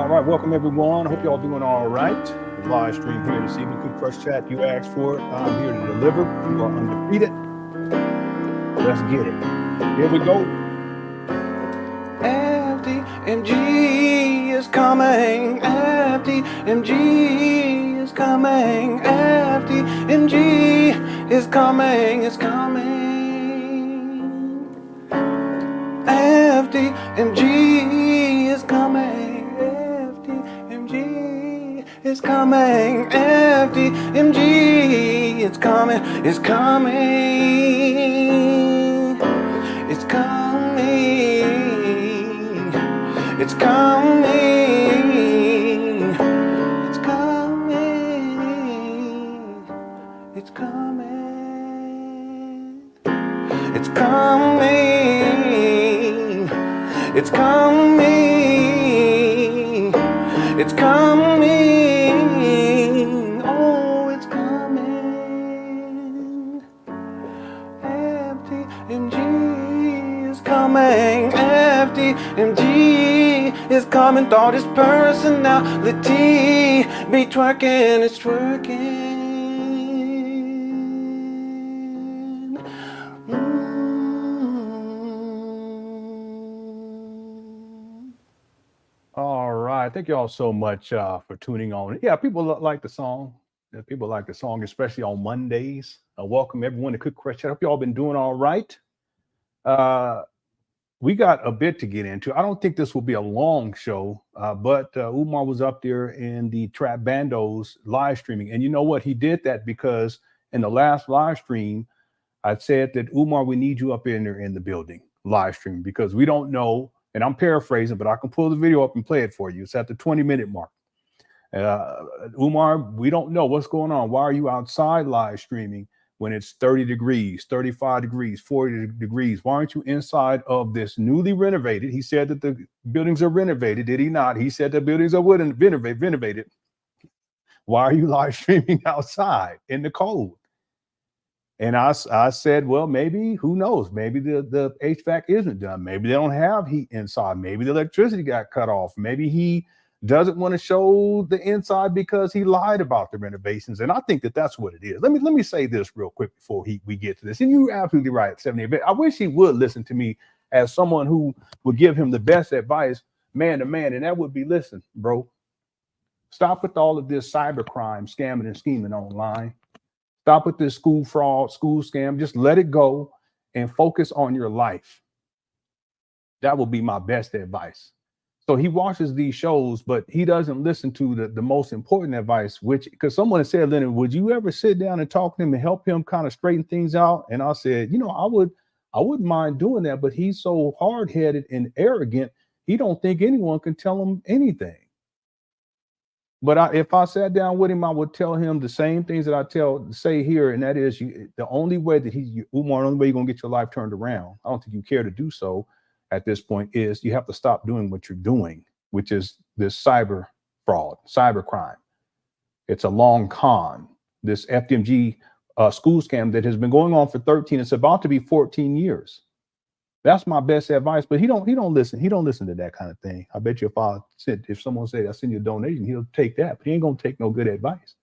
All right, welcome everyone. I hope y'all doing all right. The live stream here this evening. Quick Crush Chat, you asked for it. I'm here to deliver. You are undefeated. Let's get it. Here we go. FDMG is coming. FDMG is coming. FDMG is coming. It's coming. FDMG is coming. FDMG is coming. FDMG is coming. It's coming. It's coming. It's coming. It's coming. It's coming. It's coming. It's coming. It's coming. Oh, it's coming. FDMG is coming. FDMG is coming. Thought his personality be twerking. It's twerking. All right. Thank you all so much for tuning on. Yeah, people like the song. People like the song, especially on Mondays. Welcome everyone to Quick Crush Chat. I hope you all been doing all right. We got a bit to get into. I don't think this will be a long show, but Umar was up there in the Trap Bandos live streaming. And you know what? He did that because in the last live stream, I said that, Umar, we need you up in there in the building live streaming because we don't know. And I'm paraphrasing, but I can pull the video up and play it for you. It's at the 20-minute mark. Umar, we don't know what's going on. Why are you outside live streaming when it's 30 degrees, 35 degrees, 40 degrees? Why aren't you inside of this newly renovated? He said that the buildings are renovated. Did he not? He said the buildings are renovated. Why are you live streaming outside in the cold? And I said, well, maybe, who knows? Maybe the HVAC isn't done. Maybe they don't have heat inside. Maybe the electricity got cut off. Maybe he doesn't want to show the inside because he lied about the renovations. And I think that that's what it is. Let me say this real quick before we get to this. And you're absolutely right, 70. But I wish he would listen to me as someone who would give him the best advice, man to man. And that would be, listen, bro, stop with all of this cybercrime, scamming and scheming online. Stop with this school fraud, school scam. Just let it go and focus on your life. That will be my best advice. So he watches these shows, but he doesn't listen to the most important advice, which, because someone said, Leonard, would you ever sit down and talk to him and help him kind of straighten things out? And I said, you know, I wouldn't mind doing that, but he's so hard-headed and arrogant, he don't think anyone can tell him anything. But if I sat down with him, I would tell him the same things that I say here, and that is, the only way that Umar, the only way you're gonna get your life turned around, I don't think you care to do so at this point, is you have to stop doing what you're doing, which is this cyber fraud, cyber crime. It's a long con. This FDMG school scam that has been going on for 13, it's about to be 14 years. That's my best advice, but he don't listen. He don't listen to that kind of thing. I bet you if someone said I send you a donation, he'll take that, but he ain't gonna take no good advice.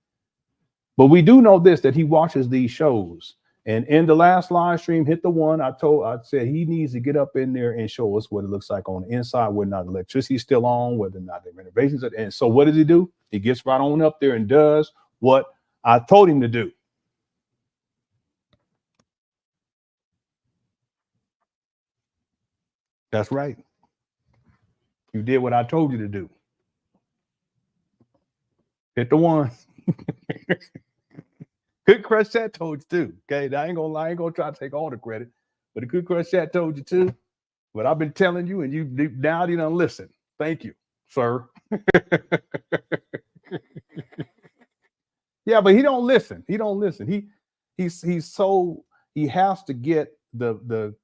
But we do know this, that he watches these shows. And in the last live stream, hit the one, I said he needs to get up in there and show us what it looks like on the inside, whether or not the electricity is still on, whether or not the renovations are. And so what does he do? He gets right on up there and does what I told him to do. That's right. You did what I told you to do. Hit the one. Good Crush Chat told you too. Okay, I ain't gonna lie, I ain't gonna try to take all the credit, but the Good Crush Chat told you too. But I've been telling you, and you now you don't listen. Thank you, sir. Yeah, but he don't listen. He don't listen. He has to get the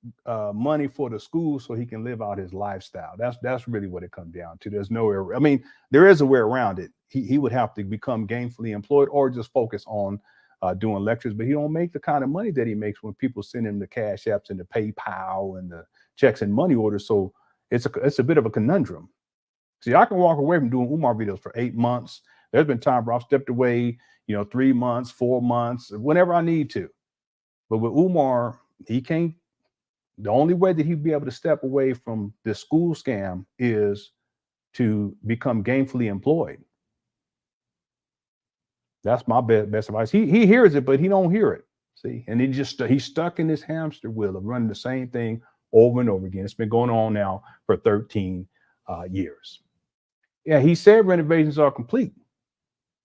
money for the school so he can live out his lifestyle. That's really what it comes down to. There's nowhere. I mean, there is a way around it. He would have to become gainfully employed or just focus on doing lectures, but he don't make the kind of money that he makes when people send him the cash apps and the PayPal and the checks and money orders. So it's a bit of a conundrum. See, I can walk away from doing Umar videos for 8 months. There's been times where I've stepped away, 3 months, 4 months, whenever I need to. But with Umar, he can't. The only way that he'd be able to step away from this school scam is to become gainfully employed. That's my best advice. He hears it, but he don't hear it. See, and he's stuck in this hamster wheel of running the same thing over and over again. It's been going on now for 13 years. Yeah, he said renovations are complete.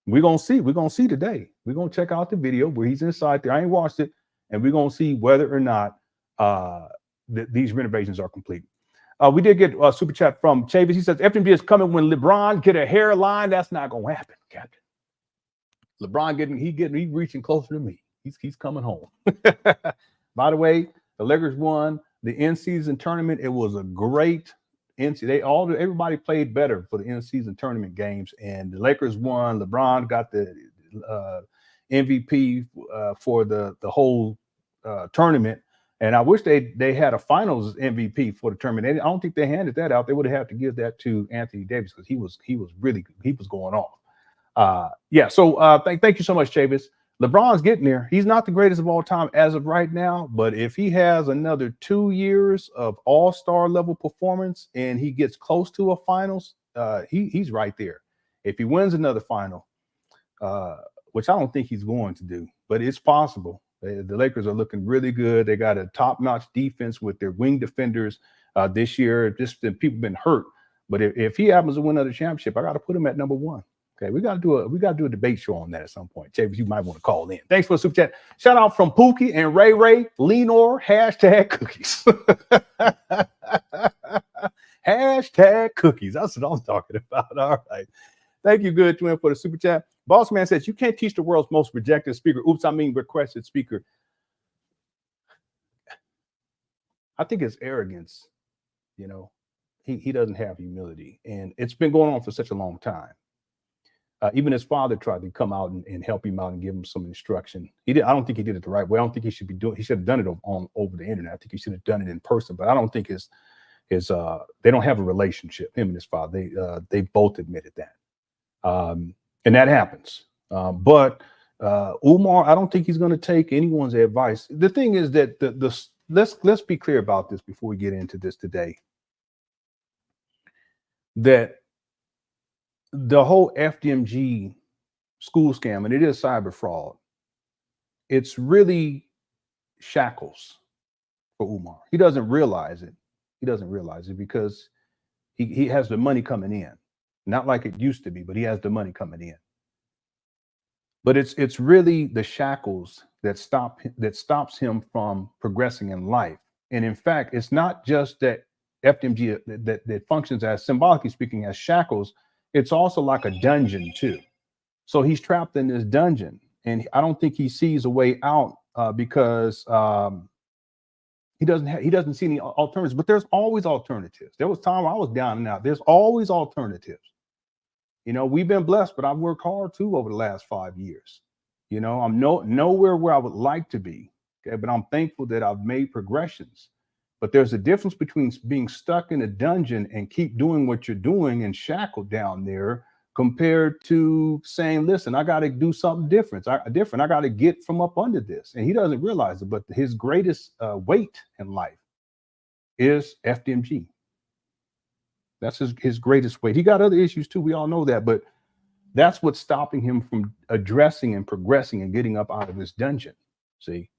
We're gonna see. We're gonna see today. We're gonna check out the video where he's inside there. I ain't watched it, and we're gonna see whether or not these renovations are complete. We did get a super chat from Chavis. He says FDMG is coming when LeBron get a hairline. That's not gonna happen, Captain. LeBron he's reaching closer to me. He's coming home. By the way, the Lakers won the in-season tournament. It was a great everybody played better for the in-season tournament games, and the Lakers won. LeBron got the MVP for the whole tournament. And I wish they had a finals MVP for the tournament. I don't think they handed that out. They would have had to give that to Anthony Davis because he was going off. So thank you so much, Chavis. LeBron's getting there. He's not the greatest of all time as of right now, but if he has another 2 years of all-star level performance and he gets close to a finals, he's right there. If he wins another final, which I don't think he's going to do, but it's possible. The Lakers are looking really good. They got a top-notch defense with their wing defenders this year. People been hurt, but if he happens to win another championship, I got to put him at number one. Okay, we got to do a debate show on that at some point. Chavis, you might want to call in. Thanks for the super chat. Shout out from Pookie and Ray LenonHonor #cookies. #cookies. That's what I'm talking about. All right. Thank you, Good Twin, for the super chat. Boss Man says you can't teach the world's most rejected speaker. Oops, I mean requested speaker. I think it's arrogance. He doesn't have humility, and it's been going on for such a long time. Even his father tried to come out and help him out and give him some instruction. I don't think he did it the right way. I don't think he should have done it over the internet. I think he should have done it in person. But I don't think they don't have a relationship. Him and his father. They both admitted that, and that happens. But Umar, I don't think he's going to take anyone's advice. The thing is that let's be clear about this before we get into this today. That the whole FDMG school scam, and it is cyber fraud, it's really shackles for Umar. He doesn't realize it. Because he has the money coming in. Not like it used to be, but he has the money coming in. But it's really the shackles that stops him from progressing in life. And in fact, it's not just that FDMG that functions as, symbolically speaking, as shackles. It's also like a dungeon too. So he's trapped in this dungeon, and I don't think he sees a way out because he doesn't see any alternatives. But there's always alternatives. There was time I was down and out. There's always alternatives. We've been blessed, but I've worked hard too over the last 5 years. I'm nowhere where I would like to be. Okay, but I'm thankful that I've made progressions. But there's a difference between being stuck in a dungeon and keep doing what you're doing and shackled down there compared to saying, listen, I got to do something different. I got to get from up under this. And he doesn't realize it, but his greatest weight in life is FDMG. That's his greatest weight. He got other issues too. We all know that, but that's what's stopping him from addressing and progressing and getting up out of this dungeon. See?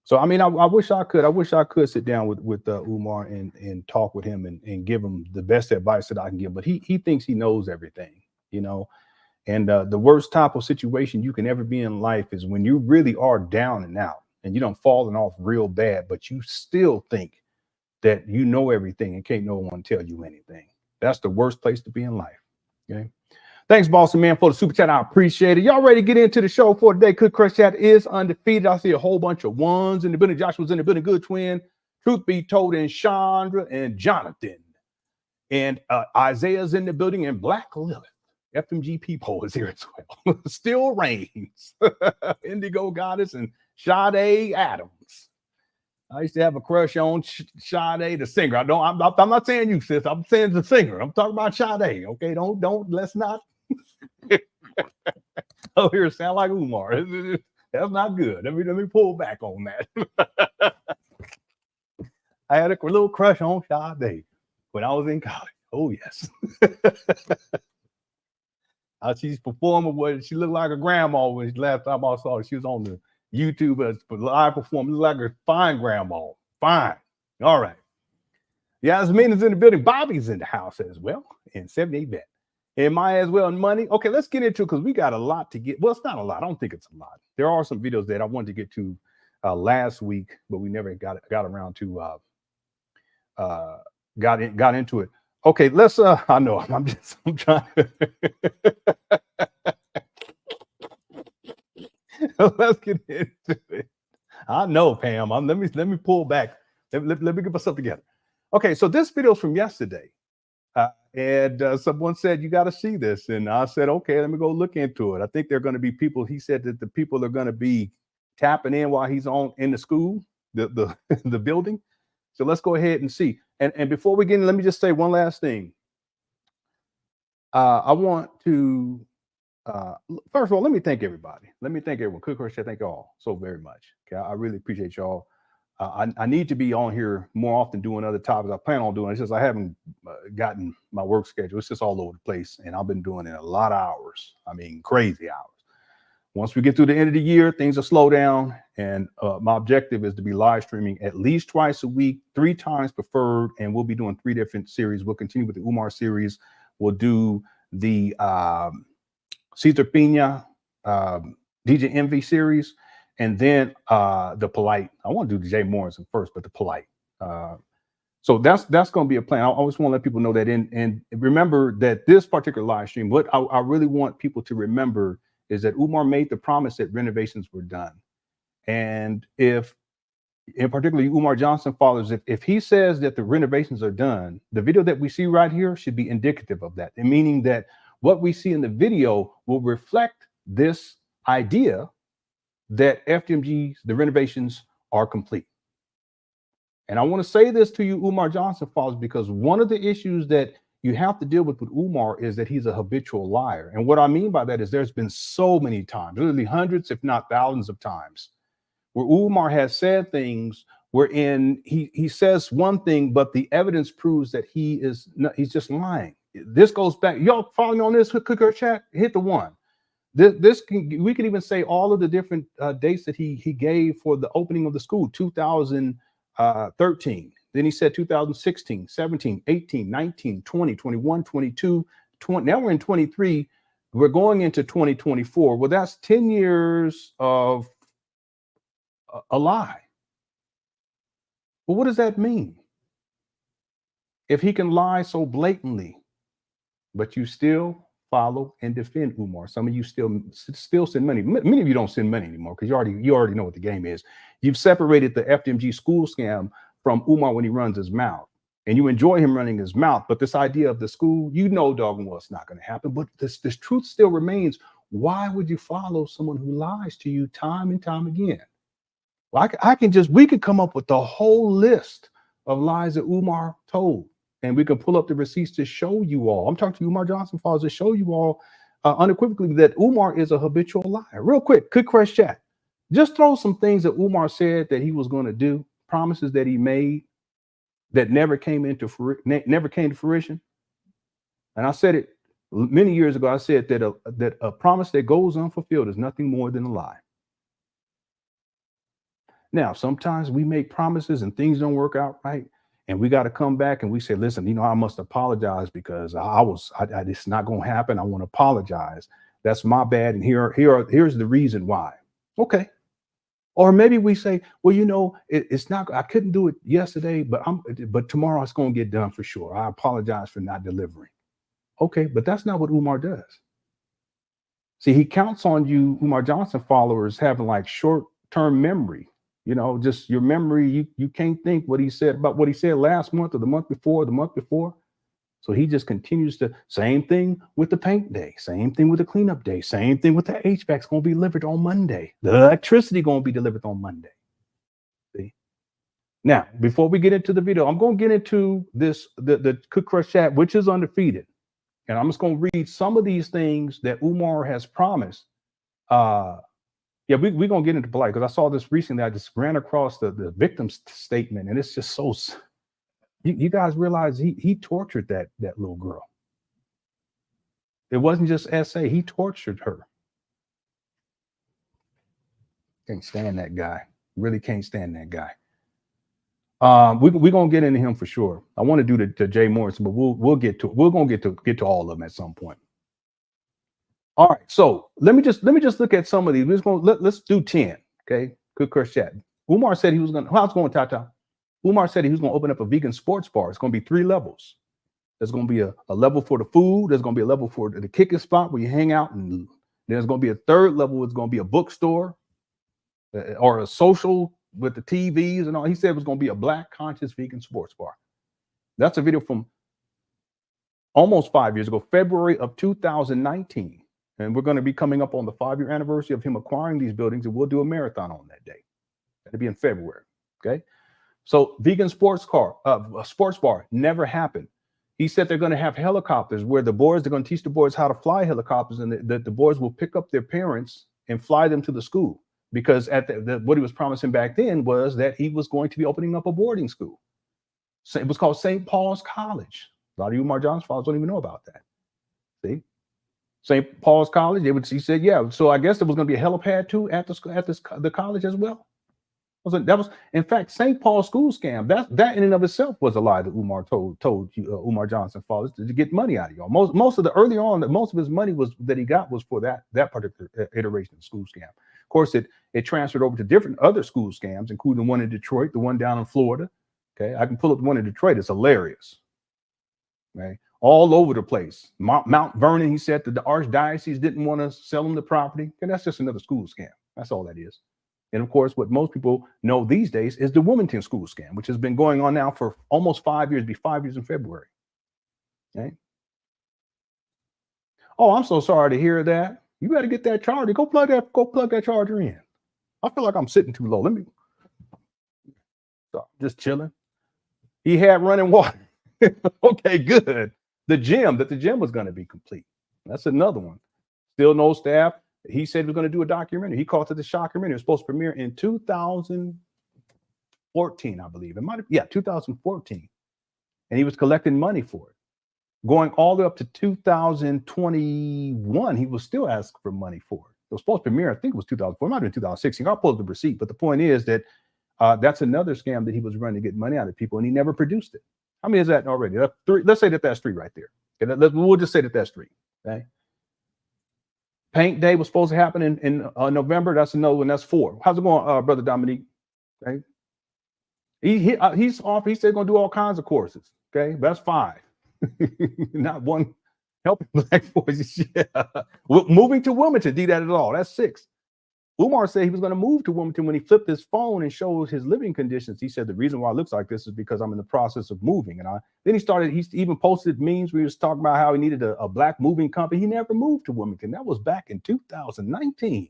So, I mean, I wish I could sit down with Umar and talk with him and give him the best advice that I can give. But he thinks he knows everything, and the worst type of situation you can ever be in life is when you really are down and out and you don't falling off real bad, but you still think that you know everything and can't no one tell you anything. That's the worst place to be in life. Okay. Thanks, Boston Man, for the super chat. I appreciate it. Y'all ready to get into the show for today? Cook Crush Chat is undefeated. I see a whole bunch of ones in the building. Joshua's in the building. Good Twin. Truth be told, and Chandra and Jonathan. And Isaiah's in the building, and Black Lilith. FMG People is here as well. Still reigns. Indigo Goddess and Sade Adams. I used to have a crush on Sade, the singer. I'm not saying you, sis. I'm saying the singer. I'm talking about Sade. Okay, let's not. Oh, here sound like Umar. That's not good. Let me pull back on that. I had a little crush on Sade when I was in college. Oh yes. She's performing what she looked like a grandma when last time I saw her. She was on the YouTube as live performance. Looked like a fine grandma. Fine. All right. Yasmin is in the building. Bobby's in the house as well. And 78 bet. Am I as well in money? Okay, let's get into it because we got a lot to get. Well, it's not a lot. I don't think it's a lot. There are some videos that I wanted to get to last week, but we never got around to got into it. Okay, let's I know I'm trying to let's get into it. I know, Pam. Let me pull back. Let me get myself together. Okay, so this video is from yesterday. And someone said, you got to see this. And I said, okay, let me go look into it. I think there are going to be people. He said that the people are going to be tapping in while he's in the school, the the building. So let's go ahead and see. And before we get in, let me just say one last thing. I want to, first of all, let me thank everybody. Let me thank everyone. Cook Crush, I thank y'all so very much. Okay, I really appreciate y'all. I need to be on here more often doing other topics. I plan on doing it. It's just I haven't gotten my work schedule. It's just all over the place. And I've been doing it a lot of hours. I mean, crazy hours. Once we get through the end of the year, things will slow down. And my objective is to be live streaming at least twice a week, 3 times preferred. And we'll be doing 3 different series. We'll continue with the Umar series. We'll do the Cesar Pina, DJ Envy series. And then the polite. I want to do the Jay Morrison first, but the polite. So that's going to be a plan. I always want to let people know that. And remember that this particular live stream, what I really want people to remember is that Umar made the promise that renovations were done. And if, in particularly Umar Johnson followers, if he says that the renovations are done, the video that we see right here should be indicative of that. And meaning that what we see in the video will reflect this idea that FDMG's, the renovations are complete. And I want to say this to you, Umar Johnson followers, because one of the issues that you have to deal with Umar is that he's a habitual liar. And what I mean by that is there's been so many times, literally hundreds, if not thousands of times, where Umar has said things wherein he says one thing, but the evidence proves that he's just lying. This goes back. Y'all follow me on this? Click our chat, hit the 1. We can even say all of the different dates that he gave for the opening of the school, 2013. Then he said 2016, 17, 18, 19, 20, 21, 22, 20. Now we're in 23. We're going into 2024. Well, that's 10 years of a lie. Well, what does that mean? If he can lie so blatantly, but you still follow and defend Umar. Some of you still send money. Many of you don't send money anymore because you already know what the game is. You've separated the FDMG school scam from Umar when he runs his mouth, and you enjoy him running his mouth. But this idea of the school, you know, doggone well, it's not going to happen. But this truth still remains. Why would you follow someone who lies to you time and time again? Well, we could come up with the whole list of lies that Umar told. And we can pull up the receipts to show you all. I'm talking to Umar Johnson followers to show you all unequivocally that Umar is a habitual liar. Real quick, Cook Crush chat. Just throw some things that Umar said that he was going to do, promises that he made that never came to fruition. And I said it many years ago. I said that a promise that goes unfulfilled is nothing more than a lie. Now, sometimes we make promises and things don't work out right. And we got to come back and we say, listen, I must apologize because it's not going to happen. I want to apologize. That's my bad. And here's the reason why. Okay. Or maybe we say, well, it's not, I couldn't do it yesterday, but tomorrow it's going to get done for sure. I apologize for not delivering. Okay. But that's not what Umar does. See, he counts on you, Umar Johnson followers, having like short-term memory. Just your memory, you can't think what he said about what he said last month or the month before, So he just continues to, same thing with the paint day, same thing with the cleanup day, same thing with the HVAC's going to be delivered on Monday. The electricity going to be delivered on Monday. See? Now, before we get into the video, I'm going to get into this, the Cook Crush chat, which is undefeated. And I'm just going to read some of these things that Umar has promised. Yeah, we're going to get into polite because I saw this recently. I just ran across the victim's statement, and it's just so. You guys realize he tortured that little girl. It wasn't just SA. He tortured her. Can't stand that guy. Really can't stand that guy. We're gonna get into him for sure. I want to do to Jay Morrison, but we're gonna get to all of them at some point. All right, so let me just look at some of these. Let's do 10. Okay, good curse chat. Umar said he was gonna. How's it going, Tata? Umar said he was gonna open up a vegan sports bar. It's gonna be 3 levels. There's gonna be a level for the food. There's gonna be a level for the kicking spot where you hang out, and there's gonna be a 3rd level. It's gonna be a bookstore or a social with the TVs and all. He said it was going to be a Black conscious vegan sports bar. That's a video from almost 5 years ago, February of 2019. And we're going to be coming up on the 5-year anniversary of him acquiring these buildings, and we'll do a marathon on that day. That'll be in February. Okay. So vegan sports bar never happened. He said they're going to have helicopters where they're going to teach the boys how to fly helicopters, and the boys will pick up their parents and fly them to the school. Because at what he was promising back then was that he was going to be opening up a boarding school. So it was called St. Paul's College. A lot of you Umar Johnson followers don't even know about that. See, St. Paul's College. He said, yeah. So I guess there was going to be a helipad too at the college as well. That was in fact St. Paul's school scam. That in and of itself was a lie that Umar told you, Umar Johnson followers to get money out of y'all. Most of the early on, most of his money that he got was for that particular iteration of school scam. Of course, it transferred over to different other school scams, including the one in Detroit, the one down in Florida. Okay, I can pull up the one in Detroit. It's hilarious. Right, all over the place. Mount Vernon, he said that the archdiocese didn't want to sell him the property, and that's just another school scam. That's all that is. And of course, what most people know these days is the Wilmington school scam, which has been going on now for almost 5 years. It'll be 5 years in February. Okay. Oh, I'm so sorry to hear that. You better get that charger. Go plug that charger in. I feel like I'm sitting too low. Just chilling. He had running water. Okay, good. The gym was going to be complete. That's another one. Still no staff. He said he was going to do a documentary. He called it the Shockumentary. It was supposed to premiere in 2014, I believe. 2014. And he was collecting money for it. Going all the way up to 2021, he was still asking for money for it. It was supposed to premiere, I think it was 2004, it might have been 2016. I'll pull up the receipt. But the point is that that's another scam that he was running to get money out of people, and he never produced it. How many is that already? That's 3. Let's say that's 3 right there. Okay, we'll just say that's 3. Okay. Paint Day was supposed to happen in November. That's another one. That's 4. How's it going, Brother Dominique? Okay. He's off. He said going to do all kinds of courses. Okay, that's 5. Not one helping Black boys. Yeah. Moving to Wilmington, did that at all. That's 6. Umar said he was going to move to Wilmington when he flipped his phone and showed his living conditions. He said the reason why it looks like this is because I'm in the process of moving. And then he even posted memes where he was talking about how he needed a Black moving company. He never moved to Wilmington. That was back in 2019.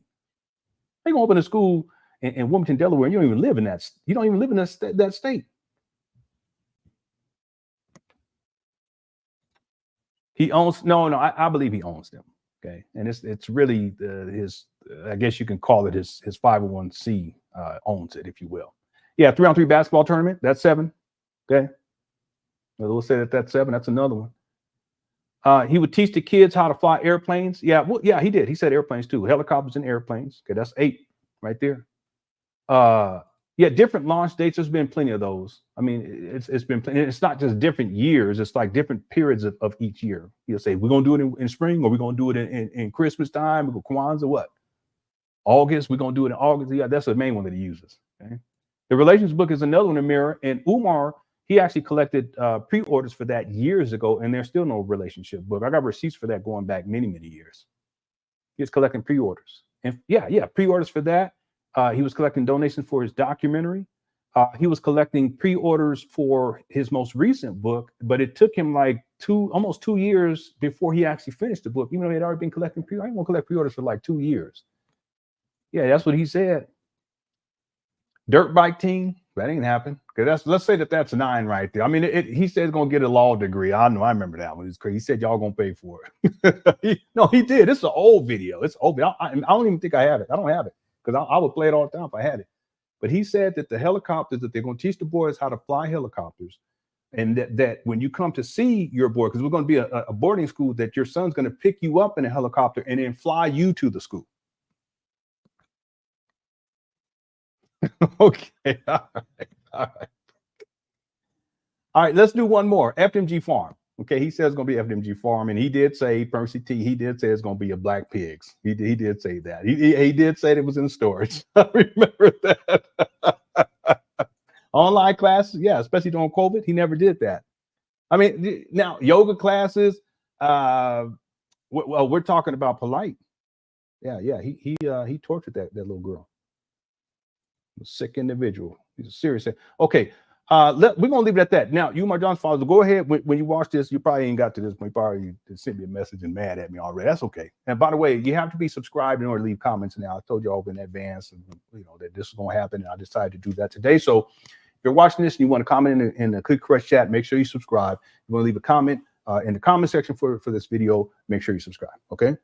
They gonna open a school in Wilmington, Delaware, and you don't even live in that. You don't even live in that state. He owns I believe he owns them. Okay, and it's really his. I guess you can call it his 501c owns it, if you will. Yeah, 3-on-3 basketball tournament. That's 7. Okay, we'll say that's 7. That's another one. He would teach the kids how to fly airplanes. Yeah, well, yeah, he did. He said airplanes too, helicopters and airplanes. Okay, that's 8 right there. Yeah, different launch dates. There's been plenty of those. I mean, it's been plenty. It's not just different years. It's like different periods of each year. He'll say, we're going to do it in spring, or we're going to do it in Christmas time. We go Kwanzaa, what? August, we're going to do it in August. Yeah, that's the main one that he uses. Okay? The Relations book is another one in Mirror. And Umar, he actually collected pre-orders for that years ago, and there's still no relationship book. I got receipts for that going back many, many years. He was collecting pre-orders. And yeah, pre-orders for that. He was collecting donations for his documentary. He was collecting pre-orders for his most recent book, but it took him like almost 2 years before he actually finished the book. Even though he had already been collecting I didn't want to collect pre-orders for like 2 years. Yeah, that's what he said. Dirt bike team. That ain't happened. Because let's say that's 9 right there. I mean, he said he's gonna get a law degree. I know, I remember that one. It's crazy. He said y'all gonna pay for it. No, he did. It's an old video. It's old. I don't even think I have it. I don't have it because I would play it all the time if I had it. But he said that the helicopters, that they're gonna teach the boys how to fly helicopters, and that when you come to see your boy, because we're gonna be a boarding school, that your son's gonna pick you up in a helicopter and then fly you to the school. Okay. All right. Let's do one more. FDMG Farm. Okay. He says it's going to be FDMG Farm. And he did say, Percy T, he did say it's going to be a Black Pigs. He did say that. He did say it was in storage. I remember that. Online classes. Yeah. Especially during COVID. He never did that. I mean, now yoga classes. Well, we're talking about Polite. Yeah. He tortured that little girl. A sick individual. He's a serious. Okay, we're gonna leave it at that. Now, Umar Johnson's father, go ahead. When you watch this, you probably ain't got to this point. You probably sent me a message and mad at me already. That's okay. And by the way, you have to be subscribed in order to leave comments. Now, I told you all in advance, that this is gonna happen, and I decided to do that today. So, if you're watching this and you want to comment in the Click Crush chat, make sure you subscribe. You want to leave a comment in the comment section for this video. Make sure you subscribe. Okay.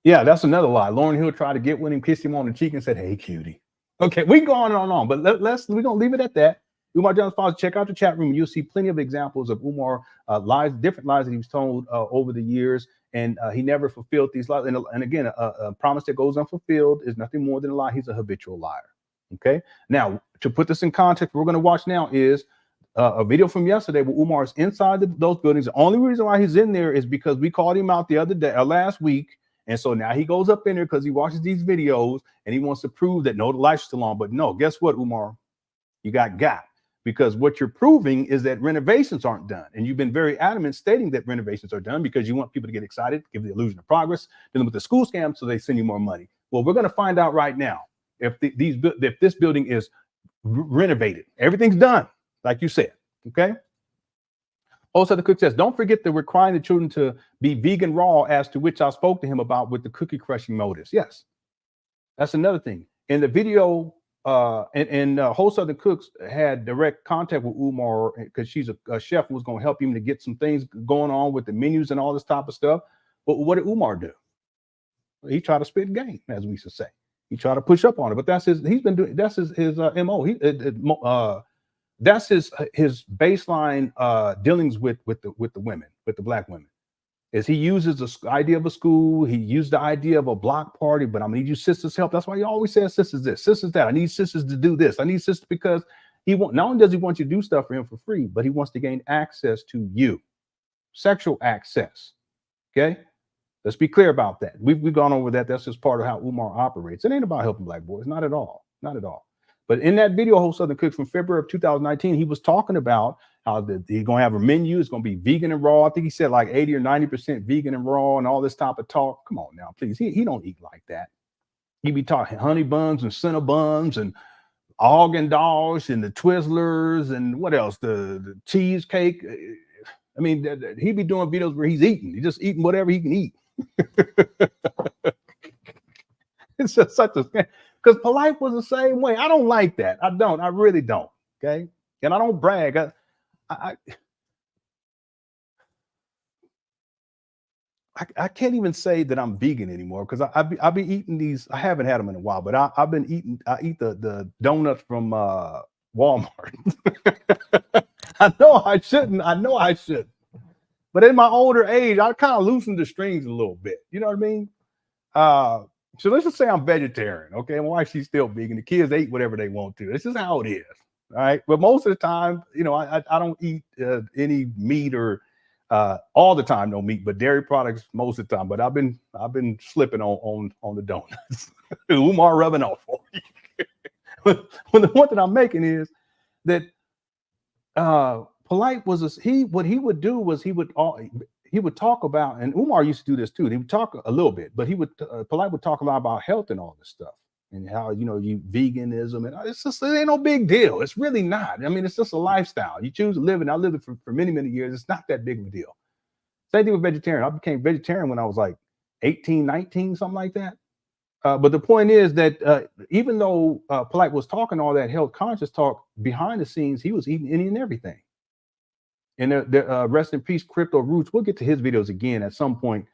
Yeah, that's another lie. Lauryn Hill tried to get with him, kissed him on the cheek, and said, "Hey, cutie." Okay, we can go on and on, but we're gonna leave it at that. Umar Johnson's father, check out the chat room. You'll see plenty of examples of Umar lies, different lies that he was told over the years, and he never fulfilled these lies. And again, a promise that goes unfulfilled is nothing more than a lie. He's a habitual liar. Okay. Now, to put this in context, what we're going to watch now is a video from yesterday where Umar is inside those buildings. The only reason why he's in there is because we called him out the other day, last week. And so now he goes up in there because he watches these videos and he wants to prove that no, the light's still on. But no, guess what, Umar? You got because what you're proving is that renovations aren't done. And you've been very adamant stating that renovations are done because you want people to get excited, give the illusion of progress, dealing with the school scam, so they send you more money. Well, we're going to find out right now if this building is renovated. Everything's done, like you said. Okay. Also, the cook says, don't forget that we're requiring the children to be vegan raw, as to which I spoke to him about with the cookie crushing motives. Yes, that's another thing. In the video, Whole Southern Cooks had direct contact with Umar because she's a chef who was going to help him to get some things going on with the menus and all this type of stuff. But what did Umar do? He tried to spit game, as we used to say. He tried to push up on it, but that's his MO. That's his baseline dealings with the women, with the Black women, is he uses the idea of a school. He used the idea of a block party, but I'm gonna need you sisters' help. That's why he always says sisters this, sisters that. I need sisters to do this. I need sisters because not only does he want you to do stuff for him for free, but he wants to gain access to you, sexual access. Okay, let's be clear about that. We've gone over that. That's just part of how Umar operates. It ain't about helping Black boys, not at all, not at all. But in that video, Whole Southern Cooks from February of 2019, he was talking about how he's going to have a menu. It's going to be vegan and raw. I think he said like 80 or 90% vegan and raw and all this type of talk. Come on now, please. He don't eat like that. He be talking honey buns and Cinnabons and Haagen-Dazs and the Twizzlers and what else? The cheesecake. I mean, he be doing videos where he's eating. He's just eating whatever he can eat. It's just such a scam. Because Polite was the same way. I don't like that. I don't. I really don't. Okay. And I don't brag. I can't even say that I'm vegan anymore because I be eating these. I haven't had them in a while, but I've been eating. I eat the donuts from Walmart. I know I shouldn't. But in my older age, I kind of loosened the strings a little bit. You know what I mean? So let's just say I'm vegetarian, okay? My wife, she's still vegan. The kids eat whatever they want to. This is how it is, all right? But most of the time, I don't eat any meat or all the time, no meat, but dairy products most of the time. But I've been slipping on the donuts. Umar rubbing off for me. When the point that I'm making is that Polite was what he would do was he would talk about, and Umar used to do this too. He would talk a little bit, but Polite would talk a lot about health and all this stuff, and how you veganism, and it ain't no big deal. It's really not. I mean, it's just a lifestyle. You choose to live it. I lived it for many years. It's not that big of a deal. Same thing with vegetarian. I became vegetarian when I was like 18, 19, something like that. But the point is that even though Polite was talking all that health conscious talk, behind the scenes, he was eating any and everything. And the rest in peace, Crypto Roots. We'll get to his videos again at some point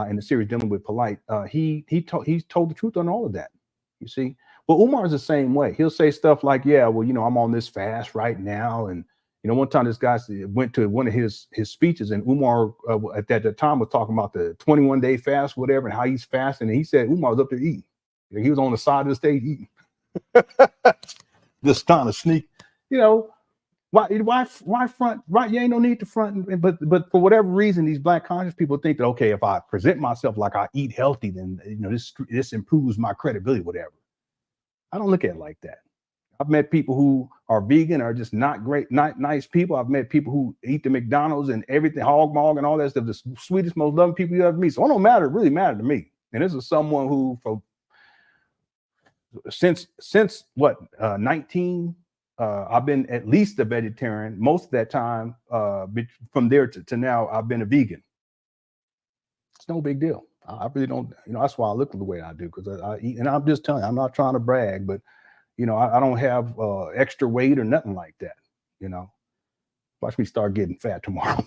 in the series dealing with Polite. He told the truth on all of that. You see, but Umar's the same way. He'll say stuff like, "Yeah, well, you know, I'm on this fast right now," and you know, one time this guy went to one of his speeches, and Umar at that time was talking about the 21-day fast, whatever, and how he's fasting. And he said Umar was up there eating. He was on the side of the stage eating, just trying to sneak. You know, why front? Right? You ain't no need to front. But for whatever reason, these black conscious people think that, okay, if I present myself like I eat healthy, then you know this improves my credibility, whatever. I don't look at it like that. I've met people who are vegan, are just not great, not nice people. I've met people who eat the McDonald's and everything, hog mog and all that stuff, the sweetest, most loving people you ever meet. So it don't matter, it really matter to me. And this is someone who, since what, 19, I've been at least a vegetarian. Most of that time, from there to now, I've been a vegan. It's no big deal. I really don't, you know, that's why I look the way I do, because I eat, and I'm just telling you, I'm not trying to brag, but you know, I don't have extra weight or nothing like that. You know, watch me start getting fat tomorrow.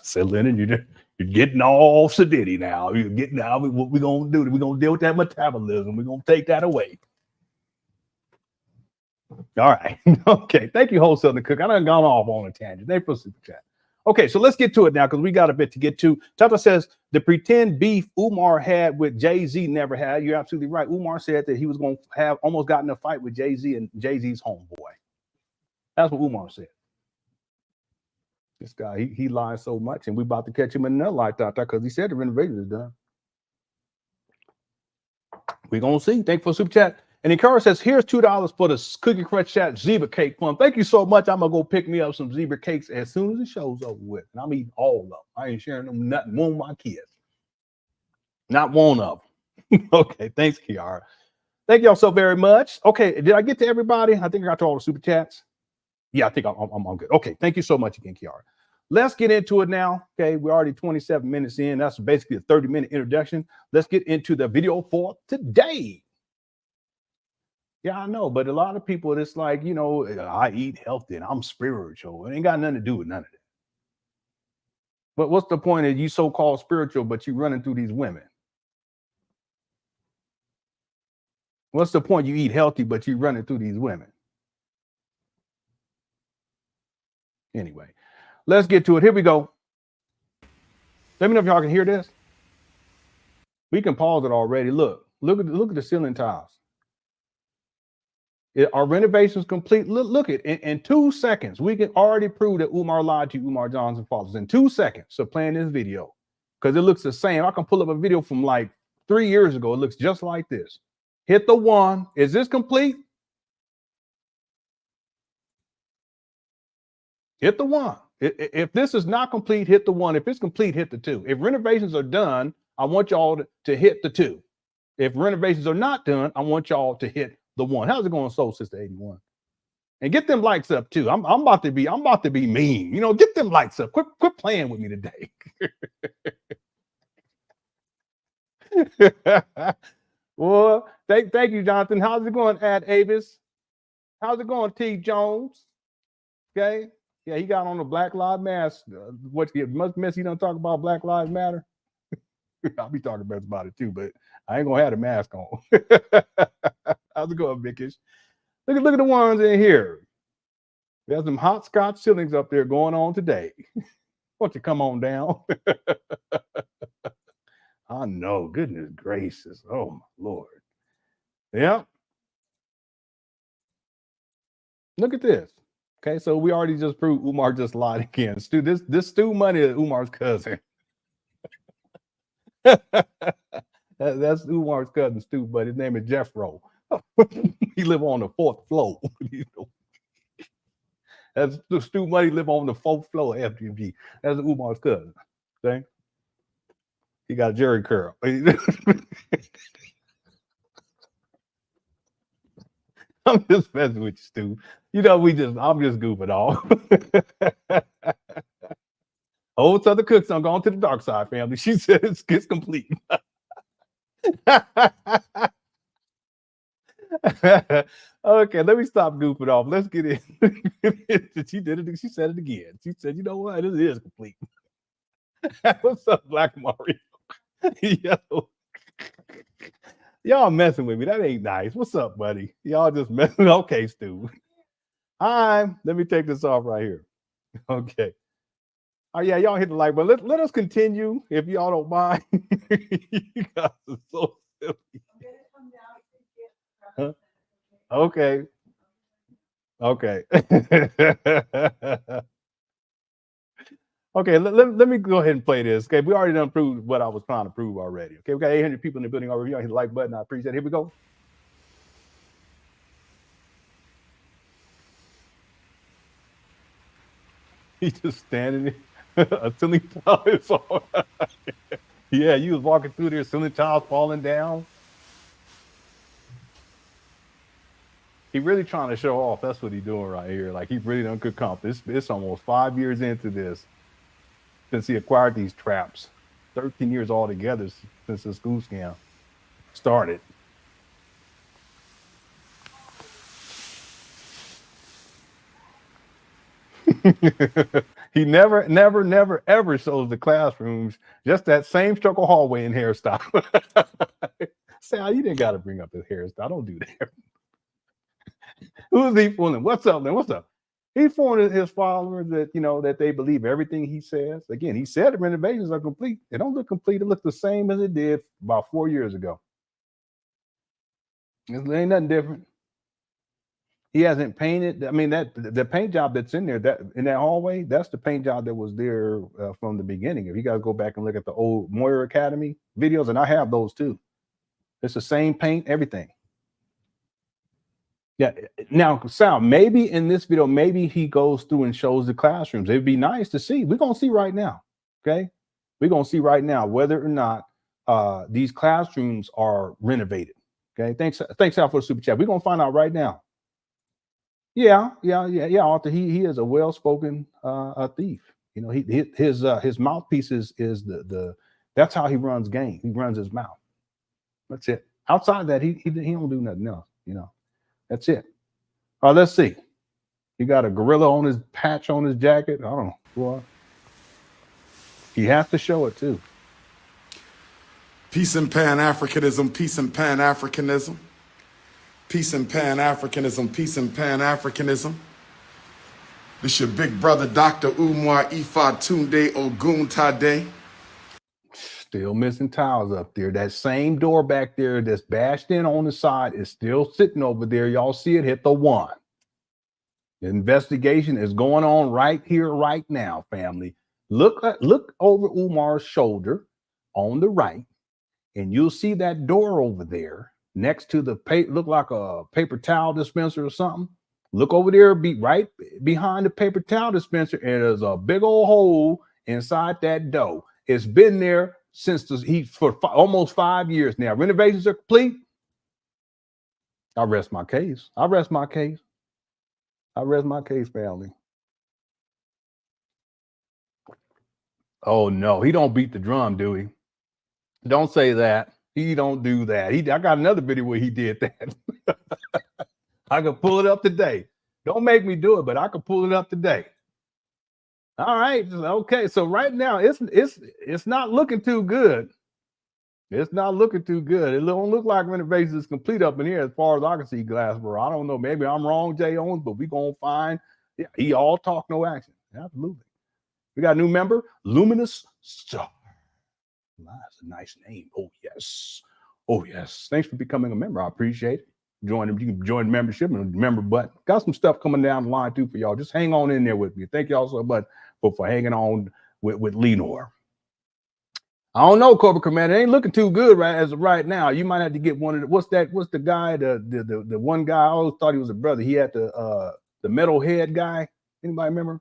Said Lennon, you're getting all sedity now. You're getting out. What we gonna do? We're gonna deal with that metabolism. We're gonna take that away. All right. Okay. Thank you, Wholesale the Cook. I done gone off on a tangent. Thanks for super chat. Okay, so let's get to it now, because we got a bit to get to. Tata says the pretend beef Umar had with Jay-Z never had. You're absolutely right. Umar said that he was going to have almost gotten a fight with Jay-Z and Jay-Z's homeboy. That's what Umar said. This guy, he lies so much, and we about to catch him in another lie, Tata, because he said the renovation is done. We're going to see. Thank you for super chat. And Ikara says, here's $2 for the Cookie Crunch Chat Zebra Cake Fund. Thank you so much. I'm going to go pick me up some zebra cakes as soon as the show's over with. And I'm eating all of them. I ain't sharing them nothing. One of my kids. Not one of them. Okay, thanks, Kiara. Thank y'all so very much. Okay, did I get to everybody? I think I got to all the super chats. Yeah, I think I'm good. Okay, thank you so much again, Kiara. Let's get into it now. Okay, we're already 27 minutes in. That's basically a 30-minute introduction. Let's get into the video for today. Yeah, I know, but a lot of people, it's like, you know, I eat healthy and I'm spiritual. It ain't got nothing to do with none of that. But what's the point of you so-called spiritual, but you running through these women? What's the point? You eat healthy, but you running through these women. Anyway, let's get to it. Here we go. Let me know if y'all can hear this. We can pause it already. Look at the ceiling tiles. Are renovations complete? Look at it. In 2 seconds, we can already prove that Umar lied to you, Umar Johnson fathers. In 2 seconds of playing this video, because it looks the same. I can pull up a video from like 3 years ago. It looks just like this. Hit the 1. Is this complete? Hit the 1. If this is not complete, hit the 1. If it's complete, hit the 2. If renovations are done, I want y'all to hit the 2. If renovations are not done, I want y'all to hit the 1. How's it going, Soul Sister 81? And get them likes up too. I'm about to be mean. You know, get them likes up. Quit playing with me today. Well, thank you, Jonathan. How's it going, Ad Avis? How's it going, T Jones? Okay. Yeah, he got on the Black Lives Matter. What you must miss? He don't talk about Black Lives Matter. I'll be talking about it too, but I ain't gonna have the mask on. How's it going, Vickish? Look at the ones in here. There's some hot Scotch ceilings up there going on today. Why don't you come on down? I know, goodness gracious. Oh my Lord. Yeah. Look at this. Okay, so we already just proved Umar just lied again. Stu, this Stu Money is Umar's cousin. That's Umar's cousin, Stu, but his name is Jeffro. He live on the 4th floor. You know. That's Stu Money live on the 4th floor of FDMG. That's Umar's cousin. Okay? He got a Jerry curl. I'm just messing with you, Stu. You know, I'm just goofing off. Old Southern Cooks, I'm going to the dark side, family. She said it's complete. Okay, let me stop goofing off. Let's get in. She did it. She said it again. She said, "You know what? This is complete." What's up, Black Mario? Yo, y'all messing with me. That ain't nice. What's up, buddy? Y'all just messing. Okay, Stu. Hi. Let me take this off right here. Okay. Oh yeah, y'all hit the like button. Let us continue if y'all don't mind. You guys are so silly. Huh? Okay. Okay. Okay, let me go ahead and play this. Okay, we already done proved what I was trying to prove already. Okay, we got 800 people in the building already. Y'all hit the like button. I appreciate it. Here we go. He just standing there. A ceiling tile is on. Yeah, you was walking through there, ceiling tiles falling down. He really trying to show off. That's what he doing right here. Like he really done good comp. It's almost 5 years into this since he acquired these traps. 13 years altogether since the school scam started. He never, ever shows the classrooms, just that same struggle hallway and hairstyle. Sal, you didn't got to bring up his hairstyle. Don't do that. Who's he fooling? What's up, man? What's up? He's fooling his followers that, you know, that they believe everything he says. Again, he said the renovations are complete. They don't look complete. It looks the same as it did about 4 years ago. It ain't nothing different. He hasn't painted. I mean, that the paint job that's in there, that in that hallway, that's the paint job that was there from the beginning. If you guys go back and look at the old Umar Academy videos, and I have those too. It's the same paint, everything. Yeah. Now, Sal, maybe in this video, maybe he goes through and shows the classrooms. It'd be nice to see. We're gonna see right now. Okay, we're gonna see right now whether or not these classrooms are renovated. Okay, thanks Al for the super chat. We're gonna find out right now. Yeah, Arthur. He is a well-spoken thief. You know, his mouthpiece is the that's how he runs game. He runs his mouth. That's it. Outside of that, he don't do nothing else. You know, that's it. Let's see. He got a gorilla on his patch on his jacket. I don't know. Boy. He has to show it too. Peace and Pan Africanism. Peace and Pan Africanism. Peace and Pan Africanism, peace and Pan Africanism. This your big brother, Dr. Umar Tunde Oguntade. Still missing tiles up there. That same door back there that's bashed in on the side is still sitting over there. Y'all see it hit the one. The investigation is going on right here, right now, family. Look over Umar's shoulder on the right, and you'll see that door over there. Next to the look like a paper towel dispenser or something. Look over there, be right behind the paper towel dispenser, and there's a big old hole inside that dough. It's been there since for almost 5 years now. Renovations are complete. I rest my case. I rest my case, family. Oh no, he don't beat the drum, do he? Don't say that. He don't do that. I got another video where he did that. I can pull it up today. Don't make me do it, but I can pull it up today. All right. Okay. So right now it's not looking too good. It's not looking too good. It don't look like renovations is complete up in here as far as I can see, Glassboro. I don't know. Maybe I'm wrong, Jay Owens, but we gonna find. Yeah, he all talk, no action. Absolutely. We got a new member, Luminous Star. That's a nice name. Oh, yes. Oh, yes. Thanks for becoming a member. I appreciate it. You can join membership and member button. Got some stuff coming down the line, too, for y'all. Just hang on in there with me. Thank y'all so much for hanging on with LenonHonor. I don't know, Cobra Commander. It ain't looking too good right as of right now. You might have to get one of the, what's the guy, the one guy, I always thought he was a brother. He had the metalhead guy. Anybody remember?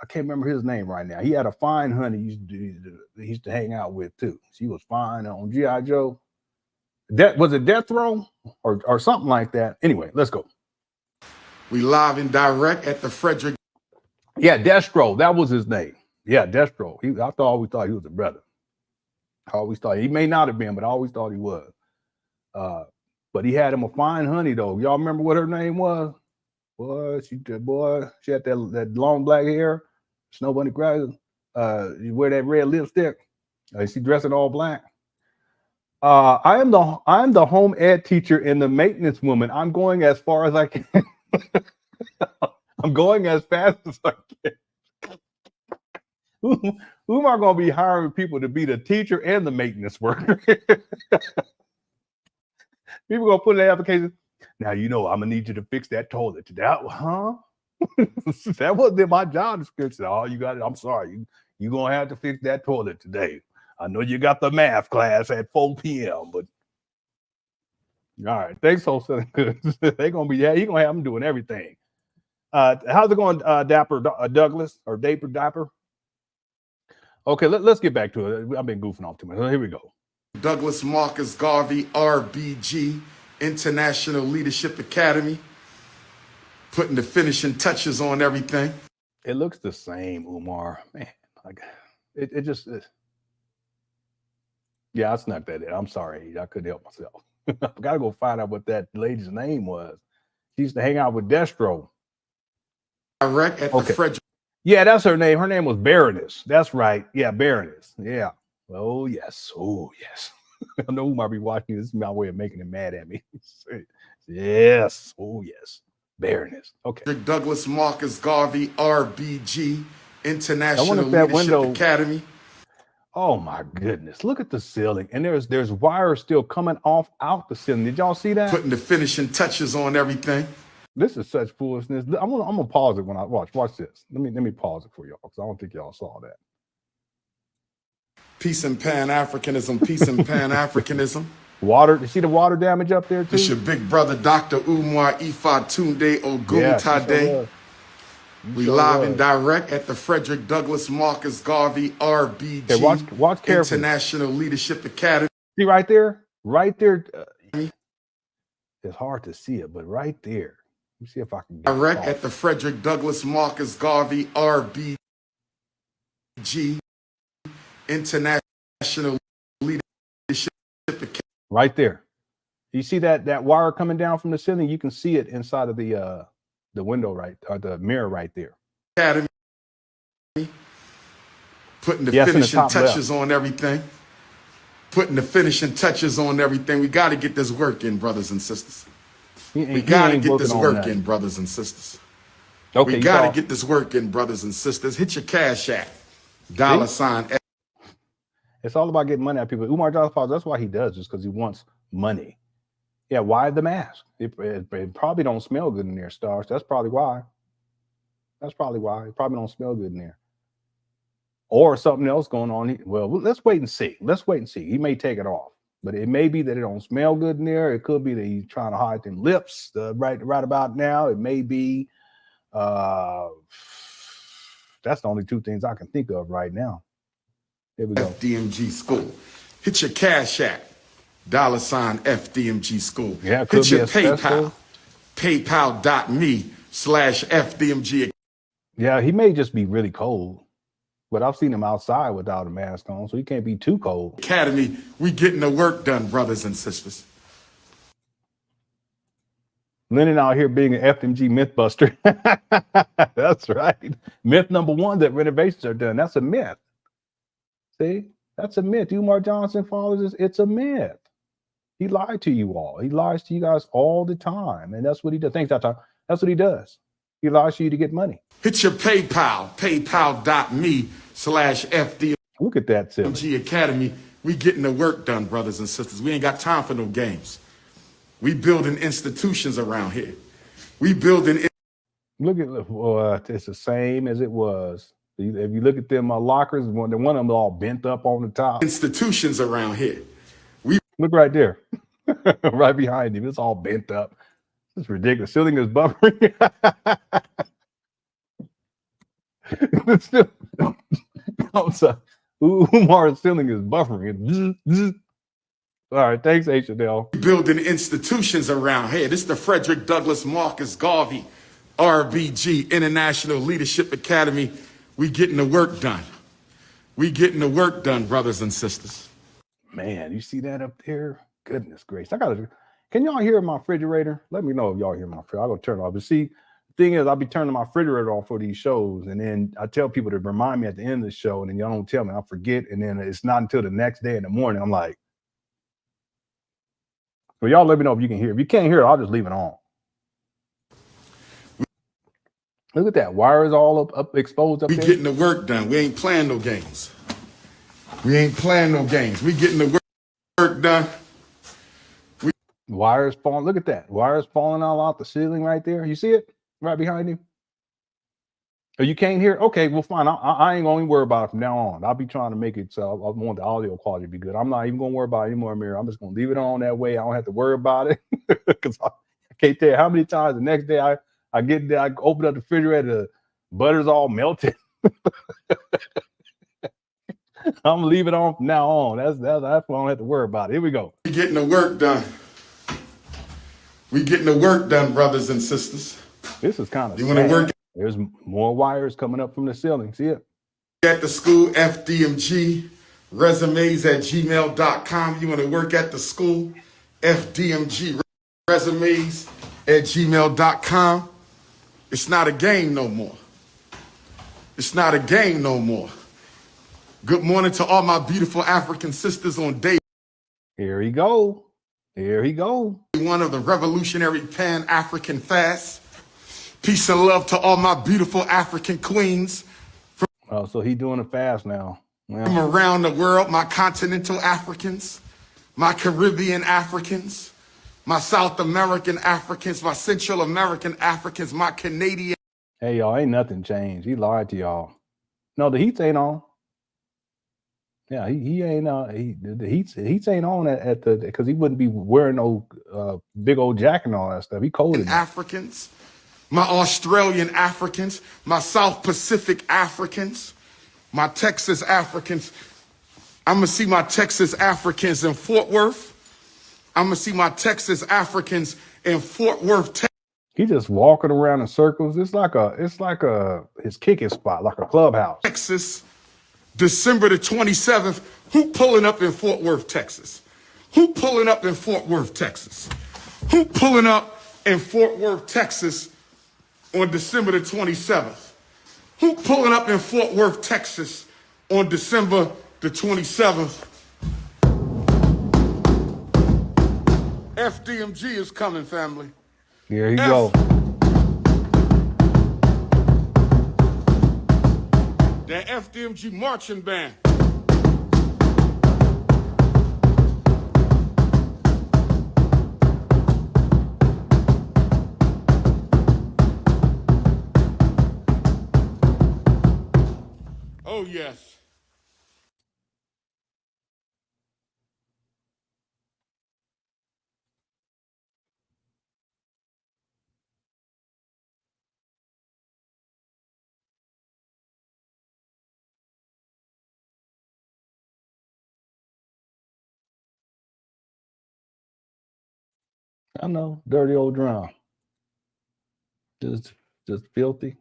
I can't remember his name right now. He had a fine honey he used to hang out with too. She was fine on G.I. Joe. Was it Death Row or something like that? Anyway, let's go. We live and direct at the Frederick. Yeah, Destro. That was his name. Yeah, Destro. I always thought he was a brother. I always thought he may not have been, but I always thought he was. But he had him a fine honey though. Y'all remember what her name was? Boy, she had that long black hair, snow bunny grass. You wear that red lipstick. She dressed in all black. I am the home ed teacher and the maintenance woman. I'm going as far as I can. I'm going as fast as I can. Who am I going to be hiring people to be the teacher and the maintenance worker? People going to put in the application. Now, I'm going to need you to fix that toilet today. Huh? That wasn't my job description. Oh, you got it. I'm sorry. You're going to have to fix that toilet today. I know you got the math class at 4 p.m., but all right. Thanks, wholesale. They're going to be, you're going to have them doing everything. How's it going, Dapper Douglas or Dapper? Okay, let's get back to it. I've been goofing off too much. Here we go. Douglas Marcus Garvey, RBG, International Leadership Academy, putting the finishing touches on everything. It looks the same, Umar. Man, like it just is. Yeah, I snuck that in. I'm sorry. I couldn't help myself. I got to go find out what that lady's name was. She used to hang out with Destro. Direct at the Frederick. Yeah, that's her name. Her name was Baroness. That's right. Yeah, Baroness. Yeah. Oh, yes. Oh, yes. I know who might be watching. This is my way of making him mad at me. Yes. Oh, yes. Baroness. Okay. Douglas Marcus Garvey, RBG, International Leadership Academy. Oh my goodness! Look at the ceiling, and there's wires still coming out the ceiling. Did y'all see that? Putting the finishing touches on everything. This is such foolishness. I'm gonna pause it when I watch. Watch this. Let me pause it for y'all because I don't think y'all saw that. Peace and Pan Africanism. Peace and Pan Africanism. Water. You see the water damage up there too? It's your big brother, Dr. Umar Tunde Oguntade. We live and direct at the Frederick Douglass Marcus Garvey RBG. Okay, watch carefully. International Leadership Academy. See right there? Right there. It's hard to see it, but right there. Let me see if I can get direct at the Frederick Douglass Marcus Garvey RBG. International Leadership Academy. Right there. You see that wire coming down from the ceiling? You can see it inside of the window or the mirror right there. Academy. Putting the finishing touches on everything. Putting the finishing touches on everything. We got to get this work in, brothers and sisters. We got to get this work in, brothers and sisters. Okay, we got to get this work in, brothers and sisters. Hit your cash app. $. It's all about getting money out of people. Umar Johnson, that's why he does this, because he wants money. Yeah, why the mask? It probably don't smell good in there, Stars. That's probably why. That's probably why. It probably don't smell good in there. Or something else going on. Well, let's wait and see. Let's wait and see. He may take it off. But it may be that it don't smell good in there. It could be that he's trying to hide them lips right about now. It may be. That's the only two things I can think of right now. Here we go. FDMG School. Hit your cash app. $FDMG School. Yeah, it could hit be your a PayPal. PayPal.me/FDMG. Yeah, he may just be really cold. But I've seen him outside without a mask on, so he can't be too cold. Academy, we getting the work done, brothers and sisters. Lenon out here being an FDMG mythbuster. That's right. Myth number one, that renovations are done. That's a myth. See, that's a myth. Umar Johnson follows this. It's a myth. He lied to you all. He lies to you guys all the time. And that's what he does. Thanks, Dr. That's what he does. He lies to you to get money. Hit your PayPal, paypal.me/FDMG. Look at that, FDMG Academy. We getting the work done, brothers and sisters. We ain't got time for no games. We building institutions around here. We building. Look at it's the same as it was. If you look at them lockers, one of them all bent up on the top. Institutions around here. Look right there, right behind him. It's all bent up. It's ridiculous. Ceiling is buffering. I'm sorry. Umar's ceiling is buffering. All right, thanks, H&L. Building institutions around here. This is the Frederick Douglass Marcus Garvey RBG International Leadership Academy. We getting the work done. We getting the work done, brothers and sisters. Man, you see that up there? Goodness gracious. Can y'all hear my refrigerator? Let me know if y'all hear my refrigerator. I'll go turn it off. But see, the thing is, I'll be turning my refrigerator off for these shows. And then I tell people to remind me at the end of the show. And then y'all don't tell me. I forget. And then it's not until the next day in the morning. I'm like, well, y'all let me know if you can hear. If you can't hear it, I'll just leave it on. Look at that. Wire is all up exposed up We there. getting the work done. We ain't playing no games. We ain't playing no games. We getting the work done. Wires falling. Look at that. Wires falling all out the ceiling right there. You see it right behind you? Oh, you can't hear it? Okay, well, fine. I ain't going to worry about it from now on. I'll be trying to make it so I want the audio quality to be good. I'm not even going to worry about it anymore, Amir. I'm just going to leave it on that way. I don't have to worry about it because I can't tell you how many times the next day I get there, I open up the refrigerator, the butter's all melted. I'm gonna leave it on from now on. That's why I don't have to worry about it. Here we go. We getting the work done. We getting the work done, brothers and sisters. This is kind of You want to work There's more wires coming up from the ceiling. See it? at the school, FDMG, resumes at gmail.com. You want to work at the school, FDMG, resumes at gmail.com. It's not a game no more. It's not a game no more. Good morning to all my beautiful African sisters on day Here he go. Here he go. one of the revolutionary Pan African fast. Peace and love to all my beautiful African queens Oh, so he doing a fast now. from Well, around the world, my continental Africans, my Caribbean Africans, my South American Africans, my Central American Africans, my Canadian. hey, y'all, ain't nothing changed. He lied to y'all. No, the heat ain't on. Yeah, he ain't the heat ain't on at the because he wouldn't be wearing no big old jacket and all that stuff. He cold enough. Africans, my Australian Africans, my South Pacific Africans, my Texas Africans. I'm going to see my Texas Africans in Fort Worth. I'm going to see my Texas Africans in Fort Worth, Texas. He just walking around in circles. It's like his kicking spot, like a clubhouse. Texas, December the 27th. Who pulling up in Fort Worth, Texas? Who pulling up in Fort Worth, Texas? Who pulling up in Fort Worth, Texas on December the 27th? Who pulling up in Fort Worth, Texas on December the 27th? FDMG is coming, family. Here he go. The FDMG marching band. Oh, yes. I know, dirty old drum. Just filthy.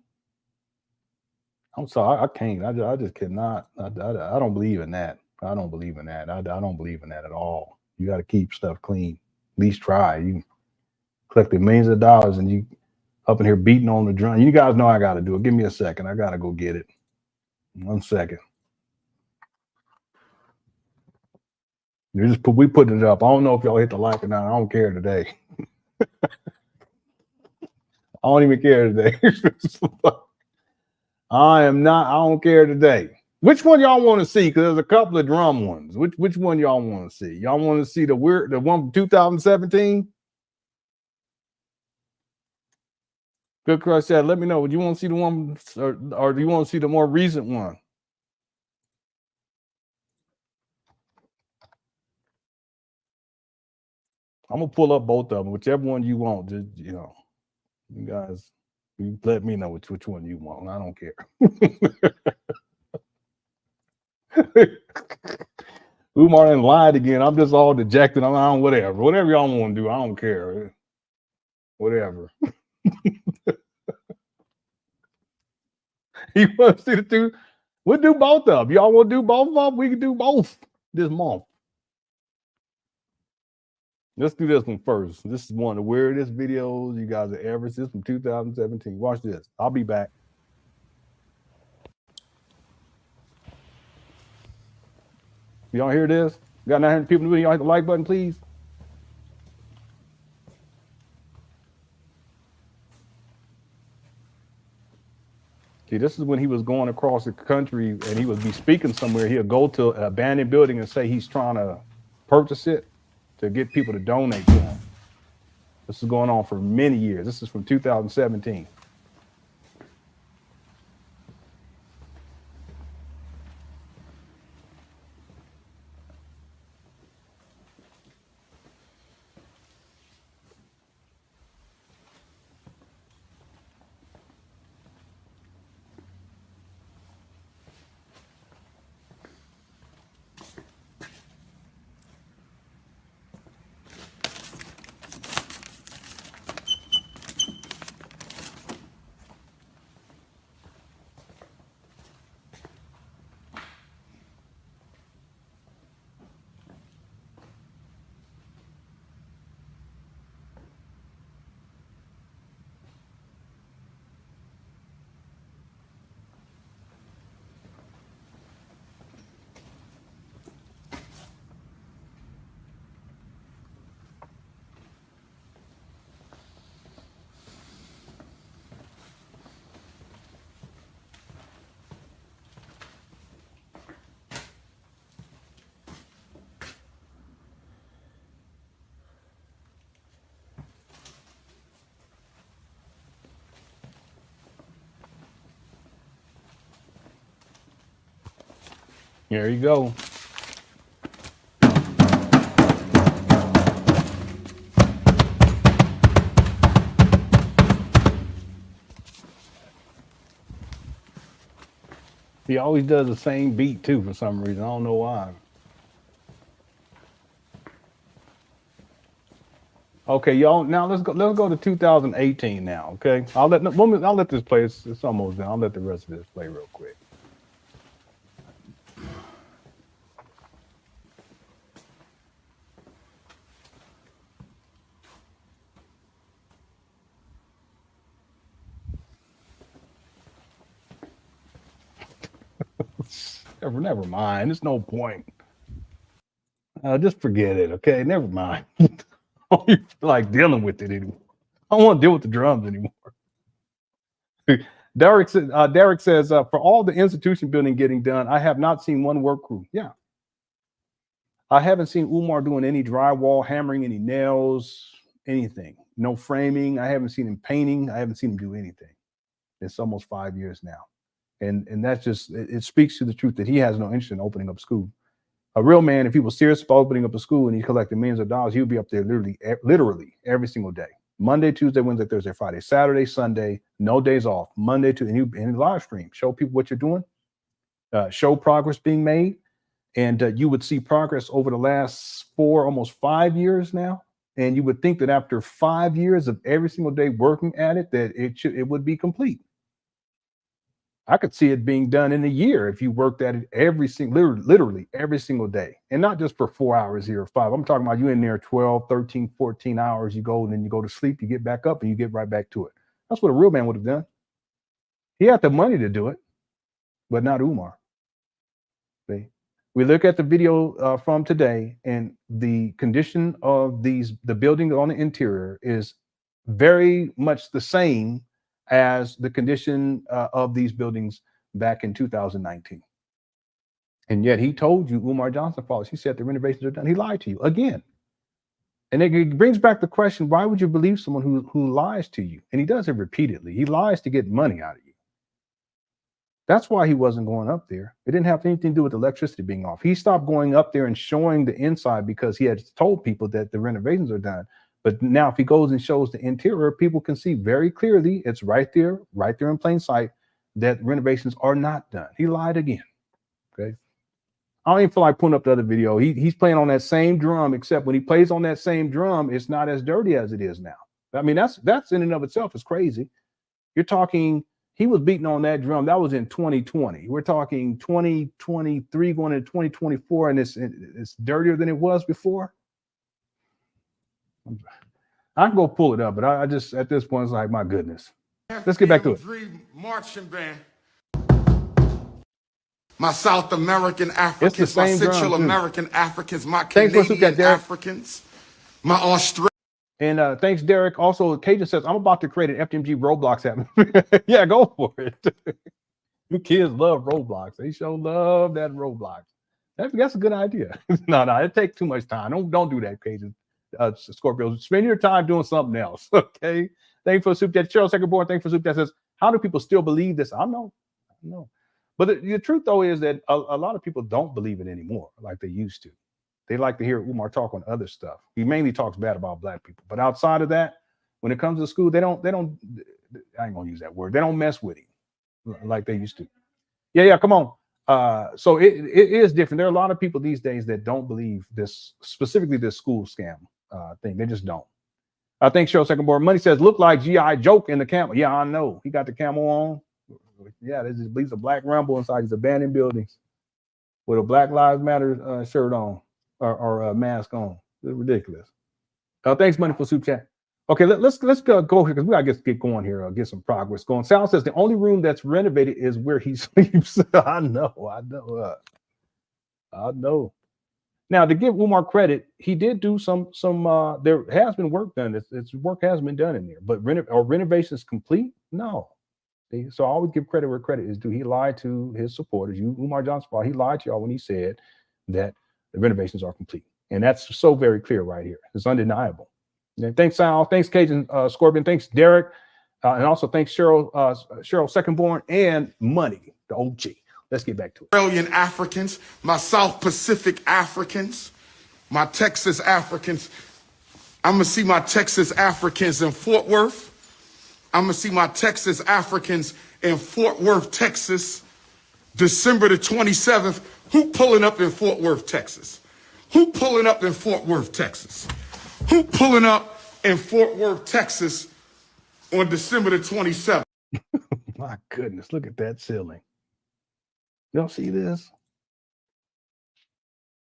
I'm sorry, I can't. I just cannot. I don't believe in that. I don't believe in that. I don't believe in that at all. You got to keep stuff clean. At least try. You collected millions of dollars and you up in here beating on the drum. You guys know I got to do it. Give me a second. I got to go get it. 1 second. We putting it up. I don't know if y'all hit the like or not. I don't care today. I don't even care today. I don't care today. Which one y'all want to see? Because there's a couple of drum ones. Which one y'all want to see? Y'all want to see the one from 2017? Good Crush said, let me know. Would you want to see the one or do you want to see the more recent one? I'm gonna pull up both of them, whichever one you want. Just you guys, you let me know which one you want. I don't care. Umar and lied again. I'm just all dejected. I'm whatever y'all want to do. I don't care. Whatever. You want to see the two? We'll do both of them. Y'all want to do both of them? We can do both this month. Let's do this one first. This is one of the weirdest videos you guys have ever seen from 2017. Watch this. I'll be back. Y'all hear this? Got 900 people in the video. Y'all hit the like button, please. See, this is when he was going across the country and he would be speaking somewhere. He'll go to an abandoned building and say he's trying to purchase it to get people to donate to him. This is going on for many years. This is from 2017. There you go. He always does the same beat too for some reason. I don't know why. Okay, y'all. Now let's go. Let's go to 2018 now. Okay, I'll let this play. It's almost done. I'll let the rest of this play real quick. Never mind. There's no point. Just forget it. Okay, never mind. I don't even feel like dealing with it anymore. I don't want to deal with the drums anymore. Derek says, for all the institution building getting done, I have not seen one work crew. Yeah. I haven't seen Umar doing any drywall, hammering any nails, anything. No framing. I haven't seen him painting. I haven't seen him do anything. It's almost 5 years now. And that's just, it speaks to the truth that he has no interest in opening up school. A real man, if he was serious about opening up a school and he collected millions of dollars, he would be up there literally every single day. Monday, Tuesday, Wednesday, Thursday, Friday, Saturday, Sunday, no days off. Monday to and live stream. Show people what you're doing. Show progress being made. And you would see progress over the last almost 5 years now. And you would think that after 5 years of every single day working at it, that it would be complete. I could see it being done in a year if you worked at it literally every single day. And not just for 4 hours here or 5. I'm talking about you in there 12, 13, 14 hours. You go and then you go to sleep, you get back up and you get right back to it. That's what a real man would have done. He had the money to do it, but not Umar. See? We look at the video from today, and the condition of the building on the interior is very much the same as the condition of these buildings back in 2019. And yet he told you, Umar Johnson followers, he said the renovations are done. He lied to you again. And it brings back the question, why would you believe someone who lies to you? And he does it repeatedly. He lies to get money out of you. That's why he wasn't going up there. It didn't have anything to do with electricity being off. He stopped going up there and showing the inside because he had told people that the renovations are done. But now if he goes and shows the interior, people can see very clearly, it's right there in plain sight, that renovations are not done. He lied again. Okay. I don't even feel like putting up the other video. He's playing on that same drum, except when he plays on that same drum, it's not as dirty as it is now. I mean, that's in and of itself is crazy. You're talking, he was beating on that drum. That was in 2020. We're talking 2023 going into 2024, and it's dirtier than it was before. I can go pull it up, but I just at this point it's like, my goodness. Let's get back to it. FDMG marching band. My South American It's Africans, the my same drum, Central too. American Africans, my Thanks for Canadian that, Derek. Africans, my Australian. And thanks, Derek. Also, Cajun says, I'm about to create an FDMG Roblox app. Yeah, go for it. You kids love Roblox. They sure love that Roblox. That's a good idea. No, it takes too much time. Don't do that, Cajun. Scorpio, spend your time doing something else. Okay. Thanks for the super chat. Cheryl Second Born, thanks for the super chat. Says, how do people still believe this? I know. But the truth, though, is that a lot of people don't believe it anymore like they used to. They like to hear Umar talk on other stuff. He mainly talks bad about black people. But outside of that, when it comes to school, they don't, I ain't gonna use that word. They don't mess with him like they used to. Yeah, come on. So it is different. There are a lot of people these days that don't believe this, specifically this school scam thing. They just don't. I think Cheryl Second Born Money says, look like G.I. Joke in the camel. Yeah, I know. He got the camel on. Yeah, this is a black Rambo inside these abandoned buildings with a Black Lives Matter shirt on or a mask on. It's ridiculous. Thanks, Money, for super chat. Okay, let's go here because we gotta get going here. Get some progress going. Sal says the only room that's renovated is where he sleeps. I know. Now, to give Umar credit, he did do some. There has been work done. It's work has been done in there, but renovations complete? No. So I always give credit where credit is due. He lied to his supporters. Umar Johnson, he lied to y'all when he said that the renovations are complete, and that's so very clear right here. It's undeniable. And thanks, Sal. Thanks, Cajun Scorpion. Thanks, Derek, and also thanks Cheryl Second Born and Money, the OG. Let's get back to it. Australian Africans, my South Pacific Africans, my Texas Africans. I'm going to see my Texas Africans in Fort Worth. I'm going to see my Texas Africans in Fort Worth, Texas, December the 27th. Who pulling up in Fort Worth, Texas? Who pulling up in Fort Worth, Texas? Who pulling up in Fort Worth, Texas on December the 27th? My goodness, look at that ceiling. Y'all see this?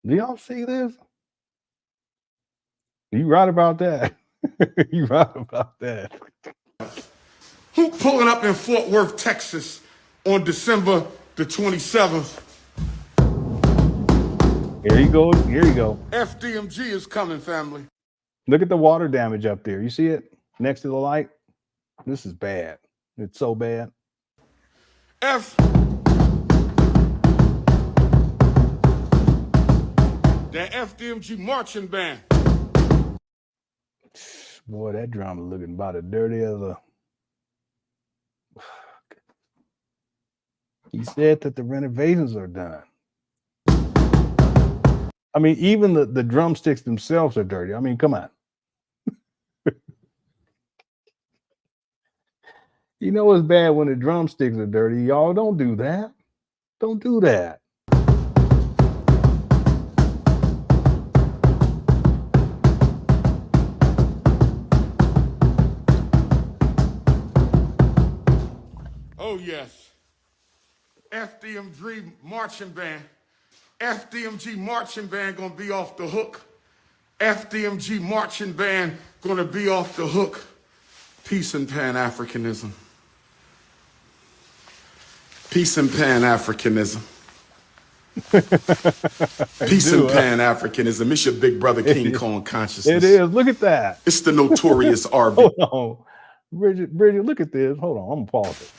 Do y'all see this? You right about that. You right about that. Who pulling up in Fort Worth, Texas on December the 27th? Here you go. FDMG is coming, family. Look at the water damage up there. You see it next to the light? This is bad. It's so bad. The FDMG marching band. Boy, that drum is looking about as dirty as a... He said that the renovations are done. I mean, even the drumsticks themselves are dirty. I mean, come on. You know it's bad when the drumsticks are dirty. Y'all don't do that. Don't do that. Oh, yes. FDMG marching band. FDMG marching band gonna be off the hook. FDMG marching band gonna be off the hook. Peace and Pan Africanism. Peace and Pan Africanism. Peace and Pan Africanism. It's your big brother King Kong consciousness. It is. Look at that. It's the notorious RB. Hold on. Bridget, look at this. Hold on. I'm gonna pause it.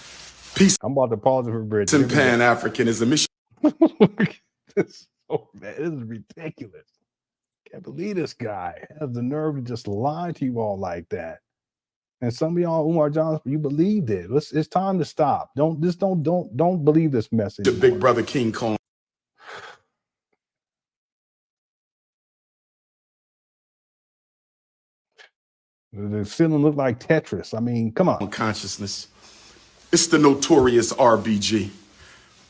Peace. I'm about to pause it for Bridget. and Pan Africanism. Look at this. Oh, man, this is ridiculous. Can't believe this guy has the nerve to just lie to you all like that. And some of y'all, Umar Johnson, you believed it. It's time to stop. Don't believe this message. The big brother King Kong. The ceiling looked like Tetris. I mean, come on. Consciousness. It's the notorious RBG.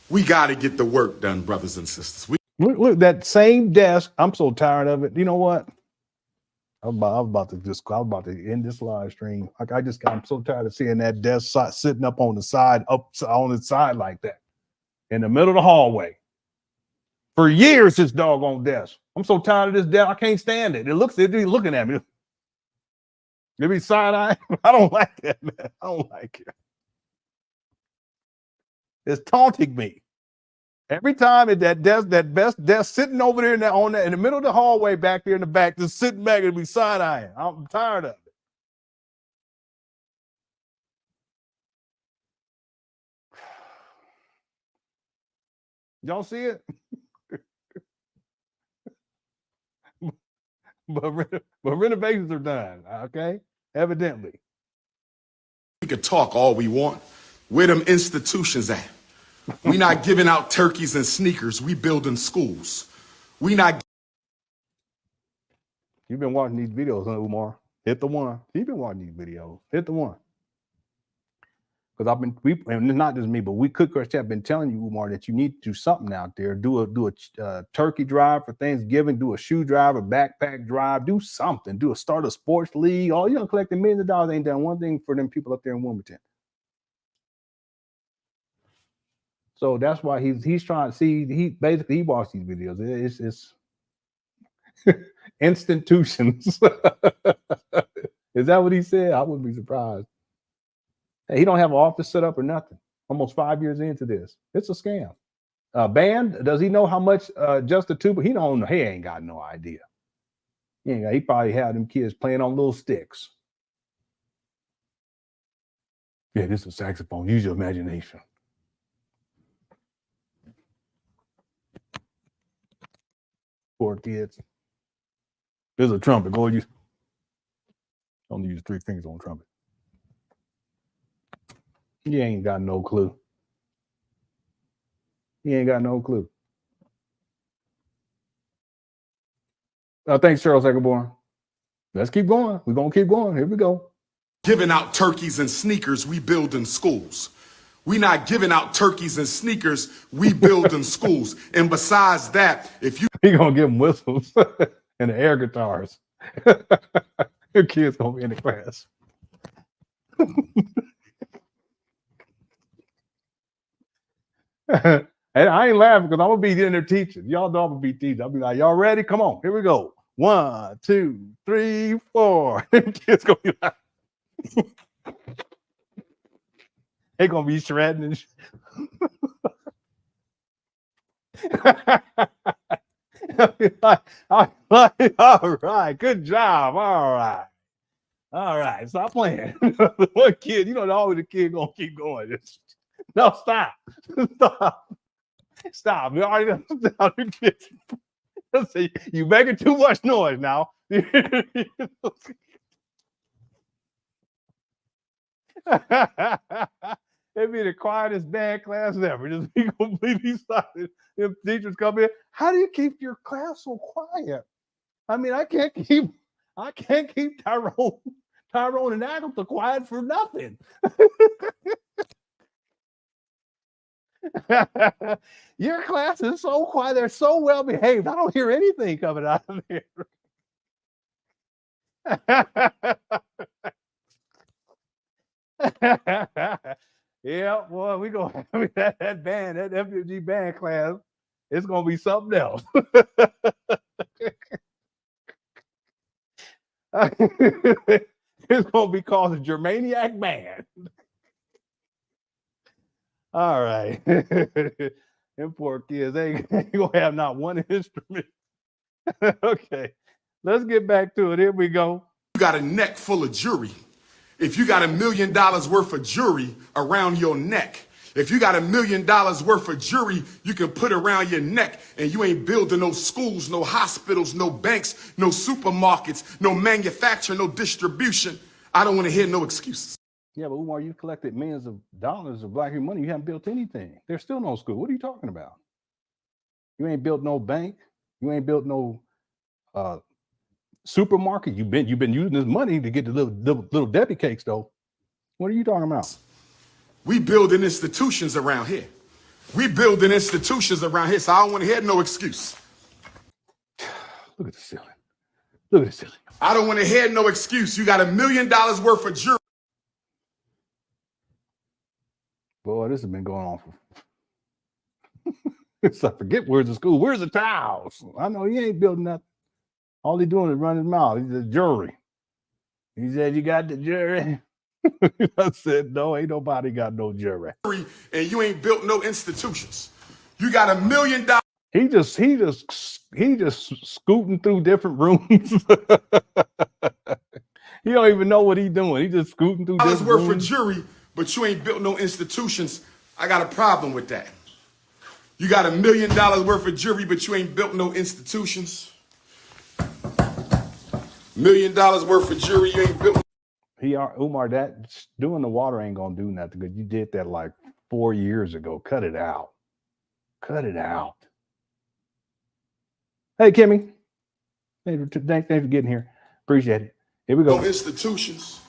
We got to get the work done, brothers and sisters. Look, that same desk. I'm so tired of it. You know what? I was about to end this live stream. Like I'm so tired of seeing that desk sitting up on the side like that in the middle of the hallway. For years, this doggone desk. I'm so tired of this desk. I can't stand it. They're looking at me. Give me side-eye. I don't like that, man. I don't like it. It's taunting me. Every time that best desk sitting over there in the middle of the hallway back there in the back, just sitting back and be side-eyeing. I'm tired of it. Y'all see it? but renovations are done, okay? Evidently. We could talk all we want. Where them institutions at? We not giving out turkeys and sneakers. We building schools. We not. You've been watching these videos, huh, Umar? Hit the one. You've been watching these videos. Hit the one. Because and not just me, but we CashApp have been telling you, Umar, that you need to do something out there. Do a turkey drive for Thanksgiving. Do a shoe drive, a backpack drive. Do something. Start a sports league. All you collecting millions of dollars ain't done one thing for them people up there in Wilmington. So that's why he's trying to see. He watched these videos. It's institutions. Is that what he said? I wouldn't be surprised. He don't have an office set up or nothing. Almost 5 years into this. It's a scam. Band, does he know how much just a tuba? He don't know. He ain't got no idea. He probably had them kids playing on little sticks. Yeah, this is a saxophone. Use your imagination. Poor kids. There's a trumpet. Go use. Only use 3 fingers on trumpet. You ain't got no clue. He ain't got no clue. Thanks, Charles Eckerborn. Let's keep going. We're going to keep going. Here we go. Giving out turkeys and sneakers. We building schools. We not giving out turkeys and sneakers. We building schools. And besides that, if you... He going to give them whistles and the air guitars. Your kids going to be in the class. And I ain't laughing because I'm gonna be in there teaching. Y'all know I'm gonna be teaching. I'll be like, y'all ready? Come on, here we go. 1, 2, 3, 4. Kids gonna be like, they gonna be shredding and all right, good job. All right, stop playing. One kid, always the kid gonna keep going. No, stop. Stop. You already stop. You making too much noise now. It'd be the quietest band class ever. Just be completely silent. If teachers come in, how do you keep your class so quiet? I mean, I can't keep Tyrone and Agatha quiet for nothing. Your class is so quiet. They're so well behaved. I don't hear anything coming out of here. Yeah, boy, we gonna have that band, that FDMG band class. It's gonna be something else. It's gonna be called the Germaniac Band. All right. Them poor kids, they ain't gonna have not one instrument. Okay, let's get back to it. Here we go. You got a neck full of jewelry. If you got $1 million worth of jewelry around your neck, if you got $1 million worth of jewelry you can put around your neck, and you ain't building no schools, no hospitals, no banks, no supermarkets, no manufacturing, no distribution, I don't want to hear no excuses. Yeah, but Umar, you collected millions of dollars of black money. You haven't built anything. There's still no school. What are you talking about? You ain't built no bank. You ain't built no supermarket. You've been using this money to get the little Debbie cakes, though. What are you talking about? We building institutions around here. We building institutions around here, so I don't want to hear no excuse. Look at the ceiling. Look at the ceiling. I don't want to hear no excuse. You got $1 million worth of jewelry. Boy, this has been going on for. It's like, forget where's the school. Where's the towels? I know he ain't building nothing. All he doing is running his mouth. He's a jury. He said, you got the jury? I said, no, ain't nobody got no jury. And you ain't built no institutions. You got $1 million. He just scooting through different rooms. He don't even know what he's doing. He just scooting through different Worth for rooms. jury, but you ain't built no institutions. I got a problem with that. You got $1 million worth of jury, but you ain't built no institutions. $1 million worth of jury, you ain't built. Umar, that doing the water ain't gonna do nothing because you did that like 4 years ago. Cut it out. Cut it out. Hey, Kimmy. Thanks for getting here. Appreciate it. Here we go. No institutions.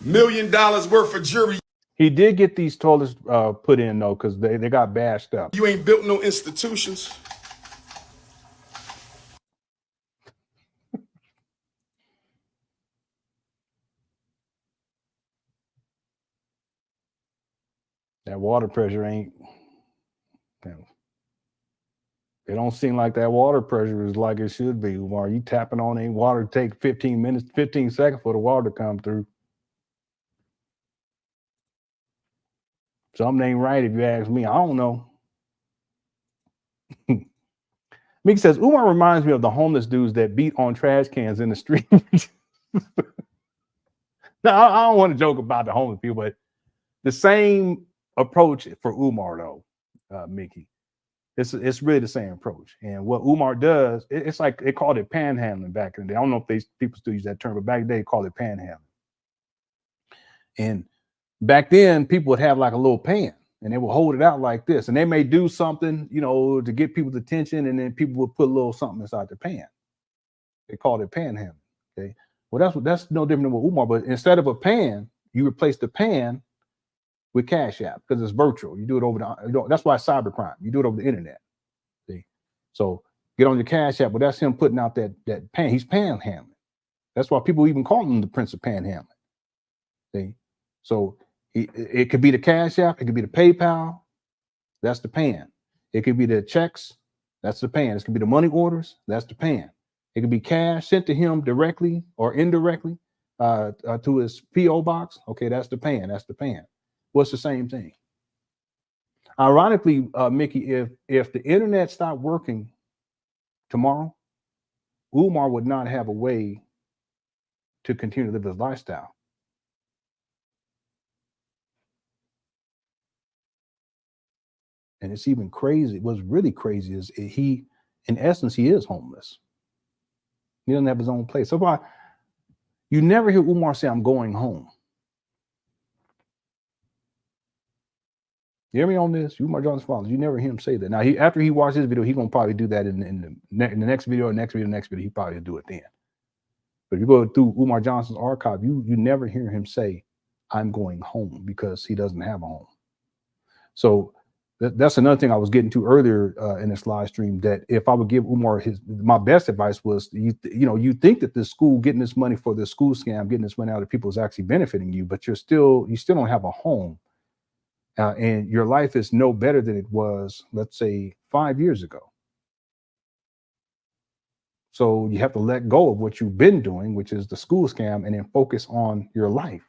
$1 million worth of jury. He did get these toilets put in though, because they got bashed up. You ain't built no institutions. That water pressure ain't. It don't seem like that water pressure is like it should be. Umar, you tapping on any water, take 15 minutes, 15 seconds for the water to come through. Something ain't right if you ask me. I don't know. Meek says, Umar reminds me of the homeless dudes that beat on trash cans in the street. Now, I don't want to joke about the homeless people, but the same approach for Umar, though, Mickey. It's really the same approach. And what Umar does, it's like they called it panhandling back in the day. I don't know if people still use that term, but back in the day, they called it panhandling. And back then, people would have like a little pan and they would hold it out like this. And they may do something, to get people's attention. And then people would put a little something inside the pan. They called it panhandling. Okay. Well, that's no different than what Umar, but instead of a pan, you replace the pan with CashApp because it's virtual. You do it over that's why it's cybercrime. You do it over the internet. See? So get on your CashApp, but that's him putting out that pan. He's panhandling. That's why people even call him the Prince of Panhandling. See? So it could be the CashApp, it could be the PayPal, that's the pan. It could be the checks, that's the pan. It could be the money orders, that's the pan. It could be cash sent to him directly or indirectly to his P.O. box. Okay, that's the pan. That's the pan. What's the same thing? Ironically, Mickey, if the internet stopped working tomorrow, Umar would not have a way to continue to live his lifestyle. And it's even crazy. What's really crazy is he, in essence, he is homeless. He doesn't have his own place. So far, you never hear Umar say, I'm going home. You hear me on this? Umar Johnson followers. You never hear him say that. Now, after he watches this video, he's going to probably do that in the next video, next video, he probably do it then. But if you go through Umar Johnson's archive, you never hear him say, I'm going home, because he doesn't have a home. So that's another thing I was getting to earlier in this live stream, that if I would give Umar my best advice was, you think that this school, getting this money for the school scam, getting this money out of people is actually benefiting you, but you still don't have a home. And your life is no better than it was, let's say, 5 years ago. So you have to let go of what you've been doing, which is the school scam, and then focus on your life.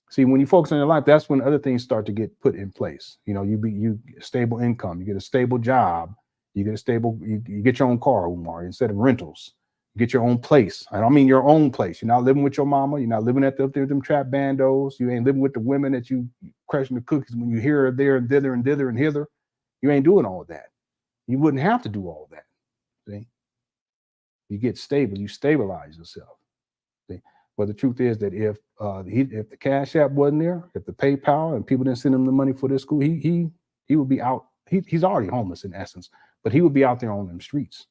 See, when you focus on your life, that's when other things start to get put in place. You stable income, you get a stable job, you get your own car, Umar, instead of rentals. You get your own place. I don't mean your own place. You're not living with your mama. You're not living at them trap bandos. You ain't living with the women that you crushing the cookies when you here or there and thither and thither and hither. You ain't doing all of that. You wouldn't have to do all of that. See? You get stable. You stabilize yourself. See? But the truth is that if the Cash App wasn't there, if the PayPal and people didn't send him the money for this school, he would be out. He's already homeless in essence, but he would be out there on them streets.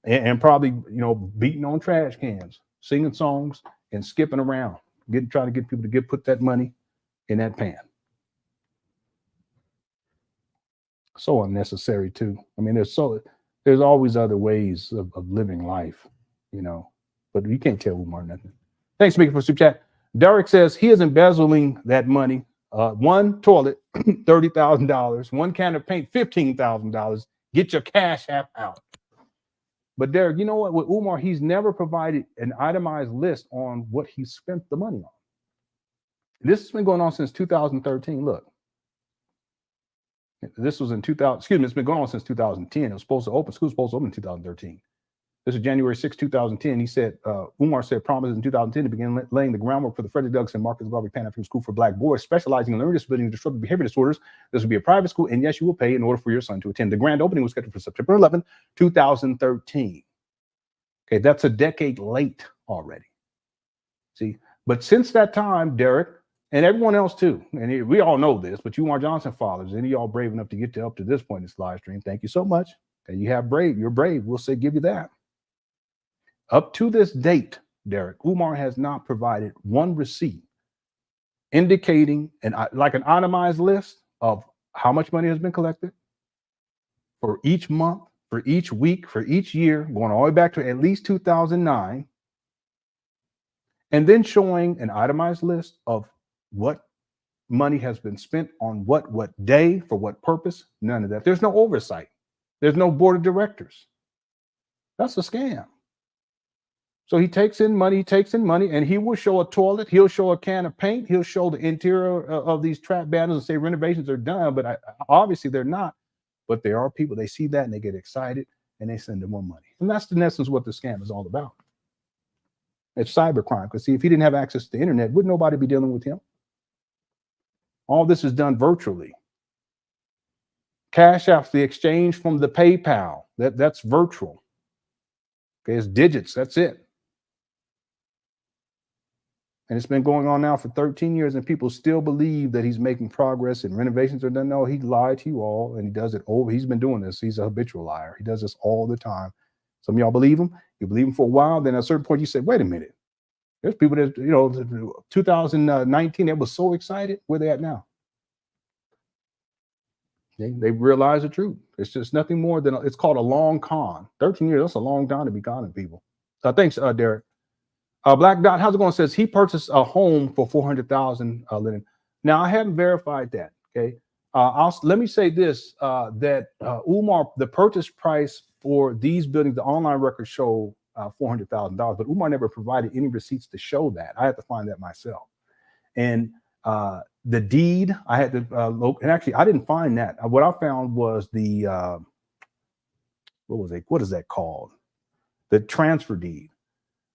And probably, beating on trash cans, singing songs, and skipping around, trying to get people to put that money in that pan. So unnecessary too. I mean, there's always other ways of living life, but you can't tell Umar nothing. Thanks, Mickey, for super chat. Derek says he is embezzling that money. One toilet, $30,000. One can of paint, $15,000. Get your Cash App out. But Derek, you know what? With Umar, he's never provided an itemized list on what he spent the money on. This has been going on since 2013. Look, this was in 2000. Excuse me, it's been going on since 2010. It was supposed to open. School was supposed to open in 2013. This is January 6, 2010. He said, Umar said, promises in 2010 to begin laying the groundwork for the Frederick Douglass and Marcus Garvey Pan African School for Black boys, specializing in learning disability and disruptive behavior disorders. This will be a private school, and yes, you will pay in order for your son to attend. The grand opening was scheduled for September 11, 2013. Okay, that's a decade late already. See, but since that time, Derek, and everyone else too, and we all know this, but you Umar Johnson fathers, any of y'all brave enough to get to up to this point in this live stream, thank you so much. Okay, you have brave, you're brave. We'll say give you that. Up to this date, Derek, Umar has not provided one receipt indicating like an itemized list of how much money has been collected for each month, for each week, for each year, going all the way back to at least 2009, and then showing an itemized list of what money has been spent on what day, for what purpose. None of that. There's no oversight. There's no board of directors. That's a scam. So he takes in money, and he will show a toilet. He'll show a can of paint. He'll show the interior of these trap banners and say renovations are done, but obviously they're not. But there are people, they see that and they get excited and they send them more money. And that's in essence what the scam is all about. It's cybercrime. Because see, if he didn't have access to the internet, would nobody be dealing with him? All this is done virtually. CashApp, the exchange from the PayPal, that's virtual. Okay, it's digits, that's it. And it's been going on now for 13 years, and people still believe that he's making progress and renovations are done. No, he lied to you all, and he does it over. He's been doing this. He's a habitual liar. He does this all the time. Some of y'all believe him. You believe him for a while. Then at a certain point, you say, wait a minute. There's people that, 2019, they were so excited. Where they at now? They realize the truth. It's just nothing more than, it's called a long con. 13 years, that's a long time to be conning people. Thanks, Derek. Black Dot, how's it going? Says he purchased a home for $400,000, Lenon. Now, I haven't verified that, okay? Let me say this, that Umar, the purchase price for these buildings, the online records show $400,000, but Umar never provided any receipts to show that. I had to find that myself. And the deed, I had to look, and actually, I didn't find that. What I found was the, what is that called? The transfer deed.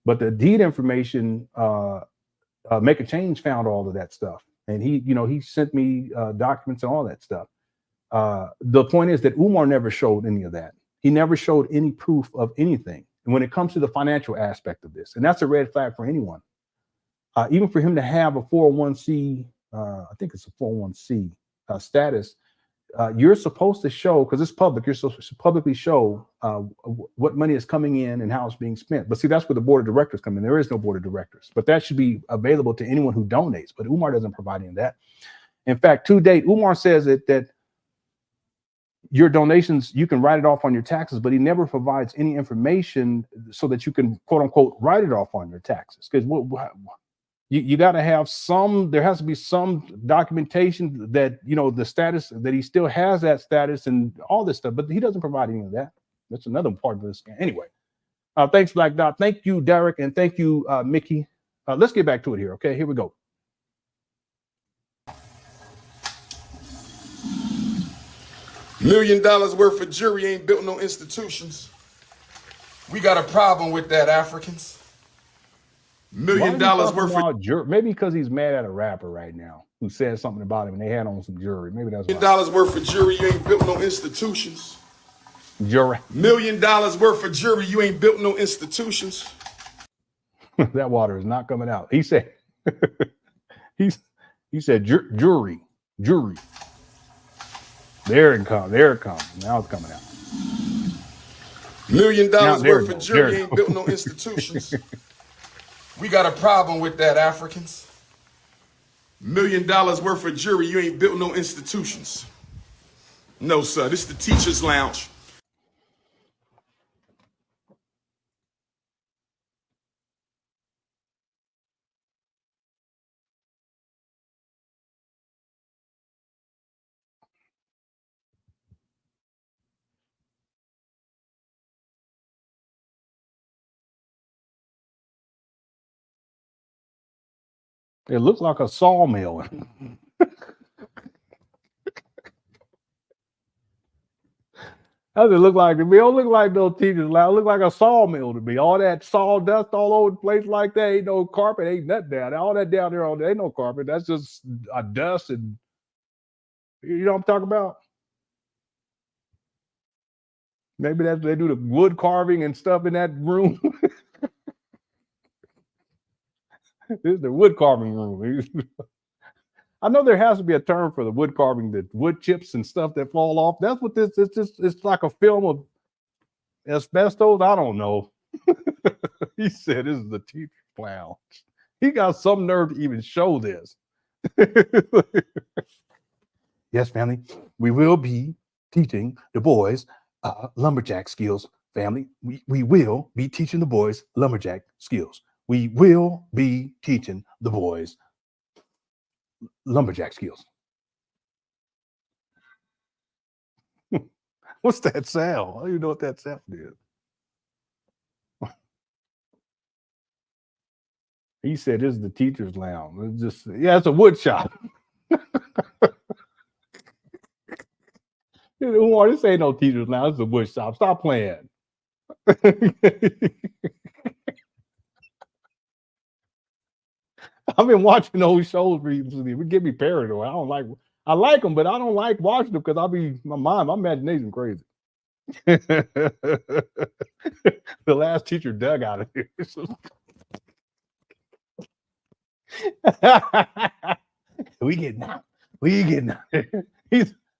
But the deed information, Make a Change found all of that stuff. And he sent me documents and all that stuff. The point is that Umar never showed any of that. He never showed any proof of anything. And when it comes to the financial aspect of this, and that's a red flag for anyone, even for him to have a 401c, I think it's a 401c status, you're supposed to show, because it's public, you're supposed to publicly show what money is coming in and how it's being spent. But see, that's where the board of directors come in. There is no board of directors, but that should be available to anyone who donates. But Umar doesn't provide any of that. In fact, to date, Umar says that your donations, you can write it off on your taxes, but he never provides any information so that you can, quote unquote, write it off on your taxes. Because you got to have there has to be some documentation that, the status, that he still has that status and all this stuff, but he doesn't provide any of that. That's another part of this. Anyway, thanks, Black Dot. Thank you, Derek. And thank you, Mickey. Let's get back to it here. Okay, here we go. $1 million worth of jury ain't built no institutions. We got a problem with that, Africans. $1 million worth of maybe because he's mad at a rapper right now who said something about him and they had on some jury. Maybe that's $1 million worth of jury, you ain't built no institutions. Jury. $1 million worth of jury, you ain't built no institutions. That water is not coming out. He said, he said jury. There it comes. Now it's coming out. $1 million worth of jury ain't built no institutions. We got a problem with that, Africans. $1 million worth of jury, you ain't built no institutions. No, sir. This is the teacher's lounge. It looks like a sawmill. That's what it look like to me. It don't look like no teachers lounge. It look like a sawmill to me. All that sawdust all over the place like that. Ain't no carpet. Ain't nothing down there. All that down there, ain't no carpet. That's just a dust and you know what I'm talking about? Maybe that's they do the wood carving and stuff in that room. This is the wood carving room. I know there has to be a term for the wood carving, the wood chips and stuff that fall off. That's what this is. It's like a film of asbestos. I don't know. He said this is the teacher lounge. He got some nerve to even show this. Yes, family, we will be teaching the boys lumberjack skills, family. We will be teaching the boys lumberjack skills. We will be teaching the boys lumberjack skills. What's that sound? I don't even know what that sound is. He said this is the teacher's lounge. It's just, yeah, it's a wood shop. Umar, this ain't no teacher's lounge. It's a wood shop. Stop playing. I've been watching those shows recently. It get me paranoid. I like them, but I don't like watching them because my imagination crazy. The last teacher dug out of here. We getting out.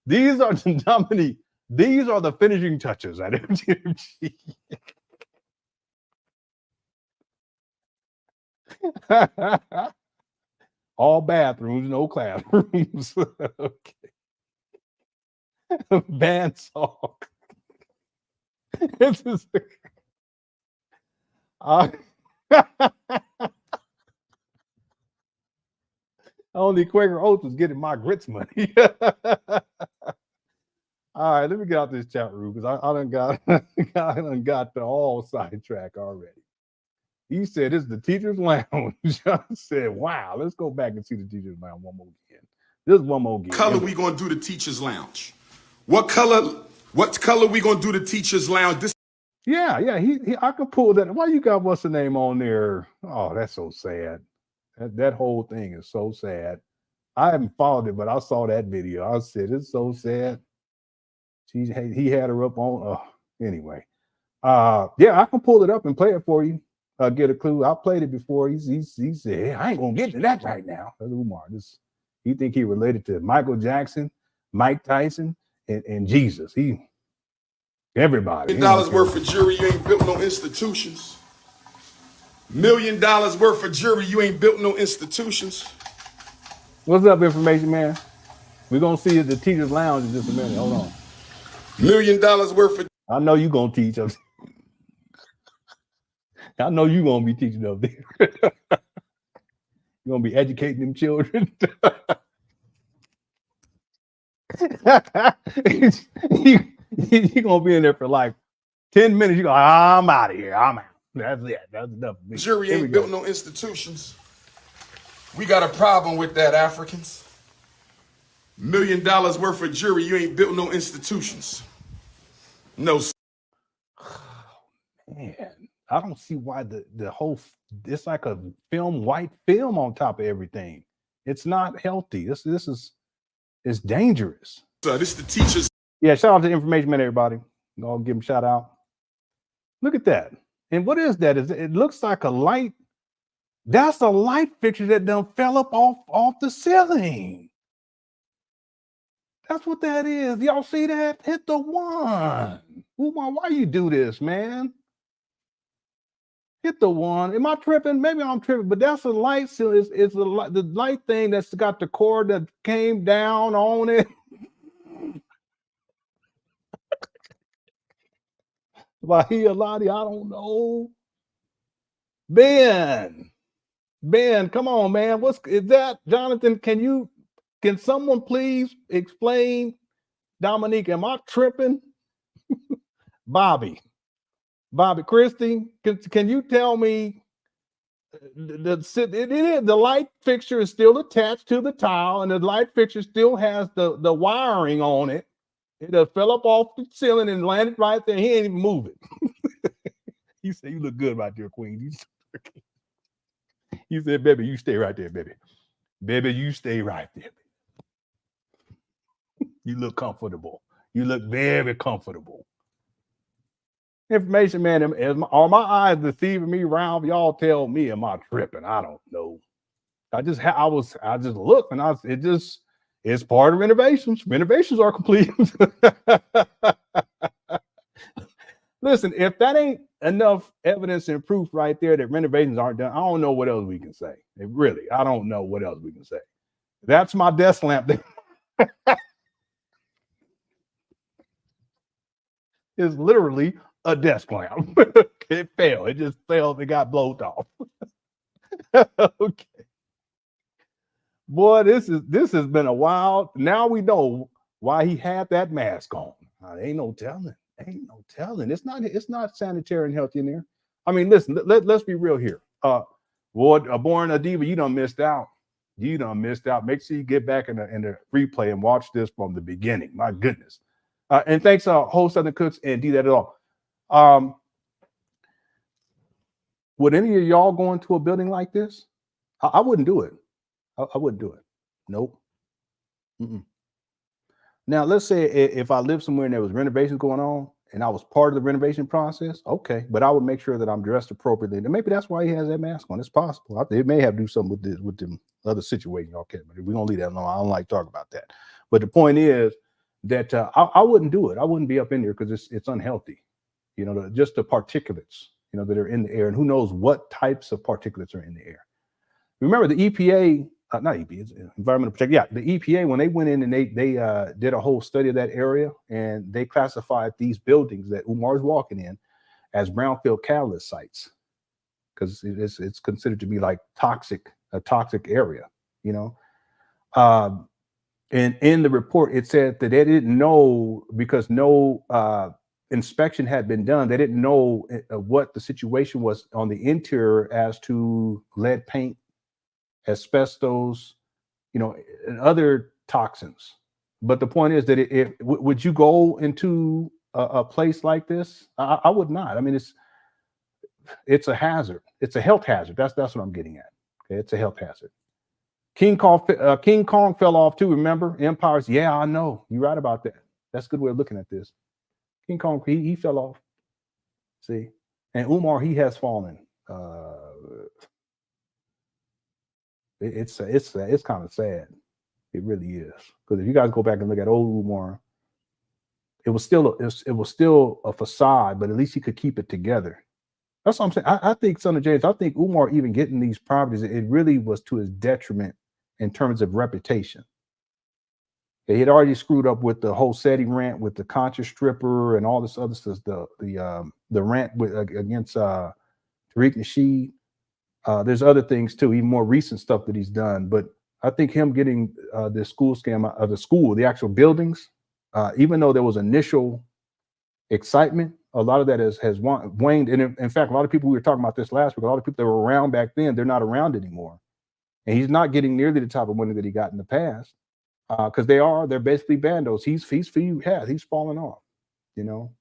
These are Dominique. These are the finishing touches at FDMG. All bathrooms, no classrooms. Okay. Bandsaw. This is only Quaker Oats is getting my grits money. All right, let me get out this chat room because I done got the all sidetrack already. He said this is the teacher's lounge. I said, wow, let's go back and see the teacher's lounge one more again. This one more again. Color we gonna do the teacher's lounge? What color we gonna do the teacher's lounge? This Yeah, I can pull that. Why you got what's the name on there? Oh, that's so sad. That whole thing is so sad. I haven't followed it, but I saw that video. I said it's so sad. He had her up on anyway. Yeah, I can pull it up and play it for you. Get a clue. I played it before. He said, hey, I ain't gonna get to that right now. That's Umar. He think he related to Michael Jackson, Mike Tyson, and Jesus. Everybody. $1 million worth of jury, you ain't built no institutions. $1 million worth of jury, you ain't built no institutions. What's up, information man? We're gonna see the teacher's lounge in just a minute. Hold on. $1 million worth of. I know you're gonna teach us. I know you're gonna be teaching up there. You're gonna be educating them children. You're gonna be in there for like 10 minutes. You go, I'm out of here. I'm out. That's it. That's enough. Jury ain't built no institutions. We got a problem with that, Africans. $1 million worth of jury, you ain't built no institutions. No. Man, I don't see why the whole, it's like a white film on top of everything. It's not healthy. This is, it's dangerous. So this is the teachers. Yeah, shout out to Information Man, everybody. I'll give him a shout out. Look at that. And what is that? It looks like a light. That's a light fixture that done fell up off the ceiling. That's what that is. Y'all see that? Hit the one. Umar, why you do this, man? Hit the one. Am I tripping? Maybe I'm tripping, but that's a light. So it's the light thing that's got the cord that came down on it. Bahia-Ladi, I don't know. Ben, come on, man. Is that Jonathan? Can someone please explain? Dominique, am I tripping? Bobby, Christy, can you tell me the light fixture is still attached to the tile, and the light fixture still has the wiring on it. It fell up off the ceiling and landed right there. He ain't even moving. He said, "You look good right there, Queen." He said, "Baby, you stay right there, baby. Baby, you stay right there. You look comfortable. You look very comfortable." Information, man. Are my eyes deceiving me, Ralph? Y'all tell me, am I tripping? I don't know. I just looked, and it's part of renovations. Renovations are complete. Listen, if that ain't enough evidence and proof right there that renovations aren't done, I don't know what else we can say. I don't know what else we can say. That's my desk lamp. It's literally a desk lamp. It fell. It just fell. It got blown off. Okay. Boy, this has been a while. Now we know why he had that mask on. Ain't no telling. Ain't no telling. It's not sanitary and healthy in there. I mean, listen, let's be real here. Born Adiva, you done missed out. You done missed out. Make sure you get back in the replay and watch this from the beginning. My goodness. And thanks, Whole Southern Cooks and Do That At All. Would any of y'all go into a building like this? I wouldn't do it. I wouldn't do it. Nope. Mm-mm. Now, let's say if I lived somewhere and there was renovations going on and I was part of the renovation process, okay, but I would make sure that I'm dressed appropriately. And maybe that's why he has that mask on. It's possible. It may have to do something with them other situations. Okay, but we're going to leave that alone. I don't like talking about that. But the point is that I wouldn't do it. I wouldn't be up in there because it's unhealthy. You know, just the particulates, you know, that are in the air, and who knows what types of particulates are in the air. Remember the EPA, not EPA, it's Environmental Protection. Yeah, the EPA, when they went in and they did a whole study of that area, and they classified these buildings that Umar's walking in as brownfield catalyst sites because it's considered to be like a toxic area, you know. And in the report, it said that they didn't know because no inspection had been done. They didn't know what the situation was on the interior as to lead paint, asbestos, you know, and other toxins. But the point is that would you go into a place like this? I would not. I mean, it's a hazard. It's a health hazard. That's what I'm getting at. Okay, it's a health hazard. King Kong fell off too. Remember, empires. Yeah, I know. You're right about that. That's a good way of looking at this. King Kong, he fell off. See, and Umar, he has fallen. It's kind of sad. It really is, because if you guys go back and look at old Umar, it was still a facade, but at least he could keep it together. That's what I'm saying. I think, Son of James, I think Umar even getting these properties, it really was to his detriment in terms of reputation. He had already screwed up with the whole SETI rant with the conscious stripper and all this other stuff. The rant against Tariq Nasheed. There's other things too, even more recent stuff that he's done. But I think him getting the school scam of the actual buildings, even though there was initial excitement, a lot of that has waned. And in fact, a lot of people, we were talking about this last week, a lot of people that were around back then, they're not around anymore. And he's not getting nearly the type of money that he got in the past, because they're basically bandos. He's fallen off, you know.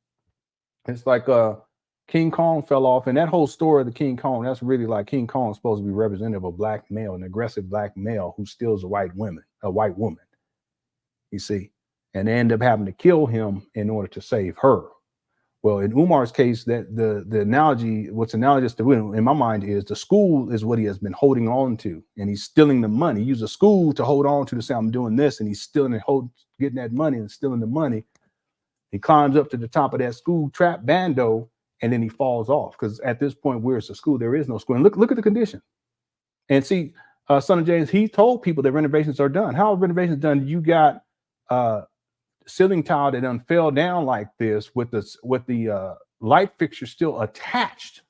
It's like King Kong fell off, and that whole story of the King Kong, that's really like King Kong is supposed to be representative of a black male, an aggressive black male who steals a white woman, you see, and they end up having to kill him in order to save her. Well, in Umar's case, that the analogy, what's analogous to him, in my mind, is the school is what he has been holding on to, and he's stealing the money. He used a school to hold on to say, I'm doing this, and he's stealing and getting that money and stealing the money. He climbs up to the top of that school trap Bando, and then he falls off, because at this point, where it's a school, there is no school. And look at the condition. And see, Son of James, he told people that renovations are done. How are renovations done? You got ceiling tile that done fell down like this with the light fixture still attached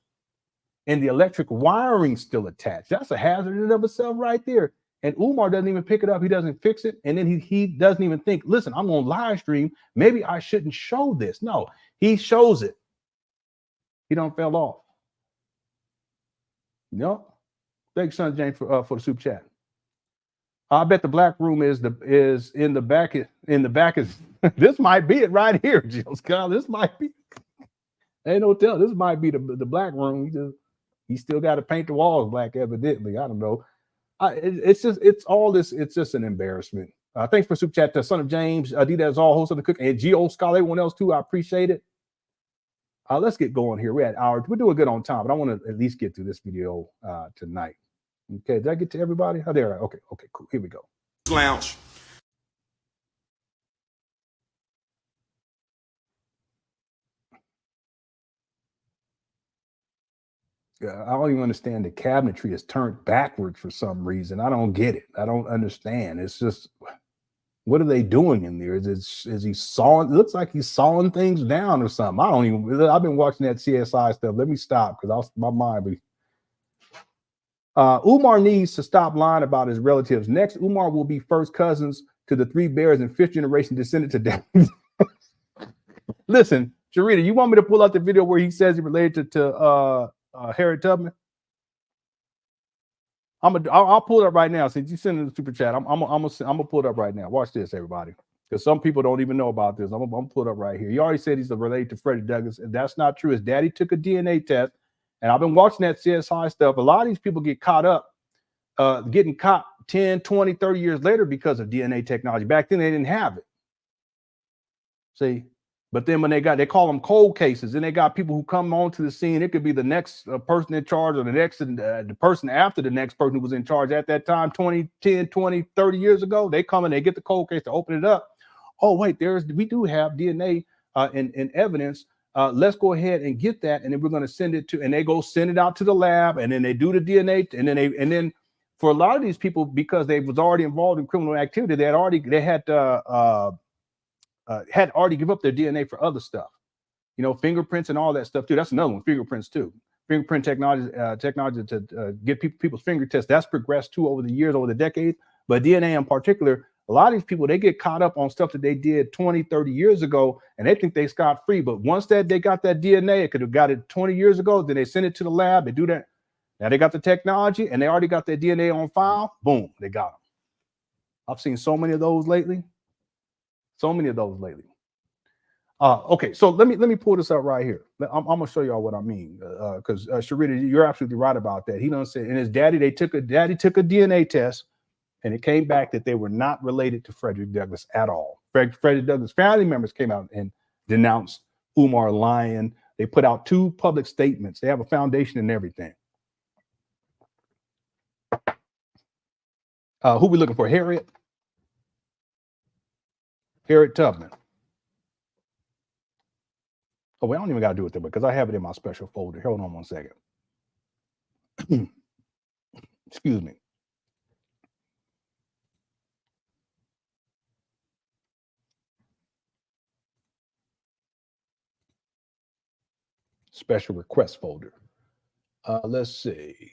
and the electric wiring still attached. That's a hazard in and of itself right there. And Umar doesn't even pick it up. He doesn't fix it. And then he doesn't even think, listen, I'm on live stream. Maybe I shouldn't show this. No, he shows it. He don't fell off. No. Thanks, son James, for the super chat. I bet the black room is in the back. In the back is this might be it right here, Jill Scott. This might be. Ain't no tell. This might be the black room. He still got to paint the walls black, evidently. I don't know. It's just an embarrassment. Thanks for super chat to Son of James, Adida as all host of the Cook, and Geo Scholar, everyone else too. I appreciate it. Let's get going here. We're at hours. We're doing good on time, but I want to at least get through this video tonight. Okay, did I get to everybody? Oh, there. Okay, cool. Here we go. Lounge. I don't even understand the cabinetry is turned backwards for some reason. I don't get it. I don't understand. It's just, what are they doing in there? Is he sawing? It looks like he's sawing things down or something. I don't even. I've been watching that CSI stuff. Let me stop because my mind be. Umar needs to stop lying about his relatives. Next, Umar will be first cousins to the three bears and fifth generation descendant to David. Listen, Sharita, you want me to pull out the video where he says he related to Harriet Tubman? I'll pull it up right now. Since you sent in the super chat, I'm gonna pull it up right now. Watch this, everybody, because some people don't even know about this. I'm gonna pull it up right here. He already said he's related to Frederick Douglass, and that's not true. His daddy took a DNA test, and I've been watching that CSI stuff. A lot of these people get caught up, getting caught 10, 20, 30 years later because of DNA technology. Back then, they didn't have it. See? But then when they call them cold cases, and they got people who come onto the scene. It could be the next person in charge or the next the person after the next person who was in charge at that time, 10, 20, 30 years ago. They come and they get the cold case to open it up. Oh, wait, we do have DNA and evidence. Let's go ahead and get that, and then we're going to send it to, and they go send it out to the lab, and then they do the DNA, and then for a lot of these people, because they was already involved in criminal activity, they had already give up their DNA for other stuff, fingerprints and all that stuff too. That's another one, fingerprints too. Fingerprint technology to get people's finger tests. That's progressed too over the years, over the decades. But DNA in particular, a lot of these people, they get caught up on stuff that they did 20, 30 years ago, and they think they scot-free. But once that they got that DNA, it could have got it 20 years ago, then they send it to the lab, they do that. Now they got the technology, and they already got their DNA on file. Boom, they got them. I've seen so many of those lately. Okay, so let me pull this up right here. I'm gonna show y'all what I mean, because Sharita, you're absolutely right about that. He done said, and his daddy took a DNA test, and it came back that they were not related to Frederick Douglass at all. Frederick Douglass family members came out and denounced Umar lying. They put out 2 public statements. They have a foundation and everything. Who we looking for? Harriet Tubman. Oh, wait, I don't even got to do it there because I have it in my special folder. Hold on one second. Excuse me. Special request folder. Let's see.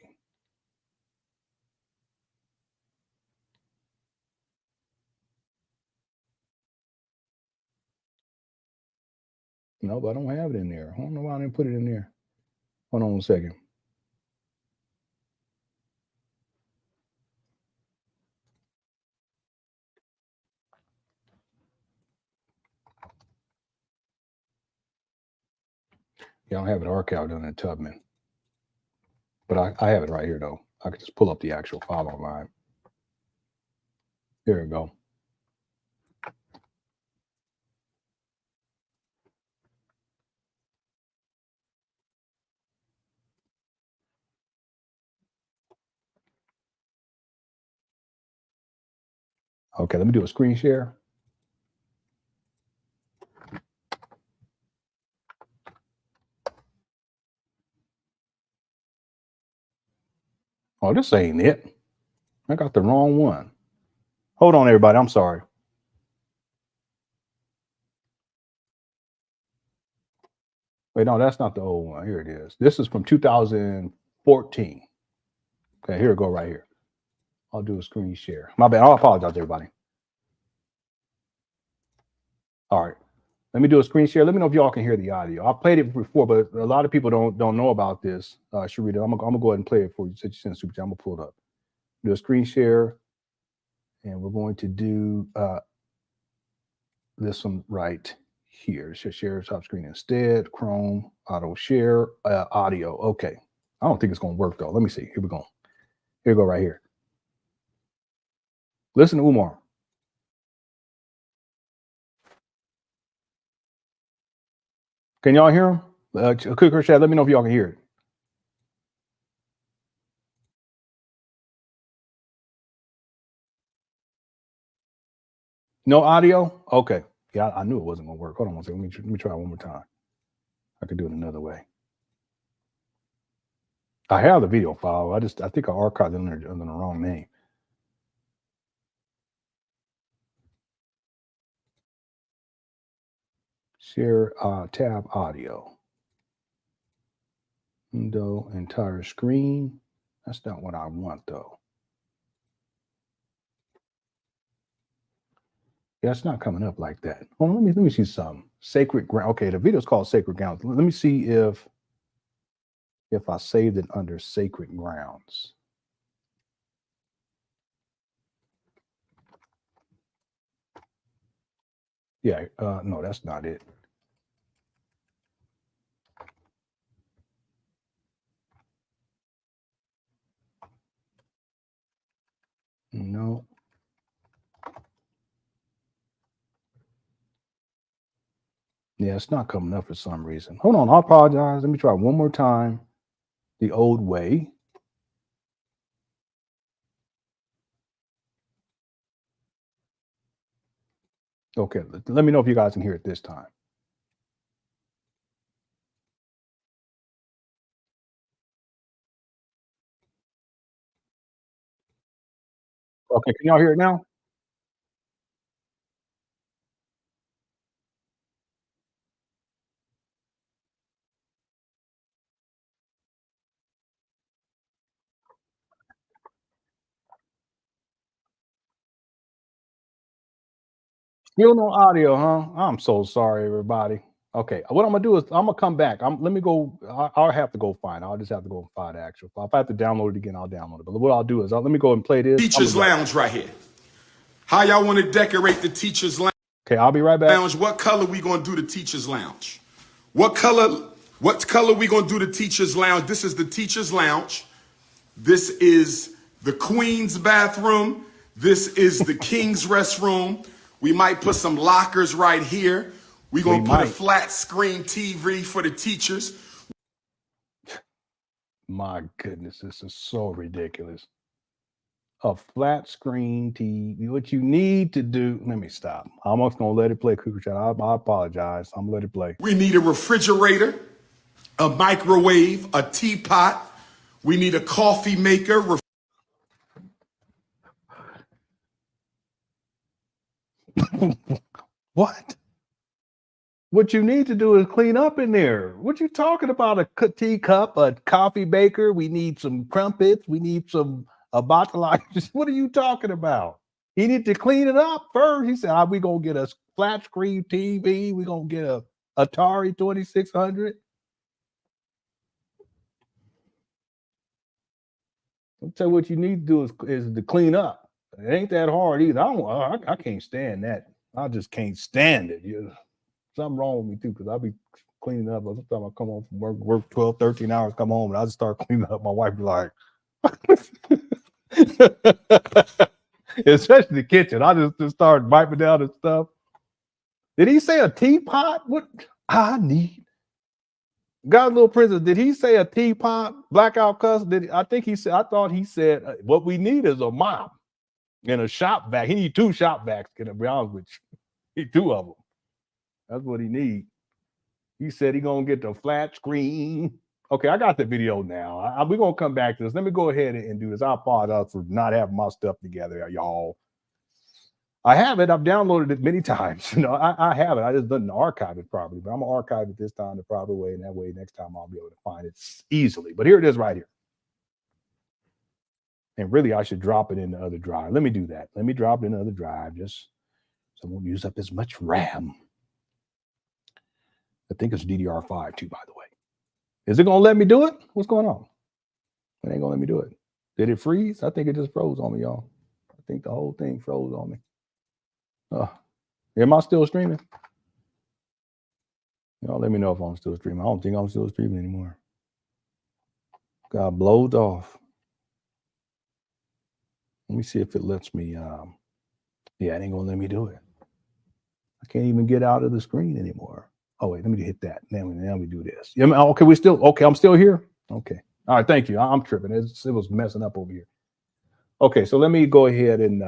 No, but I don't have it in there. I don't know why I didn't put it in there. Hold on one second. Yeah, I don't have it archived on that Tubman. But I have it right here, though. I could just pull up the actual file online. Here we go. Okay, let me do a screen share. Oh, this ain't it. I got the wrong one. Hold on, everybody. I'm sorry. Wait, no, that's not the old one. Here it is. This is from 2014. Okay, here we go right here. I'll do a screen share. My bad. I'll apologize, everybody. All right. Let me do a screen share. Let me know if y'all can hear the audio. I've played it before, but a lot of people don't know about this. Sharita, I'm gonna go ahead and play it for you. Since you sent super chat, I'm gonna pull it up. Do a screen share, and we're going to do this one right here. Share top screen instead. Chrome auto share audio. Okay, I don't think it's gonna work though. Let me see. Here we go. Here we go right here. Listen to Umar. Can y'all hear him? Quick chat. Let me know if y'all can hear it. No audio? Okay. Yeah, I knew it wasn't gonna work. Hold on one second. Let me try it one more time. I could do it another way. I have the video file. I think I archived it under the wrong name. Share tab audio. Window entire screen. That's not what I want though. Yeah, it's not coming up like that. Hold on, let me see some sacred ground. Okay, the video's called Sacred Grounds. Let me see if I saved it under Sacred Grounds. Yeah, no, that's not it. No. Yeah, it's not coming up for some reason. Hold on, I apologize. Let me try one more time. The old way. Okay, let me know if you guys can hear it this time. Okay, can y'all hear it now? Still no audio, huh? I'm so sorry, everybody. Okay, what I'm gonna do is I'm gonna come back. Let me go. I'll have to go find it. I'll just have to go find the actual file. If I have to download it again, I'll download it. But what I'll do is let me go and play this. Teacher's Lounge right here. How y'all want to decorate the Teacher's Lounge? Okay, I'll be right back. What color we gonna do the Teacher's Lounge? What color we gonna do the Teacher's Lounge? This is the Teacher's Lounge. This is the Queen's bathroom. This is the King's restroom. We might put some lockers right here. We're gonna put a flat screen TV for the teachers. My goodness, this is so ridiculous. A flat screen TV. What you need to do, let me stop. I'm just gonna let it play. I apologize. I'm gonna let it play. We need a refrigerator, a microwave, a teapot. We need a coffee maker. What? What you need to do is clean up in there. What you talking about? A teacup, a coffee maker. We need some crumpets. We need some bottleitis. What are you talking about? He need to clean it up first. He said, we gonna get a flat screen TV. We gonna get a Atari 2600. I'll tell you what you need to do is to clean up. It ain't that hard either. I can't stand that. I just can't stand it. Something wrong with me too, because I'll be cleaning up. By the time I come home from work 12, 13 hours, come home, and I just start cleaning up. My wife be like, especially the kitchen. I just start wiping down the stuff. Did he say a teapot? What I need? God's little princess, did he say a teapot? Blackout cuss? I think he said, I thought he said, what we need is a mop and a shop vac. He need 2 shop vacs, to be honest with you. He 2 of them. That's what he need. He said he gonna get the flat screen. Okay, I got the video now. We're gonna come back to this. Let me go ahead and do this. I apologize for not having my stuff together, y'all. I have it. I've downloaded it many times. I have it. I just didn't archive it properly, but I'm gonna archive it this time the proper way, and that way next time I'll be able to find it easily. But here it is right here. And really, I should drop it in the other drive. Let me do that. Let me drop it in the other drive, just so I won't use up as much RAM. I think it's DDR5 too, by the way. Is it gonna let me do it? What's going on? It ain't gonna let me do it. Did it freeze? I think it just froze on me, y'all. I think the whole thing froze on me. Am I still streaming? Y'all let me know if I'm still streaming. I don't think I'm still streaming anymore. Got blowed off. Let me see if it lets me. Yeah, it ain't gonna let me do it. I can't even get out of the screen anymore. Oh wait, let me hit that. Now we do this. Yeah, okay, I'm still here. Okay, all right, thank you. I'm tripping. It was messing up over here. Okay, so let me go ahead and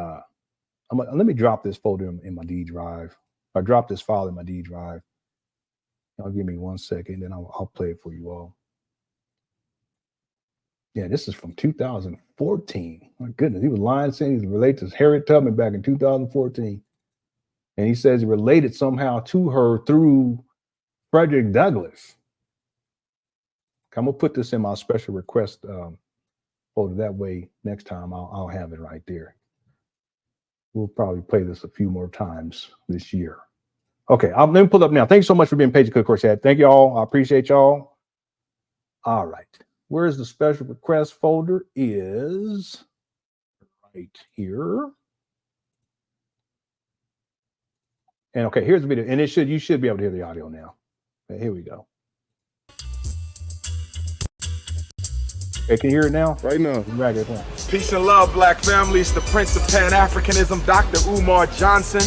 let me drop this folder in my D drive. I dropped this file in my D drive. Y'all give me 1 second, then I'll play it for you all. Yeah, this is from 2014. My goodness, he was lying saying he's related to Harriet Tubman back in 2014. And he says he related somehow to her through Frederick Douglass. I'm gonna put this in my special request folder. That way, next time I'll have it right there. We'll probably play this a few more times this year. Okay, let me pull up now. Thank you so much for being patient, of course. Thank you all. I appreciate y'all. All right. Where's the special request folder? Is right here. And okay, here's the video. And you should be able to hear the audio now. Okay, here we go. Okay, can you hear it now? Right now. Peace and love, black families. The Prince of Pan Africanism, Dr. Umar Johnson.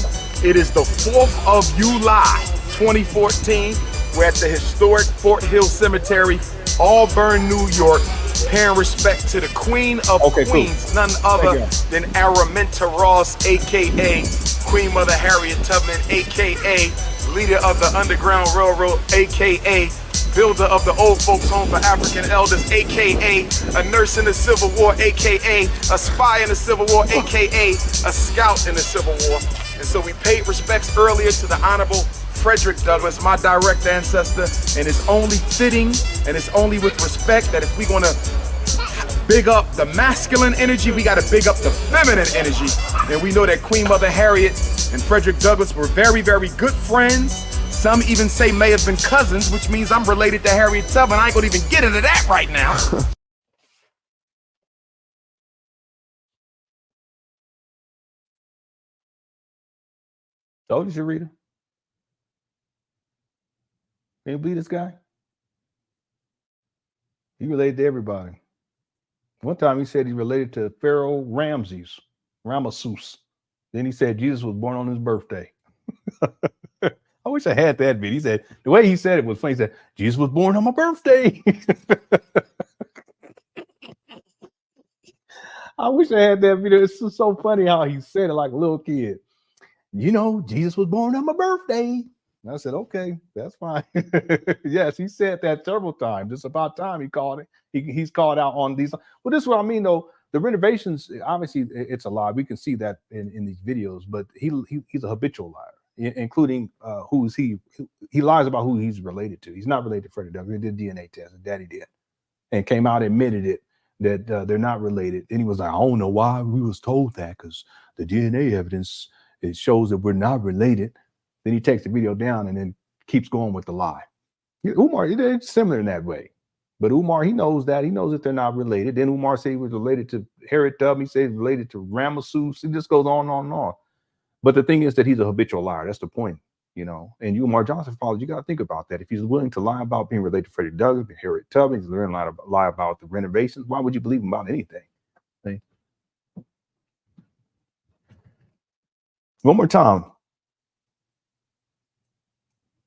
It is the 4th of July, 2014. We're at the historic Fort Hill Cemetery, Auburn, New York, paying respect to the Queen of Queens, none other than Araminta Ross, a.k.a. Queen Mother Harriet Tubman, a.k.a. leader of the Underground Railroad, a.k.a. builder of the Old Folks Home for African Elders, a.k.a. a nurse in the Civil War, a.k.a. a spy in the Civil War, a.k.a. a scout in the Civil War. And so we paid respects earlier to the Honorable Frederick Douglass, my direct ancestor, and it's only fitting and it's only with respect that if we're gonna big up the masculine energy, we gotta big up the feminine energy. And we know that Queen Mother Harriet and Frederick Douglass were very, very good friends. Some even say may have been cousins, which means I'm related to Harriet Tubman. I ain't gonna even get into that right now. Told you, Sharita. Can you believe this guy? He related to everybody. One time he said he related to Pharaoh Ramses. Then he said Jesus was born on his birthday. I wish I had that video. He said, the way he said it was funny. He said, Jesus was born on my birthday. I wish I had that video. It's just so funny how he said it like a little kid. You know, Jesus was born on my birthday. And I said, okay, that's fine. Yes, he said that several times. It's about time he called it. He's called out on these. Well, this is what I mean, though. The renovations, obviously, it's a lie. We can see that in these videos, but he's a habitual liar, including he lies about who he's related to. He's not related to Freddie Douglass. He did DNA test, his daddy did, and came out and admitted it that they're not related. And he was like, I don't know why we was told that, because the DNA evidence, it shows that we're not related. Then he takes the video down and then keeps going with the lie. Umar, it's similar in that way. But Umar, he knows that. He knows that they're not related. Then Umar said he was related to Harriet Tubman. He said he's related to Ramesses. It just goes on and on and on. But the thing is that he's a habitual liar. That's the point, you know. And you, Umar Johnson followers, you got to think about that. If he's willing to lie about being related to Freddie Douglass, Harriet Tubman, he's willing to lie about the renovations, why would you believe him about anything? See? One more time.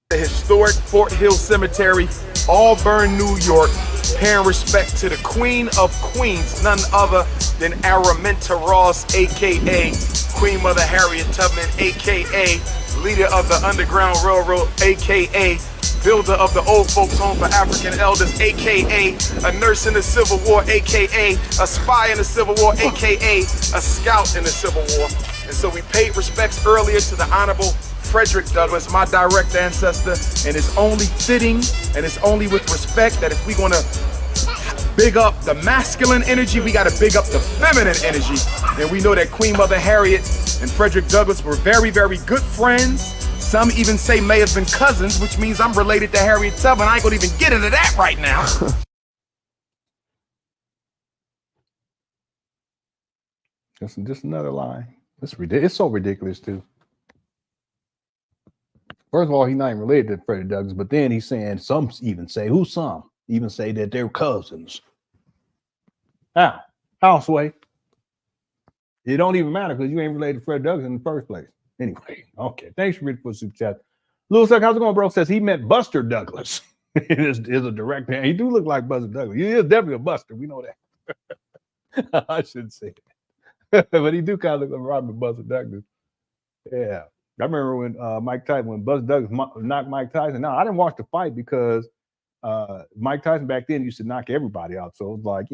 The historic Fort Hill Cemetery, Auburn, New York, paying respect to the Queen of Queens, none other than Araminta Ross, a.k.a. Queen Mother Harriet Tubman, a.k.a. leader of the Underground Railroad, a.k.a. builder of the Old Folks Home for African Elders, a.k.a. a nurse in the Civil War, a.k.a. a spy in the Civil War, a.k.a. a scout in the Civil War. And so we paid respects earlier to the Honorable Frederick Douglass, my direct ancestor, and it's only fitting and it's only with respect that if we're gonna big up the masculine energy, we gotta big up the feminine energy. And we know that Queen Mother Harriet and Frederick Douglass were very, very good friends. Some even say may have been cousins, which means I'm related to Harriet Tubman. I ain't gonna even get into that right now. Just another lie. It's so ridiculous too. First of all, he's not even related to Freddie Douglass, but then he's saying some even say that they're cousins. How Sway? It don't even matter because you ain't related to Freddie Douglass in the first place. Anyway, okay. Thanks for reading for the super chat. Lewis, how's it going, bro? Says he meant Buster Douglas. It is a direct hand. He do look like Buster Douglas. He is definitely a Buster. We know that. I shouldn't say it. But he do kind of look like Robert Buster Douglas. Yeah. I remember when Buster Douglas knocked Mike Tyson out. I didn't watch the fight because Mike Tyson back then used to knock everybody out. So it was like,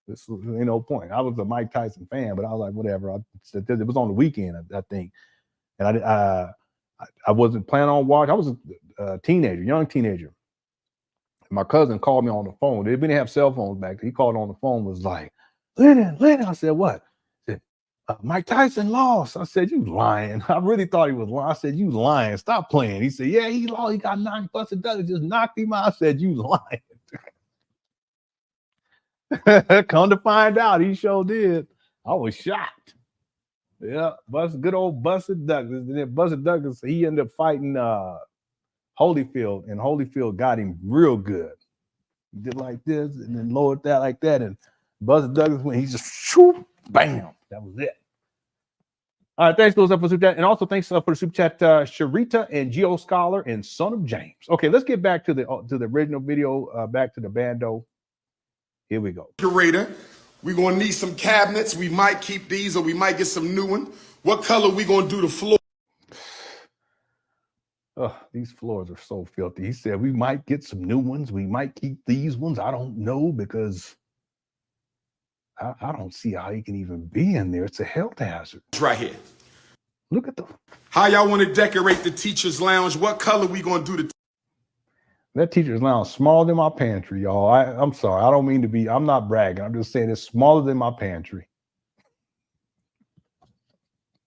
this was no point. I was a Mike Tyson fan, but I was like, whatever. It was on the weekend, I think. And I wasn't planning on watching. I was a teenager, young teenager. My cousin called me on the phone. They didn't have cell phones back then. He called on the phone, was like, Lennon. I said, what? He said, Mike Tyson lost. I said, you lying. I really thought he was lying. I said, you lying. Stop playing. He said, yeah, he lost. He got knocked. Buster Douglas just knocked him out. I said, you lying. Come to find out, he sure did. I was shocked. Yeah, good old Buster Douglas. And then Buster Douglas, he ended up fighting Holyfield, and Holyfield got him real good. He did like this, and then lowered that like that, and Buster Douglas went, he just shoop, bam. That was it. All right, thanks, those up for super chat, and also thanks for the super chat, Sharita and Geo Scholar and Son of James. Okay, let's get back to the original video, back to the Bando. Here we go. Curator, we're gonna need some cabinets. We might keep these, or we might get some new ones. What color we gonna do the floor? Oh, these floors are so filthy. He said we might get some new ones. We might keep these ones. I don't know, because I don't see how he can even be in there. It's a health hazard. It's right here. Look at How y'all want to decorate the teacher's lounge? What color we gonna do the that teacher's lounge smaller than my pantry, y'all. I'm sorry. I don't mean to be. I'm not bragging. I'm just saying it's smaller than my pantry.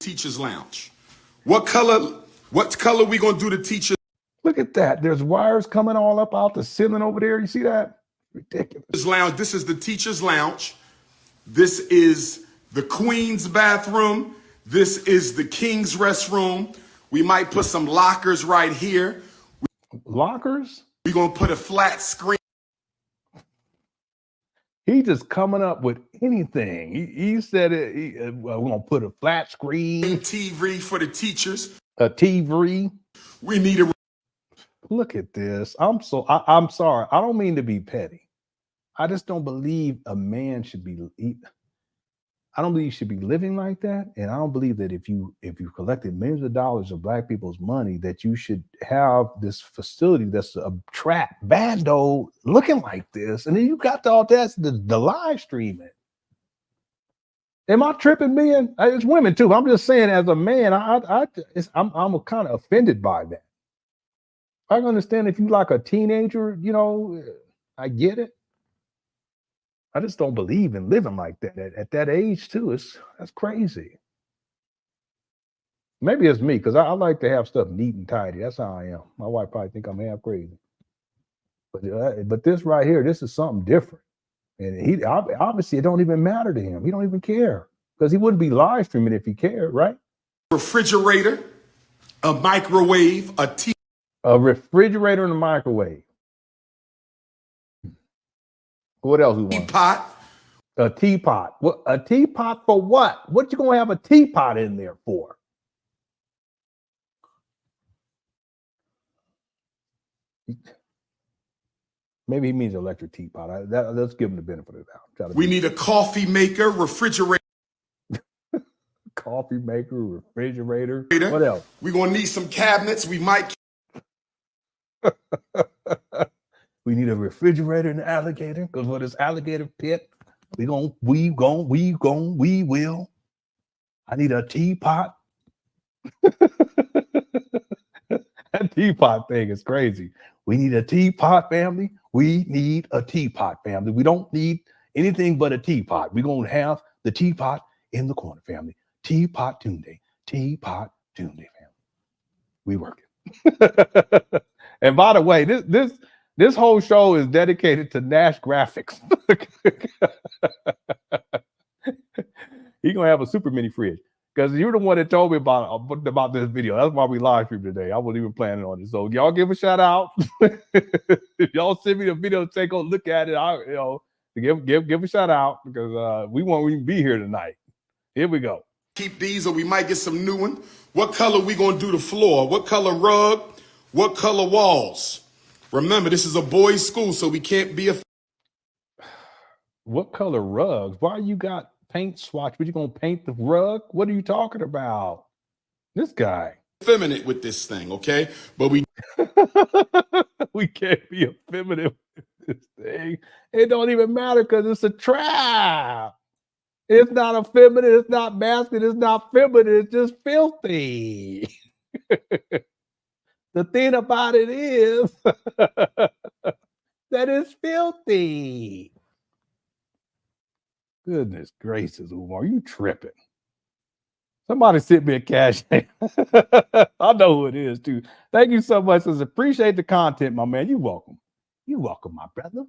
teacher's lounge? What color we gonna do the teacher? Look at that. There's wires coming all up out the ceiling over there. You see that? Ridiculous. Lounge. This is the teacher's lounge. This is the queen's bathroom. This is the king's restroom. We might put some lockers right here. Lockers? We're gonna put a flat screen. He just coming up with anything. He said it. We're gonna put a flat screen, TV for the teachers. a TV. We need a. Look at this. I'm sorry. I don't mean to be petty. I just don't believe a man should be. I don't believe you should be living like that, and I don't believe that if you collected millions of dollars of black people's money, that you should have this facility that's a trap Bando looking like this, and then you got the audacity to live stream it. Am I tripping, man? It's women too. I'm just saying, as a man, I'm kind of offended by that. I can understand if you like a teenager, I get it. I just don't believe in living like that at that age too. That's crazy. Maybe it's me, because I like to have stuff neat and tidy. That's how I am. My wife probably think I'm half crazy. But this right here, this is something different. And he obviously, it don't even matter to him. He don't even care, because he wouldn't be live streaming if he cared, right? Refrigerator, a microwave, a refrigerator and a microwave. What else we want? teapot. A teapot. What? A teapot for what? What you gonna have a teapot in there for? Maybe he means electric teapot. Let's give him the benefit of the doubt. We need a coffee maker, refrigerator. Coffee maker, refrigerator. What else? We're gonna need some cabinets. We might. We need a refrigerator and an alligator, because for this alligator pit, we will. I need a teapot. That teapot thing is crazy. We need a teapot, family. We need a teapot, family. We don't need anything but a teapot. We're going to have the teapot in the corner, family. Teapot Tunde. Teapot Tunde, family. We working. And by the way, this whole show is dedicated to Nash Graphics. He's gonna have a super mini fridge because you're the one that told me about this video. That's why we live stream today. I wasn't even planning on it. So y'all give a shout out. If y'all send me the video, take a look at it. Give a shout out because we won't even be here tonight. Here we go. Keep these or we might get some new one. What color we gonna do the floor? What color rug? What color walls? Remember, this is a boys' school, so we can't be a... What color rugs? Why you got paint swatch? But you gonna paint the rug? What are you talking about? This guy. Effeminate with this thing, okay? But we we can't be effeminate with this thing. It don't even matter because it's a trap. It's not effeminate, it's not masculine, it's not feminine, it's just filthy. The thing about it is that it's filthy. Goodness gracious, Umar, you tripping. Somebody sent me a cash. I know who it is, too. Thank you so much. I appreciate the content, my man. You're welcome. You're welcome, my brother.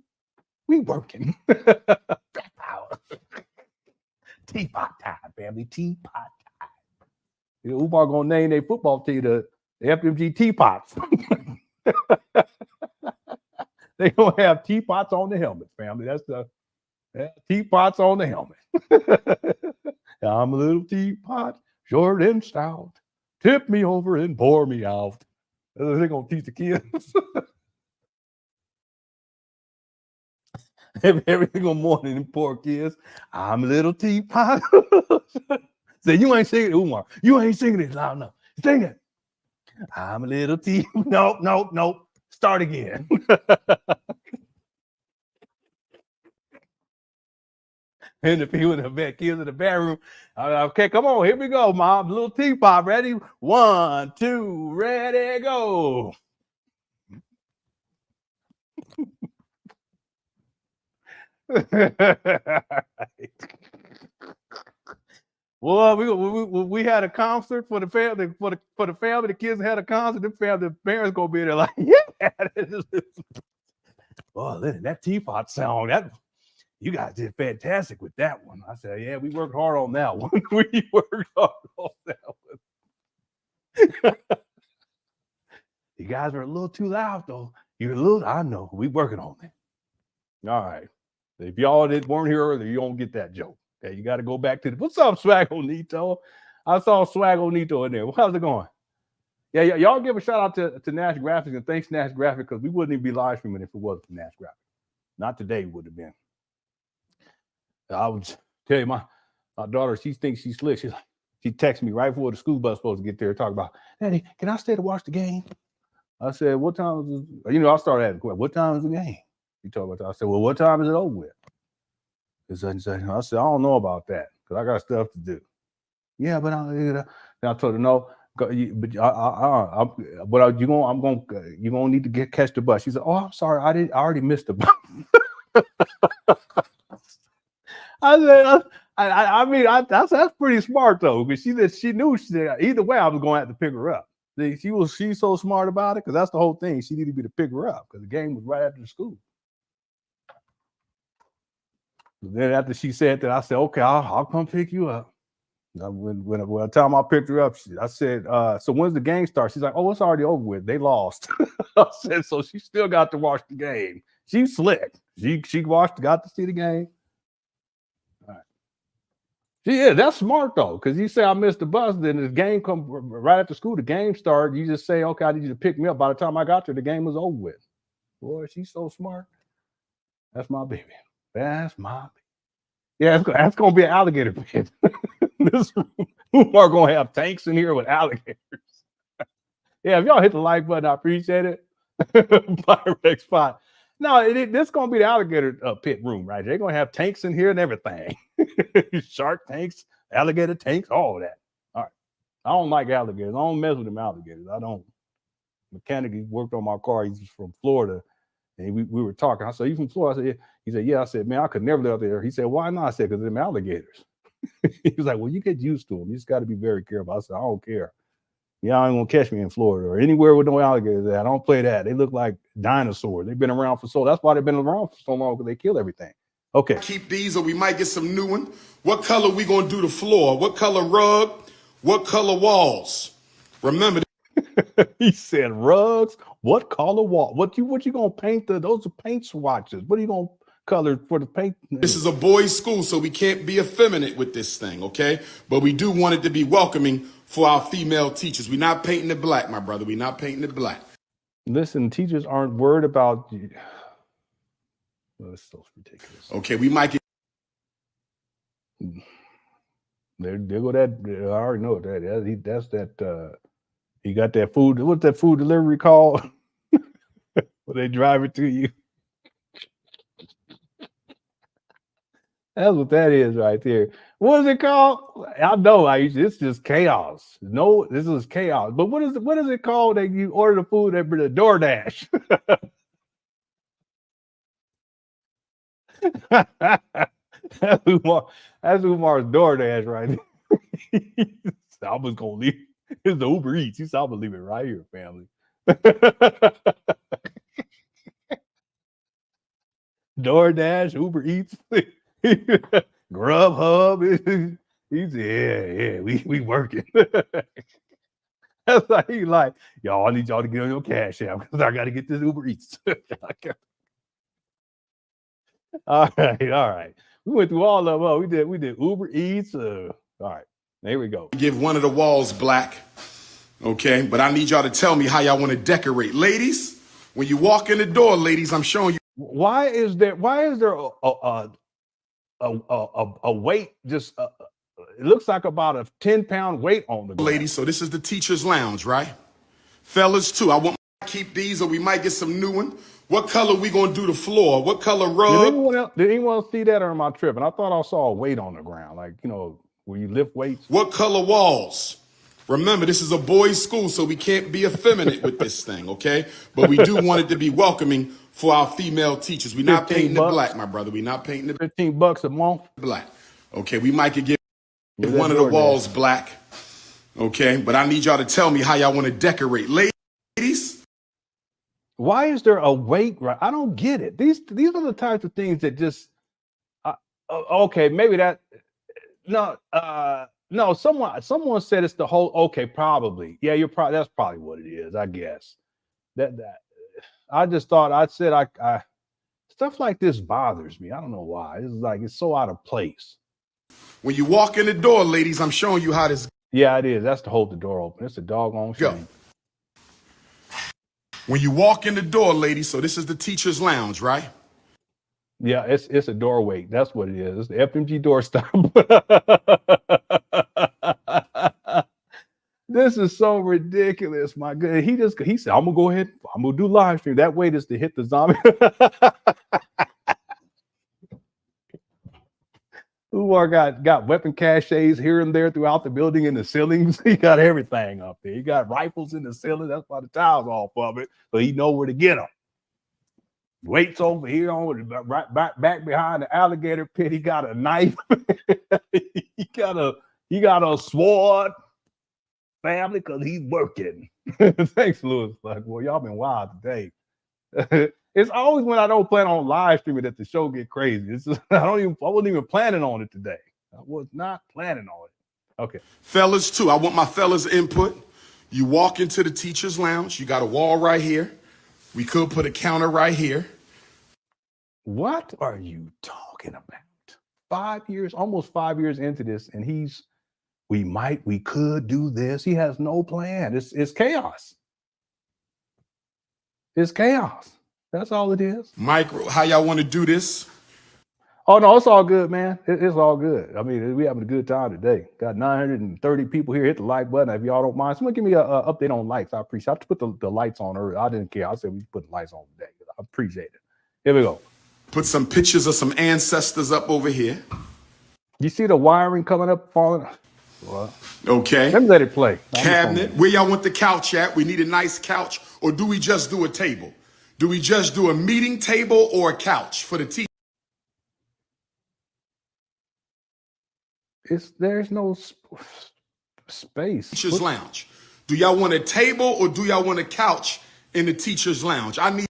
We working. Black power. Teapot time, family. Teapot time. Umar gonna name their football team the FDMG Teapots. They gonna have teapots on the helmet, family. That's the teapots on the helmet. I'm a little teapot, short and stout. Tip me over and pour me out. They're gonna teach the kids. Every single morning, them poor kids. I'm a little teapot. Say, you ain't singing it, Umar. You ain't singing it loud enough. Sing it. I'm a little teapot. Nope. Start again. And the people in the kids in the bedroom. Okay, come on, here we go, Mom. Little teapot, ready? 1, 2, ready, go. Well, we had a concert for the family. For the family, the kids had a concert. The parents gonna be there like, yeah. Oh, listen, that teapot song, you guys did fantastic with that one. I said, yeah, we worked hard on that one. We worked hard on that one. You guys are a little too loud, though. I know. We working on it. All right. If y'all weren't here earlier, you don't get that joke. Okay, you got to go back to what's up, Swagonito? I saw Swagonito in there. How's it going? Yeah, y'all give a shout out to Nash Graphics and thanks Nash Graphics because we wouldn't even be live streaming if it wasn't for Nash Graphics. Not today would have been. I would tell you, my daughter, she thinks she's slick. She texted me right before the school bus was supposed to get there and talk about, Daddy, can I stay to watch the game? I said, what time is it? I started asking, what time is the game? She told me, I said, well, what time is it over with? I said, I don't know about that because I got stuff to do. Yeah, but I told her, no, but you're gonna need to catch the bus. She said, oh, I'm sorry, I already missed the bus. I mean, that's pretty smart though, because she knew either way I was going to have to pick her up. She's so smart about it because that's the whole thing. She needed me to pick her up because the game was right after the school. Then after she said that, I said, okay, I'll come pick you up. When I time I picked her up, I said, so when's the game start? She's like, oh, it's already over with. They lost. I said, so she still got to watch the game. She's slick. She got to see the game. All right. Yeah, that's smart though, because you say I missed the bus, then the game come right after school, the game started. You just say, okay, I need you to pick me up. By the time I got there, the game was over with. Boy, she's so smart. That's my baby. That's my baby. Yeah, that's gonna be an alligator pit. This Umar gonna have tanks in here with alligators. Yeah, if y'all hit the like button, I appreciate it. Pyrex spot. No, this gonna be the alligator pit room, right? They're gonna have tanks in here and everything. Shark tanks, alligator tanks, all of that. All right. I don't like alligators. I don't mess with them alligators. I don't. Mechanic, he worked on my car. He's from Florida. And we were talking. I said, you from Florida? I said, yeah. He said, yeah. I said, man, I could never live out there. He said, why not? I said, because them alligators. He was like, well, you get used to them. You just got to be very careful. I said, I don't care. Y'all ain't gonna catch me in Florida or anywhere with no alligators at. I don't play that. They look like dinosaurs. They've been around for so. That's why they've been around for so long, because they kill everything. Okay. Keep these, or we might get some new one. What color we gonna do the floor? What color rug? What color walls? Remember, He said rugs. What color wall? What you gonna paint? Those are paint swatches. What are you gonna color for the paint? this is a boys' school, so we can't be effeminate with this thing, okay? But we do want it to be welcoming for our female teachers. We're not painting it black, my brother. We're not painting it black. Listen, teachers aren't worried about you. Oh, it's so ridiculous. Okay, we might get. There go that. I already know that. That's that. He got that food. What's that food delivery called? Where they drive it to you. That's what that is right there. What is it called? I know. It's just chaos. No, this is chaos. But what is it called that you order the food at the DoorDash? That's Umar's DoorDash right there. I was gonna leave. It's the Uber Eats. He said, I'm gonna leave it right here, family. DoorDash, Uber Eats, Grubhub. He said, yeah, we working. That's like, he like, y'all, I need y'all to get on your cash app because I got to get this Uber Eats. All right. We went through all of them. We did Uber Eats. All right, there we go. Give one of the walls black, okay? But I need y'all to tell me how y'all want to decorate. Ladies, when you walk in the door, ladies, I'm showing you. Why is there a weight? Just it looks like about a 10-pound weight on the ground. Ladies, so this is the teacher's lounge, right? Fellas, too. I want to keep these, or we might get some new one. What color we gonna do the floor? What color rug? Did anyone see that on my trip? And I thought I saw a weight on the ground, like, you know, where you lift weights. What color walls? Remember, this is a boys' school, so we can't be effeminate with this thing, okay? But we do want it to be welcoming for our female teachers. We're not painting it black, my brother. We're not painting it $15 a month. Black. Okay, we might could give one of the walls black. Okay, but I need y'all to tell me how y'all want to decorate. Ladies? Why is there a weight? Right? I don't get it. These are the types of things that just okay, maybe that no, someone said it's the whole, okay, probably. Yeah, that's probably what it is, I guess. That I just thought I stuff like this bothers me. I don't know why. It's so out of place. When you walk in the door, ladies, I'm showing you how this. Yeah, it is. That's to hold the door open. It's a doggone shame. When you walk in the door, ladies, so this is the teacher's lounge, right? Yeah, it's a doorway. That's what it is. It's the FDMG doorstop. This is so ridiculous, my God. He said, I'm gonna go ahead. I'm gonna do live stream. That way is to hit the zombie. Umar got weapon caches here and there throughout the building in the ceilings. He got everything up there. He got rifles in the ceiling. That's why the tiles off of it, but he know where to get them. Weights over here on right back behind the alligator pit. He got a knife. he got a sword, family, because he's working. Thanks, Louis. Like, well, y'all been wild today. It's always when I don't plan on live streaming that the show get crazy. It's just, I wasn't even planning on it today. I was not planning on it. Okay. Fellas, too. I want my fellas' input. You walk into the teacher's lounge. You got a wall right here. We could put a counter right here. What are you talking about? Almost 5 years into this, and we could do this. He has no plan. It's chaos. It's chaos. That's all it is. Micro, how y'all want to do this? Oh, no, it's all good, man. It's all good. I mean, we having a good time today. Got 930 people here. Hit the like button if y'all don't mind. Someone give me an update on likes. I appreciate it. I put the lights on earlier. I didn't care. I said we put the lights on today. I appreciate it. Here we go. Put some pictures of some ancestors up over here. You see the wiring coming up, falling? Well, okay. Let me let it play. Cabinet. Where y'all want the couch at? We need a nice couch, or do we just do a table? Do we just do a meeting table or a couch for the teacher? There's no space. Teacher's lounge. Do y'all want a table or do y'all want a couch in the teacher's lounge? I need.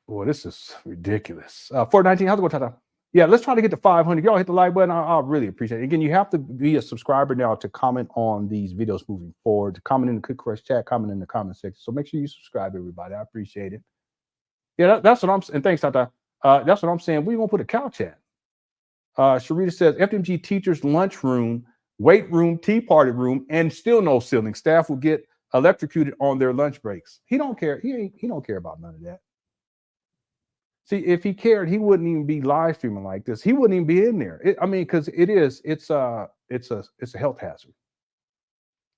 Boy, this is ridiculous. 419, how's it going, Tata? Yeah, let's try to get to 500. Y'all hit the like button. I'll really appreciate it. Again, you have to be a subscriber now to comment on these videos moving forward, to comment in the Cook Crush chat, comment in the comment section. So make sure you subscribe, everybody. I appreciate it. Yeah, that's what I'm saying. And thanks, Tata. That's what I'm saying. We're going to put a couch at. Sharita says, FDMG teachers' lunchroom, weight room, tea party room, and still no ceiling. Staff will get electrocuted on their lunch breaks. He don't care. He don't care about none of that. See, if he cared, he wouldn't even be live streaming like this. He wouldn't even be in there. Because it's a health hazard.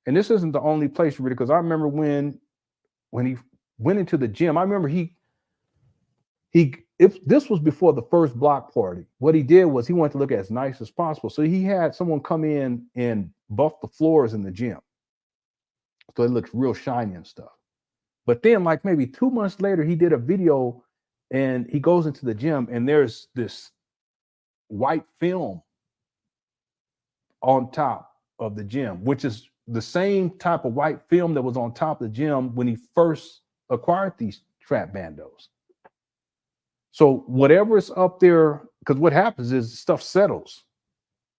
And this isn't the only place, really, because I remember when he went into the gym. I remember if this was before the first block party, what he did was he wanted to look as nice as possible. So he had someone come in and buff the floors in the gym, so it looks real shiny and stuff. But then, like maybe 2 months later, he did a video. And he goes into the gym and there's this white film on top of the gym, which is the same type of white film that was on top of the gym when he first acquired these trap bandos. So whatever is up there, because what happens is stuff settles,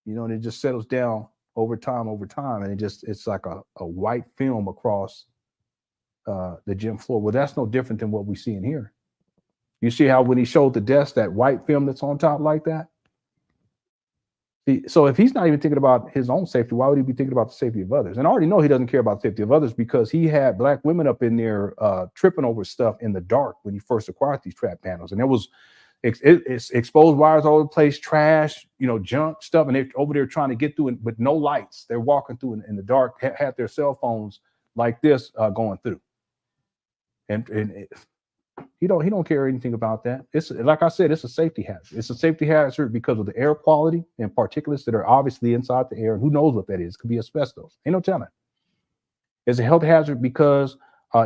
and it just settles down over time, and it's like a white film across the gym floor. Well, that's no different than what we see in here. You see how when he showed the desk, that white film that's on top like that? So if he's not even thinking about his own safety, why would he be thinking about the safety of others? And I already know he doesn't care about the safety of others because he had black women up in there tripping over stuff in the dark when he first acquired these trap panels. And there was it's exposed wires all over the place, trash, junk stuff. And they're over there trying to get through it with no lights. They're walking through in the dark, had their cell phones like this going through. And he don't care anything about that. It's like I said, it's a safety hazard. It's a safety hazard because of the air quality and particulates that are obviously inside the air. And who knows what that is? It could be asbestos. Ain't no telling. It's a health hazard because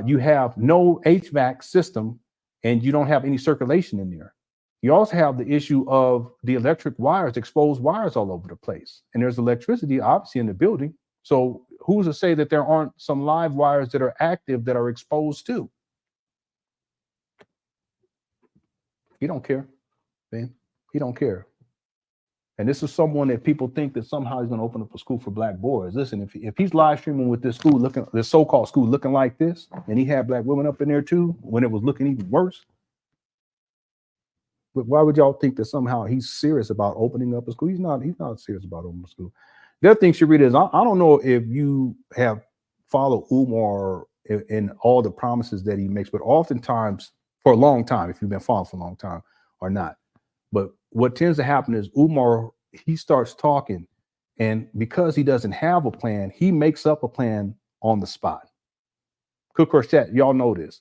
you have no HVAC system and you don't have any circulation in there. You also have the issue of the electric wires, exposed wires all over the place. And there's electricity obviously in the building. So who's to say that there aren't some live wires that are active that are exposed too? He don't care, man. He don't care. And this is someone that people think that somehow he's going to open up a school for black boys. Listen, if he's live streaming with this school this so-called school looking like this, and he had black women up in there too, when it was looking even worse. But why would y'all think that somehow he's serious about opening up a school? He's not serious about opening a school. The other thing, Sharita, is I don't know if you have followed Umar in all the promises that he makes, but oftentimes, for a long time, if you've been following for a long time or not. But what tends to happen is Umar, he starts talking, and because he doesn't have a plan, he makes up a plan on the spot. Cook or chat, y'all know this.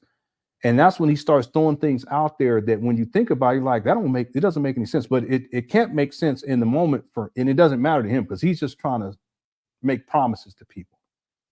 And that's when he starts throwing things out there that when you think about it, you're like, it doesn't make any sense. But it can't make sense in the moment and it doesn't matter to him because he's just trying to make promises to people.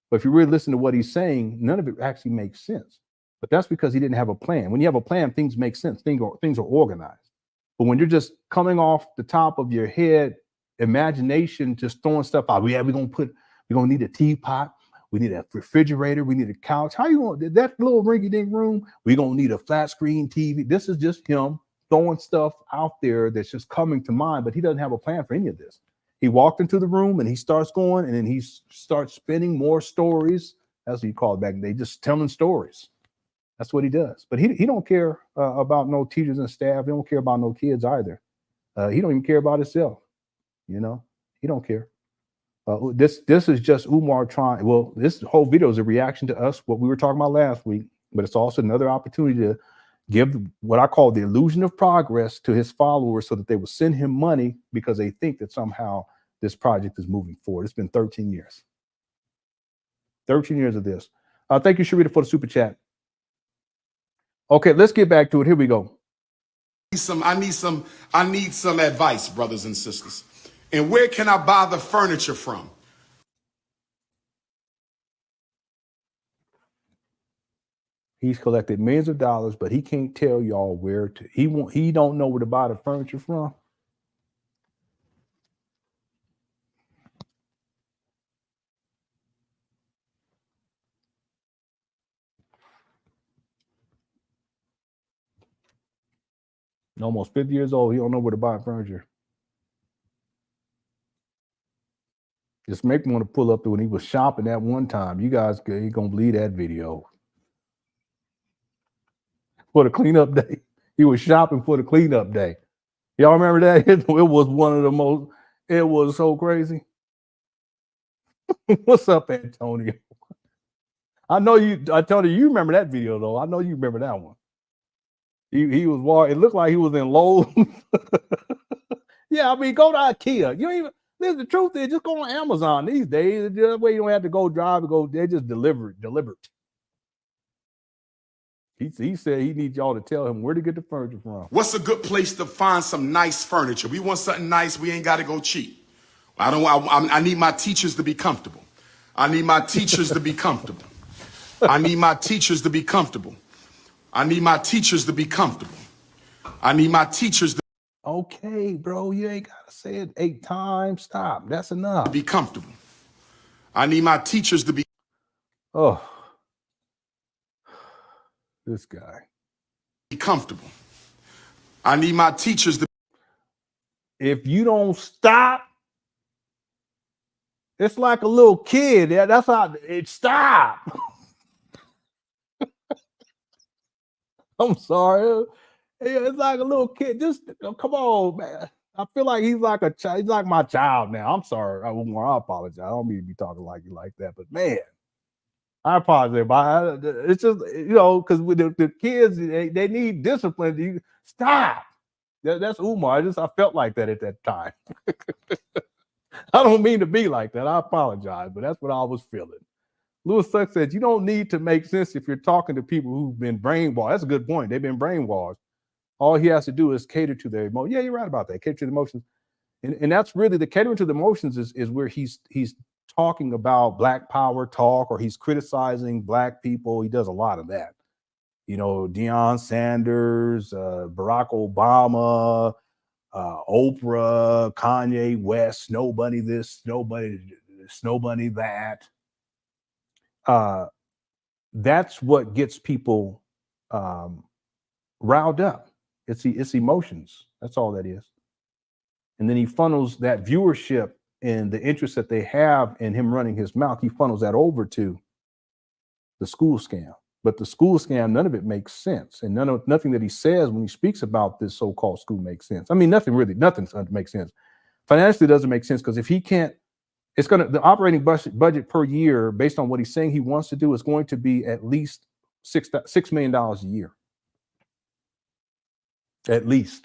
But if you really listen to what he's saying, none of it actually makes sense. But that's because he didn't have a plan. When you have a plan, things make sense. Things are organized. But when you're just coming off the top of your head, imagination, just throwing stuff out. We're gonna need a teapot. We need a refrigerator. We need a couch. How you going that little rinky-dink room? We're gonna need a flat screen TV. This is just him throwing stuff out there that's just coming to mind. But he doesn't have a plan for any of this. He walked into the room and he starts going, and then he starts spinning more stories. That's what you call it back in the day, just telling stories. That's what he does. But he don't care about no teachers and staff. He don't care about no kids either. He don't even care about himself. He don't care. This is just Umar trying. Well, this whole video is a reaction to us, what we were talking about last week, but it's also another opportunity to give what I call the illusion of progress to his followers so that they will send him money because they think that somehow this project is moving forward. It's been 13 years. 13 years of this. Thank you, Sharita, for the super chat. Okay, let's get back to it. Here we go. I need some advice, brothers and sisters. And where can I buy the furniture from? He's collected millions of dollars, but he can't tell y'all where to. He don't know where to buy the furniture from. Almost 50 years old. He don't know where to buy furniture. Just make me want to pull up to when he was shopping that one time. You guys, you gonna believe that video for the cleanup day. He was shopping for the cleanup day. Y'all remember that? It was one of the most. It was so crazy. What's up, Antonio? I know you. I told you remember that video though. I know you remember that one. He was walking. It looked like he was in Lowe's. Yeah, I mean, go to IKEA. You don't even. The truth is, just go on Amazon these days. That way you don't have to go drive and go. They just delivered. He said he needs y'all to tell him where to get the furniture from. What's a good place to find some nice furniture? We want something nice. We ain't got to go cheap. I need my teachers to be comfortable. I need my teachers to be comfortable. I need my teachers to be comfortable. I need my teachers to be comfortable. I need my teachers to Okay, bro, you ain't gotta say it 8 times. Stop. That's enough. be comfortable. I need my teachers to be. Oh, this guy. Comfortable. I need my teachers to. If you don't stop, it's like a little kid. That's how it stop. I'm sorry. It's like a little kid. Just come on, man. I feel like he's like a child. He's like my child now. I'm sorry, Umar. I apologize. I don't mean to be talking like you like that, but man, I apologize. But it's just because with the kids, they need discipline. You stop. That's Umar. I felt like that at that time. I don't mean to be like that. I apologize, but that's what I was feeling. Lewis Suck said, you don't need to make sense if you're talking to people who've been brainwashed. That's a good point. They've been brainwashed. All he has to do is cater to their emotions. Yeah, you're right about that. Cater to the emotions. And that's really the catering to the emotions is where he's talking about Black power talk, or he's criticizing Black people. He does a lot of that. Deion Sanders, Barack Obama, Oprah, Kanye West, Snow Bunny this, Snow Bunny that. That's what gets people riled up. It's emotions. That's all that is. And then he funnels that viewership and the interest that they have in him running his mouth. He funnels that over to the school scam. But the school scam, none of it makes sense. And nothing that he says when he speaks about this so-called school makes sense. I mean, nothing makes sense. Financially, it doesn't make sense because if he can't, the operating budget per year, based on what he's saying he wants to do, is going to be at least $6 million a year. At least.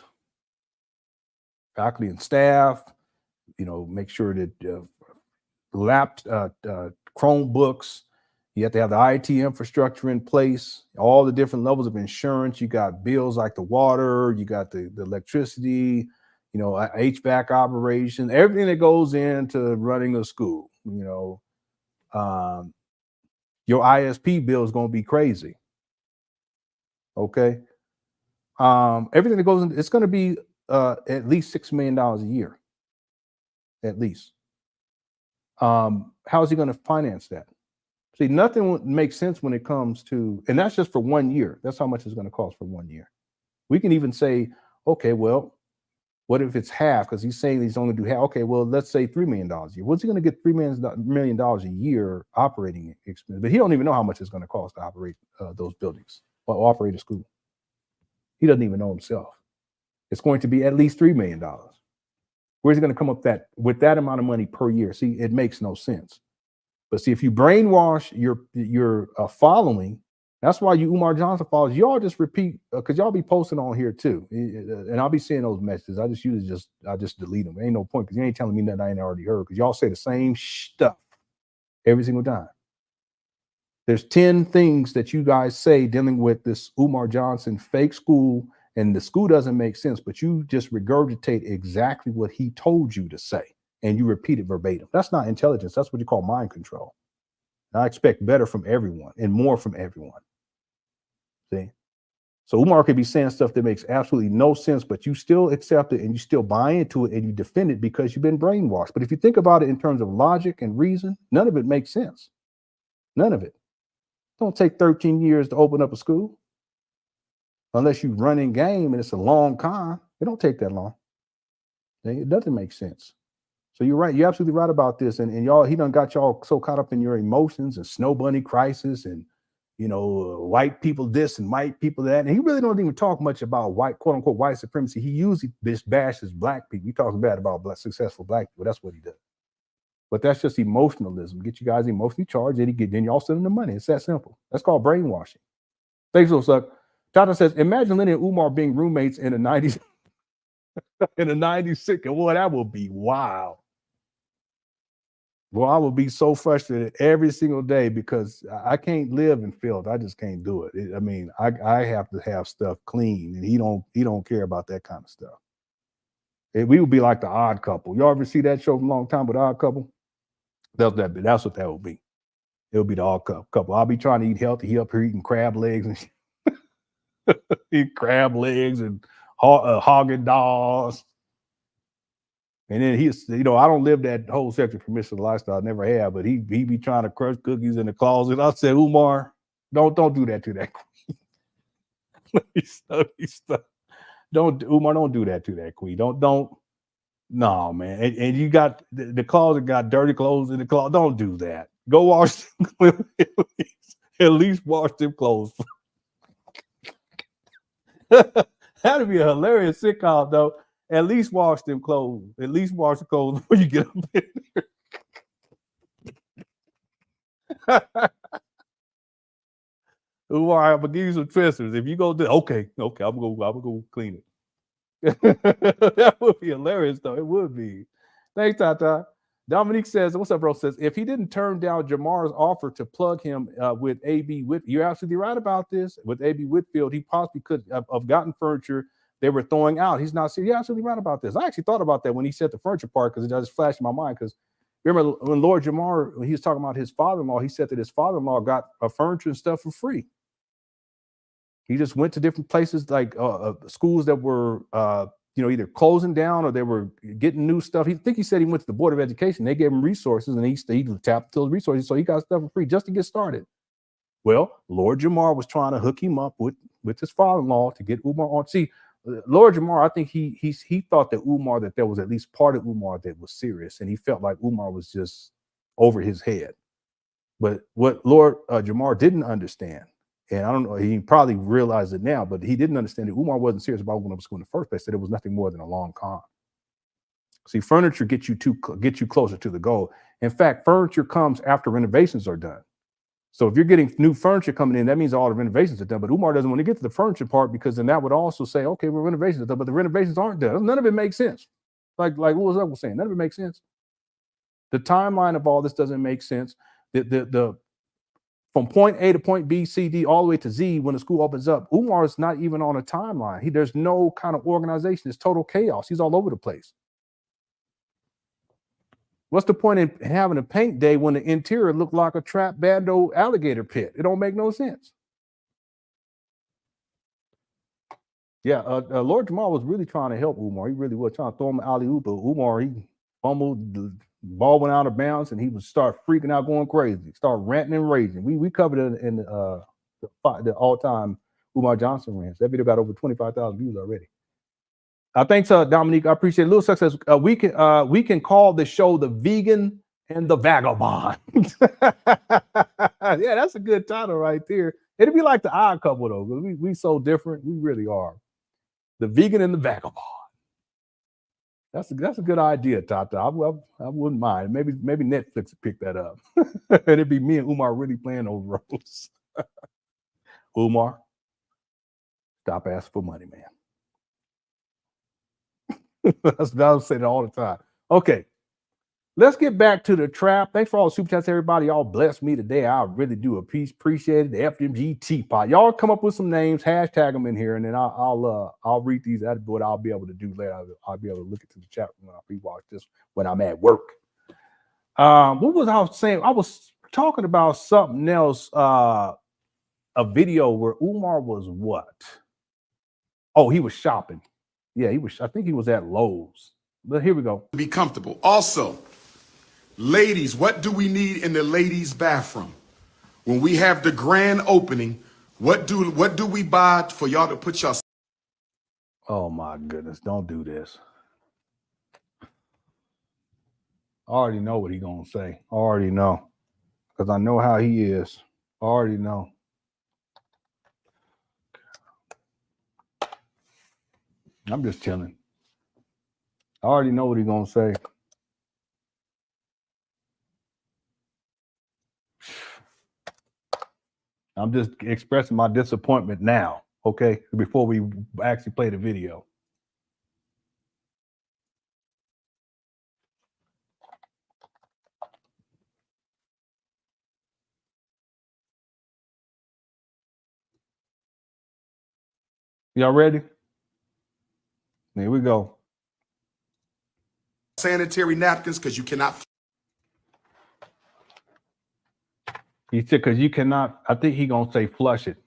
Faculty and staff, make sure that Chromebooks, you have to have the IT infrastructure in place, all the different levels of insurance. You got bills like the water, you got the electricity, HVAC operation, everything that goes into running a school. Your ISP bill is going to be crazy. Okay. Everything that goes in, it's going to be at least $6 million a year. At least. How is he going to finance that? See, nothing makes sense when it comes to, and that's just for 1 year. That's how much it's going to cost for 1 year. We can even say, okay, well, what if it's half? Because he's saying he's only do half. Okay, well, let's say $3 million a year. What's he going to get $3 million a year operating expense? But he don't even know how much it's going to cost to operate those buildings or operate a school. He doesn't even know himself. It's going to be at least $3 million. Where's he going to come up with that amount of money per year? See, it makes no sense. But see, if you brainwash your following, that's why you Umar Johnson followers, y'all just repeat, because y'all be posting on here too. And I'll be seeing those messages. I just delete them. Ain't no point, because you ain't telling me nothing I ain't already heard, because y'all say the same stuff every single time. There's 10 things that you guys say dealing with this Umar Johnson fake school, and the school doesn't make sense, but you just regurgitate exactly what he told you to say, and you repeat it verbatim. That's not intelligence. That's what you call mind control. And I expect better from everyone and more from everyone. See? So Umar could be saying stuff that makes absolutely no sense, but you still accept it and you still buy into it and you defend it because you've been brainwashed. But if you think about it in terms of logic and reason, none of it makes sense. None of it. Don't take 13 years to open up a school. unless you run in game and it's a long con. It don't take that long. It doesn't make sense. So you're right. You're absolutely right about this. And y'all, he done got y'all so caught up in your emotions and snow bunny crisis and, you know, white people this and white people that. And he really don't even talk much about white, quote unquote, white supremacy. He usually bashes black people. He talks bad about successful black people. That's what he does. But that's just emotionalism. Get you guys emotionally charged, then y'all send them the money. It's that simple. That's called brainwashing. Thanks, so suck. Tata says, imagine Lennon and Umar being roommates in the 90s. In the 96, and boy, that would be wild. Well, I would be so frustrated every single day because I can't live in filth. I just can't do it. I mean, I have to have stuff clean, and he don't care about that kind of stuff. We would be like the Odd Couple. Y'all ever see that show from a long time with Odd Couple? That's what that would be. It would be the Odd Couple. I'll be trying to eat healthy. He up here eating crab legs and eat crab legs and Haagen-Dazs. And then he's, you know, I don't live that whole sexual permissive lifestyle, never have, but he be trying to crush cookies in the closet. I said, Umar, don't do that to that queen. Umar, don't do that to that queen. Don't. No, man. And you got the closet got dirty clothes in the closet. Don't do that. Go wash them. At least wash them clothes. That'd be a hilarious sitcom, though. At least wash them clothes. At least wash the clothes before you get up in there. Umar, I'm gonna give you some twisters. If you go do okay, I'm gonna go clean it. That would be hilarious, though. It would be. Thanks, Tata. Dominique says, what's up, bro? Says, if he didn't turn down Jamar's offer to plug him with A.B. Whitfield, you're absolutely right about this. With A.B. Whitfield, he possibly could have gotten furniture they were throwing out. He's not serious. You're absolutely right about this. I actually thought about that when he said the furniture part because it just flashed in my mind. Because remember when Lord Jamar, when he was talking about his father-in-law, he said that his father-in-law got furniture and stuff for free. He just went to different places like schools that were either closing down or they were getting new stuff. He said he went to the Board of Education. They gave him resources and he tapped those resources. So he got stuff for free just to get started. Well, Lord Jamar was trying to hook him up with his father-in-law to get Umar on. See, Lord Jamar, I think he thought that Umar, that there was at least part of Umar that was serious. And he felt like Umar was just over his head. But what Lord Jamar didn't understand, and I don't know, he probably realized it now, but he didn't understand that Umar wasn't serious about going to school in the first place, that it was nothing more than a long con. See, furniture gets you closer to the goal. In fact, furniture comes after renovations are done. So if you're getting new furniture coming in, that means all the renovations are done. But Umar doesn't want to get to the furniture part because then that would also say, okay, well, renovations are done, but the renovations aren't done. None of it makes sense. Like what was Uncle saying? None of it makes sense. The timeline of all this doesn't make sense. The from point A to point B, C, D, all the way to Z, when the school opens up, Umar is not even on a timeline. There's no kind of organization. It's total chaos. He's all over the place. What's the point in having a paint day when the interior looked like a trap Bando alligator pit? It don't make no sense. Yeah, Lord Jamal was really trying to help Umar. He really was trying to throw him alley-oop, but Umar, he fumbled, the ball went out of bounds, and he would start freaking out, going crazy, start ranting and raging. We covered it in the all-time Umar Johnson rants. That video got over 25,000 views already. Thanks, Dominique. I appreciate it. Little Success. We can call the show The Vegan and the Vagabond. Yeah, that's a good title right there. It'd be like the Odd Couple, though, because we so different. We really are. The Vegan and the Vagabond. That's a good idea, Tata. I wouldn't mind. Maybe Netflix would pick that up. And it'd be me and Umar really playing those roles. Umar, stop asking for money, man. I'll say that all the time. Okay, let's get back to the trap. Thanks for all the super chats, everybody. Y'all blessed me today. I really do appreciate it. The FDMG Teapot. Y'all come up with some names, hashtag them in here, and then I'll read these. That's what I'll be able to do later. I'll be able to look into the chat when I rewatch this when I'm at work. What was I saying? I was talking about something else. A video where Umar was what? Oh, he was shopping. Yeah, he was. I think he was at Lowe's. But here we go. Be comfortable. Also, ladies, what do we need in the ladies' bathroom? When we have the grand opening, What do we buy for y'all to put y'all? Oh my goodness, don't do this. I already know what he's gonna say. I already know. Because I know how he is. I already know. I'm just chilling. I already know what he's gonna say. I'm just expressing my disappointment now, okay? Before we actually play the video. Y'all ready? Here we go. Sanitary napkins because you cannot. He said, because you cannot, I think he gonna say flush it.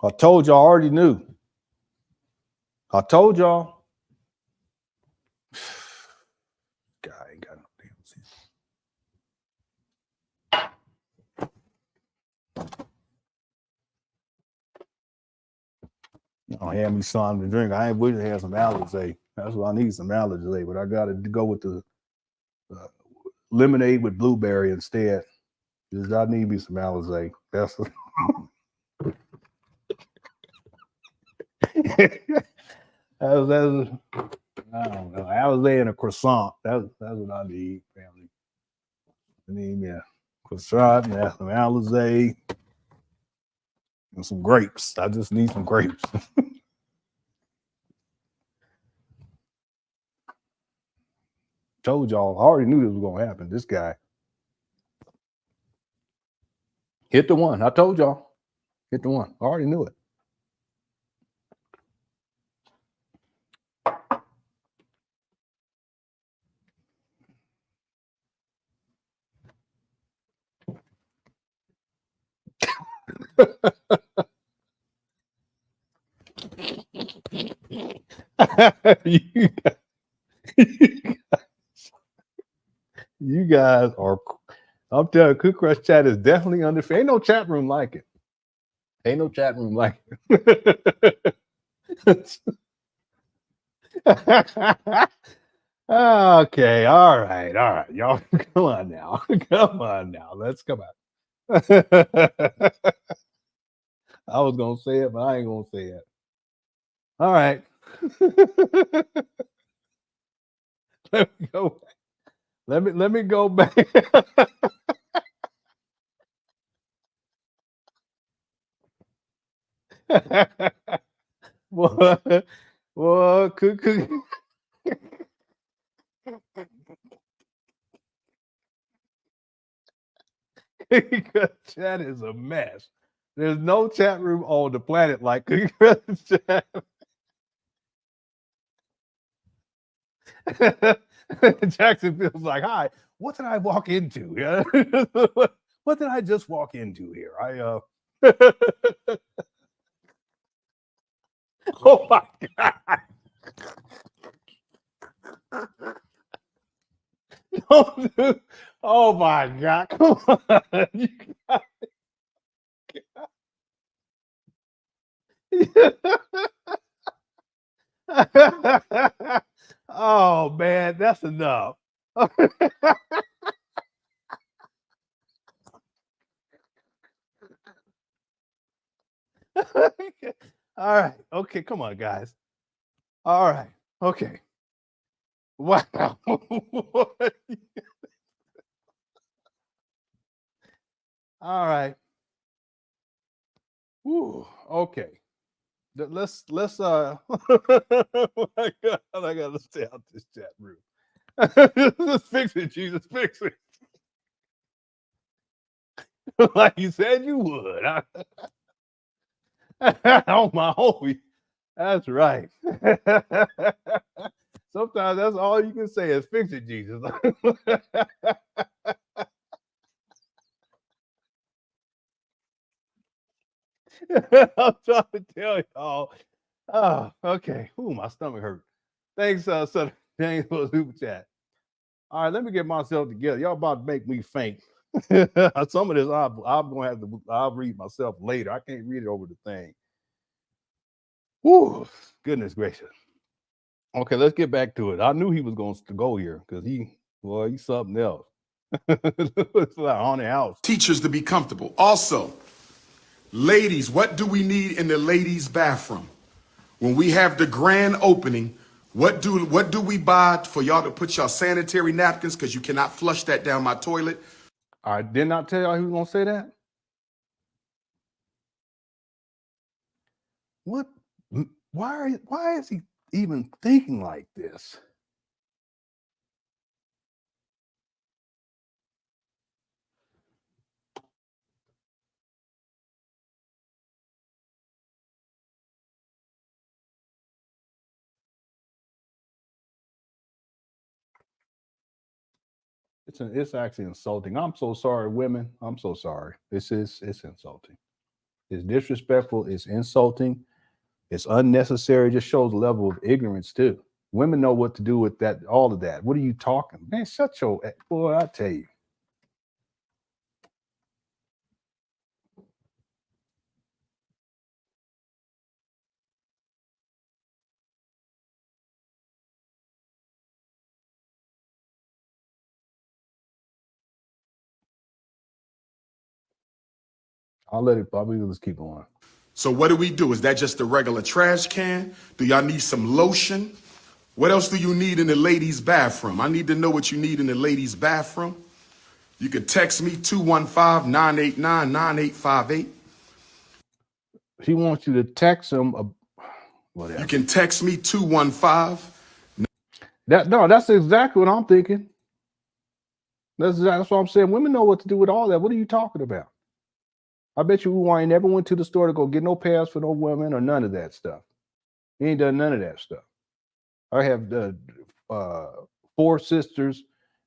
I told y'all, I already knew. I told y'all. God ain't got no damn sense. Oh, hand me something to drink. I ain't wish to have some Alizé. That's what I need, some Alizé. But I got to go with the lemonade with blueberry instead. Because I need me some Alizé. That's I don't know. Alizé and a croissant. That's what I need, family. I need me a croissant and some Alizé and some grapes. I just need some grapes. Told y'all, I already knew this was gonna happen. This guy hit the one. I told y'all, hit the one. I already knew it. you guys are. I'm telling you, Cook Crush chat is definitely under. Ain't no chat room like it. Ain't no chat room like it. Okay, all right, y'all. Come on now. Let's come on. I was gonna say it, but I ain't gonna say it. All right. Let me go. Let me go back. What? Chat is a mess. There's no chat room on the planet like chat. Jackson feels like, hi, what did I walk into? What did I just walk into here? Oh my God. Oh my God. Come on. Oh man, that's enough. All right. Okay, come on, guys. All right. Okay. Wow. All right. Whew. Okay. Let's I gotta stay out this chat room. Just fix it, Jesus. Fix it. Like you said you would. On my homie. That's right. Sometimes that's all you can say is fix it, Jesus. I'm trying to tell y'all. Oh, okay. Ooh, my stomach hurt. Thanks, James, for the super chat. All right, let me get myself together. Y'all about to make me faint. Some of this I'm gonna have to. I'll read myself later. I can't read it over the thing. Whoo, goodness gracious. Okay, let's get back to it. I knew he was going to go here because he's something else. It's like haunted house. Teachers to be comfortable. Also, ladies, what do we need in the ladies' bathroom? When we have the grand opening, what do we buy for y'all to put y'all sanitary napkins? Because you cannot flush that down my toilet. I did not tell y'all he was going to say that. What? Why is he even thinking like this? It's actually insulting. I'm so sorry, women. I'm so sorry. It's insulting. It's disrespectful. It's insulting. It's unnecessary. It just shows a level of ignorance too. Women know what to do with that. All of that. What are you talking, man? Shut your boy. I tell you. I'll let it. Probably let's keep going. So what do we do? Is that just a regular trash can? Do y'all need some lotion? What else do you need in the ladies' bathroom? I need to know what you need in the ladies' bathroom. You can text me 215-989-9858. He wants you to text him. Whatever. You can text me 215. That's exactly what I'm thinking. That's what I'm saying. Women know what to do with all that. What are you talking about? I bet you Umar ain't never went to the store to go get no pads for no women or none of that stuff. He ain't done none of that stuff. I have 4 sisters,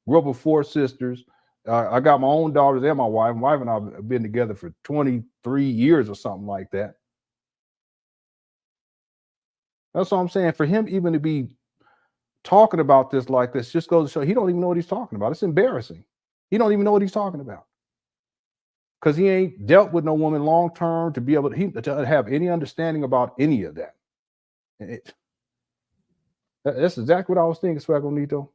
grew up with 4 sisters. I got my own daughters and my wife. My wife and I have been together for 23 years or something like that. That's what I'm saying. For him even to be talking about this like this just goes to show he don't even know what he's talking about. It's embarrassing. He don't even know what he's talking about. Because he ain't dealt with no woman long term to be able to have any understanding about any of that. That's exactly what I was thinking, Swaggonito.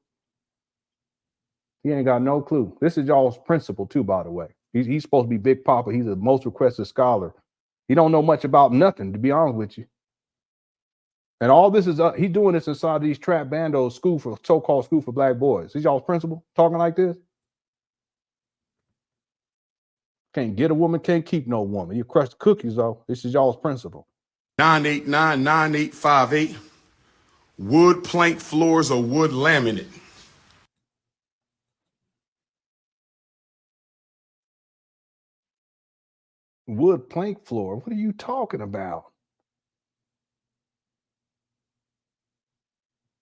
He ain't got no clue. This is y'all's principal too, by the way. He's supposed to be Big Papa. He's a most requested scholar. He don't know much about nothing, to be honest with you. And all this is he's doing this inside these trap bandos so-called school for black boys. He's y'all's principal talking like this. Can't get a woman, can't keep no woman. You crush the cookies, though. This is y'all's principle. 989-9858. Wood plank floors or wood laminate. Wood plank floor. What are you talking about?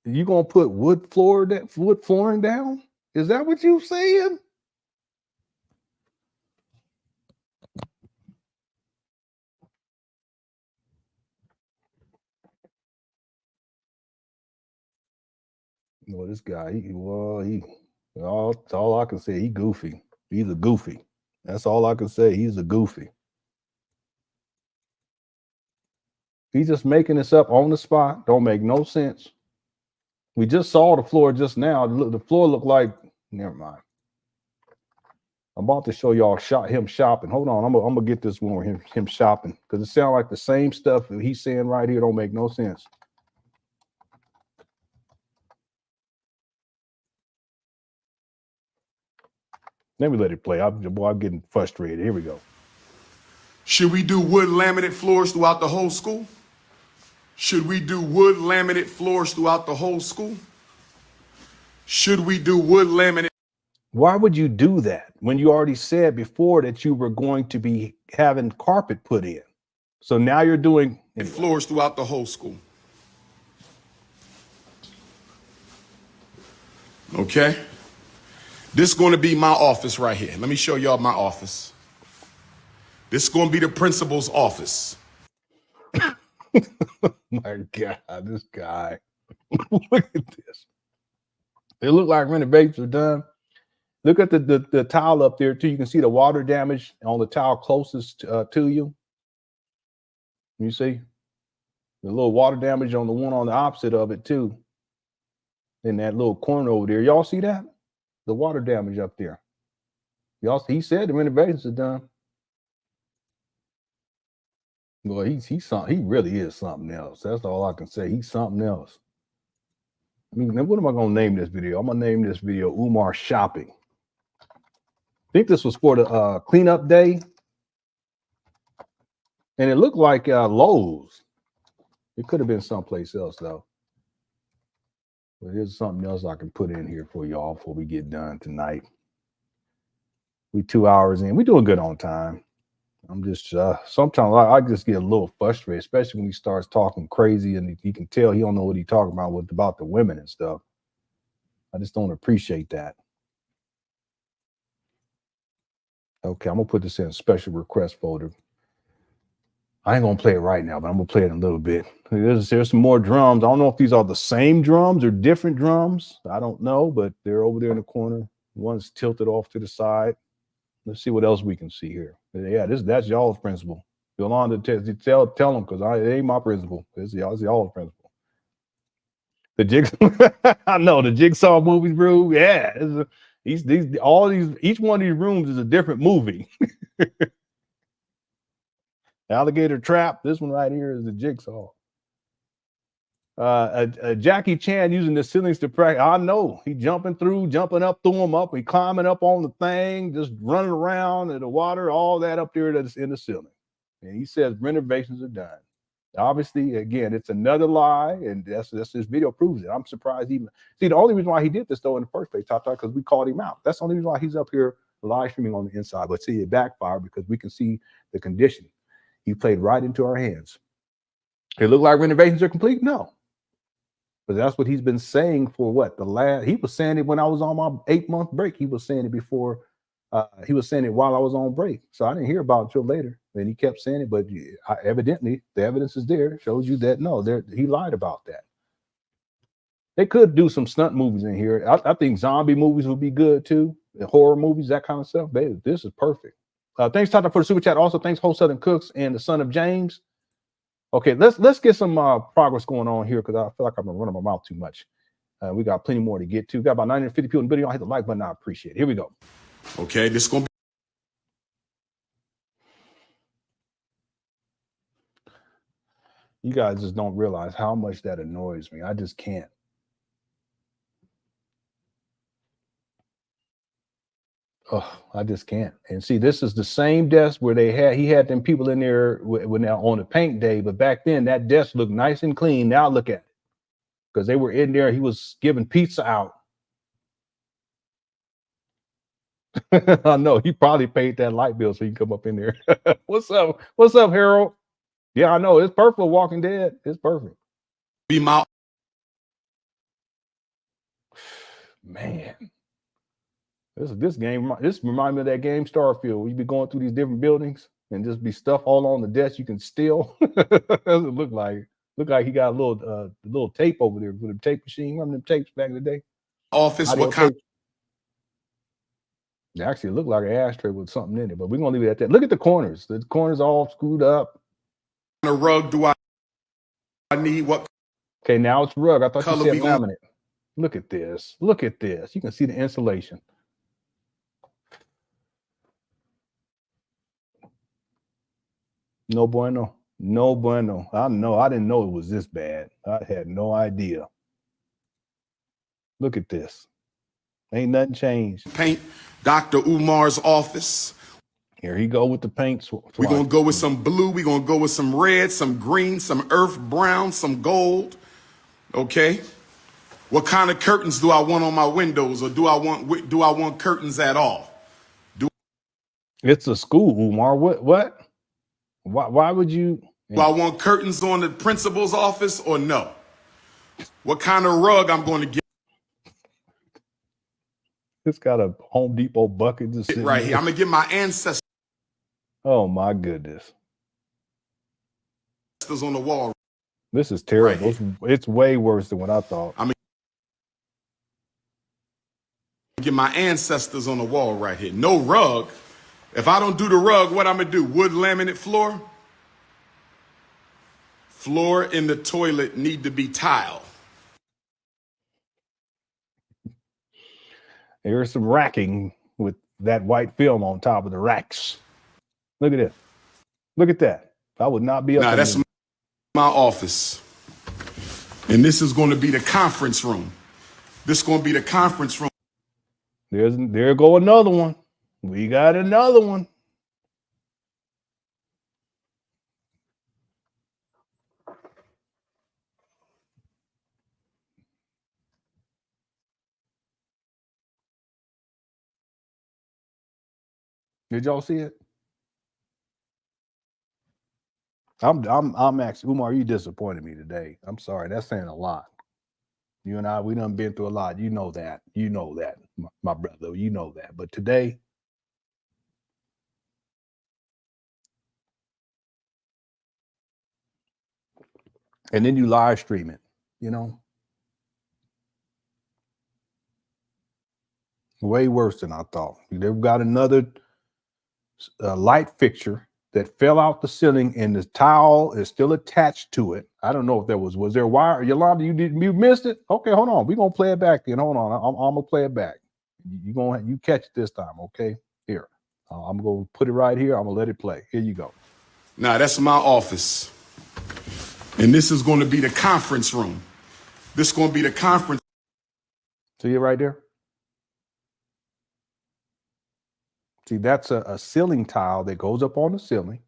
You gonna put wood flooring down? Is that what you saying? Well, this guy, all I can say, he goofy. He's a goofy. That's all I can say. He's a goofy. He's just making this up on the spot. Don't make no sense. We just saw the floor just now. The floor looked like, never mind. I'm about to show y'all him shopping. Hold on, I'm gonna get this one with him shopping because it sounds like the same stuff that he's saying right here don't make no sense. Let me let it play. I'm getting frustrated. Here we go. Should we do wood laminate floors throughout the whole school? Should we do wood laminate floors throughout the whole school? Should we do wood laminate? Why would you do that when you already said before that you were going to be having carpet put in? So now you're doing floors throughout the whole school. Okay. This is going to be my office right here. Let me show y'all my office. This is going to be the principal's office. My God, this guy. Look at this. It looked like renovations are done. Look at the tile up there too. You can see the water damage on the tile closest to you. You see the little water damage on the one on the opposite of it too. In that little corner over there. Y'all see that? The water damage up there. Y'all, he said the renovations are done. Well, he's something. He really is something else. That's all I can say. He's something else. I mean, what am I gonna name this video? I'm gonna name this video Umar Shopping. I think this was for the cleanup day. And it looked like Lowe's. It could have been someplace else though. But here's something else I can put in here for y'all before we get done tonight. We 2 hours in. We doing good on time. I'm just sometimes I just get a little frustrated, especially when he starts talking crazy and you can tell he don't know what he's talking about the women and stuff. I just don't appreciate that. Okay, I'm gonna put this in a special request folder. I ain't gonna play it right now, but I'm gonna play it in a little bit. There's some more drums. I don't know if these are the same drums or different drums. I don't know, but they're over there in the corner. One's tilted off to the side. Let's see what else we can see here. Yeah, that's y'all's principle. Yolanda, tell them because it ain't my principle. It's y'all's principle. I know the Jigsaw movies, bro. Yeah, each one of these rooms is a different movie. Alligator Trap. This one right here is the Jigsaw. Jackie Chan using the ceilings to practice. I know he jumping up through them up. He climbing up on the thing, just running around in the water, all that up there that's in the ceiling. And he says renovations are done. Obviously, again, it's another lie, and that's this video proves it. I'm surprised even. See, the only reason why he did this though in the first place, because we called him out. That's the only reason why he's up here live streaming on the inside. But see, it backfired because we can see the condition. He played right into our hands. It looked like renovations are complete. No. But that's what he's been saying for what he was saying it when I was on my 8-month break. He was saying it before. He was saying it while I was on break. So I didn't hear about it until later. And he kept saying it, but evidently the evidence is there. Shows you that no, he lied about that. They could do some stunt movies in here. I think zombie movies would be good too. The horror movies, that kind of stuff. Baby, this is perfect. Thanks, Tata, for the super chat. Also, thanks, Whole Southern Cooks and the Son of James. Okay, let's get some progress going on here because I feel like I've been running my mouth too much. We got plenty more to get to. We got about 950 people in the video. I'll hit the like button. I appreciate it. Here we go. Okay, this is gonna be. You guys just don't realize how much that annoys me. I just can't. Oh, I just can't. And see, this is the same desk where he had them people in there when they're on the paint day. But back then, that desk looked nice and clean. Now look at it, because they were in there. He was giving pizza out. I know he probably paid that light bill so he can come up in there. What's up? What's up, Harold? Yeah, I know it's perfect. Walking Dead. It's perfect. Be my man. This game, this reminds me of that game Starfield, where you be going through these different buildings and just be stuff all on the desk you can steal. Doesn't look like he got a little tape over there with a tape machine. Remember them tapes back in the day? office. What kind It actually looked like an ashtray with something in it, but we're gonna leave it at that. Look at the corners. The corners all screwed up. of rug do I need? What Okay, now it's rug. I thought color you we said gonna- laminate. Look at this. Look at this. You can see the insulation. No bueno. No bueno. I didn't know it was this bad. I had no idea. Look at this. Ain't nothing changed. paint Dr. Umar's office? Here he go with the paint. We're gonna go with some blue, we're gonna go with some red, some green, some earth brown, some gold. Okay. What kind of curtains do I want on my windows, or do I want curtains at all? It's a school, Umar. What? Why would you? Do I want curtains on the principal's office or no? What kind of rug I'm going to get It's got a Home Depot bucket just sitting right there. here? I'm gonna get my ancestors Oh my goodness. on the wall This is terrible. Right here. It's way worse than what I thought. I mean, get my ancestors on the wall right here. No rug. If I don't do the rug, what I'm gonna do? Wood laminate floor? Floor in the toilet need to be tile. There's some racking with that white film on top of the racks. Look at it. Look at that. I would not be up. Now that's my office. And this is going to be the conference room. This is going to be the conference room. There go another one. We got another one. Did y'all see it? I'm actually, Umar, you disappointed me today. I'm sorry. That's saying a lot. You and I, we done been through a lot. You know that. You know that, my brother. You know that. But today, and then you live stream it, you know? Way worse than I thought. They've got another light fixture that fell out the ceiling, and the towel is still attached to it. I don't know if there was there wire. Yolanda, you missed it? Okay, hold on. We're gonna play it back then. Hold on. I'm gonna play it back. You catch it this time, okay? Here. I'm gonna put it right here. I'm gonna let it play. Here you go. Now that's my office. And this is going to be the conference room. This is going to be the conference. See it right there? See, that's a ceiling tile that goes up on the ceiling.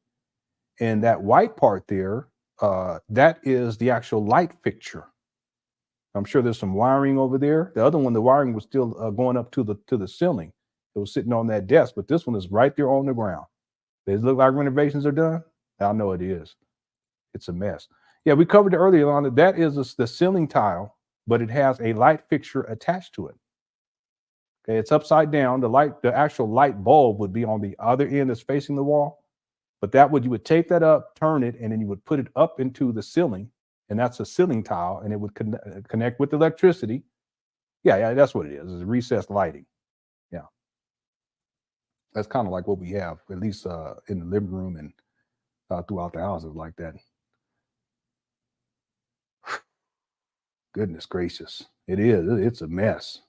And that white part there, that is the actual light fixture. I'm sure there's some wiring over there. The other one, the wiring was still going up to the ceiling. It was sitting on that desk, but this one is right there on the ground. Does it look like renovations are done? I know it is. It's a mess. Yeah, we covered it earlier on that. That is the ceiling tile, but it has a light fixture attached to it. Okay, it's upside down. The actual light bulb would be on the other end that's facing the wall. But you would take that up, turn it, and then you would put it up into the ceiling, and that's a ceiling tile, and it would connect with electricity. Yeah, that's what it is. It's recessed lighting. Yeah. That's kind of like what we have, at least in the living room and throughout the houses like that. Goodness gracious. It is. It's a mess.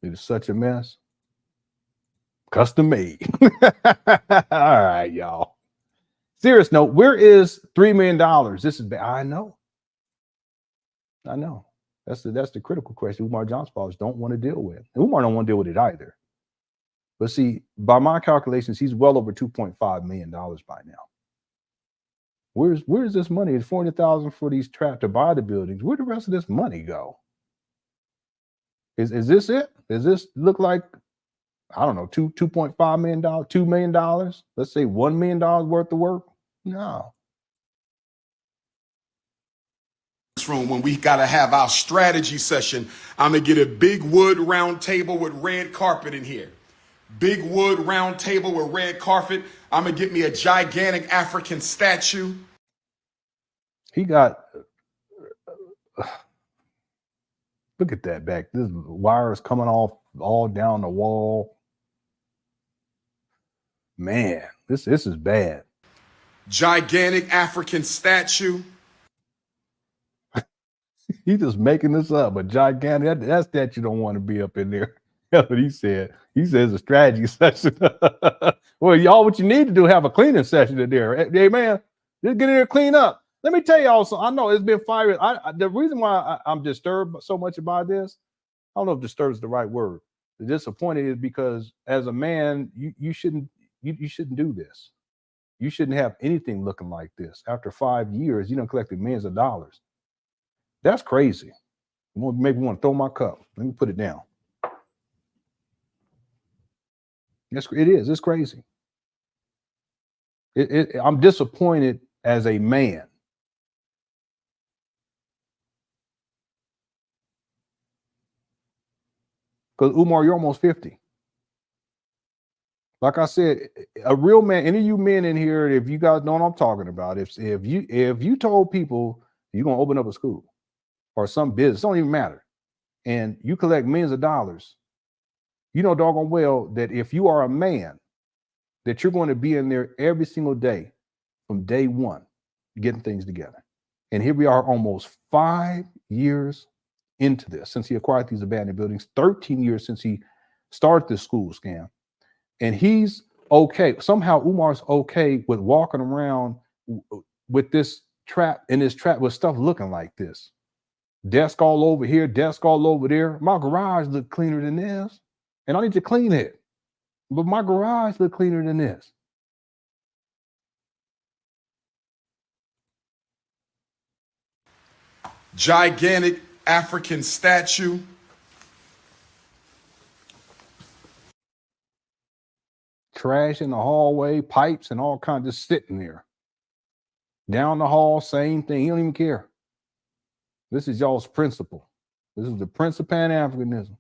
It is such a mess. Custom made. All right, y'all. Serious note, where is $3 million? This is bad. I know. That's the critical question Umar Johnson fathers don't want to deal with. And Umar don't want to deal with it either. But see, by my calculations, he's well over $2.5 million by now. Where's this money? It's $400,000 for these traps to buy the buildings. Where'd the rest of this money go? Is this it? Does this look like, I don't know, $2.5 million, $2 million? Let's say $1 million worth of work? No. Room when we got to have our strategy session, I'm going to get a big wood round table with red carpet in here. Big wood round table with red carpet. I'm going to get me a gigantic African statue. He got, look at that back. This wire is coming off all down the wall. Man, this is bad. Gigantic African statue. He's just making this up, but gigantic, that statue don't want to be up in there. That's what he said. He says a strategy session. Well, y'all, what you need to do, have a cleaning session in there. Hey, man, just get in there, clean up. Let me tell y'all something. I know it's been fire. The reason why I'm disturbed so much about this, I don't know if disturbed is the right word. The disappointed is because as a man, you shouldn't do this. You shouldn't have anything looking like this. After 5 years, you done collected millions of dollars. That's crazy. Maybe want to throw my cup. Let me put it down. It is. It's crazy. I'm disappointed as a man. Because Umar, you're almost 50. Like I said, a real man, any of you men in here, if you guys know what I'm talking about, if you told people You're going to open up a school or some business. It don't even matter. And you collect millions of dollars. You know doggone well that if you are a man, that you're going to be in there every single day from day one, getting things together. And here we are almost 5 years into this, since he acquired these abandoned buildings, 13 years since he started this school scam. And he's okay. Somehow Umar's okay with walking around with this trap, in this trap with stuff looking like this. Desk all over here, desk all over there. My garage look cleaner than this. And I need to clean it. But my garage look cleaner than this. Gigantic African statue. Trash in the hallway, pipes and all kinds just sitting there. Down the hall, same thing. He don't even care. This is y'all's principle. This is the Prince of Pan Africanism.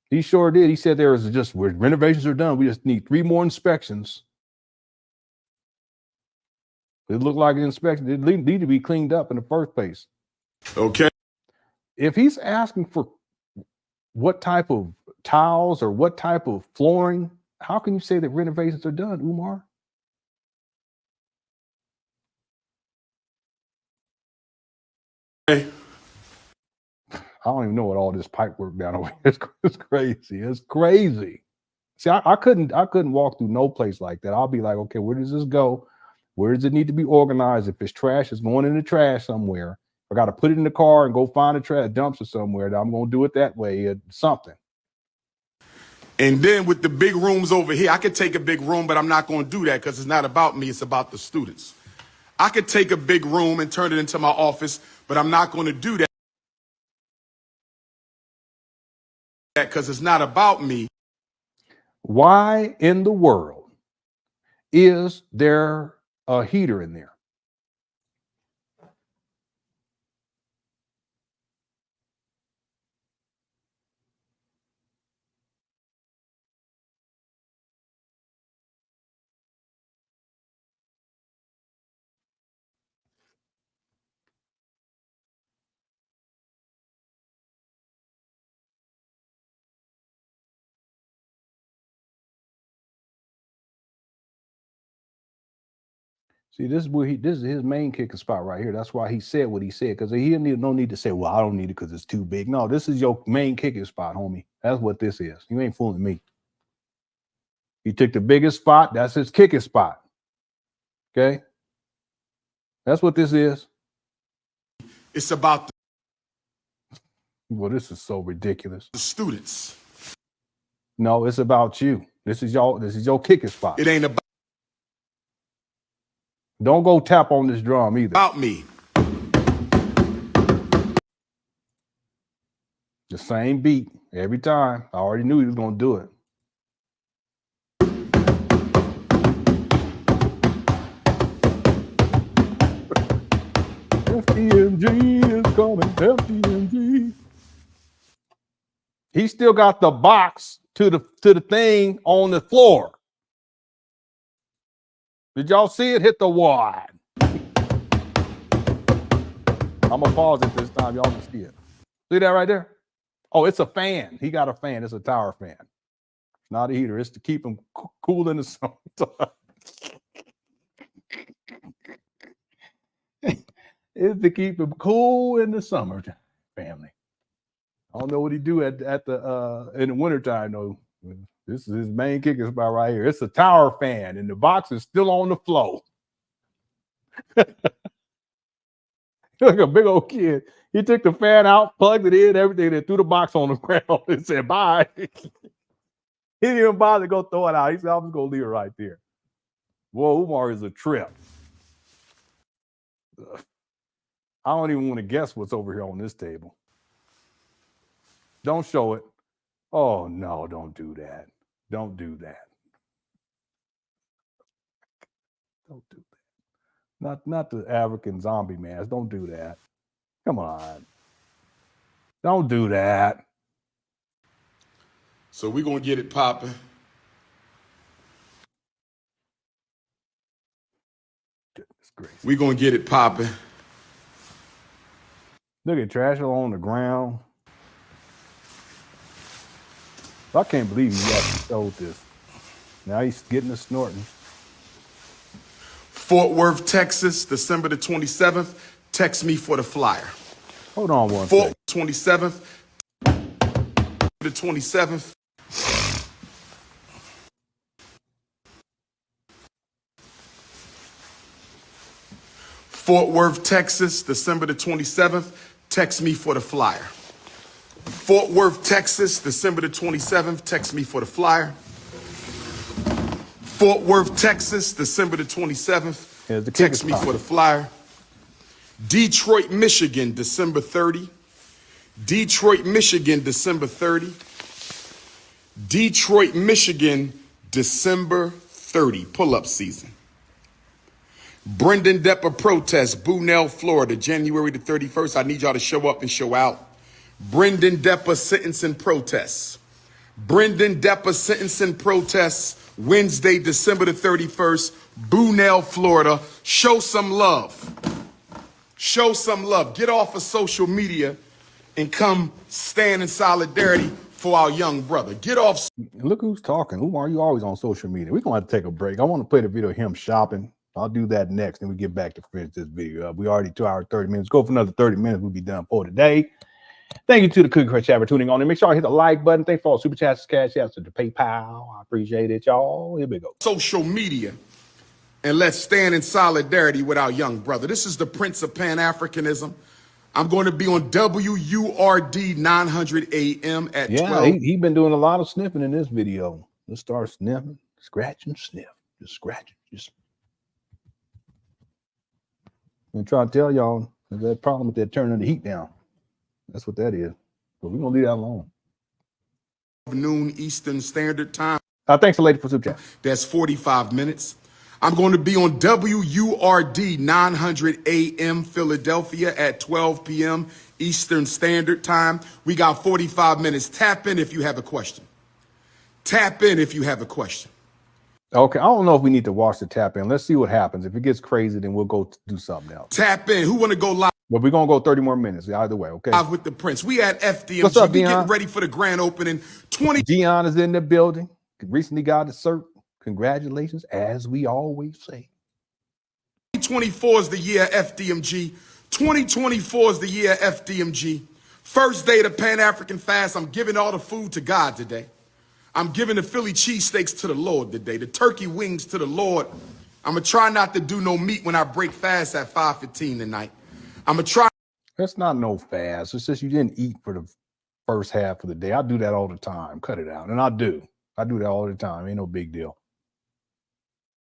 He sure did. He said there is just, where renovations are done, we just need 3 more inspections. It looked like an inspection. It need to be cleaned up in the first place. Okay. If he's asking for what type of tiles or what type of flooring, how can you say that renovations are done, Umar? Okay. I don't even know what all this pipe work down over here. It's crazy. It's crazy. See, I couldn't walk through no place like that. I'll be like, okay, where does this go? Where does it need to be organized? If it's trash, it's going in the trash somewhere. I got to put it in the car and go find a trash dumpster somewhere. I'm going to do it that way, something. And then with the big rooms over here, I could take a big room, but I'm not going to do that because it's not about me. It's about the students. I could take a big room and turn it into my office, but I'm not going to do that because it's not about me. Why in the world is there a heater in there? See, this is his main kicking spot right here. That's why he said what he said, because he didn't no need to say, well, I don't need it because it's too big. No, this is your main kicking spot, homie. That's what this is. You ain't fooling me. He took the biggest spot. That's his kicking spot. Okay? That's what this is. It's about Well, this is so ridiculous. the students. No, it's about you. This is your kicking spot. It ain't about Don't go tap on this drum either. me. The same beat every time. I already knew he was going to do it. FDMG is coming. FDMG. He still got the box to the thing on the floor. Did y'all see it hit the wall? I'm gonna pause it this time. Y'all can see it. See that right there? Oh, it's a fan. He got a fan. It's a tower fan. It's not a heater. It's to keep him cool in the summertime. It's to keep him cool in the summer, family. I don't know what he do at the in the wintertime though. This is his main kicking spot right here. It's a tower fan, and the box is still on the floor. Like a big old kid. He took the fan out, plugged it in, everything, and threw the box on the ground and said, bye. He didn't even bother to go throw it out. He said, I'm just going to leave it right there. Boy, Umar is a trip. I don't even want to guess what's over here on this table. Don't show it. Oh, no, don't do that. Don't do that. Don't do that. Not the African zombie man. Don't do that. Come on. Don't do that. So we're going to get it popping. It's crazy. We gonna get it popping. Look at trash all on the ground. I can't believe he actually showed this. Now he's getting a snorting. Fort Worth, Texas, December the 27th. Text me for the flyer. Hold on one Fort second. 27th. The 27th. Fort Worth, Texas, December the 27th. Text me for the flyer. Fort Worth, Texas, December the 27th. Text me for the flyer. Fort Worth, Texas, December the 27th. Here's the Text me kicker for the flyer. Detroit, Michigan, December 30. Detroit, Michigan, December 30. Detroit, Michigan, December 30. Pull-up season. Brendan Depper protest, Bunnell, Florida, January the 31st. I need y'all to show up and show out. Brendan Depper sentencing protests. Brendan Depper sentencing protests, Wednesday, December the 31st, Bunnell, Florida. Show some love. Show some love. Get off of social media and come stand in solidarity for our young brother. Get off. Look who's talking. Umar, you always on social media. We're going to have to take a break. I want to play the video of him shopping. I'll do that next, and we get back to finish this video up. We already 2 hours, 30 minutes. Go for another 30 minutes. We'll be done for today. Thank you to the Cookie Crush chat for tuning on. And make sure I hit the like button. Thanks for all super chats, cash apps, to the PayPal. I appreciate it, y'all. Here we go. Social media, and let's stand in solidarity with our young brother. This is the Prince of Pan Africanism. I'm going to be on WURD 900 AM at 12. Yeah, he been doing a lot of sniffing in this video. Let's start sniffing, scratch and sniff. Just scratch it. Just. I'm trying to tell y'all that problem with that turning the heat down. That's what that is. But we're going to leave that alone. Noon Eastern Standard Time. Thanks, the lady, for super chat. That's 45 minutes. I'm going to be on WURD 900 AM Philadelphia at 12 p.m. Eastern Standard Time. We got 45 minutes. Tap in if you have a question. Tap in if you have a question. Okay, I don't know if we need to watch the tap in. Let's see what happens. If it gets crazy, then we'll go do something else. Tap in. Who want to go live? But we're going to go 30 more minutes either way, okay? Live with the Prince. We at FDMG. What's up, we Dion? getting ready for the grand opening. Dion is in the building. Recently got a cert. Congratulations, as we always say. 2024 is the year FDMG. 2024 is the year FDMG. First day of the Pan-African fast. I'm giving all the food to God today. I'm giving the Philly cheesesteaks to the Lord today. The turkey wings to the Lord. I'm going to try not to do no meat when I break fast at 5:15 tonight. I'm going to try. That's not no fast. It's just you didn't eat for the first half of the day. I do that all the time. Cut it out. And I do. I do that all the time. Ain't no big deal.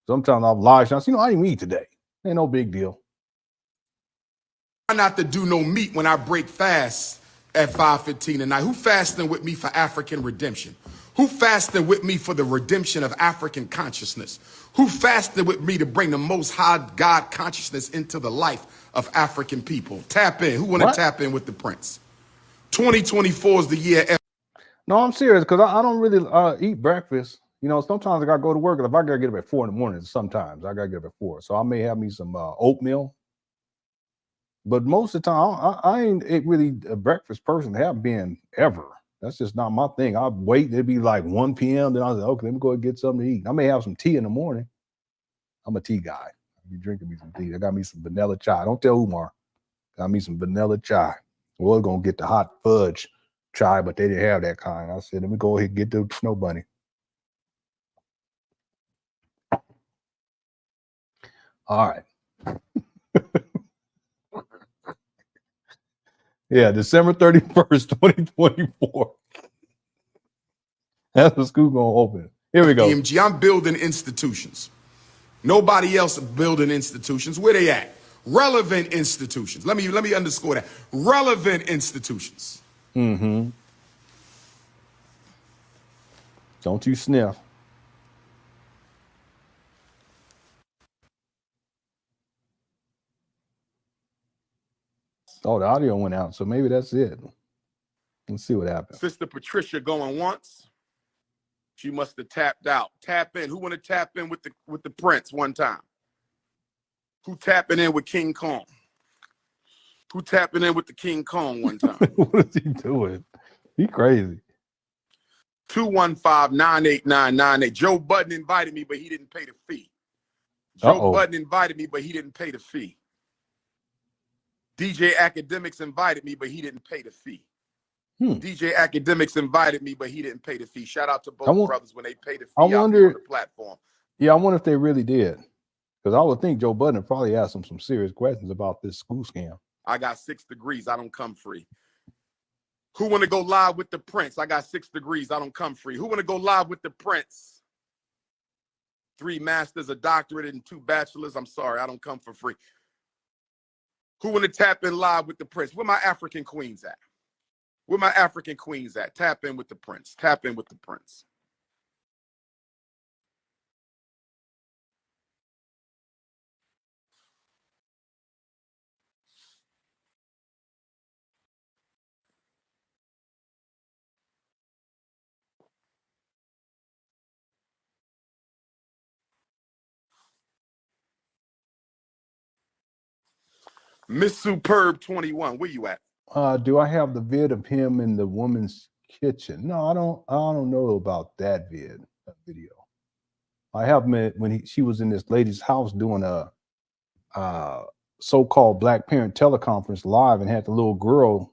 Sometimes I'll lie. I didn't eat today. Ain't no big deal. Try not to do no meat when I break fast at 5:15 tonight. Who fasting with me for African redemption? Who fasting with me for the redemption of African consciousness? Who fasted with me to bring the Most High God consciousness into the life of African people? Tap in. Who want to tap in with the Prince? 2024 is the year. No, I'm serious because I don't really eat breakfast. You know, sometimes I got to go to work. If I got to get up at 4 in the morning, sometimes I got to get up at 4. So I may have me some oatmeal. But most of the time, I ain't really a breakfast person. Have been ever. That's just not my thing. I wait. It'd be like 1 p.m. Then I was like, okay, let me go and get something to eat. I may have some tea in the morning. I'm a tea guy. I'll be drinking me some tea. I got me some vanilla chai. Don't tell Umar. Got me some vanilla chai. I was going to get the hot fudge chai, but they didn't have that kind. I said, let me go ahead and get the snow bunny. All right. Yeah, December 31st, 2024. That's the school gonna open. Here we go. FDMG, I'm building institutions. Nobody else building institutions. Where they at? Relevant institutions. Let me underscore that. Relevant institutions. Mm-hmm. Don't you sniff. Oh, the audio went out, so maybe that's it. Let's see what happens. Sister Patricia going once. She must have tapped out. Tap in. Who want to tap in with the Prince one time? Who tapping in with King Kong? Who tapping in with the King Kong one time? What is he doing? He crazy. 215-989-98. Joe Budden invited me, but he didn't pay the fee. Joe Budden invited me, but he didn't pay the fee. DJ Academics invited me, but he didn't pay the fee. DJ Academics invited me, but he didn't pay the fee. Shout out to both brothers when they pay the fee. I wonder on the platform. Yeah, I wonder if they really did. Because I would think Joe Budden probably asked him some serious questions about this school scam. I got 6 degrees. I don't come free. Who want to go live with the Prince? I got 6 degrees. I don't come free. Who want to go live with the Prince? 3 masters, a doctorate, and 2 bachelors. I'm sorry, I don't come for free. Who want to tap in live with the Prince? Where my African queens at? Where my African queens at? Tap in with the Prince. Tap in with the Prince. Miss Superb 21, where you at? Do I have the vid of him in the woman's kitchen? No, I don't know about that video. I have him when she was in this lady's house doing a so-called Black Parent teleconference live and had the little girl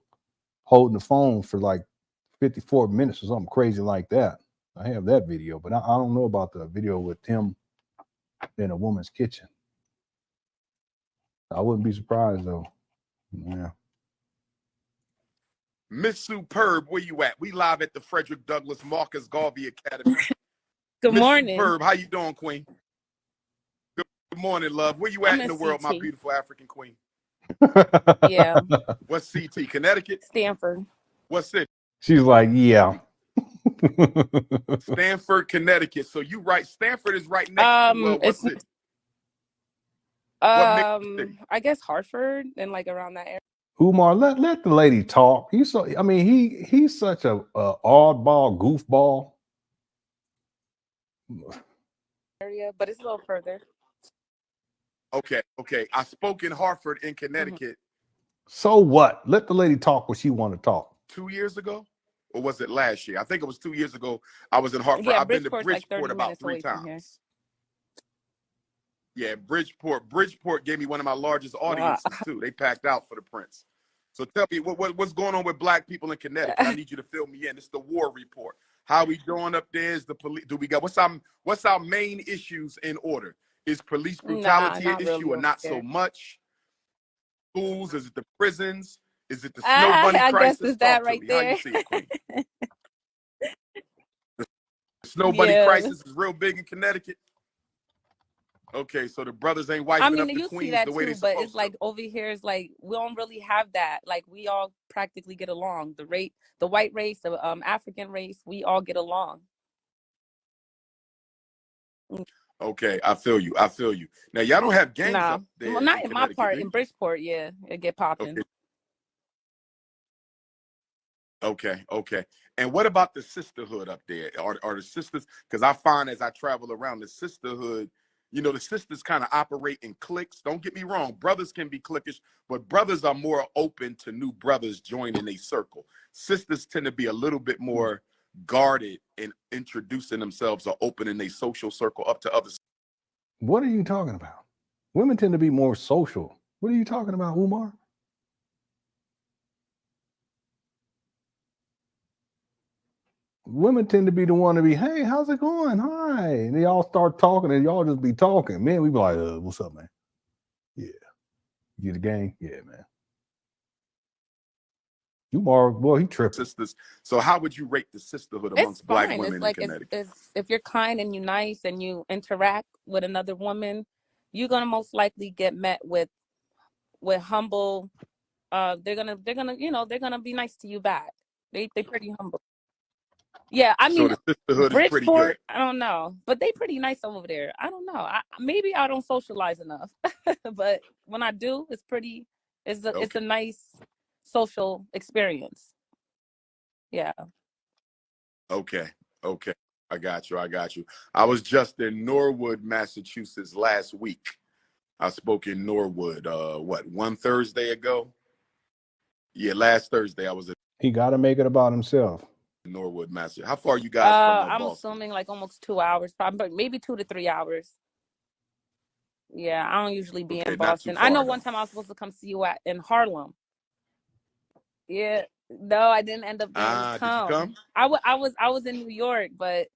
holding the phone for like 54 minutes or something crazy like that. I have that video, but I don't know about the video with him in a woman's kitchen. I wouldn't be surprised though. Yeah. Miss Superb, where you at? We live at the Frederick Douglass Marcus Garvey Academy. Good morning. Miss Superb, how you doing, Queen? Good morning, love. Where you at in the world, my beautiful African queen? Yeah. What's CT? Connecticut? Stanford. What city? She's like, yeah. Stanford, Connecticut. So you right. Stanford is right next to what city? I guess Hartford and like around that area. Umar, let the lady talk. He's such a oddball, goofball. Area, but it's a little further. Okay. I spoke in Hartford in Connecticut. So what? Let the lady talk what she want to talk. 2 years ago? Or was it last year? I think it was 2 years ago. I was in Hartford. Yeah, I've been to Bridgeport like about 3 times. Yeah, Bridgeport. Bridgeport gave me one of my largest audiences too. They packed out for the Prince. So tell me what's going on with Black people in Connecticut. I need you to fill me in. It's the war report. How we doing up there? Is the police? Do we got what's our main issues in order? Is police brutality an issue really or not so much? Schools? Is it the prisons? Is it the snow bunny I crisis? guess it's that right there. How you see it, Queen? The snow bunny crisis is real big in Connecticut. Okay, so the brothers ain't wiping up the queens the way they supposed to. But it's like over here is like we don't really have that. Like we all practically get along. The white race, the African race, we all get along. Okay, I feel you. Now y'all don't have gangs up there. Well, not in my part. In Bridgeport, yeah, it get popping. Okay. And what about the sisterhood up there? Are the sisters? Because I find as I travel around the sisterhood, the sisters kind of operate in cliques. Don't get me wrong. Brothers can be cliquish, but brothers are more open to new brothers joining a circle. Sisters tend to be a little bit more guarded in introducing themselves or opening a social circle up to others. What are you talking about? Women tend to be more social. What are you talking about, Umar? Women tend to be the one to be, hey, how's it going? Hi. And they all start talking and y'all just be talking. Man, we be like, what's up, man? Yeah. You get the game? Yeah, man. Umar, boy, he tripped. Sisters. So how would you rate the sisterhood amongst Black women It's like in Connecticut? if you're kind and you're nice and you interact with another woman, you're gonna most likely get met with humble. They're gonna be nice to you back. They pretty humble. Yeah, I mean, so the sisterhood is pretty good. I don't know, but they pretty nice over there. I don't know. Maybe I don't socialize enough, but when I do, it's pretty. It's a nice social experience. Yeah. Okay. I got you. I was just in Norwood, Massachusetts last week. I spoke in Norwood, one Thursday ago? Yeah, last Thursday I was at He got to make it about himself. Norwood, Master. How far are you guys from I'm Boston? assuming like almost 2 hours, probably maybe 2 to 3 hours. Yeah, I don't usually be in Boston. I know one time I was supposed to come see you in Harlem. Yeah, no, I didn't end up getting to come. Did you come? I was in New York, but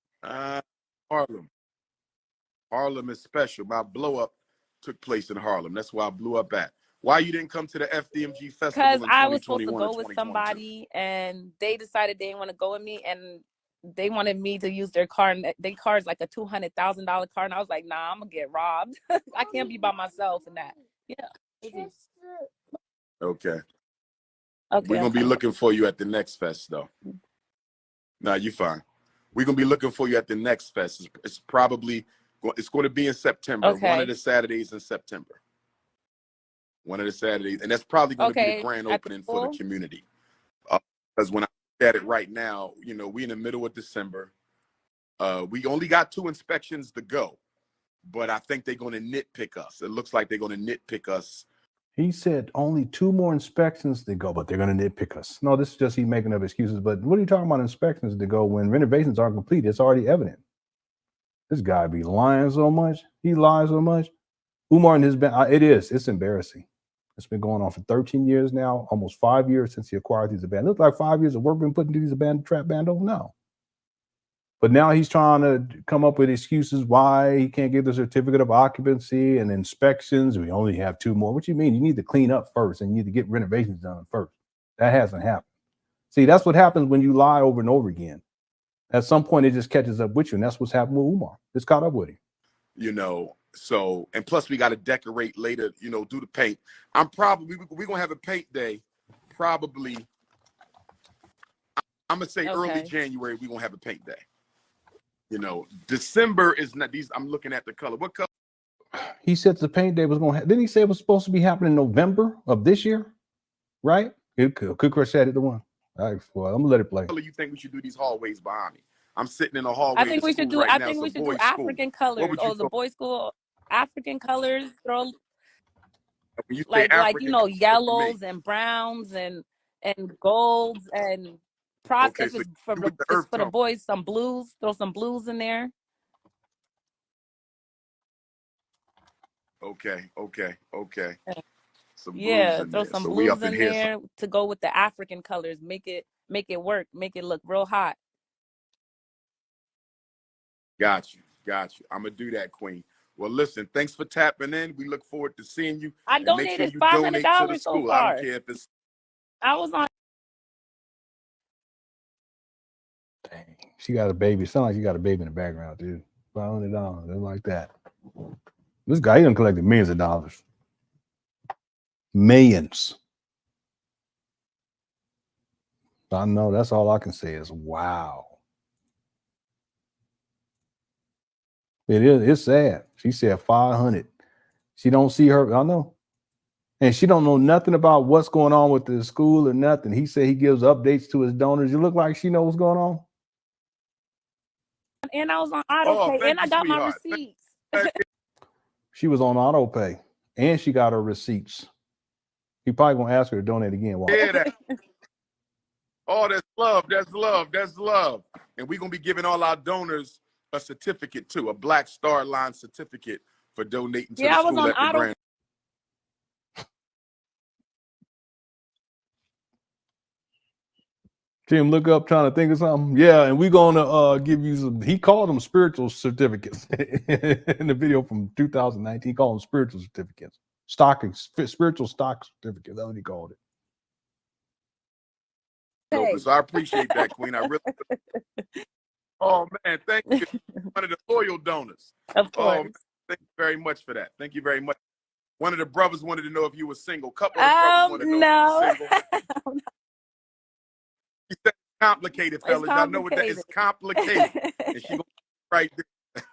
Harlem is special. My blow up took place in Harlem. That's where I blew up at. Why you didn't come to the FDMG festival in 2021 I was supposed to go or with somebody, and they decided they didn't want to go with me, and they wanted me to use their car, and their car is like a $200,000 car, and I was like, nah, I'm gonna get robbed. I can't be by myself in that. Yeah. Okay. Okay. We're gonna be looking for you at the next fest, though. Nah, you fine. We're gonna be looking for you at the next fest. It's probably it's going to be in September. Okay. One of the Saturdays in September. One of the Saturdays, and that's probably going to be the grand opening for the community. Because when I look at it right now, you know, we in the middle of December. We only got 2 inspections to go, but I think they're going to nitpick us. It looks like they're going to nitpick us. He said only 2 more inspections to go, but they're going to nitpick us. No, this is just he making up excuses. But what are you talking about inspections to go when renovations aren't complete? It's already evident. This guy be lying so much. He lies so much. Umar and his band, it's embarrassing. It's been going on for 13 years now, almost 5 years since he acquired these abandoned. Look like 5 years of work been put into these abandoned trap Bando? No. But now he's trying to come up with excuses why he can't get the certificate of occupancy and inspections. We only have 2 more. What do you mean? You need to clean up first and you need to get renovations done first. That hasn't happened. See, that's what happens when you lie over and over again. At some point, it just catches up with you, and that's what's happened with Umar. It's caught up with him. You know, so, and plus we got to decorate later, you know, do the paint. We're going to have a paint day probably, I'm going to say early January, we're going to have a paint day. You know, December is not these. I'm looking at the color. What color? He said the paint day was going to happen. Didn't he say it was supposed to be happening in November of this year? Right? Could said it the one. All right, well, I'm going to let it play. What color you think we should do these hallways behind me? I'm sitting in a hallway. I think we should do African colors. Oh, the boys' school, African colors. Throw like you know, yellows and browns and golds and process is for the boys. Some blues. Throw some blues in there. Okay. Some throw some blues in there to go with the African colors. Make it work. Make it look real hot. Got you. I'm gonna do that, Queen. Well, listen, thanks for tapping in. We look forward to seeing you. I donated $500 so far. I don't care if it's. I was on. Dang, she got a baby. Sound like you got a baby in the background, dude. $500, nothing like that. This guy, he done collected millions of dollars. Millions. I know. That's all I can say is wow. It is. It's sad. She said 500. She don't see her. I know. And she don't know nothing about what's going on with the school or nothing. He said he gives updates to his donors. You look like she knows what's going on. And I was on auto pay, and I got my receipts. She was on auto pay, and she got her receipts. He probably gonna ask her to donate again. Yeah, that. Oh, that's love. That's love. And we're gonna be giving all our donors a certificate too, a Black Star Line certificate for donating to the school at the Grand. Jim, look up trying to think of something. Yeah, and we're gonna give you some. He called them spiritual certificates in the video from 2019. He called them spiritual certificates, spiritual stock certificates. That's what he called it. Okay. So I appreciate that, Queen. I really. Oh man, thank you. One of the loyal donors. Of course. Man, thank you very much for that. Thank you very much. One of the brothers wanted to know if you were single. Couple of brothers wanted to know if you were single. He said it's complicated, fellas. I know what that is. Complicated. And she gonna right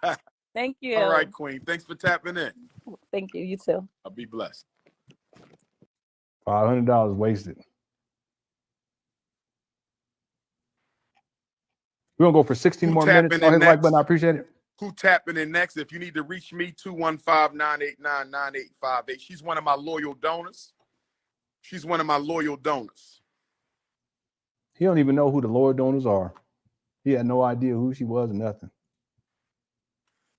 there. Thank you. All right, Queen. Thanks for tapping in. Thank you. You too. I'll be blessed. $500 wasted. We're gonna go for 16 more minutes. Hit the like button. I appreciate it. Who tapping in next? If you need to reach me, 215-989-9858. She's one of my loyal donors. She's one of my loyal donors. He don't even know who the loyal donors are. He had no idea who she was or nothing.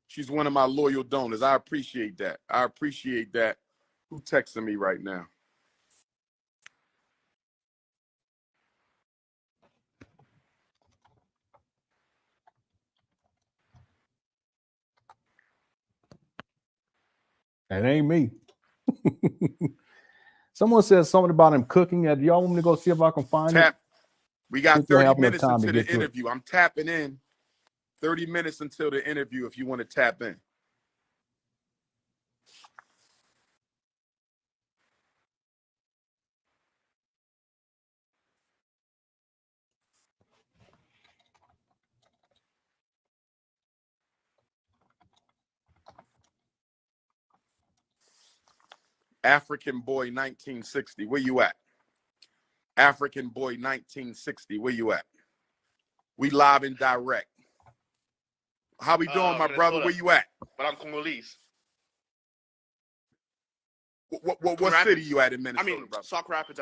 She's one of my loyal donors. I appreciate that. I appreciate that. Who texting me right now? It ain't me. Someone said something about him cooking. Do y'all want me to go see if I can find it? We got Think we'll 30 have enough minutes time to into get the to it. interview. I'm tapping in. 30 minutes until the interview if you want to tap in. African Boy 1960, where you at? African Boy 1960, where you at? We live and direct. How we doing, my brother? Where you at? But I'm Congolese. What city you at in Minnesota, brother? Sauk Rapids.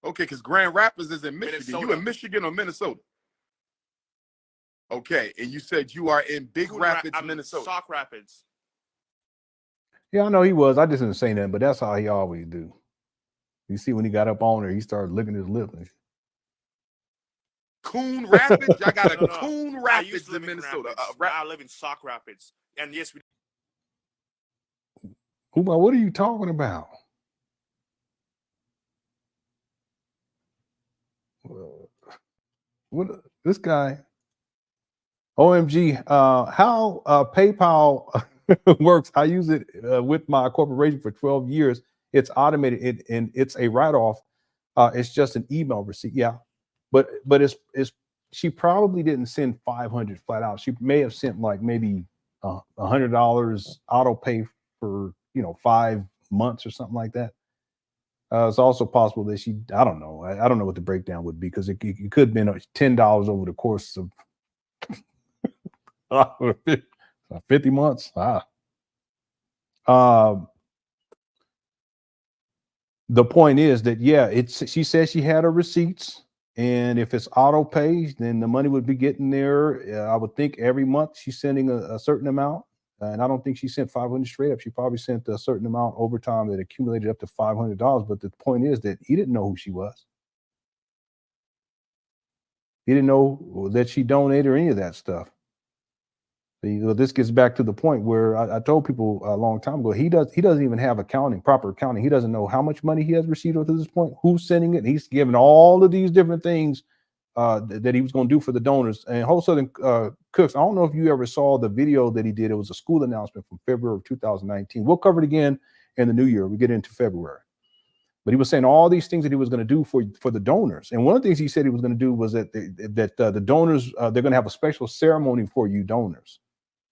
Okay, because Grand Rapids is in Michigan. Minnesota. You in Michigan or Minnesota? Okay, and you said you are in Big Rapids, Minnesota. Sauk Rapids. Yeah, I know he was. I just didn't say nothing, but that's how he always do. You see, when he got up on her, he started licking his lips. Coon Rapids? Y'all got a No. Coon I Rapids used to live in Minnesota. I live in Sauk Rapids. And yes, we Umar, what are you talking about? What this guy? OMG, how PayPal works. I use it with my corporation for 12 years. It's automated and it's a write-off. It's just an email receipt. Yeah. But it's she probably didn't send 500 flat out. She may have sent like maybe $100 auto pay for 5 months or something like that. It's also possible that I don't know. I don't know what the breakdown would be because it could have been $10 over the course of 50 months. The point is that, yeah, she says she had her receipts, and if it's auto pay, then the money would be getting there. I would think every month she's sending a certain amount, and I don't think she sent 500 straight up. She probably sent a certain amount over time that accumulated up to $500. But the point is that he didn't know who she was. He didn't know that she donated or any of that stuff. This gets back to the point where I told people a long time ago, he doesn't even have proper accounting. He doesn't know how much money he has received up to this point, who's sending it. He's given all of these different things that he was going to do for the donors. And Whole Southern Cooks, I don't know if you ever saw the video that he did. It was a school announcement from February of 2019. We'll cover it again in the new year. We get into February. But he was saying all these things that he was going to do for the donors. And one of the things he said he was going to do was that the donors, they're going to have a special ceremony for you donors.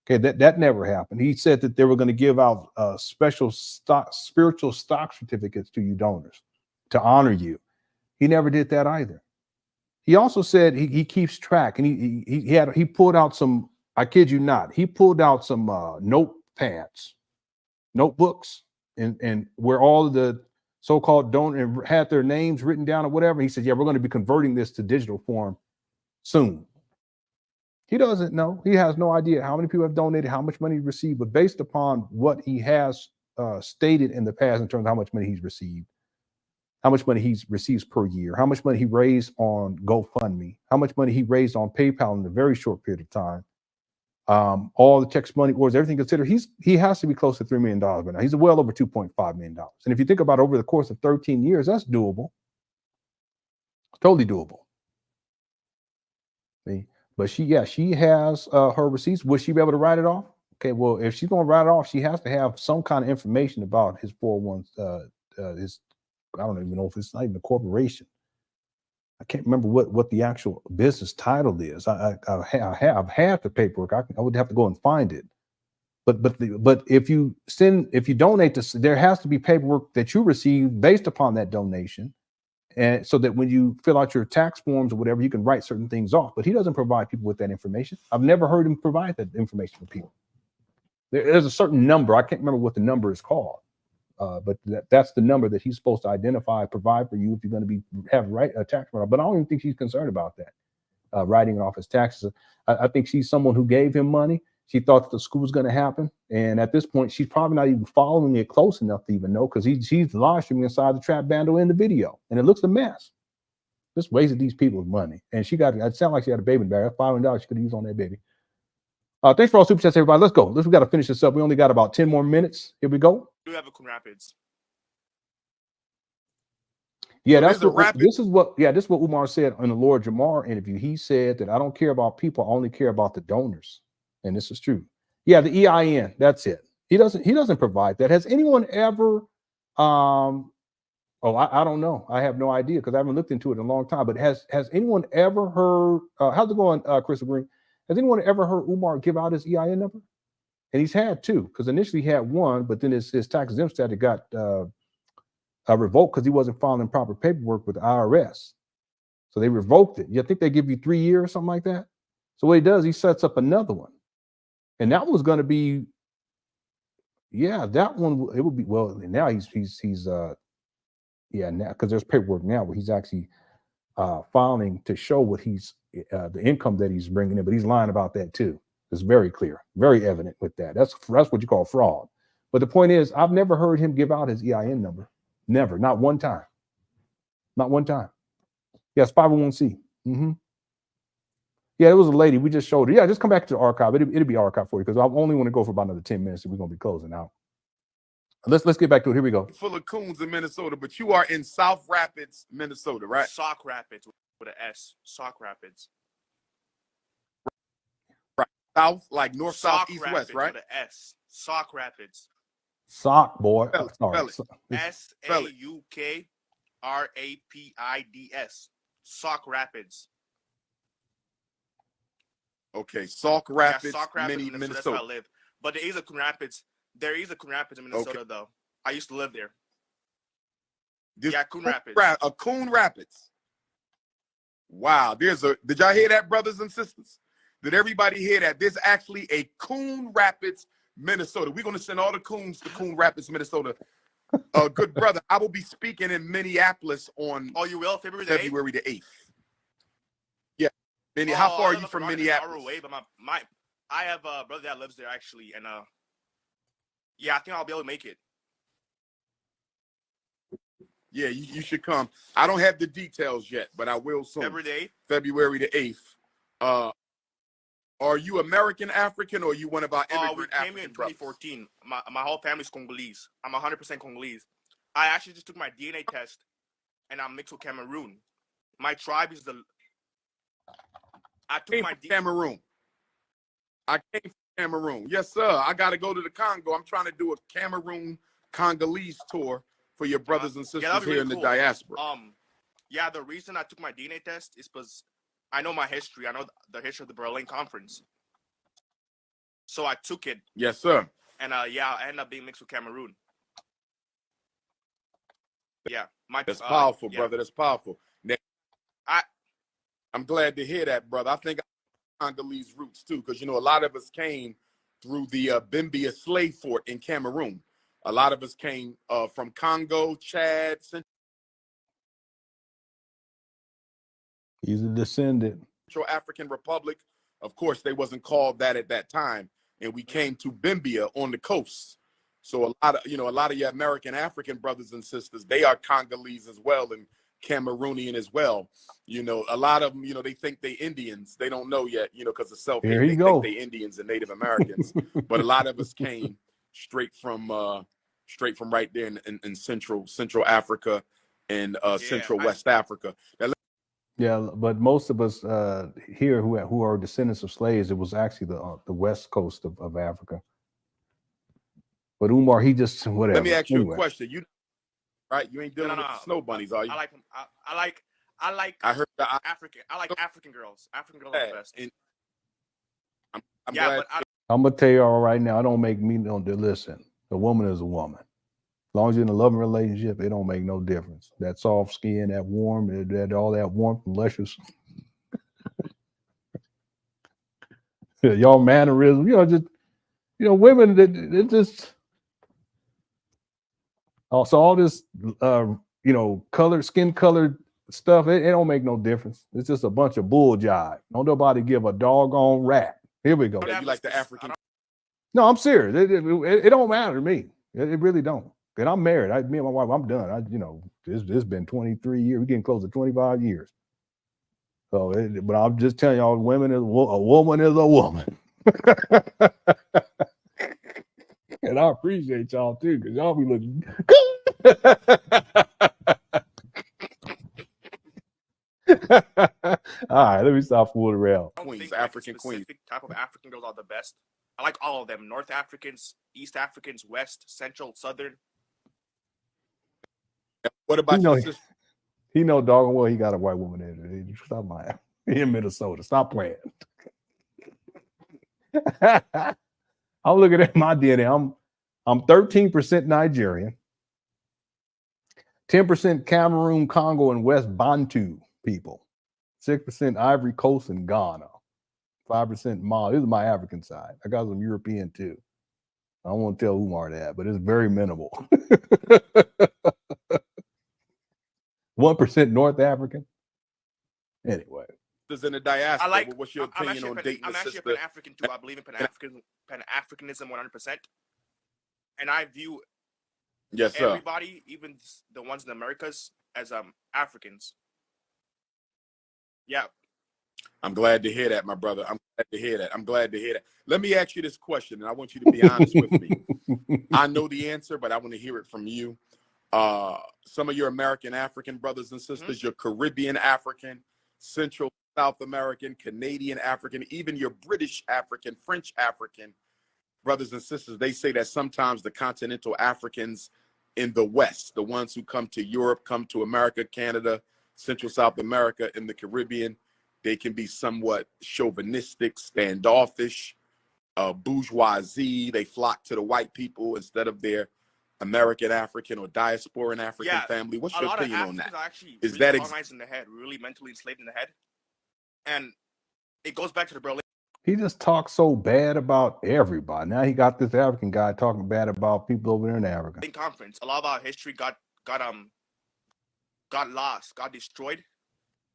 Okay, that never happened. He said that they were going to give out special spiritual stock certificates to you donors to honor you. He never did that either. He also said he keeps track, and he pulled out some, I kid you not, he pulled out some notepads, notebooks, and where all of the so-called donors had their names written down or whatever. He said, yeah, we're going to be converting this to digital form soon. He doesn't know. He has no idea how many people have donated, how much money he received, but based upon what he has stated in the past in terms of how much money he's received, how much money he receives per year, how much money he raised on GoFundMe, how much money he raised on PayPal in a very short period of time, all the checks, money orders, everything considered, he has to be close to $3 million right now. He's well over $2.5 million. And if you think about over the course of 13 years, that's doable. Totally doable. See? But she has her receipts. Will she be able to write it off? Okay, well, if she's going to write it off, she has to have some kind of information about his 401, his, I don't even know if it's not even a corporation. I can't remember what the actual business title is. I've had the paperwork. I would have to go and find it. But if you donate this, there has to be paperwork that you receive based upon that donation, and so that when you fill out your tax forms or whatever, you can write certain things off. But he doesn't provide people with that information. I've never heard him provide that information for people. There's a certain number. I can't remember what the number is called, but that's the number that he's supposed to identify, provide for you if you're going to have a tax write-off. But I don't even think she's concerned about that, writing it off his taxes. I think she's someone who gave him money. She thought that the school was going to happen. And at this point, she's probably not even following it close enough to even know, because she's live streaming inside the trap Bando in the video. And it looks a mess. Just wasted these people's money. And it sounded like she had a baby in the bag. That's $500 she could use on that baby. Thanks for all super chats, everybody. Let's go. We got to finish this up. We only got about 10 more minutes. Here we go. We do have a Coon Rapids. Yeah, this is what Umar said in the Lord Jamar interview. He said that I don't care about people, I only care about the donors. And this is true. Yeah, the EIN, that's it. He doesn't provide that. Has anyone ever I don't know. I have no idea because I haven't looked into it in a long time. But has anyone ever heard how's it going, Crystal Green? Has anyone ever heard Umar give out his EIN number? And he's had two, because initially he had one, but then his tax exempt status got revoked because he wasn't filing proper paperwork with the IRS. So they revoked it. You think they give you 3 years or something like that? So what he does, he sets up another one. And that was going to be, that one, it would be, well, now he's now, because there's paperwork now where he's actually filing to show what the income that he's bringing in, but he's lying about that too. It's very clear, very evident with that. That's what you call fraud. But the point is, I've never heard him give out his EIN number. Never, not one time. Not one time. Yes, 501c. Yeah, it was a lady. We just showed her. Yeah, just come back to the archive. It'll be archived for you because I only want to go for about another 10 minutes and we're going to be closing out. Let's get back to it. Here we go. Full of coons in Minnesota, but you are in South Rapids, Minnesota, right? Sauk Rapids with an S. Sauk Rapids. Right. South, like north, south, east, west, right? With an S. Sauk Rapids. Sock, boy. SAUKRAPIDS. Sauk Rapids. Okay, Sauk Rapids, yeah, Sauk Rapids, Minnesota. That's where I live. But there is a Coon Rapids. There is a Coon Rapids in Minnesota, though. I used to live there. Coon Rapids. A Coon Rapids. Wow, did y'all hear that, brothers and sisters? Did everybody hear that? There's actually a Coon Rapids, Minnesota. We're going to send all the coons to Coon Rapids, Minnesota. Good brother, I will be speaking in Minneapolis on you will? February the 8th. Yeah. How far are you from Minneapolis? Away, but I have a brother that lives there actually, and I think I'll be able to make it. Yeah, you should come. I don't have the details yet, but I will soon. February the 8th. Are you American African or are you one of our immigrant African brothers? We came here in 2014. My whole family's Congolese. I'm 100% Congolese. I actually just took my DNA test, and I'm mixed with Cameroon. My tribe is I took my Cameroon. I came from Cameroon. Yes, sir. I got to go to the Congo. I'm trying to do a Cameroon Congolese tour for your brothers and sisters here in the diaspora. The reason I took my DNA test is because I know my history. I know the history of the Berlin Conference. So I took it. Yes, sir. And I ended up being mixed with Cameroon. Yeah. That's powerful, brother. That's powerful. Now, I'm glad to hear that, brother. I think I have Congolese roots too, because a lot of us came through the Bimbia slave fort in Cameroon. A lot of us came from Congo, Chad. He's a descendant. Central African Republic. Of course, they wasn't called that at that time, and we came to Bimbia on the coast. So a lot of your American African brothers and sisters, they are Congolese as well and Cameroonian as well. A lot of them, they think they Indians. They don't know yet, because of self-hate. They think they Indians and Native Americans. But a lot of us came straight from right there in Central Africa and Central West Africa. Now, but most of us here who are descendants of slaves, it was actually the west coast of Africa. But Umar, he just whatever. Let me ask you a question. You ain't dealing with the snow bunnies, are you? I like them. I like. I heard African. I like African girls. African girls are the best. I'm glad. I'm gonna tell you all right now. I don't make me no. Listen, a woman is a woman. long as you're in a loving relationship, it don't make no difference. That soft skin, that warm, that all that warmth and luscious. Y'all mannerism, just women that it just also all this colored skin colored stuff, it don't make no difference. It's just a bunch of bull jive. Don't nobody give a doggone rat. Here we go. You like the African? No, I'm serious. It don't matter to me. It really don't. And I'm married. Me and my wife, I'm done. It's been 23 years. We're getting close to 25 years. So, but I'm just telling y'all, a woman is a woman. And I appreciate y'all too, because y'all be looking all right, let me stop fooling around. Queens, African queens. Type of African girls are the best. I like all of them. North Africans, East Africans, West, Central, Southern. What about your sister? He know doggone well he got a white woman in there. Stop lying. He in Minnesota. Stop playing. I'm looking at my DNA. I'm 13% Nigerian, 10% Cameroon, Congo, and West Bantu people, 6% Ivory Coast and Ghana, 5% Mali. This is my African side. I got some European too. I don't want to tell Umar that, but it's very minimal. 1% North African. Anyway. In the diaspora. I like. What's your opinion on dating I'm a actually sister? a Pan-African too. I believe in Pan-Africanism 100%. And I view everybody, even the ones in the Americas, as Africans. Yeah. I'm glad to hear that, my brother. I'm glad to hear that. Let me ask you this question, and I want you to be honest with me. I know the answer, but I want to hear it from you. Some of your American African brothers and sisters, your Caribbean African, Central South American, Canadian African, even your British African, French African brothers and sisters, they say that sometimes the continental Africans in the West, the ones who come to Europe, come to America, Canada, Central South America, and the Caribbean, they can be somewhat chauvinistic, standoffish, bourgeoisie. They flock to the white people instead of their American African or diasporan African family. What's your opinion on that? Is really that colonized in the head, really mentally enslaved in the head? And it goes back to the Berlin. He just talks so bad about everybody. Now he got this African guy talking bad about people over there in Africa. In conference, a lot of our history got lost, got destroyed,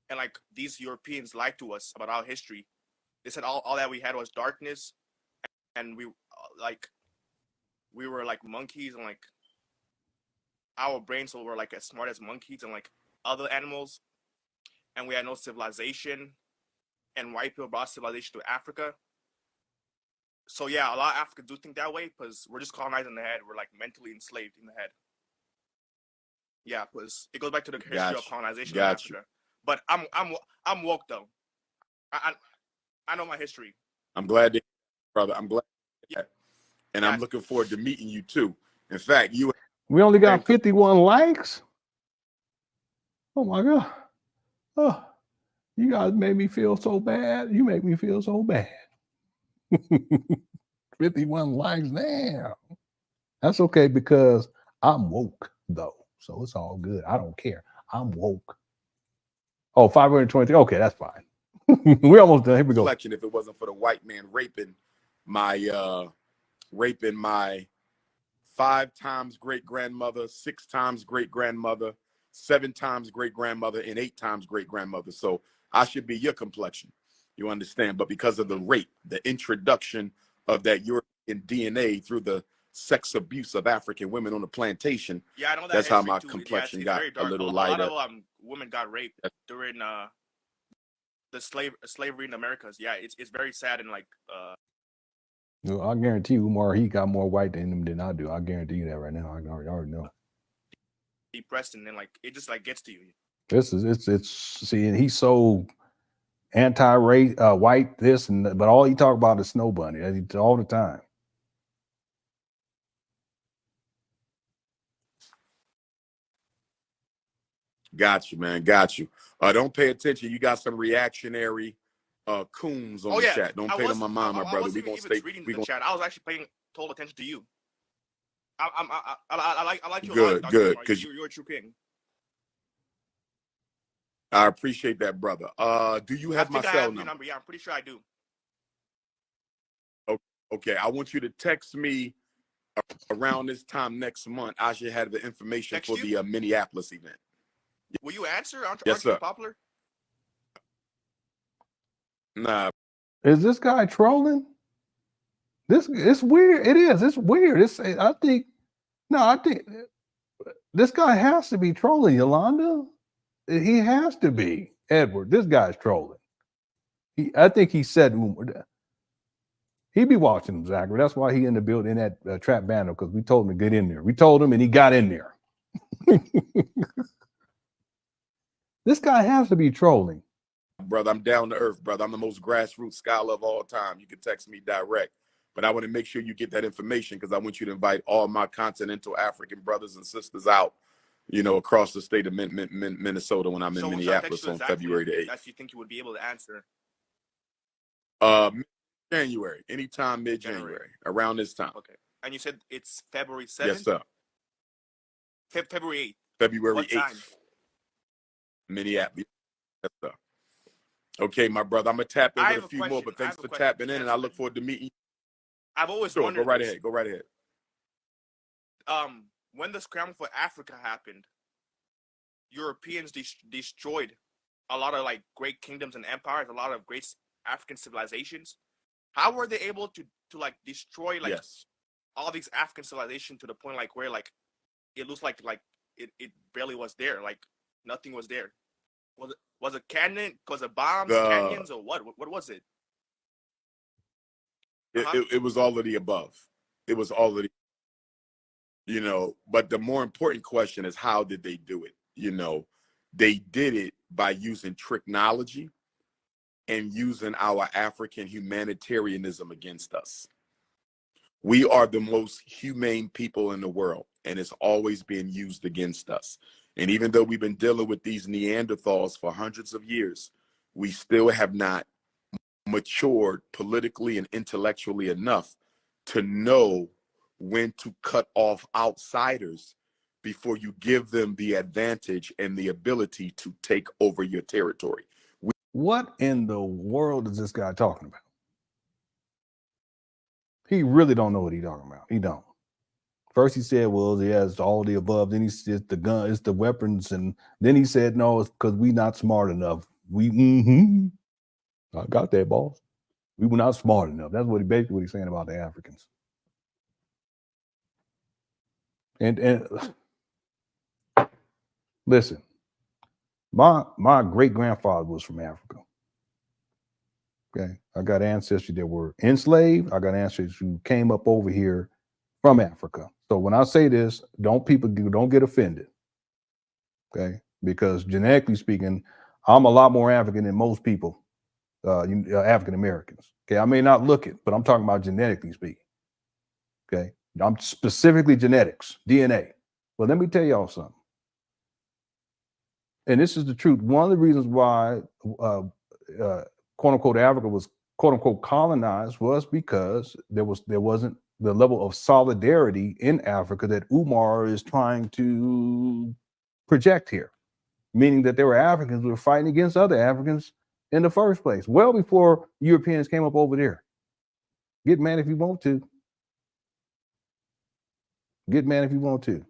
and like these Europeans lied to us about our history. They said all that we had was darkness, and we were like monkeys, and like our brains were like as smart as monkeys and like other animals, and we had no civilization. And white people brought civilization to Africa. So yeah, a lot of Africans do think that way because we're just colonized in the head. We're like mentally enslaved in the head. Yeah, because it goes back to the history of colonization in Africa. But I'm woke though. I know my history. I'm glad, brother. I'm glad. And I'm looking forward to meeting you too. In fact, we only got 51 likes. Oh my God. Oh. You guys made me feel so bad. You make me feel so bad. 51 likes now. That's okay because I'm woke though. So it's all good. I don't care. I'm woke. Oh, 523. Okay, that's fine. We're almost done. Here we go. If it wasn't for the white man raping my 5 times great grandmother, 6 times great grandmother, 7 times great grandmother, and 8 times great grandmother. So I should be your complexion. You understand? But because of the rape, the introduction of that European DNA through the sex abuse of African women on the plantation, I know that's how my complexion got a little lighter. A lot of women got raped during the slavery in the Americas. Yeah, it's very sad and like. I guarantee you, Umar, he got more white in him than I do. I guarantee you that right now. I already know. Depressed and then like it just like gets to you. It's see, and he's so anti-race, white, this and that, but all he talk about is Snow Bunny all the time. Got you, man. Got you. Don't pay attention. You got some reactionary coons on the chat. Don't pay to my mind, my brother. We're gonna stay reading the chat. I was actually paying total attention to you. I like you a lot, Good, Dr. good, Umar. because You're a true king. I appreciate that, brother. Do you have I my think I cell have your number? number. Yeah, I'm pretty sure I do. Okay, I want you to text me around this time next month. I should have the information Text for you? the Minneapolis event. Will you answer? Aren't Yes, you sir. popular? Nah, Is this guy trolling? It's weird. It is. It's weird. I think this guy has to be trolling, Yolanda. He has to be. Edward, this guy's trolling. I think he said he be watching him, Zachary. That's why he in the building in that trap Bando, because we told him to get in there. We told him and he got in there. This guy has to be trolling. brother, I'm down to earth, brother. I'm the most grassroots scholar of all time. You can text me direct. But I want to make sure you get that information because I want you to invite all my continental African brothers and sisters out, across the state of Minnesota when I'm in Minneapolis on February the 8th. That you think you would be able to answer? January, anytime mid-January, around this time. Okay. And you said it's February 7th? Yes, sir. February 8th. February What 8th. time? Minneapolis. Yes, sir. Okay, my brother, I'm going to tap in with a few more, but thanks for tapping in, and I look forward to meeting you. I've always Sure, wondered. Go right ahead. When the scramble for Africa happened, Europeans destroyed a lot of great kingdoms and empires, a lot of great African civilizations. How were they able to destroy yes. all these African civilizations to the point where it looks like it barely was there, nothing was there? Was it cannon? Was it bombs, canyons, or what? What was it? It was all of the above. It was all of the, but the more important question is how did they do it? They did it by using technology and using our African humanitarianism against us. We are the most humane people in the world, and it's always being used against us. And even though we've been dealing with these Neanderthals for hundreds of years, we still have not matured politically and intellectually enough to know when to cut off outsiders before you give them the advantage and the ability to take over your territory. What in the world is this guy talking about? He really don't know what he's talking about. He don't. First he said, well, he has all the above. Then he said the gun, it's the weapons. And then he said, no, it's because we not smart enough. I got that, boss. We were not smart enough. That's basically what he's saying about the Africans. And listen, my great grandfather was from Africa. Okay, I got ancestors that were enslaved. I got ancestors who came up over here from Africa. So when I say this, don't get offended. Okay, because genetically speaking, I'm a lot more African than most people, African Americans. Okay, I may not look it, but I'm talking about genetically speaking. Okay, I'm specifically genetics, DNA. But let me tell y'all something. And this is the truth. One of the reasons why, quote unquote, Africa was quote unquote colonized was because there wasn't the level of solidarity in Africa that Umar is trying to project here, meaning that there were Africans who were fighting against other Africans in the first place, well before Europeans came up over there. Get mad if you want to. Get mad if you want to.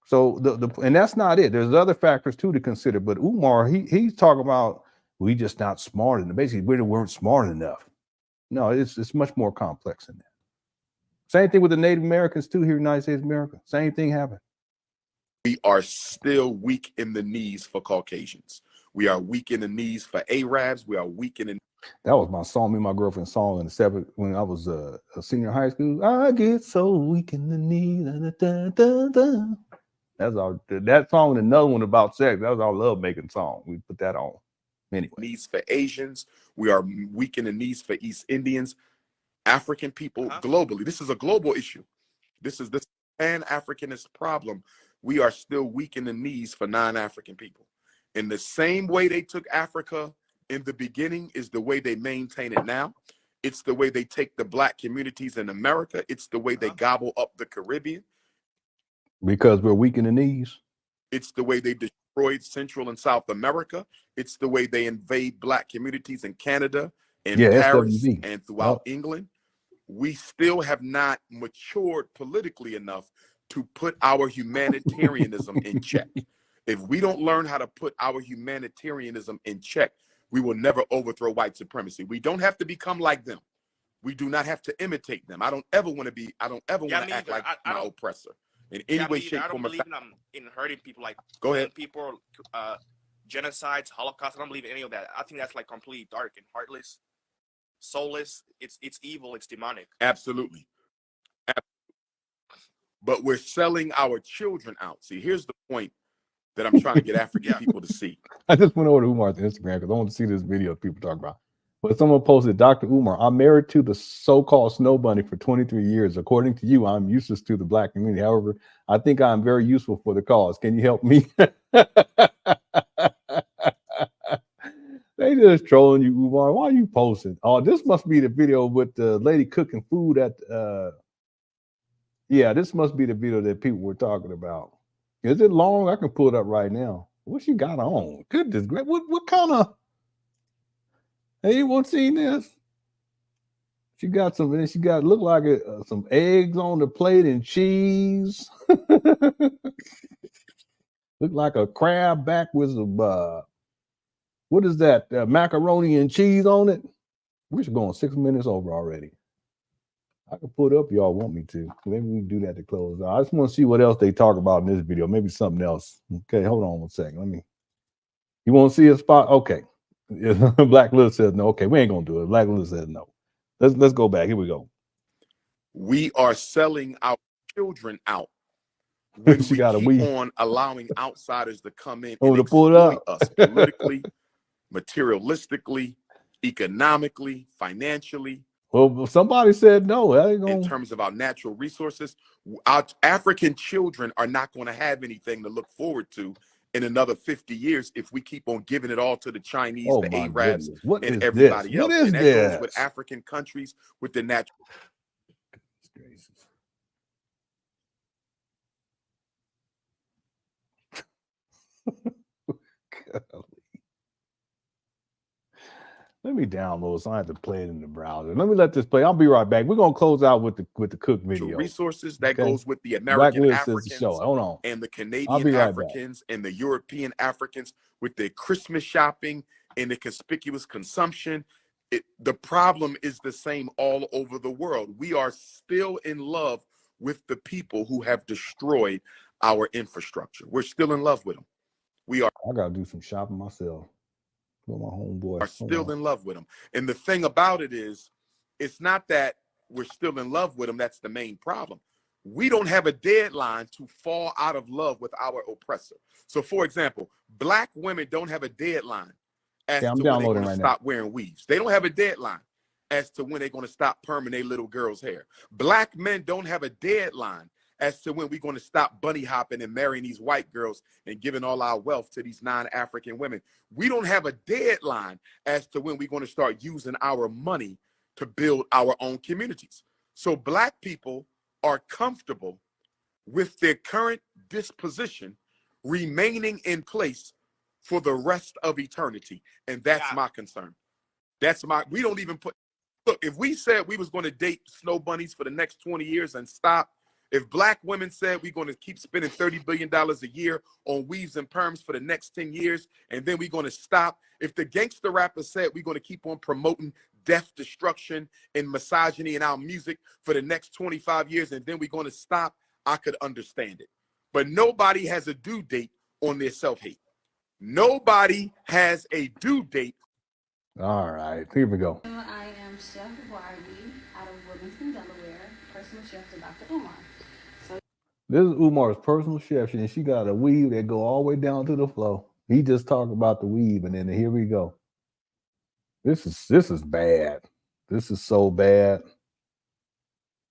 So and that's not it. There's other factors too to consider. But Umar, he's talking about we just not smart enough. Basically, we weren't smart enough. No, it's much more complex than that. Same thing with the Native Americans too here in the United States of America. Same thing happened. We are still weak in the knees for Caucasians. We are weak in the knees for Arabs. We are weak in the. That was my song, me and my girlfriend song in the seventh when I was a senior in high school. I get so weak in the knees. That's our that song and another one about sex. That was our love making song. We put that on. Anyway. Knees for Asians. We are weak in the knees for East Indians, African people globally. This is a global issue. This Pan-Africanist problem. We are still weak in the knees for non-African people. In the same way they took Africa in the beginning is the way they maintain it now. It's the way they take the black communities in America. It's the way they gobble up the Caribbean. Because we're weak in the knees. It's the way they destroyed Central and South America. It's the way they invade black communities in Canada and Paris SWV. and throughout England. We still have not matured politically enough to put our humanitarianism in check. If we don't learn how to put our humanitarianism in check, we will never overthrow white supremacy. We don't have to become like them. We do not have to imitate them. I don't ever want to act like my oppressor in any way, shape, form, or fashion. I'm in hurting people, like Go ahead. People, genocides, Holocaust. I don't believe in any of that. I think that's like completely dark and heartless, soulless. It's evil. It's demonic. Absolutely. But we're selling our children out. See, here's the point that I'm trying to get African people to see. I just went over to Umar's Instagram because I want to see this video people talk about. But someone posted, Dr. Umar, I'm married to the so-called snow bunny for 23 years. According to you, I'm useless to the black community. However, I think I'm very useful for the cause. Can you help me? They just trolling you, Umar. Why are you posting? Oh, this must be the video with the lady cooking food at yeah, this must be the video that people were talking about. Is it long? I can pull it up right now. What she got on? Goodness, what kind of? Anyone seen this? She got some, and she got look like it, some eggs on the plate and cheese. Look like a crab back with some what is that? Macaroni and cheese on it. We're going 6 minutes over already. I can put it up, y'all want me to. Maybe we can do that to close out. I just want to see what else they talk about in this video. Maybe something else. Okay, hold on 1 second. You want to see a spot? Okay. Black Liz says no. Okay, we ain't gonna do it. Black Liz says no. Let's go back. Here we go. We are selling our children out when we keep on allowing outsiders to come in and exploit us politically, materialistically, economically, financially. Well, somebody said no. In terms of our natural resources, our African children are not going to have anything to look forward to in another 50 years if we keep on giving it all to the Chinese, the Arabs, and everybody else. And that goes with African countries with the natural. Let me download so I have to play it in the browser. Let me let this play. I'll be right back. We're gonna close out with the cook video. Resources that goes with the American Africans Hold on. And the Canadian Africans and the European Africans with their Christmas shopping and the conspicuous consumption. The problem is the same all over the world. We are still in love with the people who have destroyed our infrastructure. We're still in love with them. I gotta do some shopping myself. My homeboy are still in love with them. And the thing about it is, it's not that we're still in love with them. That's the main problem. We don't have a deadline to fall out of love with our oppressor. So, for example, black women don't have a deadline as to when they're going to stop wearing weaves. They don't have a deadline as to when they're going to stop perming their little girls' hair. Black men don't have a deadline as to when we're going to stop bunny hopping and marrying these white girls and giving all our wealth to these non-African women. We don't have a deadline as to when we're going to start using our money to build our own communities. So black people are comfortable with their current disposition remaining in place for the rest of eternity. And that's my concern. We don't even look, if we said we was going to date snow bunnies for the next 20 years and stop, if black women said we're going to keep spending $30 billion a year on weaves and perms for the next 10 years, and then we're going to stop. If the gangster rappers said we're going to keep on promoting death, destruction, and misogyny in our music for the next 25 years, and then we're going to stop, I could understand it. But nobody has a due date on their self-hate. Nobody has a due date. All right, here we go. I am Chef Wiley out of Wilmington, Delaware, personal chef to Dr. Umar. This is Umar's personal chef, and she got a weave that go all the way down to the floor. He just talked about the weave, and then here we go. This is bad. This is so bad.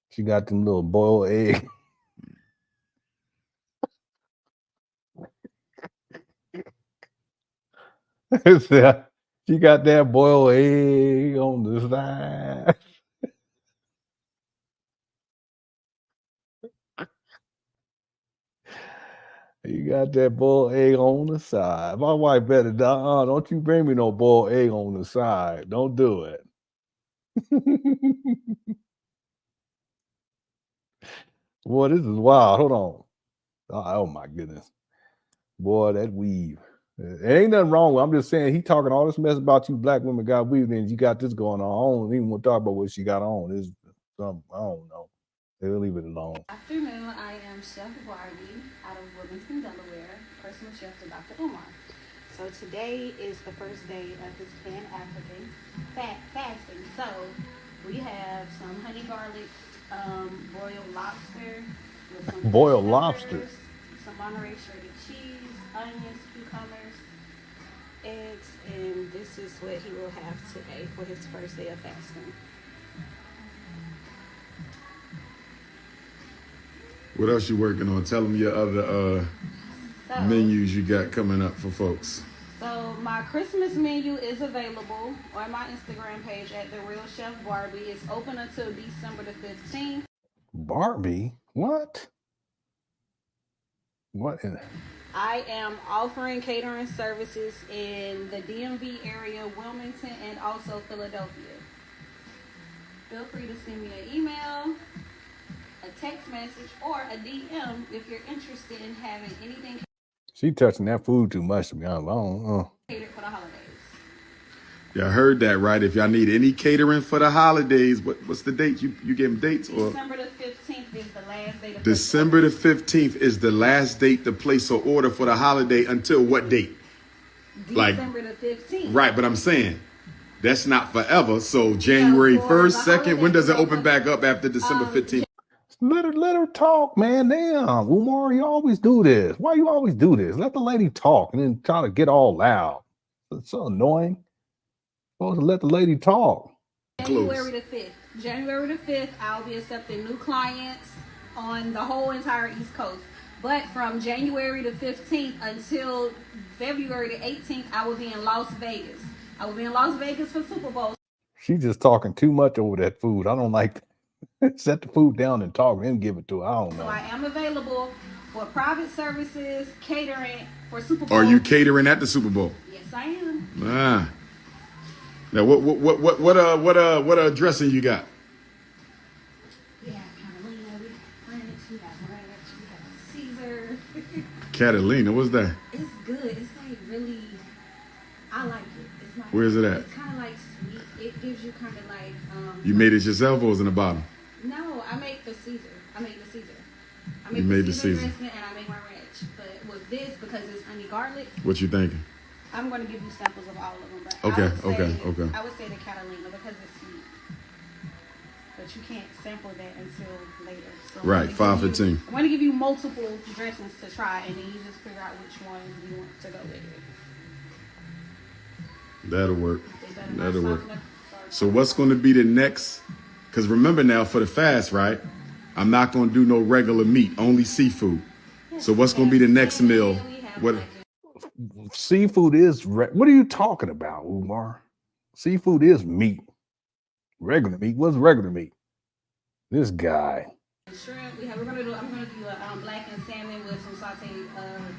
She got them little boiled eggs. She got that boiled egg on the side. You got that boiled egg on the side. My wife better die. Don't you bring me no boiled egg on the side. Don't do it. Boy, this is wild. Hold on. Oh my goodness. Boy, that weave. There ain't nothing wrong with it. I'm just saying he talking all this mess about you black women got weave, and you got this going on. I don't even want to talk about what she got on. This some I don't know. They'll leave it alone. Afternoon, I am Chef Barbie out of Wilmington, Delaware, personal chef to Dr. Umar. So today is the first day of this Pan African fasting. So we have some honey garlic boiled lobster with some Boiled fresh lobster. peppers, some Monterey shredded cheese, onions, cucumbers, eggs, and this is what he will have today for his first day of fasting. What else you working on? Tell them your other menus you got coming up for folks. So my Christmas menu is available on my Instagram page at The Real Chef Barbie. It's open until December the 15th. Barbie? What? What in I am offering catering services in the DMV area, Wilmington, and also Philadelphia. Feel free to send me an email, a text message, or a DM if you're interested in having anything She touching that food too much to be honest. I don't know. catered for the holidays. Y'all heard that, right? If y'all need any catering for the holidays, what's the date? You gave them dates? Or December the 15th is the last day to December the 15th is the last date to place an order for the holiday until what date? Like- December the 15th. Right, but I'm saying that's not forever. So January for 1st, the 2nd, when does it holidays, open back up after December 15th? Let her talk, man. Damn, Umar, you always do this. Why you always do this? Let the lady talk and then try to get all loud. It's so annoying. Supposed to let the lady talk. January the 5th. January the 5th, I'll be accepting new clients on the whole entire East Coast. But from January the 15th until February the 18th, I will be in Las Vegas. I will be in Las Vegas for Super Bowl. She's just talking too much over that food. I don't like that. Set the food down and talk and give it to her. I don't So know. I am available for private services, catering for Super Bowl. Are you catering at the Super Bowl? Yes, I am. Ah. Now what dressing you got? We have Catalina, we have French, we have ranch, we have Caesar. Catalina, what's that? It's good. It's like really, I like it. It's not. Where's it at? It's kind of like sweet. It gives you kind of like. You made it yourself or was it in the bottom? No, I make the Caesar. I make the Caesar. I You make made the the Caesar Caesar. dressing and I make my ranch. But with this, because it's honey garlic, What you thinking? I'm going to give you samples of all of them. But Okay, okay. okay. I would say the Catalina because it's sweet. But you can't sample that until later. So Right, 5:15. I'm going to give you multiple dressings to try, and then you just figure out which one you want to go with. That'll work. They better not That'll work. soften up. So what's going to be the next? Because remember now, for the fast, right? I'm not going to do no regular meat, only seafood. So what's going to be the next meal? What? Seafood is what are you talking about, Umar? Seafood is meat. Regular meat. What's regular meat? This guy. Shrimp. I'm gonna do a blackened salmon with some sauteed.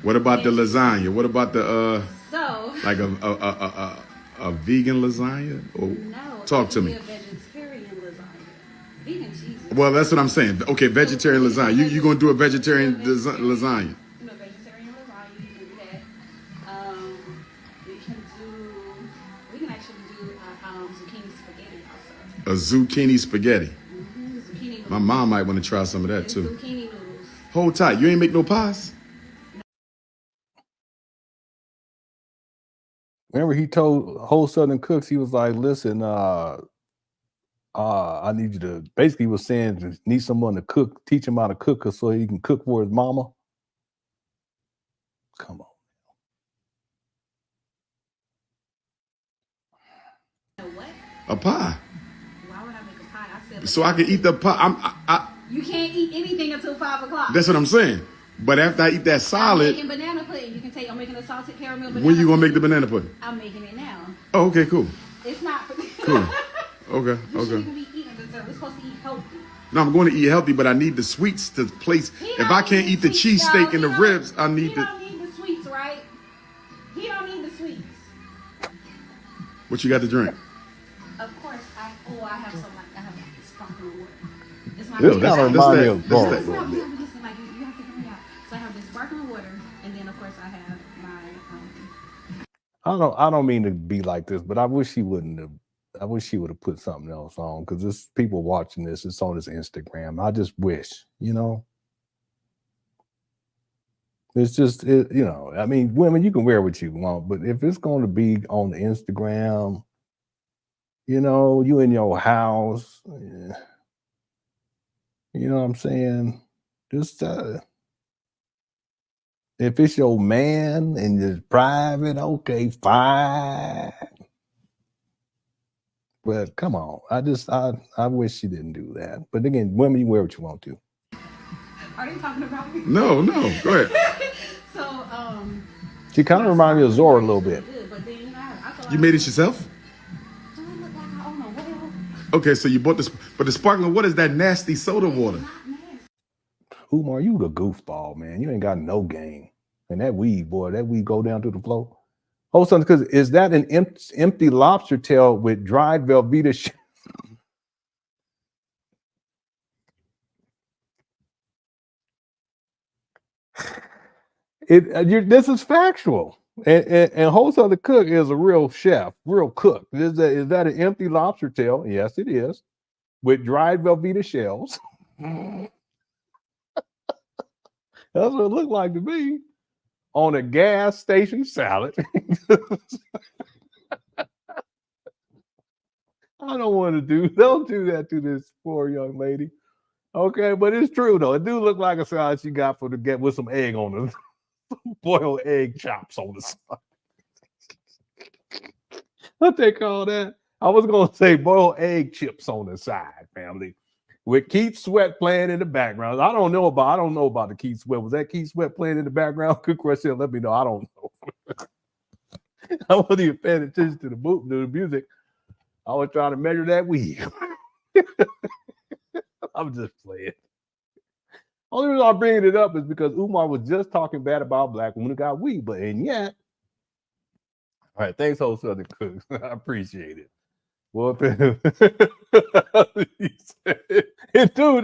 What about the veggies. lasagna? What about the So like a vegan lasagna? Or no. talk it to would me. be a vegetarian lasagna. Vegan cheese. Well, that's what I'm saying. Okay, vegetarian lasagna. You gonna do a vegetarian lasagna? You know, vegetarian lasagna. You can do that. We can actually do zucchini spaghetti also. A zucchini spaghetti. Zucchini noodles. My mom might want to try some of that And too. zucchini noodles. Hold tight. You ain't make no pies? Remember he told whole Southern Cooks, he was like, listen, I need you to basically he was saying need someone to cook, teach him how to cook so he can cook for his mama. Come on. You know what? A pie. Why would I make a pie? I said So I can eat the pie. you can't eat anything until 5 o'clock. That's what I'm saying. But after I eat that I'm solid, making banana pudding. I'm making a salted caramel banana when you gonna make the pudding. banana pudding? I'm making it now. Oh, okay, cool. It's not for Cool. Okay, You shouldn't okay. even be eating dessert. We're supposed to eat healthy. No, I'm going to eat healthy, but I need the sweets to place. He If don't I can't need eat the sweets, cheesesteak y'all. and the He don't- ribs, I need He the. don't need the sweets, right? He don't need the sweets. What you got to drink? Of course, I have like sparkling water. It's my This Ew, kind of that's reminds me that- of that's Zorro that- a little bit. Listen, like you have to hear me out. So I have this sparkling water, and then of course I have my I don't mean to be like this, but I wish he wouldn't have. I wish he would have put something else on, because there's people watching this. It's on his Instagram. I just wish, you know. It's just, you know. I mean, women, you can wear what you want, but if it's going to be on the Instagram, you know, you in your house, you know what I'm saying? Just if it's your man and it's private, okay, fine. But come on, I wish she didn't do that. But again, women, you wear what you want to. Are they talking about me? No, go ahead. So She kind of reminded me of Zorro a little bit. good, but then I feel like You made it yourself? do I look like I own a whale? Okay, so you bought this, but the sparkling water is that nasty soda water. Not nasty. Umar, you the goofball, man. You ain't got no game. And that weed, boy, that weed go down to the floor. Hold something, because is that an empty lobster tail with dried Velveeta? This is factual. And Wholesale the Cook is a real chef, real cook. Is that an empty lobster tail? Yes, it is. With dried Velveeta shells. That's what it looked like to me. On a gas station salad. I don't want to don't do that to this poor young lady. Okay, but it's true though. It do look like a salad she got with some egg on it. Boiled egg chops on the side. What they call that? I was gonna say boiled egg chips on the side, family. With Keith Sweat playing in the background. I don't know about the Keith Sweat. Was that Keith Sweat playing in the background? Good question. Let me know. I don't know. I wasn't even paying attention to the music. I was trying to measure that weed. I'm just playing. Only reason I'm bringing it up is because Umar was just talking bad about black women who got weed, and yet. All right, thanks, whole Southern Cooks. I appreciate it. Well, dude,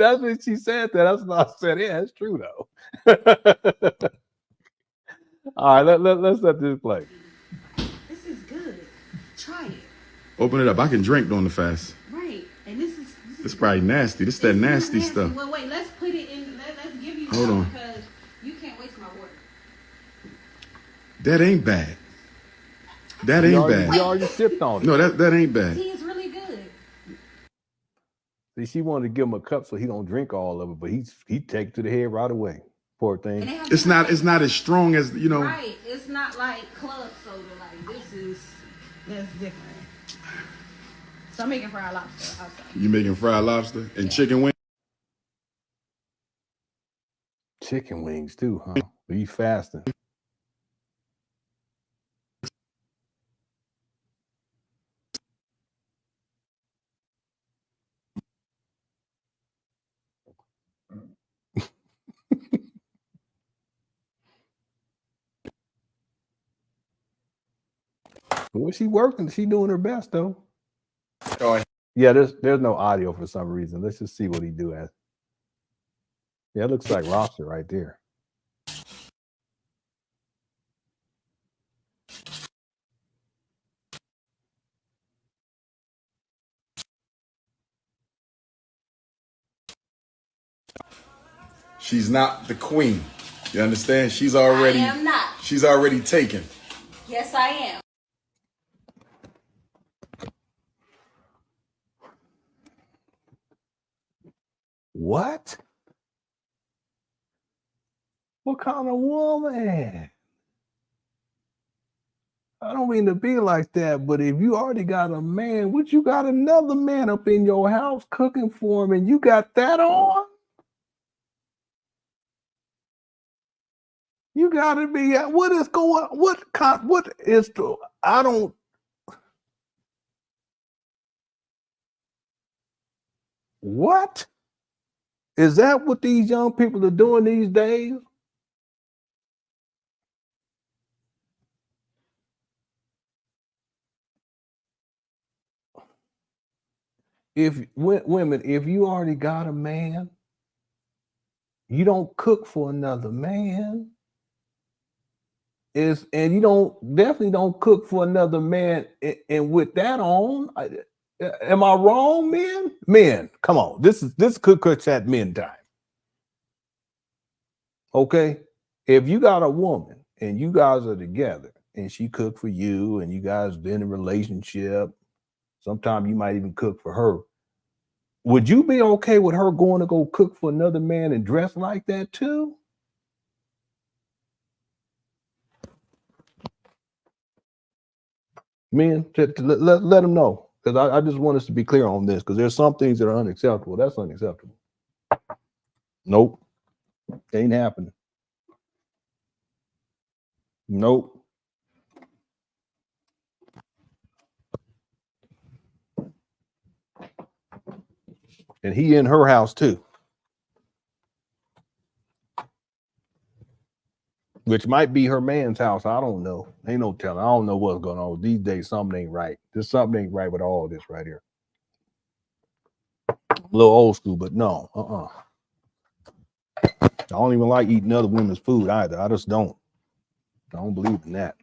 that's when she said that. That's what I said. Yeah, it's true though. All right, let's let this play. This is good. Try it. Open it up. I can drink during the fast. Right. And this is It's probably nasty. This is that it's not nasty stuff. Well, wait, let's put it in. Let's give you Hold some on. because you can't waste my water. That ain't bad. That ain't You bad. already sipped on it. No, that ain't bad. Tea is really good. See, she wanted to give him a cup so he don't drink all of it, but he take it to the head right away. Poor And thing. they have It's different not as strong as Right. It's not like club soda. Like that's different. So I'm making fried lobster outside. You making fried lobster and chicken wings. Chicken wings too, huh? You fasting. Well, she working. She doing her best though. Oh, Yeah, there's no audio for some reason. Let's just see what he do as. Yeah, it looks like lobster right there. she's not the queen. You understand? She's I already am not. She's already taken. Yes, I am. What? What kind of woman? I don't mean to be like that, but if you already got a man, would you got another man up in your house cooking for him and you got that on? You gotta be, what is the, I don't, What? Is that what these young people are doing these days? If women, if you already got a man, you don't cook for another man. And you definitely don't cook for another man. And with that on, am I wrong, men? Men, come on. This cook chat men time. Okay. If you got a woman and you guys are together and she cooked for you and you guys been in a relationship, sometimes you might even cook for her. Would you be okay with her going to go cook for another man and dress like that too? Men, let them know, because I just want us to be clear on this, because there's some things that are unacceptable. That's unacceptable. Nope. Ain't happening. Nope. And he in her house too, which might be her man's house. I don't know. Ain't no telling. I don't know what's going on these days. Something ain't right. There's something ain't right with all this right here. A little old school, but no. I don't even like eating other women's food either. I just don't. I don't believe in that.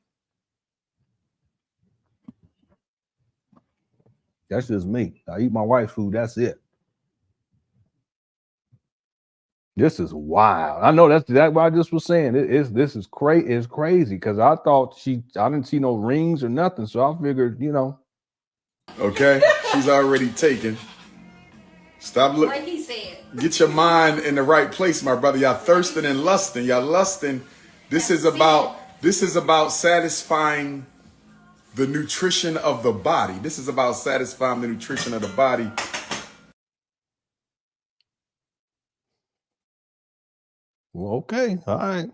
That's just me. I eat my wife's food. That's it. This is wild. I know that's what I just was saying. This is crazy. It's crazy because I thought I didn't see no rings or nothing. So I figured, Okay? She's already taken. Stop looking. What he said. Get your mind in the right place, my brother. Y'all thirsting and lusting. Y'all lusting. This is about satisfying the nutrition of the body. This is about satisfying the nutrition of the body. Well, okay. All right.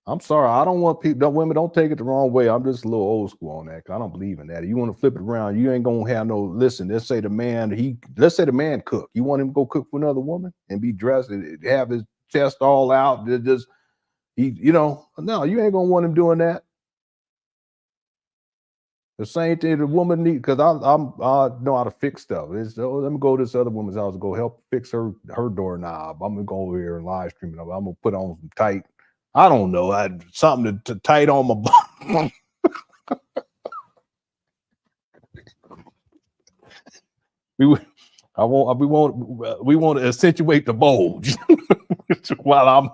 I'm sorry. I don't want people, women, don't take it the wrong way. I'm just a little old school on that. I don't believe in that. If you want to flip it around, you ain't gonna have no, listen, let's say the man cook. You want him to go cook for another woman and be dressed and have his chest all out. No, you ain't gonna want him doing that. The same thing the woman needs, because I know how to fix stuff. Let me go to this other woman's house and go help fix her doorknob. I'm gonna go over here and live stream it. I'm gonna put on some tight, I don't know, something to tight on my bum. we want to accentuate the bulge while I'm.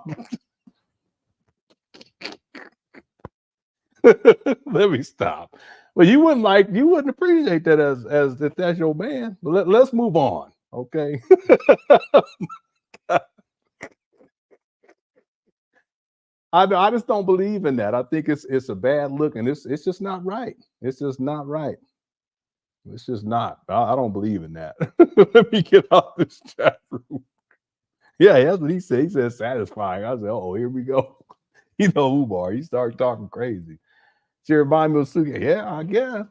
Let me stop. Well, you wouldn't appreciate that as if that's your man. But let's move on, okay? I just don't believe in that. I think it's a bad look, and it's just not right. It's just not right. It's just not. I don't believe in that. Let me get off this chat room. Yeah, that's what he said. He said satisfying. I said, oh, here we go. Umar, he started talking crazy. She remind me of Suki. Yeah, I guess.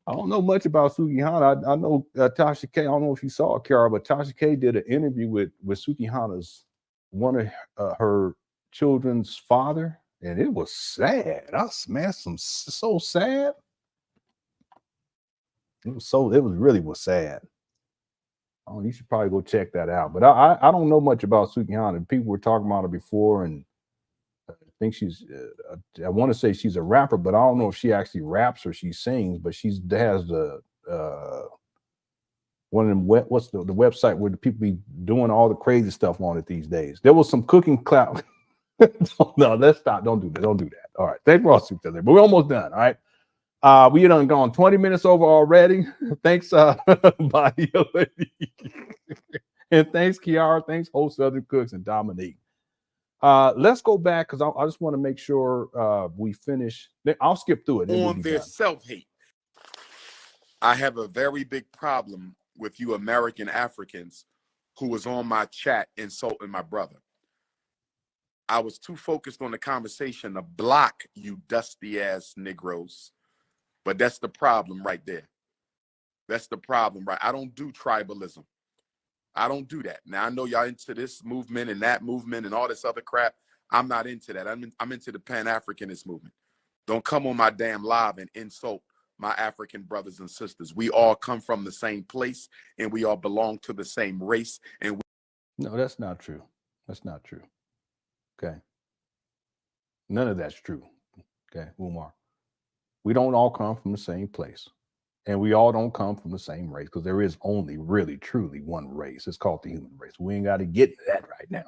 I don't know much about Sukihana. I know Tasha K. I don't know if you saw it, Kiara, but Tasha K did an interview with Sukihana's one of her children's father, and it was sad. I smashed so sad. It really was sad. Oh, you should probably go check that out. But I don't know much about Sukihana. People were talking about her before, and I think she's, I want to say she's a rapper, but I don't know if she actually raps or she sings, but she has the, one of them, what's the website where the people be doing all the crazy stuff on it these days. There was some cooking clout. No, let's stop. Don't do that. Don't do that. All right. Thanks for all today, but we're almost done. All right. We done gone 20 minutes over already. Thanks, bye, lady. And thanks, Kiara. Thanks, Whole Southern Cooks and Dominique. Let's go back because I just want to make sure we finish. I'll skip through it. On their self-hate. I have a very big problem with you American Africans who was on my chat insulting my brother. I was too focused on the conversation to block you dusty ass Negroes. But that's the problem right there. That's the problem, right? I don't do tribalism. I don't do that. Now I know y'all into this movement and that movement and all this other crap. I'm not into that. I'm into the Pan Africanist movement. Don't come on my damn live and insult my African brothers and sisters. We all come from the same place and we all belong to the same race. And No, that's not true. That's not true. Okay. None of that's true. Okay, Umar. We don't all come from the same place. And we all don't come from the same race, because there is only really, truly one race. It's called the human race. We ain't got to get to that right now.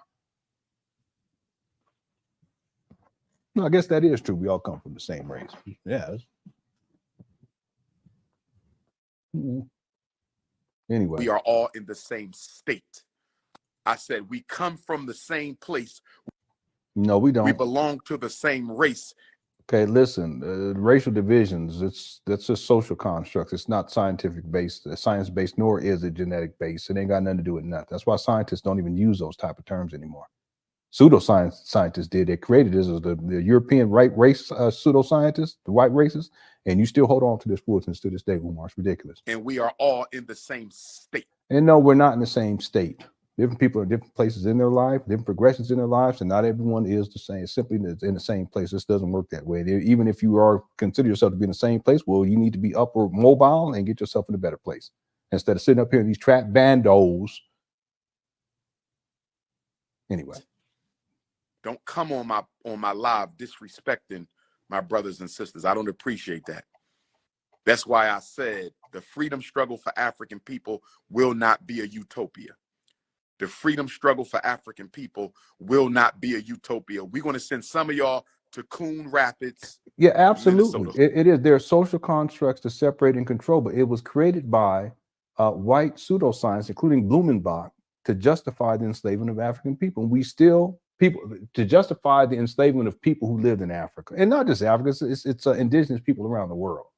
No, I guess that is true. We all come from the same race. Yes. Anyway. we are all in the same state. I said we come from the same place. No, we don't. We belong to the same race. Okay, listen, racial divisions, that's just social constructs. It's not scientific based, science based, nor is it genetic based. It ain't got nothing to do with nothing. That's why scientists don't even use those type of terms anymore. Pseudoscience scientists did. They created this as the European right race pseudoscientists, the white races, and you still hold on to this foolishness to this day, Umar. It's ridiculous. And we are all in the same state. And no, we're not in the same state. Different people are different places in their life, different progressions in their lives, and not everyone is the same. Simply in the same place. This doesn't work that way. Even if you are consider yourself to be in the same place, well, you need to be upward mobile and get yourself in a better place instead of sitting up here in these trap bandos. Anyway, don't come on my live disrespecting my brothers and sisters. I don't appreciate that. That's why I said the freedom struggle for African people will not be a utopia. The freedom struggle for African people will not be a utopia. We're going to send some of y'all to Coon Rapids. Yeah, absolutely. It is. There are social constructs to separate and control, but it was created by white pseudoscience, including Blumenbach, to justify the enslavement of African people. And we still to justify the enslavement of people who lived in Africa, and not just Africa. It's indigenous people around the world,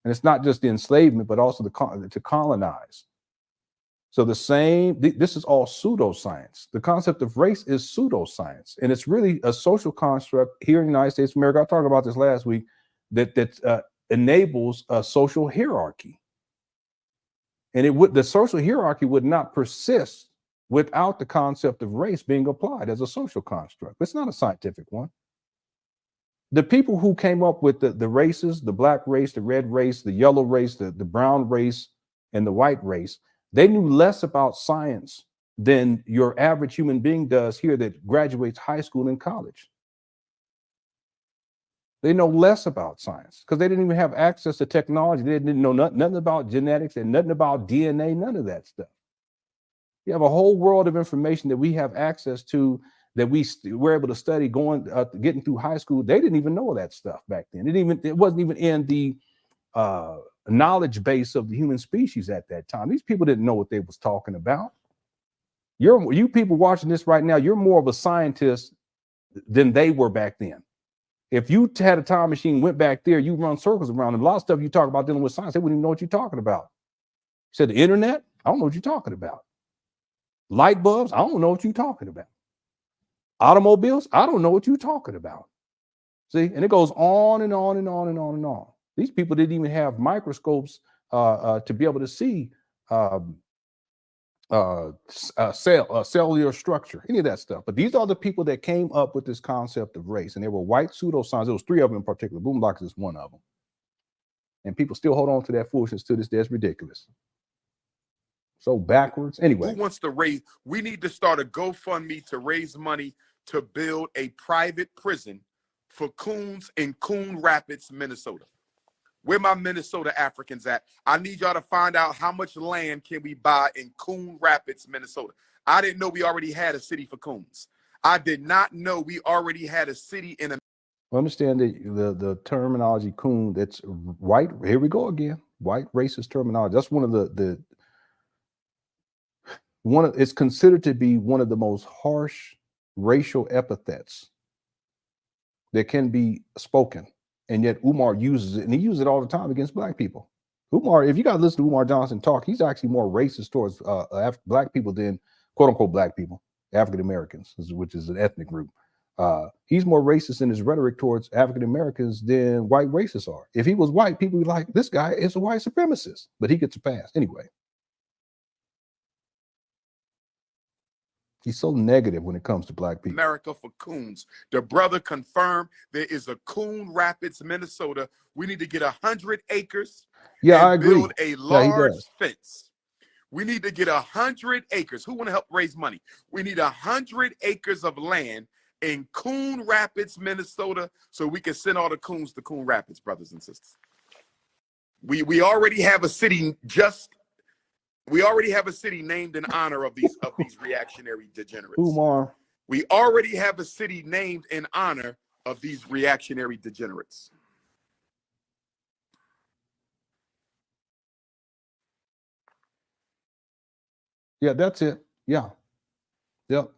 and it's not just the enslavement, but also to colonize. So this is all pseudoscience. The concept of race is pseudoscience, and it's really a social construct here in the United States of America. I talked about this last week, that enables a social hierarchy. And the social hierarchy would not persist without the concept of race being applied as a social construct. It's not a scientific one. The people who came up with the races, the black race, the red race, the yellow race, the brown race, and the white race, they knew less about science than your average human being does here that graduates high school and college. They know less about science because they didn't even have access to technology. They didn't know nothing about genetics and nothing about DNA, none of that stuff. You have a whole world of information that we have access to that we were able to study getting through high school. They didn't even know that stuff back then. It wasn't even in the knowledge base of the human species at that time. These people didn't know what they was talking about. You people watching this right now, you're more of a scientist than they were back then. If you had a time machine, went back there, you run circles around them. A lot of stuff you talk about dealing with science, they wouldn't even know what you're talking about. You said the internet, I don't know what you're talking about. Light bulbs, I don't know what you're talking about. Automobiles, I don't know what you're talking about. See, and it goes on and on and on and on and on. These people didn't even have microscopes to be able to see cellular structure, any of that stuff. But these are the people that came up with this concept of race, and they were white pseudoscience. There was three of them in particular. Blumenbach is one of them. And people still hold on to that foolishness to this day. It's ridiculous. So backwards. Anyway. Who wants to raise? We need to start a GoFundMe to raise money to build a private prison for coons in Coon Rapids, Minnesota. Where my Minnesota Africans at? I need y'all to find out how much land can we buy in Coon Rapids, Minnesota. I didn't know we already had a city for coons. I did not know we already had a city in a. Understand the terminology coon. That's white. Here we go again. White racist terminology. That's one of it's considered to be one of the most harsh racial epithets that can be spoken. And yet Umar uses it, and he uses it all the time against black people. Umar, if you guys listen to Umar Johnson talk, he's actually more racist towards black people than quote unquote black people, African Americans, which is an ethnic group, He's more racist in his rhetoric towards African Americans than white racists are. If he was white, people would be like, this guy is a white supremacist, but he gets a pass anyway. He's so negative when it comes to black people. America for coons. The brother confirmed there is a Coon Rapids, Minnesota. We need to get 100 acres. Yeah, and I agree. build a Yeah, he large does. fence. We need to get 100 acres. Who want to help raise money? We need 100 acres of land in Coon Rapids, Minnesota, so we can send all the coons to Coon Rapids, brothers and sisters. We already have a city named in honor of these reactionary degenerates. Umar. We already have a city named in honor of these reactionary degenerates. Yeah, that's it. Yeah. Yep.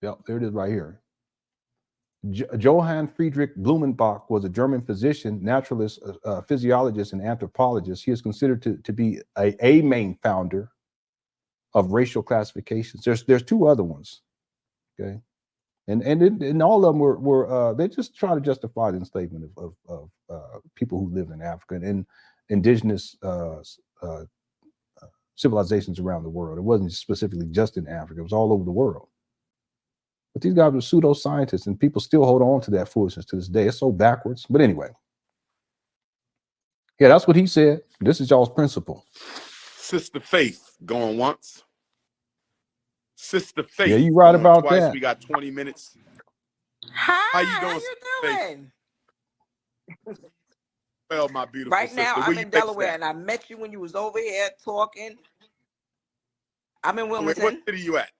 Yep, there it is right here. Johann Friedrich Blumenbach was a German physician, naturalist, physiologist, and anthropologist. He is considered to be a main founder of racial classifications. There's two other ones, okay, and all of them were they just try to justify the enslavement of people who lived in Africa and indigenous civilizations around the world. It wasn't specifically just in Africa; it was all over the world. But these guys were pseudoscientists, and people still hold on to that foolishness to this day. It's so backwards. But anyway, yeah, that's what he said. This is y'all's principle. Sister Faith going once. Sister Faith. Yeah, you right going about twice. that. We got 20 minutes. Hi, How you doing, doing? Well, my beautiful Right sister. now, Where I'm you in based Delaware, at? and I met you when you was over here talking. I'm in What Wilmington. city you at?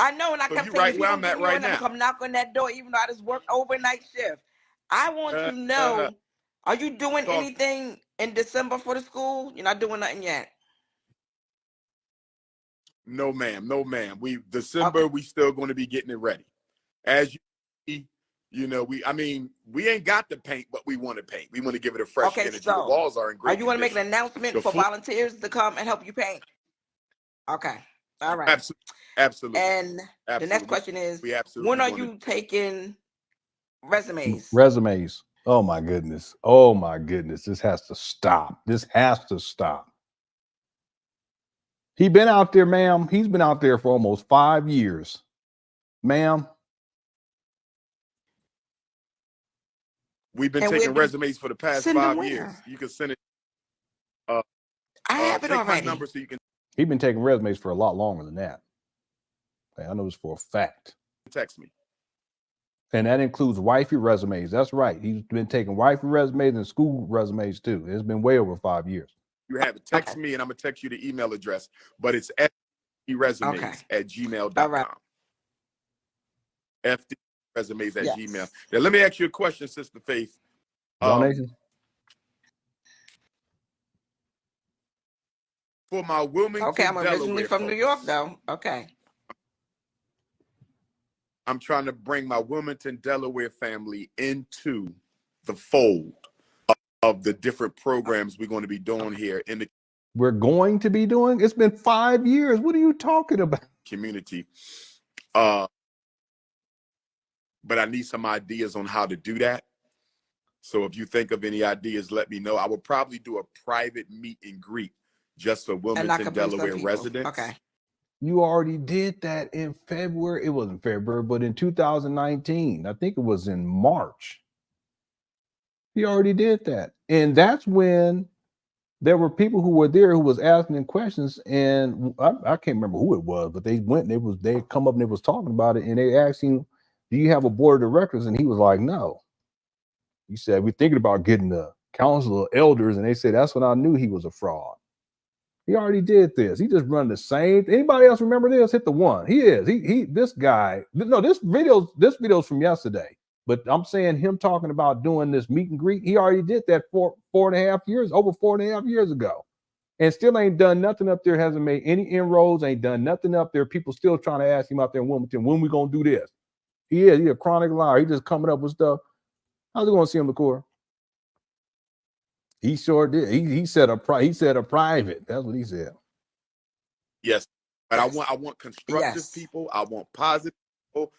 I know, and I So kept you saying, right if you where don't I'm give at me your right number, now. come knock on that door, even though I just worked overnight shift. I want to know, are you doing talk- anything in December for the school? You're not doing nothing yet. No, ma'am. No, ma'am. December, we still going to be getting it ready. As you know, we ain't got the paint, but we want to paint. We want to give it a fresh Okay, energy. so The walls are in are great you want to make an condition. announcement The for floor- volunteers to come and help you paint? Okay, all right. Absolutely. And the next Absolutely. question is, We absolutely when are gonna- you taking resumes? Resumes. Oh my goodness. Oh my goodness. This has to stop. This has to stop. He been out there, ma'am. He's been out there for almost 5 years. Ma'am. We've been And taking we'll be- resumes for the past Send them 5 where? years. You can send it. I have it Take already. my number so you can He's been taking resumes for a lot longer than that. Okay, I know this for a fact. text me. And that includes wifey resumes. That's right. He's been taking wifey resumes and school resumes too. It's been way over 5 years. You have it. Text me, and I'm gonna text you the email address. But it's fdresumes@gmail.com. All right. fdresumes@gmail. Yes. Now let me ask you a question, Sister Faith. Donations? For my Wilmington, Okay, I'm originally Delaware from New folks, York, though. Okay. I'm trying to bring my Wilmington, Delaware family into the fold of the different programs we're going to be doing here in the We're going to be doing? It's been 5 years. What are you talking about? community. But I need some ideas on how to do that. So if you think of any ideas, let me know. I will probably do a private meet and greet just for And I Wilmington, can bring some Delaware people. residents. Okay. You already did that in February. It wasn't February, but in 2019. I think it was in March. He already did that. And that's when there were people who were there who was asking them questions. And I can't remember who it was, but they went and they come up and they was talking about it. And they asked him, do you have a board of directors? And he was like, no. He said, we're thinking about getting the council of elders. And they said, that's when I knew he was a fraud. He already did this. He just run the same. Anybody else remember this? Hit the one. He is. This guy. No, this video's from yesterday. But I'm saying him talking about doing this meet and greet. He already did that over 4.5 years ago, and still ain't done nothing up there. Hasn't made any inroads. Ain't done nothing up there. People still trying to ask him out there in Wilmington, when we gonna do this? He a chronic liar. He just coming up with stuff. How's it gonna see him, LaCour? He sure did. He said a private. That's what he said. Yes. But Yes. I want constructive Yes. people. I want positive people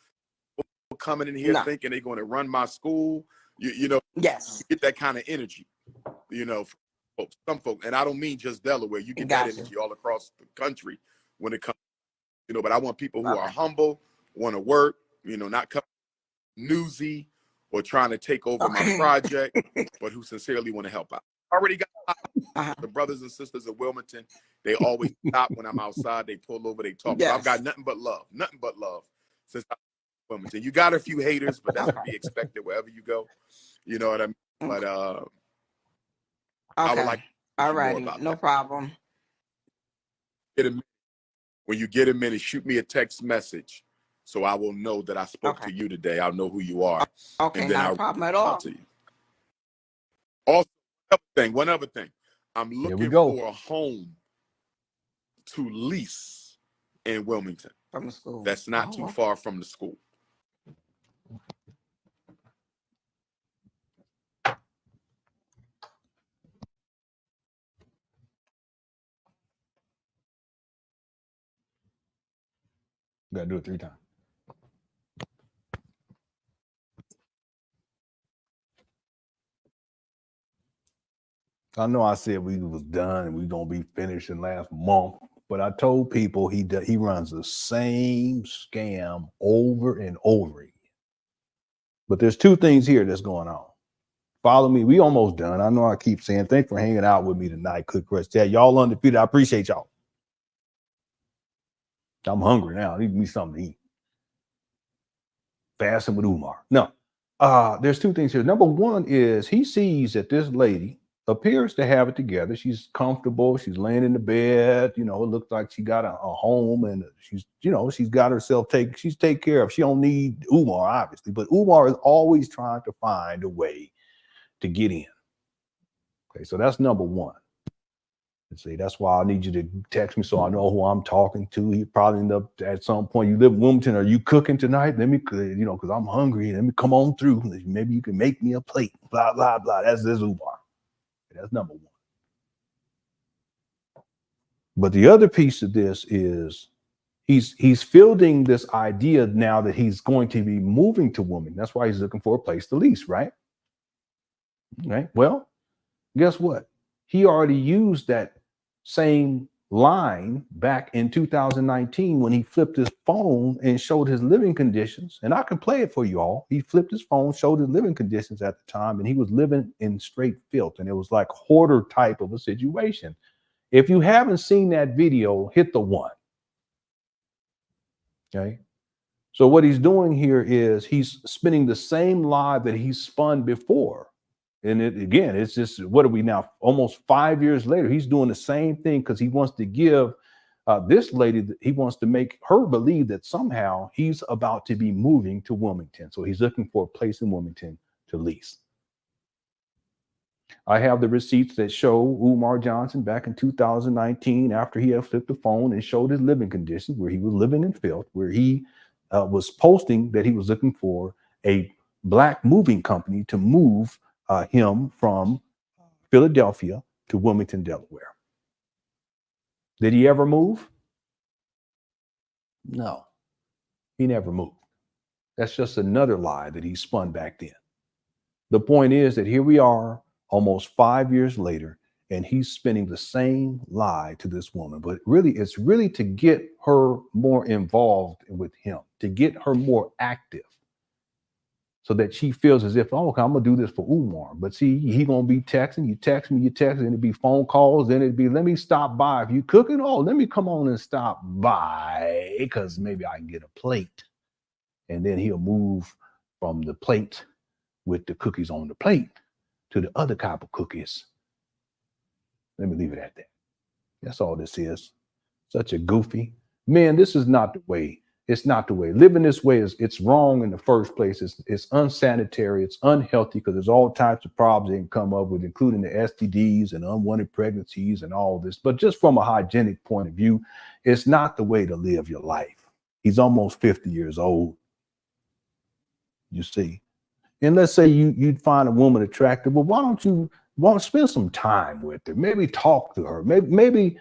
coming in here No. thinking they're going to run my school. You know, Yes. you get that kind of energy, you know, from folks, some folks. And I don't mean just Delaware. You get that Gotcha. energy all across the country when it comes, you know, but I want people who are Okay. humble, want to work, you know, not come newsy or trying to take over my Okay. project, but who sincerely want to help out. Already got Uh-huh. the brothers and sisters of Wilmington. They always stop when I'm outside. They pull over, they talk. So I've Yes. got nothing but love since I'm in Wilmington. You got a few haters, but that's to Okay. be expected wherever you go. You know what I mean? But I would Okay. like to All hear more righty. about No that. problem. When you get a minute, shoot me a text message so I will know that I spoke Okay. to you today. I'll know who you are. Okay. And then Not a I'll problem at reach all. out to you. Also, one other thing. I'm Here we looking go. for a home to lease in Wilmington. From the school. That's not too far from the school. Got to do it 3 times. I know I said we was done and we gonna be finishing last month, but I told people he runs the same scam over and over again. But there's 2 things here that's going on. Follow me. We almost done. I know I keep saying thanks for hanging out with me tonight. Cook Crust Chat. Y'all undefeated. I appreciate y'all. I'm hungry now. I need me something to eat. Fasting with Umar. No. There's 2 things here. Number 1 is he sees that this lady appears to have it together. She's comfortable. She's laying in the bed. You know, it looks like she got a home and she's got herself she's taken care of. She don't need Umar, obviously, but Umar is always trying to find a way to get in. Okay, so that's number 1. And see, that's why I need you to text me so I know who I'm talking to. You probably end up at some point. You live in Wilmington. Are you cooking tonight? Let me, because I'm hungry. Let me come on through. Maybe you can make me a plate. Blah blah blah. That's Umar. That's number 1. But the other piece of this is he's fielding this idea now that he's going to be moving to Wilmington. That's why he's looking for a place to lease, right? Right. Well, guess what? He already used that same line back in 2019 when he flipped his phone and showed his living conditions. And I can play it for you all. He flipped his phone, showed his living conditions at the time, and he was living in straight filth. And it was like hoarder type of a situation. If you haven't seen that video, hit the 1. Okay. So what he's doing here is he's spinning the same lie that he spun before. And it's just, what are we now? Almost 5 years later, he's doing the same thing because he wants to give this lady, he wants to make her believe that somehow he's about to be moving to Wilmington. So he's looking for a place in Wilmington to lease. I have the receipts that show Umar Johnson back in 2019, after he had flipped the phone and showed his living conditions, where he was living in filth, where he was posting that he was looking for a black moving company to move him from Philadelphia to Wilmington, Delaware. Did he ever move? No, he never moved. That's just another lie that he spun back then. The point is that here we are almost 5 years later, and he's spinning the same lie to this woman. But really, it's really to get her more involved with him, to get her more active, so that she feels as if, oh, okay, I'm gonna do this for Umar. But see, he gonna be texting, you text me, and it'd be phone calls, then it'd be, let me stop by. If you cooking, oh, let me come on and stop by, because maybe I can get a plate. And then he'll move from the plate with the cookies on the plate to the other type of cookies. Let me leave it at that. That's all this is. Such a goofy. Man, this is not the way. It's not the way. Living this way it's wrong in the first place. It's unsanitary. It's unhealthy, because there's all types of problems they can come up with, including the STDs and unwanted pregnancies and all this. But just from a hygienic point of view, it's not the way to live your life. He's almost 50 years old. You see. And let's say you'd find a woman attractive. Well, why don't you spend some time with her. Maybe talk to her. Maybe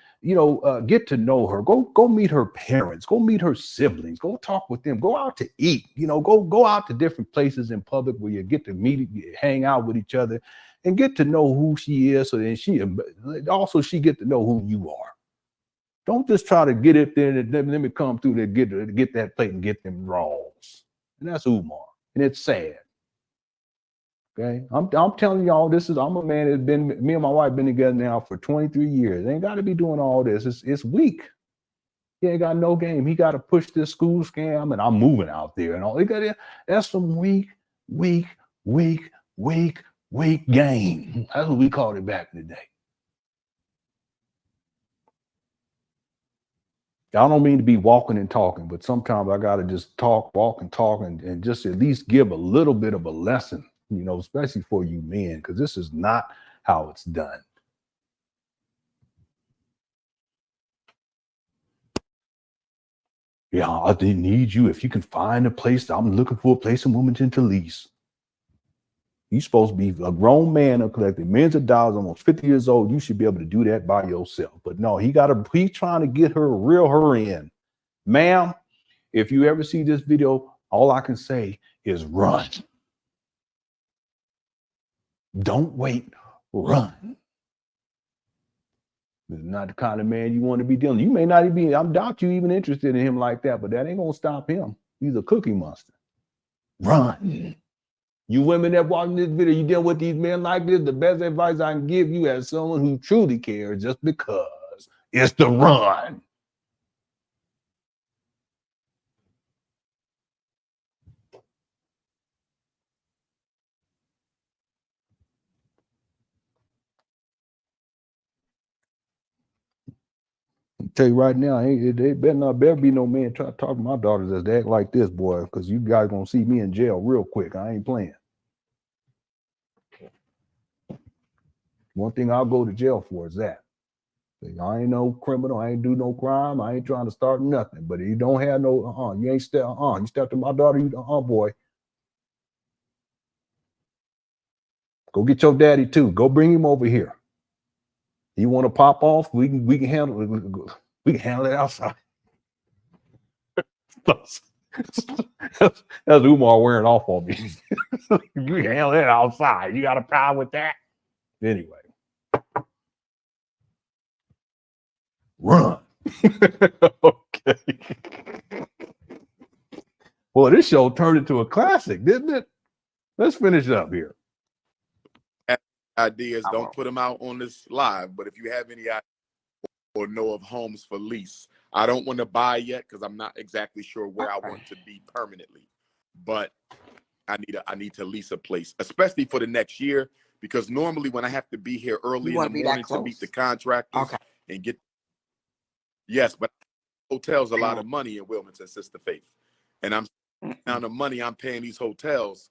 get to know her. Go meet her parents. Go meet her siblings. Go talk with them. Go out to eat. Go out to different places in public where you get to meet, hang out with each other, and get to know who she is. So then she get to know who you are. Don't just try to get it there and let me come through to get that plate and get them wrongs. And that's Umar, and it's sad. Okay, I'm telling y'all, I'm a man that's me and my wife been together now for 23 years. Ain't got to be doing all this. It's weak. He ain't got no game. He got to push this school scam, and I'm moving out there and all. That's some weak game. That's what we called it back in the day. I don't mean to be walking and talking, but sometimes I got to just walk and talk and just at least give a little bit of a lesson, especially for you men, because this is not how it's done. Yeah, I need you. If you can find a place, I'm looking for a place in Wilmington to lease. You're supposed to be a grown man and collecting millions of dollars, almost 50 years old. You should be able to do that by yourself. But no, he's trying to get her, reel her in. Ma'am, if you ever see this video, all I can say is run. Don't wait, run. This is not the kind of man you want to be dealing. You may not even I doubt you even interested in him like that, but that ain't gonna stop him. He's a cookie monster. Run. You women that watching this video, you deal with these men like this, the best advice I can give you as someone who truly cares just because is to run. I'll tell you right now, they better be no man try to talk to my daughters as they act like this, boy, because you guys gonna see me in jail real quick. I ain't playing. One thing I'll go to jail for is that. I ain't no criminal. I ain't do no crime. I ain't trying to start nothing. But you don't have no, you ain't step, you step to my daughter, you, boy. Go get your daddy too. Go bring him over here. You want to pop off? We can handle it. We can handle it outside. That's Umar wearing off on me. You can handle it outside. You got a problem with that? Anyway. Run. Okay. Well, this show turned into a classic, didn't it? Let's finish up here. Ideas, don't put them out on this live, but if you have any ideas or know of homes for lease, I don't want to buy yet because I'm not exactly sure where I want to be permanently, but I need to lease a place, especially for the next year, because normally when I have to be here early in the morning to meet the contractors and get, yes, but hotels a lot of money in Wilmington, Sister Faith, and I'm down the money I'm paying these hotels.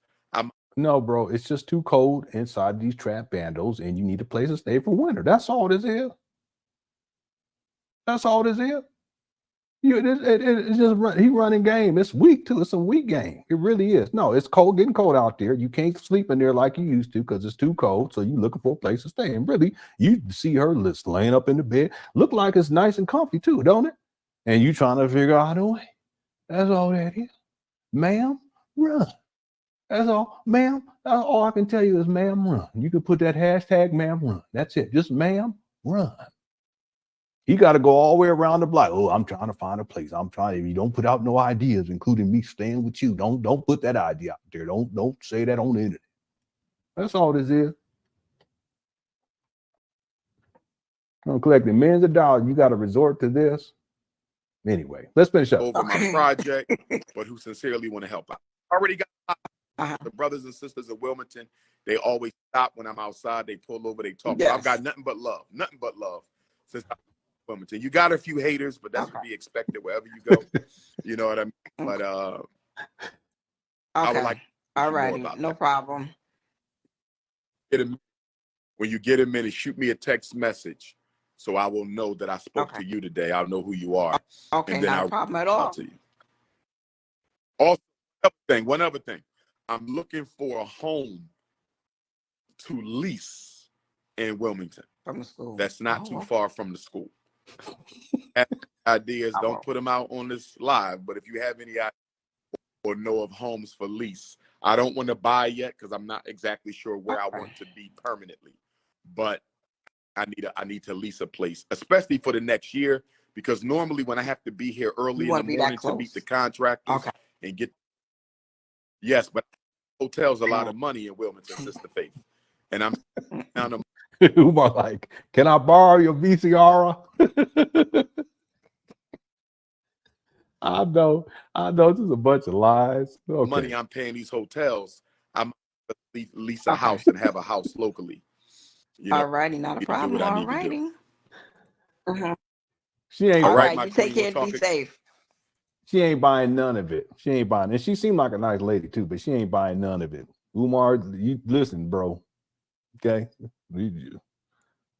No, bro, it's just too cold inside these trap bandos, and you need a place to stay for winter. That's all this is. That's all this is. It's just he running game. It's weak too. It's a weak game. It really is. No, it's cold, getting cold out there. You can't sleep in there like you used to because it's too cold. So you're looking for a place to stay. And really, you see her laying up in the bed. Look like it's nice and comfy too, don't it? And you trying to figure out a way. That's all that is. Ma'am, run. That's all, ma'am. All I can tell you is, ma'am, run. You can put that hashtag, ma'am, run. That's it. Just, ma'am, run. You got to go all the way around the block. Oh, I'm trying to find a place. I'm trying. If you don't put out no ideas, including me staying with you, don't put that idea out there. Don't say that on the internet. That's all this is. I'm collecting millions of dollars. You got to resort to this. Anyway, let's finish up. Over my project, but who sincerely want to help out. Already got the brothers and sisters of Wilmington. They always stop when I'm outside. They pull over. They talk. Yes. So I've got nothing but love since I'm in Wilmington. You got a few haters, but that's to be expected wherever you go. You know what I mean? But I would like. All right, no problem. When you get a minute, shoot me a text message so I will know that I spoke to you today. I'll know who you are. Okay, and then not a problem at all. To you. Also, one other thing. I'm looking for a home to lease in Wilmington. From the school. That's not too far from the school. Ideas, don't put them out on this live, but if you have any ideas or know of homes for lease, I don't want to buy yet because I'm not exactly sure where I want to be permanently, but I need to lease a place, especially for the next year, because normally when I have to be here early in the morning to meet the contractors and get, yes, but hotel's a lot of money in Wilmington, Sister Faith, and I'm down to Umar like, can I borrow your VCR? I know this is a bunch of lies. Okay. money I'm paying these hotels. I'm lease a house and have a house locally. You know, all righty, not a problem. All righty. She ain't all right. right. You take care and be safe. She ain't buying none of it. She ain't buying it. She seemed like a nice lady too, but she ain't buying none of it. Umar, you listen, bro. Okay.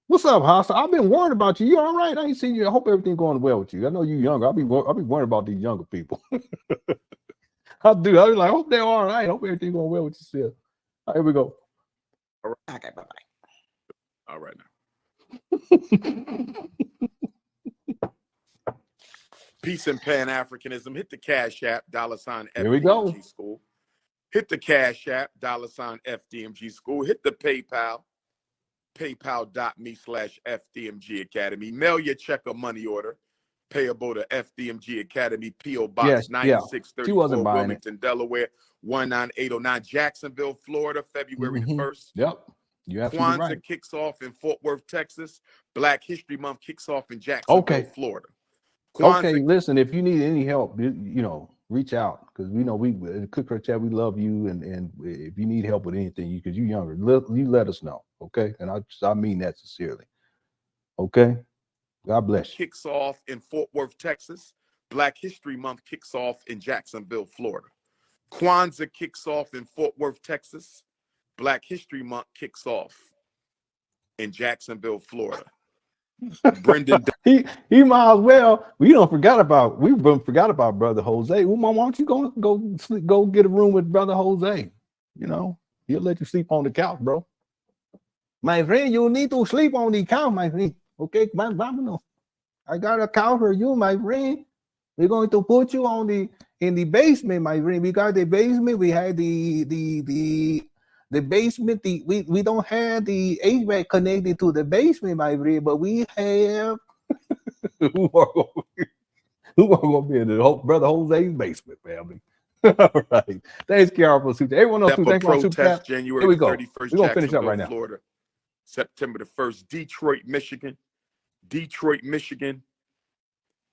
What's up, Hassa? I've been worried about you. You all right? I ain't seen you. I hope everything's going well with you. I know you're younger. I'll be worried about these younger people. I do. I was like, I hope they're all right. I hope everything's going well with yourself. All right, here we go. All right. Okay, bye-bye. All right now. Peace and Pan Africanism. Hit the Cash App, $ Here we go. FDMG School. Hit the Cash App, $ FDMG School. Hit the PayPal, paypal.me/FDMG Academy. Mail your check or money order payable to FDMG Academy, P.O. Box 9634, Wilmington, Delaware, 19809, Jacksonville, Florida, February the 1st. Yep. You absolutely Kwanzaa right. kicks off in Fort Worth, Texas. Black History Month kicks off in Jacksonville, Florida. Okay, listen, if you need any help, you know, reach out, because we know we Cook Her Chat, we love you, and if you need help with anything, because you're younger, you let us know, okay? And I mean that sincerely. Okay, God bless you. Kicks off in Fort Worth, Texas. Black History Month kicks off in Jacksonville, Florida. Kwanzaa kicks off in Fort Worth, Texas. Black History Month kicks off in Jacksonville, Florida. Brendan, he might as well. We've been forgot about Brother Jose. Umar, why don't you go get a room with Brother Jose? You know, he'll let you sleep on the couch, bro. My friend, you need to sleep on the couch, my friend. Okay, vámonos. I got a couch for you, my friend. We're going to put you in the basement, my friend. We got the basement. We had the basement. We don't have the HVAC connected to the basement, my friend, but we have. Who are going to be in the Brother Jose's basement, family? All right. Thanks, Kiara, for super. Everyone else, thanks for super. January Here we go. 31st, We're going to finish up right now. Florida. September the 1st, Detroit, Michigan.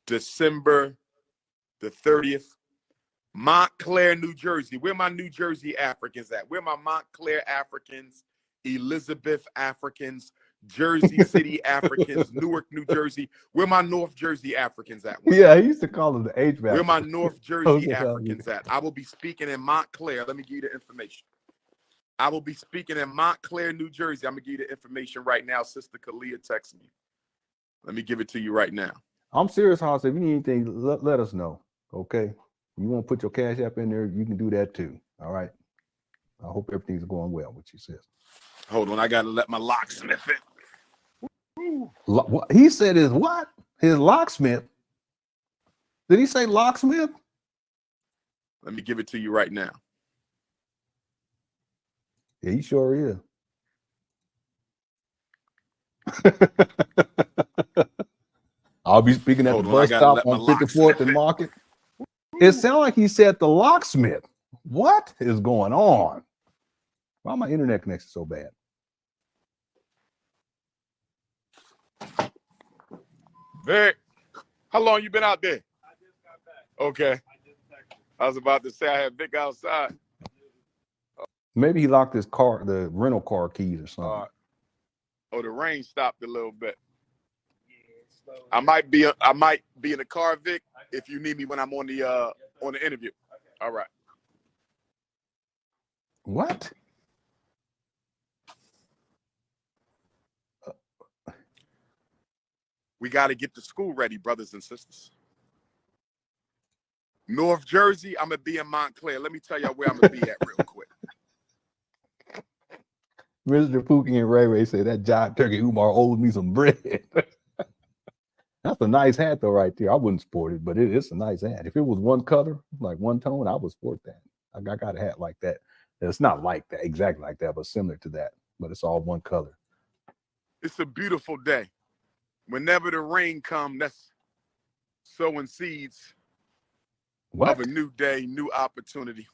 December the 30th, Montclair, New Jersey. Where my New Jersey Africans at? Where my Montclair Africans, Elizabeth Africans, Jersey City Africans, Newark, New Jersey? Where my North Jersey Africans at? Yeah, he used to call them the HVAC. Where my North Jersey Africans at? I will be speaking in Montclair. Let me give you the information. I will be speaking in Montclair, New Jersey. I'm going to give you the information right now. Sister Kalia text me. Let me give it to you right now. I'm serious, House. If you need anything, let us know. Okay. You want to put your Cash App in there, you can do that too. All right. I hope everything's going well, what she says. Hold on. I got to let my locksmith in. What he said is what? His locksmith? Did he say locksmith? Let me give it to you right now. Yeah, he sure is. I'll be speaking at the bus stop on 54th and Market. It sounded like he said the locksmith. What is going on? Why my internet connection so bad? Vic, how long you been out there? I just got back. Okay. I was about to say I had Vic outside. Maybe he locked his car, the rental car keys or something. Oh, the rain stopped a little bit. I might be in the car, Vic, if you need me when I'm on the interview. All right. What? We got to get the school ready, brothers and sisters. North Jersey, I'm going to be in Montclair. Let me tell y'all where I'm going to be at real quick. Mr. Pookie and Ray Ray say that giant turkey Umar owes me some bread. That's a nice hat though, right there. I wouldn't sport it, but it's a nice hat. If it was one color, like one tone, I would sport that. I got a hat like that. It's not like that, exactly like that, but similar to that. But it's all one color. It's a beautiful day. Whenever the rain comes, that's sowing seeds of a new day, new opportunity.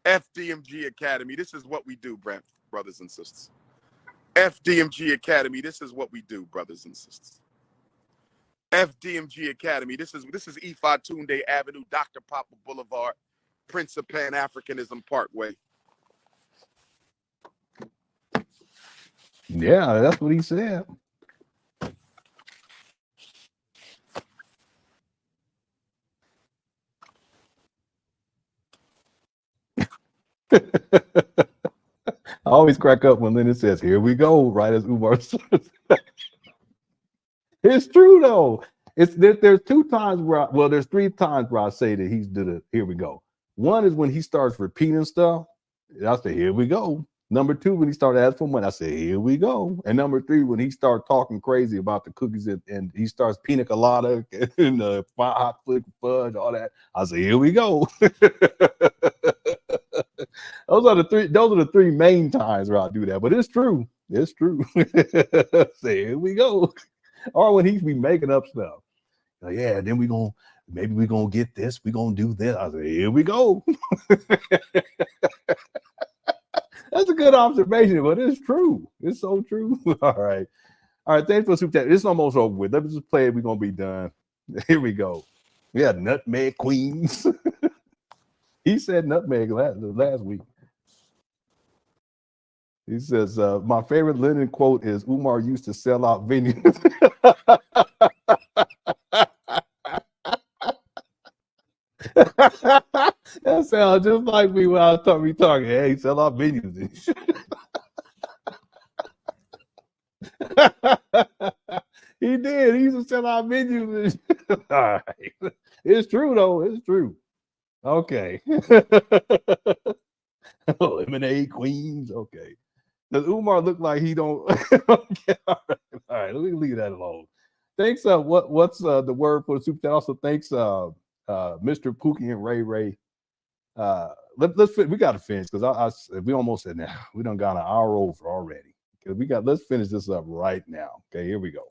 FDMG Academy, this is what we do, brothers and sisters. FDMG Academy, this is what we do, brothers and sisters. FDMG Academy, this is Ifatunde Avenue, Dr. Papa Boulevard, Prince of Pan Africanism Parkway. Yeah, that's what he said. I always crack up when Leonard says, "Here we go," right as Umar says. It's true though. There's 2 times where there's 3 times where I say that he's did it. Here we go. One is when he starts repeating stuff. I say, "Here we go." Number 2, when he started asking for money, I say, "Here we go." And number 3, when he started talking crazy about the cookies and he starts pina colada and hot fudge, all that, I say, "Here we go." Those are the 3 main times where I do that. But it's true. It's true. Say, "Here we go." Or when he's be making up stuff. Like, yeah, then maybe we're gonna get this, we're gonna do this. I say, "Here we go." That's a good observation, but it's true. It's so true. All right. Thanks for super chat. It's almost over with. Let me just play it. We're gonna be done. Here we go. We had nutmeg queens. He said nutmeg last week. He says, my favorite Lenin quote is, "Umar used to sell out venues." That sounds just like me when I was talking. Hey, sell out venues. He did. He used to sell out venues. All right. It's true though. It's true. Okay. Lemonade queens. Okay. Does Umar look like he don't? Okay. All right. Let me leave that alone. Thanks. What's the word for the super chat? Also, thanks, Mr. Pookie and Ray Ray. We got to finish because we almost said now we done got an hour over already. Let's finish this up right now. Okay, here we go.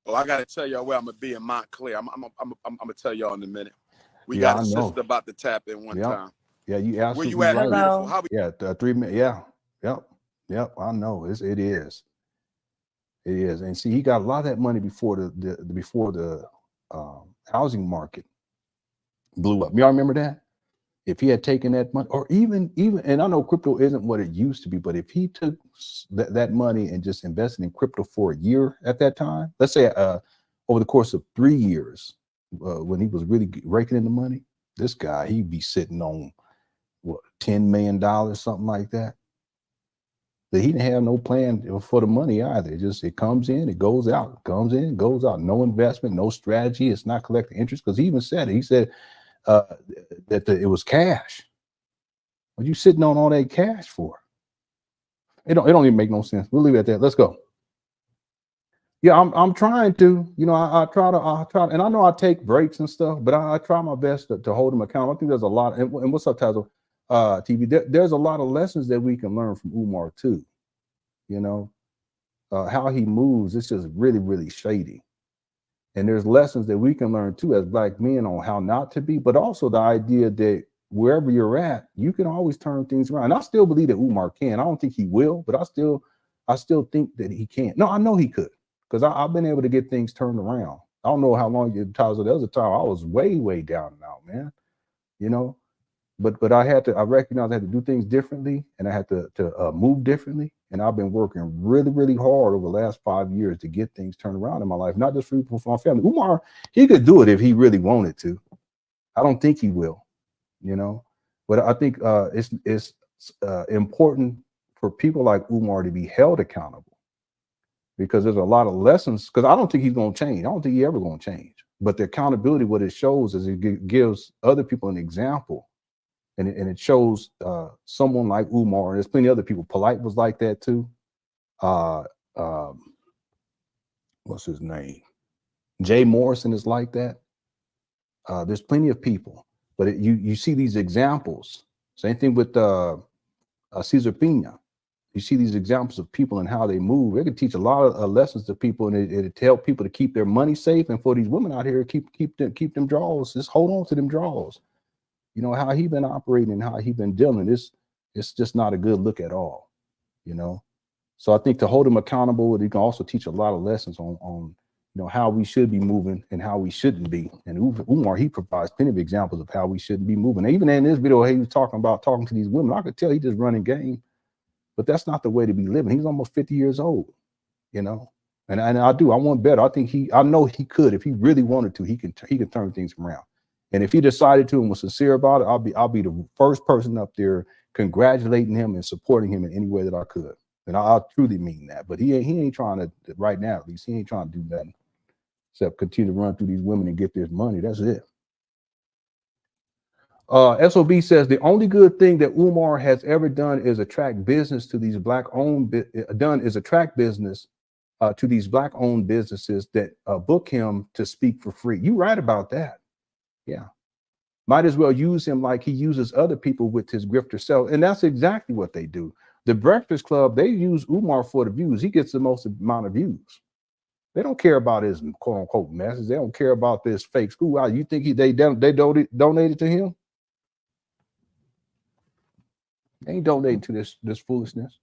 Well, I gotta tell y'all where I'm gonna be in Montclair. I'm gonna tell y'all in a minute. We got a sister about to tap in one time. Yeah, you asked. Where you at, beautiful? How we? Yeah, 3 minutes. Yeah, yep. I know it is. It is, and see, he got a lot of that money before the housing market blew up. Y'all remember that? If he had taken that money, or even, and I know crypto isn't what it used to be, but if he took that money and just invested in crypto for a year at that time, let's say over the course of 3 years, when he was really raking in the money, this guy, he'd be sitting on what, $10 million, something like that. That he didn't have no plan for the money either. It comes in, it goes out, comes in, goes out. No investment, no strategy. It's not collecting interest, because he even said it. He said that it was cash. What are you sitting on all that cash for? It don't even make no sense. We'll leave it at that. Let's go. Yeah, I'm trying to. I try to, and I know I take breaks and stuff, but I try my best to hold them accountable. I think there's a lot. And what's up, Tazo? TV, there's a lot of lessons that we can learn from Umar too. How he moves, it's just really, really shady. And there's lessons that we can learn too as Black men on how not to be, but also the idea that wherever you're at, you can always turn things around. And I still believe that Umar can. I don't think he will, but I still think that he can. No, I know he could, because I've been able to get things turned around. I don't know how long it was. There was a time I was way, way down and out, man. But I recognized I had to do things differently, and I had to move differently. And I've been working really, really hard over the last 5 years to get things turned around in my life, not just for my family. Umar, he could do it if he really wanted to. I don't think he will, But I think it's important for people like Umar to be held accountable, because there's a lot of lessons. Because I don't think he's going to change. I don't think he's ever going to change. But the accountability, what it shows is it gives other people an example. And it shows someone like Umar, and there's plenty of other people. Polite was like that too. What's his name? Jay Morrison is like that. There's plenty of people, but you see these examples. Same thing with Cesar Pina. You see these examples of people and how they move. They can teach a lot of lessons to people, and it help people to keep their money safe. And for these women out here, keep them draws. Just hold on to them draws. You know how he been operating and how he been dealing. It's just not a good look at all. You know, so I think to hold him accountable, you can also teach a lot of lessons on you know how we should be moving and how we shouldn't be. And Umar, he provides plenty of examples of how we shouldn't be moving. And even in this video, he was talking to these women. I could tell he just running game. But that's not the way to be living. He's almost 50 years old, you know. And I want better. I know he could. If he really wanted to, he can turn things around. And if he decided to and was sincere about it, I'll be the first person up there congratulating him and supporting him in any way that I could. And I truly mean that. But he ain't trying to, right now at least, he ain't trying to do nothing except continue to run through these women and get this money. That's it. SOB says the only good thing that Umar has ever done is attract business to these black-owned to these black-owned businesses that book him to speak for free. You right about that. Yeah. Might as well use him like he uses other people with his grifter self. And that's exactly what they do. The Breakfast Club, they use Umar for the views. He gets the most amount of views. They don't care about his quote unquote message. They don't care about this fake school. You think they donated to him? They ain't donating to this foolishness.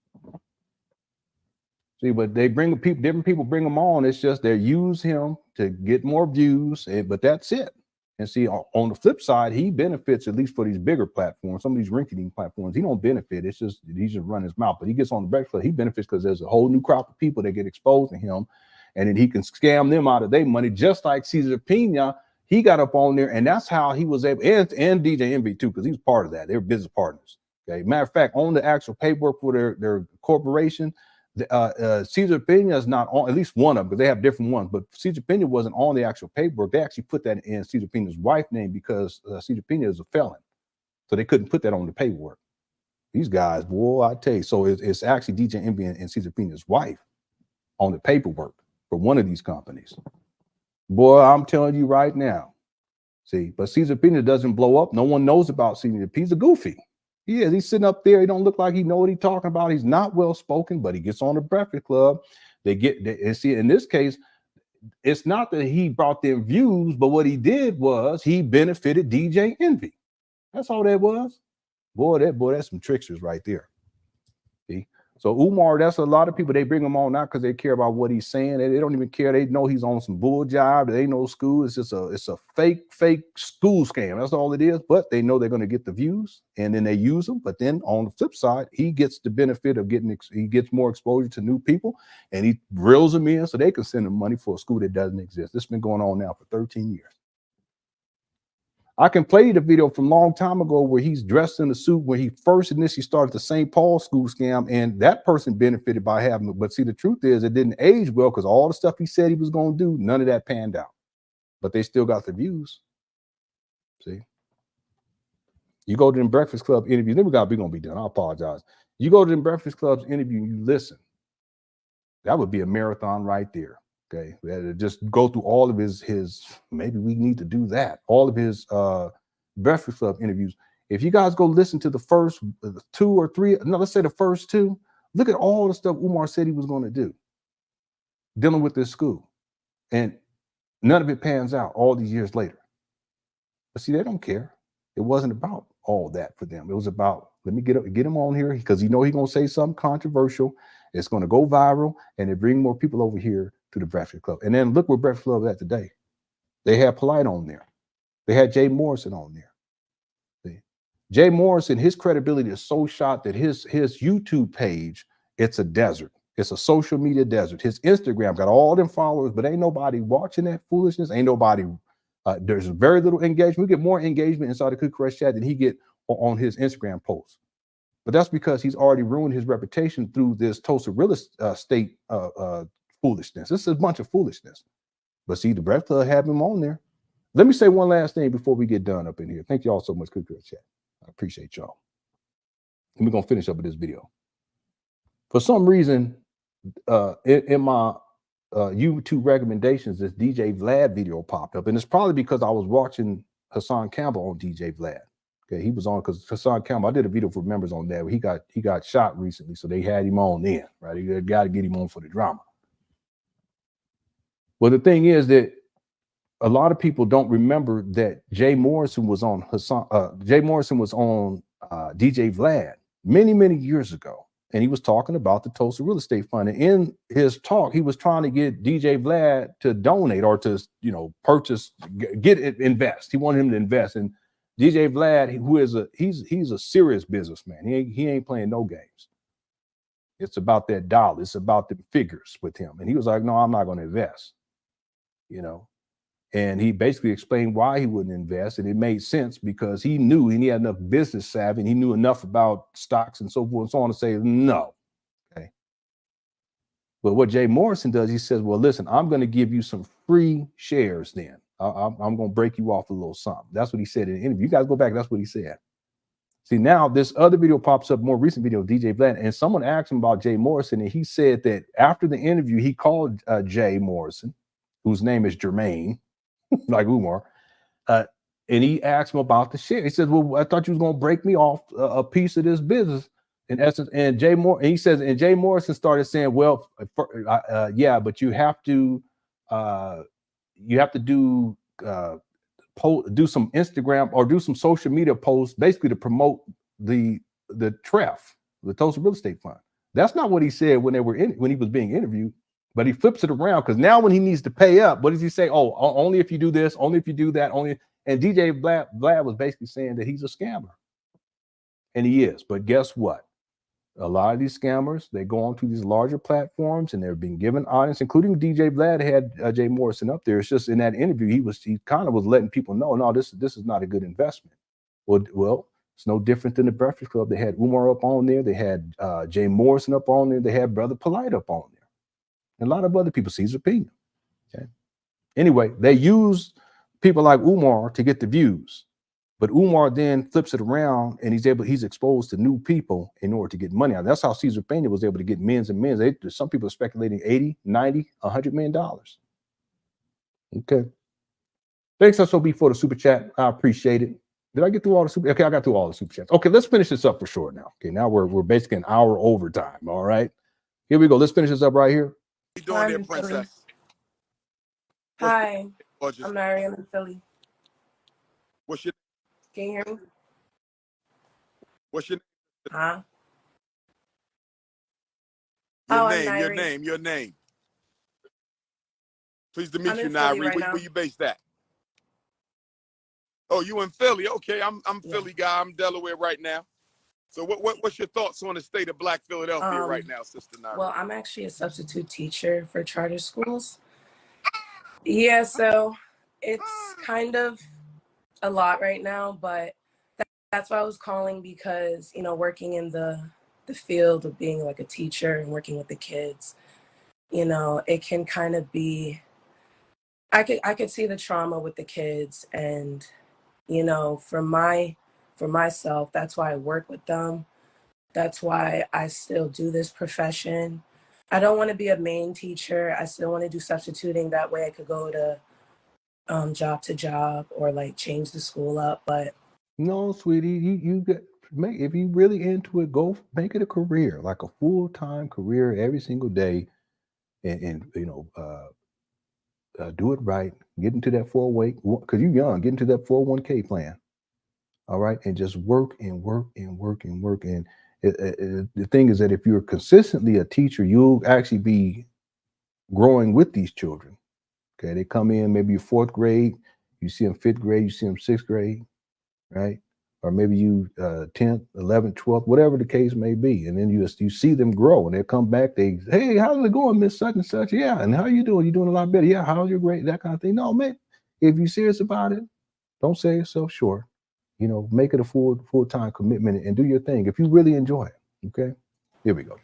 See, but they bring people, different people bring them on. It's just they use him to get more views, but that's it. And see, on the flip side, he benefits, at least for these bigger platforms, some of these rinky-dink platforms. He don't benefit. It's just he just run his mouth. But he gets on the Breakfast Club. He benefits because there's a whole new crop of people that get exposed to him, and then he can scam them out of their money, just like Cesar Pina. He got up on there, and that's how he was able, and DJ Envy too, because he's part of that. They're business partners. Okay. Matter of fact, on the actual paperwork for their corporation, Cesar Pena is not on, at least one of them, because they have different ones, but Cesar Pena wasn't on the actual paperwork. They actually put that in Cesar Pena's wife's name because Cesar Pena is a felon. So they couldn't put that on the paperwork. These guys, boy, I tell you. So it's actually DJ Envy and Cesar Pena's wife on the paperwork for one of these companies. Boy, I'm telling you right now. See, but Cesar Pena doesn't blow up. No one knows about Cesar. He's a goofy. He is. He's sitting up there. He don't look like he know what he's talking about. He's not well spoken, but he gets on the Breakfast Club. And see, in this case, it's not that he brought them views, but what he did was he benefited DJ Envy. That's all that was. Boy, that's some tricksters right there. See? So Umar, that's a lot of people. They bring him on not because they care about what he's saying. They don't even care. They know he's on some bull job. They ain't no school. It's just a fake school scam. That's all it is. But they know they're going to get the views, and then they use them. But then on the flip side, he gets the benefit of he gets more exposure to new people, and he reels them in so they can send him money for a school that doesn't exist. This has been going on now for 13 years. I can play you the video from a long time ago where he's dressed in a suit where he first initially started the St. Paul school scam, and that person benefited by having it. But see, the truth is it didn't age well because all the stuff he said he was going to do, none of that panned out. But they still got the views. See? You go to the Breakfast Club interview, then we're going to be done. I apologize. You go to the Breakfast Club's interview, you listen. That would be a marathon right there. Okay, just go through all of his. Maybe we need to do that. All of his Breakfast Club interviews. If you guys go listen to the first 2 or 3, no, let's say the first 2. Look at all the stuff Umar said he was going to do, dealing with this school, and none of it pans out all these years later. But see, they don't care. It wasn't about all that for them. It was about, let me get him on here because he's going to say something controversial. It's going to go viral, and it bring more people over here to the Breakfast Club. And then look where Breakfast Club is at today. They had Polite on there. They had Jay Morrison on there. See? Jay Morrison, his credibility is so shot that his YouTube page, it's a desert. It's a social media desert. His Instagram got all them followers, but ain't nobody watching that foolishness. Ain't nobody, there's very little engagement. We get more engagement inside the Cook Crush chat than he get on his Instagram posts. But that's because he's already ruined his reputation through this Tulsa real estate foolishness. This is a bunch of foolishness. But see, the Breakfast Club have him on there. Let me say one last thing before we get done up in here. Thank you all so much, Cook Chat. I appreciate y'all. And we're going to finish up with this video. For some reason, in my YouTube recommendations, this DJ Vlad video popped up. And it's probably because I was watching Hassan Campbell on DJ Vlad. Okay, he was on because Hassan Campbell, I did a video for members on that. He got shot recently, so they had him on then, right? You got to get him on for the drama. Well, the thing is that a lot of people don't remember that Jay Morrison was on DJ Vlad many years ago, and he was talking about the Tulsa real estate fund. And in his talk, he was trying to get DJ Vlad to donate or to purchase, invest. He wanted him to invest. And DJ Vlad, who is he's a serious businessman. He ain't playing no games. It's about that dollar. It's about the figures with him. And he was like, no, I'm not going to invest. And he basically explained why he wouldn't invest. And it made sense because he knew, and he had enough business savvy, and he knew enough about stocks and so forth and so on to say no. Okay. But what Jay Morrison does, he says, well, listen, I'm going to give you some free shares then. I'm going to break you off a little something. That's what he said in the interview. You guys go back. That's what he said. See, now this other video pops up, more recent video, DJ Vlad, and someone asked him about Jay Morrison, and he said that after the interview, he called Jay Morrison, whose name is Jermaine, like Umar, and he asked him about the share. He said, well, I thought you was going to break me off a piece of this business, in essence. And Jay Morrison started saying, well, yeah, but you have to do some Instagram or do some social media posts basically to promote the TREF, the Tulsa Real Estate Fund. That's not what he said when he was being interviewed, but he flips it around because now when he needs to pay up, what does he say? Oh, only if you do this, only if you do that, only. And DJ Vlad was basically saying that he's a scammer, and he is. But guess what? A lot of these scammers, they go onto these larger platforms and they're being given audience, including DJ Vlad had Jay Morrison up there. It's just in that interview, he kind of was letting people know, no, this is not a good investment. Well, it's no different than the Breakfast Club. They had Umar up on there. They had Jay Morrison up on there. They had Brother Polite up on there. And a lot of other people, Caesar Pena. Okay. Anyway, they use people like Umar to get the views. But Umar then flips it around and he's exposed to new people in order to get money out. That's how Caesar Pena was able to get millions and millions. Some people are speculating 80, 90, $100 million. Okay. Thanks, SOB, for the super chat. I appreciate it. Did I get through all the super? Okay, I got through all the super chats. Okay, let's finish this up for sure now. Okay, now we're basically an hour overtime. All right. Here we go. Let's finish this up right here. What you doing there, princess? Hi, Gorgeous. I'm Mary. I'm in Philly. What's your Can you hear me? What's your Huh? Your name. Pleased to meet I'm you, in Philly Nairi. right now. Where you based at? Oh, you in Philly? Okay, I'm Philly guy. I'm Delaware right now. So what's your thoughts on the state of Black Philadelphia right now, Sister Nairi? Well, I'm actually a substitute teacher for charter schools. Yeah, so it's kind of a lot right now, but that's why I was calling because, working in the field of being like a teacher and working with the kids, it can kind of be, I could see the trauma with the kids and, for myself, that's why I work with them. That's why I still do this profession. I don't want to be a main teacher. I still want to do substituting. That way I could go to job to job or like change the school up. But no, sweetie, you if you really into it, go make it a career, like a full-time career every single day, and do it right. Get into that 401k because you're young. Get into that 401k plan. All right, and just work and work and work and work. And the thing is that if you're consistently a teacher, you'll actually be growing with these children. Okay, they come in maybe your 4th grade, you see them 5th grade, you see them 6th grade, right? Or maybe you 10th, 11th, 12th, whatever the case may be. And then you see them grow and they come back, hey, how's it going, Miss Such and Such? Yeah, and how you doing? You doing a lot better. Yeah, how's your grade? That kind of thing. No, man, if you're serious about it, don't sell yourself short. Make it a full-time commitment and do your thing if you really enjoy it. Okay, here we go.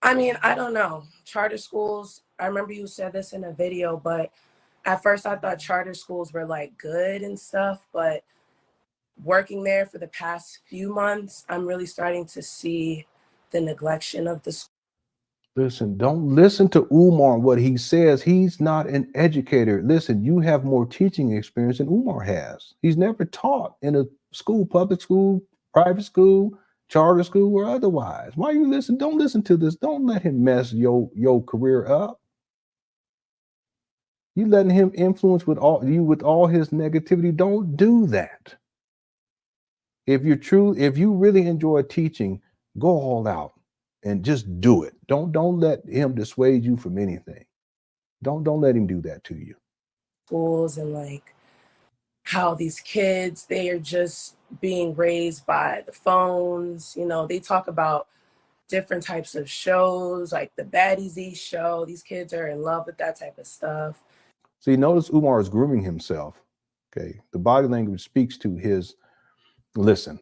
I mean, I don't know. Charter schools, I remember you said this in a video, but at first I thought charter schools were like good and stuff, but working there for the past few months, I'm really starting to see the neglection of the school. Listen, don't listen to Umar and what he says. He's not an educator. Listen, you have more teaching experience than Umar has. He's never taught in a school, public school, private school, charter school, or otherwise. Why you listen? Don't listen to this. Don't let him mess your career up. You letting him influence with all his negativity. Don't do that. If you really enjoy teaching, go all out and just do it. Don't let him dissuade you from anything. Don't let him do that to you. Schools and like how these kids, they are just being raised by the phones. You know, they talk about different types of shows, like the Baddies Z show. These kids are in love with that type of stuff. See, notice Umar is grooming himself. Okay. The body language speaks to his, listen,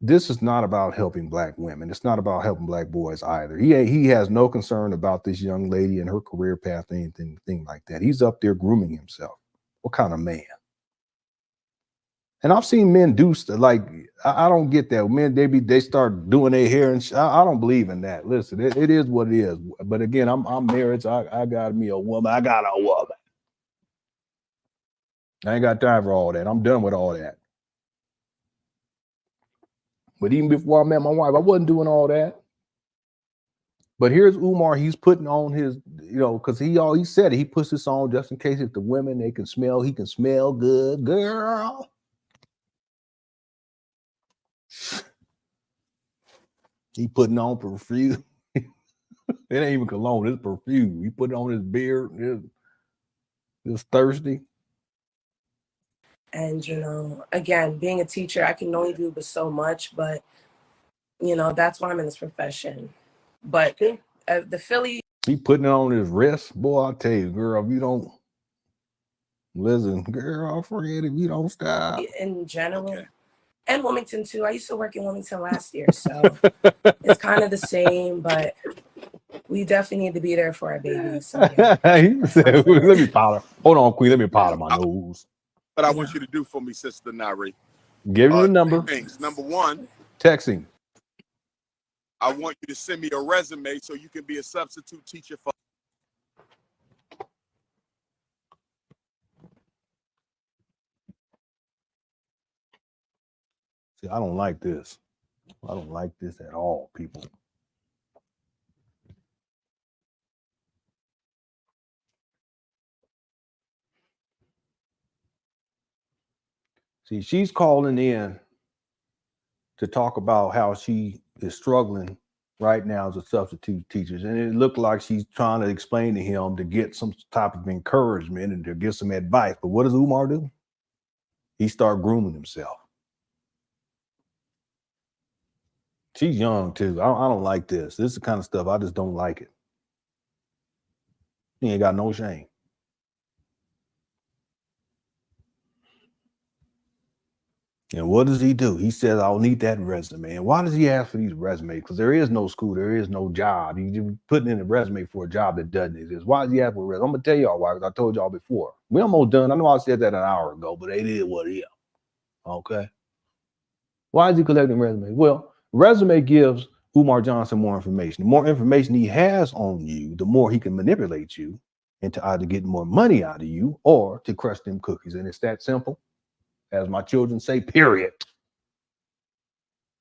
this is not about helping black women. It's not about helping black boys either. He has no concern about this young lady and her career path, anything like that. He's up there grooming himself. What kind of man? And I've seen men do stuff like, I don't get that. Men, they start doing their hair and I don't believe in that. Listen, it is what it is. But again, I'm married, so I got me a woman. I got a woman. I ain't got time for all that. I'm done with all that. But even before I met my wife, I wasn't doing all that. But here's Umar. He's putting on his, because he said it. He puts this on just in case if the women, he can smell good, girl. He putting on perfume. It ain't even cologne, it's perfume. He putting on his beard. It's thirsty. And, again, being a teacher, I can only do but so much, but, that's why I'm in this profession. But the Philly. He putting it on his wrist. Boy, I tell you, girl, if you don't listen, girlfriend, if you don't stop. In general. Okay. And Wilmington, too. I used to work in Wilmington last year, so it's kind of the same, but we definitely need to be there for our babies. So, yeah. Let me powder. Hold on, Queen. Let me powder my nose. What I want you to do for me, Sister Nari. Give him the number. 3 things. Number one, texting. I want you to send me a resume so you can be a substitute teacher for. See, I don't like this. I don't like this at all, people. See, she's calling in to talk about how she is struggling right now as a substitute teacher. And it looked like she's trying to explain to him to get some type of encouragement and to get some advice. But what does Umar do? He started grooming himself. She's young too. I don't like this. This is the kind of stuff I just don't like it. He ain't got no shame. And what does he do? He says, I'll need that resume. And why does he ask for these resumes? Because there is no school, there is no job. He's putting in a resume for a job that doesn't exist. Why does he ask for a resume? I'm going to tell y'all why, because I told y'all before. We're almost done. I know I said that an hour ago, but it is what it is. Okay. Why is he collecting resumes? Well, resume gives Umar Johnson more information. The more information he has on you, the more he can manipulate you into either getting more money out of you or to crush them cookies. And it's that simple. As my children say, period.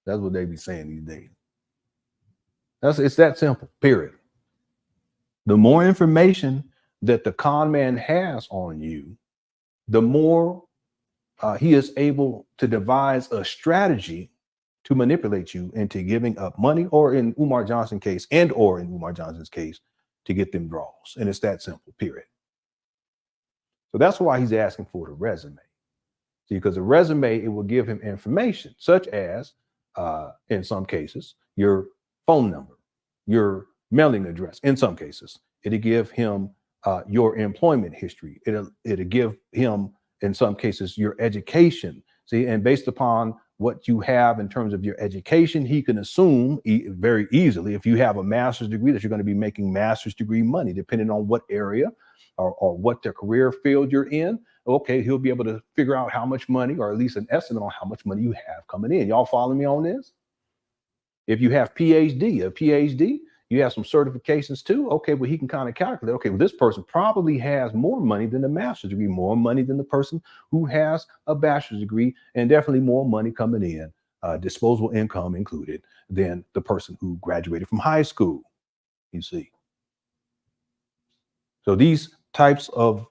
That's what they be saying these days. It's that simple, period. The more information that the con man has on you, the more he is able to devise a strategy to manipulate you into giving up money, or in Umar Johnson's case, to get them draws. And it's that simple, period. So that's why he's asking for the resume. See, because a resume, it will give him information, such as, in some cases, your phone number, your mailing address. In some cases, it'll give him your employment history. It'll give him, in some cases, your education. See, and based upon what you have in terms of your education, he can assume very easily, if you have a master's degree, that you're going to be making master's degree money, depending on what area or what the career field you're in. okay, he'll be able to figure out how much money, or at least an estimate on how much money you have coming in. Y'all follow me on this? If you have a PhD, you have some certifications too. Okay, well, he can kind of calculate, okay, well, this person probably has more money than the master's degree, more money than the person who has a bachelor's degree, and definitely more money coming in, disposable income included, than the person who graduated from high school, you see. So these types of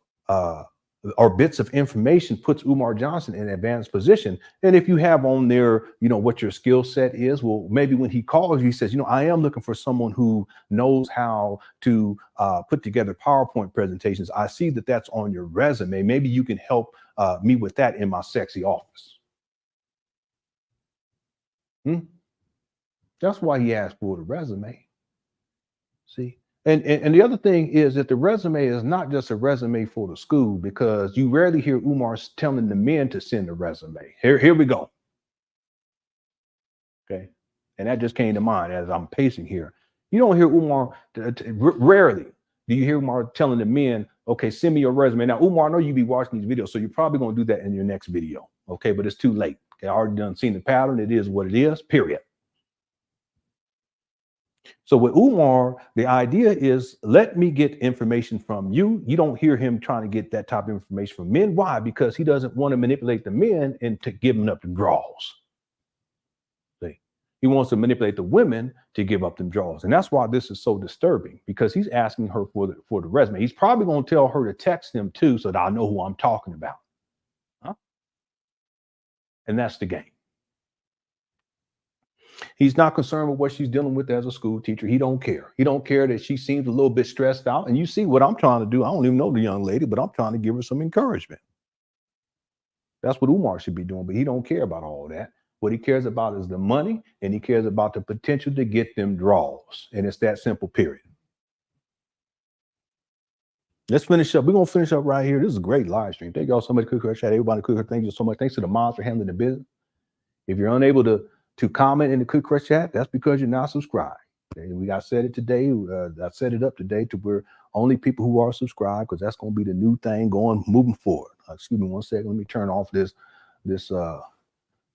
or bits of information puts Umar Johnson in an advanced position. And if you have on there, what your skill set is, well, maybe when he calls you, he says, I am looking for someone who knows how to put together PowerPoint presentations. I see that that's on your resume. Maybe you can help me with that in my sexy office. That's why he asked for the resume. See? And the other thing is that the resume is not just a resume for the school, because you rarely hear Umar telling the men to send a resume. Here we go. Okay. And that just came to mind as I'm pacing here. You don't hear Umar, rarely do you hear Umar telling the men, okay, send me your resume. Now, Umar, I know you be watching these videos, so you're probably going to do that in your next video. Okay. But it's too late. Okay, I already done seen the pattern. It is what it is, period. So with Umar, the idea is, let me get information from you. You don't hear him trying to get that type of information from men. Why? Because he doesn't want to manipulate the men into giving up the draws. See? He wants to manipulate the women to give up them draws. And that's why this is so disturbing, because he's asking her for the resume. He's probably going to tell her to text him too, so that I know who I'm talking about. Huh? And that's the game. He's not concerned with what she's dealing with as a school teacher. He don't care. He don't care that she seems a little bit stressed out. And you see what I'm trying to do. I don't even know the young lady, but I'm trying to give her some encouragement. That's what Umar should be doing, but he don't care about all that. What he cares about is the money, and he cares about the potential to get them draws. And it's that simple, period. Let's finish up. We're going to finish up right here. This is a great live stream. Thank y'all so much. Chat. Everybody, thank you so much. Thanks to the moms for handling the business. If you're unable to comment in the Quick Crush chat, that's because you're not subscribed. Okay? I said it today. I set it up today to where only people who are subscribed, because that's going to be the new thing moving forward. Excuse me one second. Let me turn off this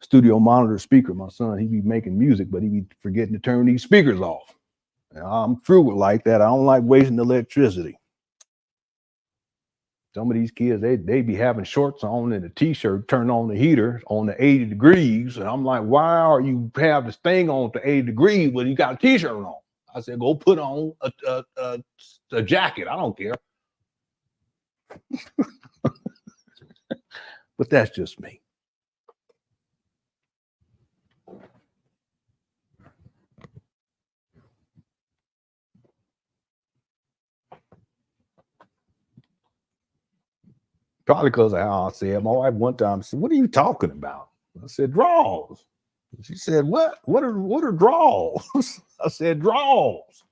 studio monitor speaker. My son, he be making music, but he be forgetting to turn these speakers off. And I'm frugal like that. I don't like wasting electricity. Some of these kids, they be having shorts on and a t-shirt, turn on the heater on the 80 degrees. And I'm like, why are you have this thing on to 80 degrees when you got a t-shirt on? I said, go put on a jacket. I don't care. But that's just me. Probably because of how I said. My wife one time said, "What are you talking about?" I said, "Draws." She said, "What? What are draws?" I said, "Draws."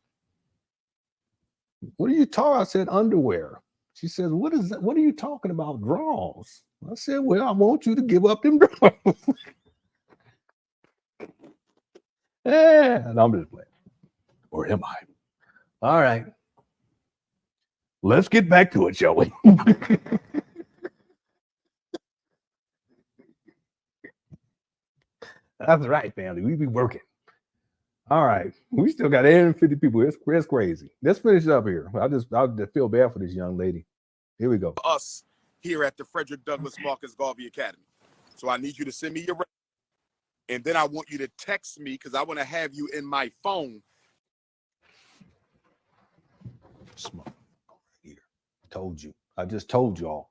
What are you talking? I said, "Underwear." She says, "What is that? What are you talking about, draws?" I said, "Well, I want you to give up them draws." Yeah, and I'm just playing. Or am I? All right. Let's get back to it, shall we? That's right, family. We be working. All right. We still got 850 people. It's crazy. Let's finish up here. I just feel bad for this young lady. Here we go. Us here at the Frederick Douglass Marcus Garvey Academy. So I need you to send me your resume, and then I want you to text me, because I want to have you in my phone. Smart. Here. Told you. I just told y'all.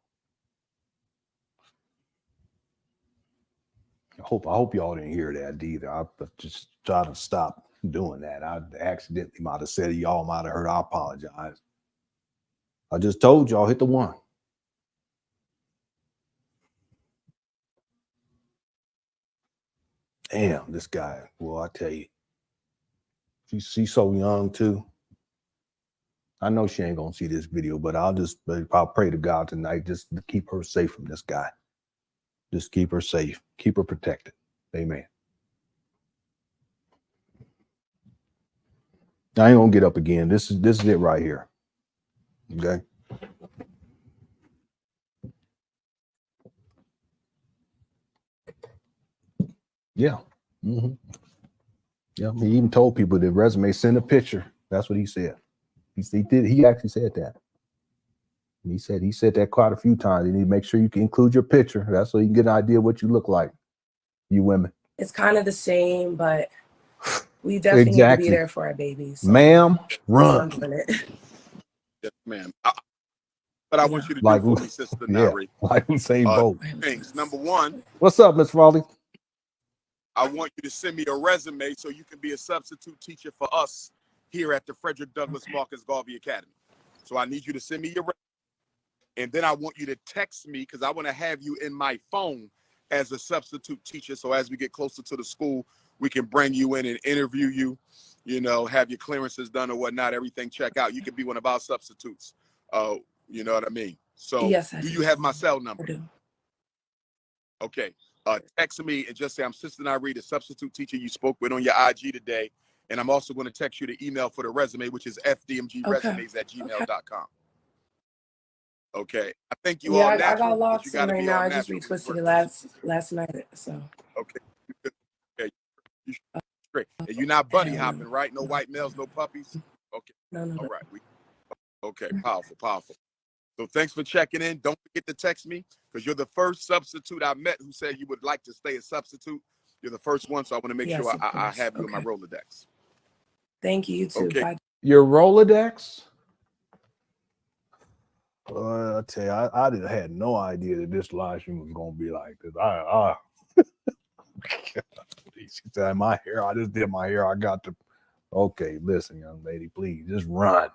I hope y'all didn't hear that either. I just try to stop doing that. I accidentally might have said it. Y'all might have heard. I apologize. I just told y'all, hit the one. Damn, this guy. Well, I tell you, she's so young too. I know she ain't gonna see this video, but I'll pray to God tonight just to keep her safe from this guy. Just keep her safe, keep her protected. Amen. I ain't gonna get up again. This is it right here. Okay. Yeah. Mm-hmm. Yeah. He even told people the resume, send a picture. That's what he said. He actually said that. He said that quite a few times. You need to make sure you can include your picture. That's so you can get an idea of what you look like, you women. It's kind of the same, but we definitely need to be there for our babies. So Ma'am, run. Yes, ma'am. But I want you to like do for me, Sister yeah, Nari. like Usain Bolt. Things. Number one. What's up, Miss Raleigh? I want you to send me a resume so you can be a substitute teacher for us here at the Frederick Douglass Marcus Garvey Academy. So I need you to send me your resume. And then I want you to text me because I want to have you in my phone as a substitute teacher. So as we get closer to the school, we can bring you in and interview you, you know, have your clearances done or whatnot, everything check out. You can be one of our substitutes. You know what I mean? So yes, do you have my cell number? I do. Okay. Text me and just say, I'm Sister Nari, the substitute teacher you spoke with on your IG today. And I'm also going to text you the email for the resume, which is fdmgresumes@gmail.com. Okay. I think you all natural. I got lots in right now. I just retwisted it last night. So okay. You great. And you're not bunny hopping, right? No white males, no puppies. Okay. No. All right. Okay. Powerful. So thanks for checking in. Don't forget to text me because you're the first substitute I met who said you would like to stay a substitute. You're the first one, so I want to make sure I have you in my Rolodex. Thank you. You too. Okay. Bye. Your Rolodex? I tell you, I had no idea that this live stream was gonna be like this. She said my hair. I just did my hair. I got to. Okay, listen, young lady, please just run,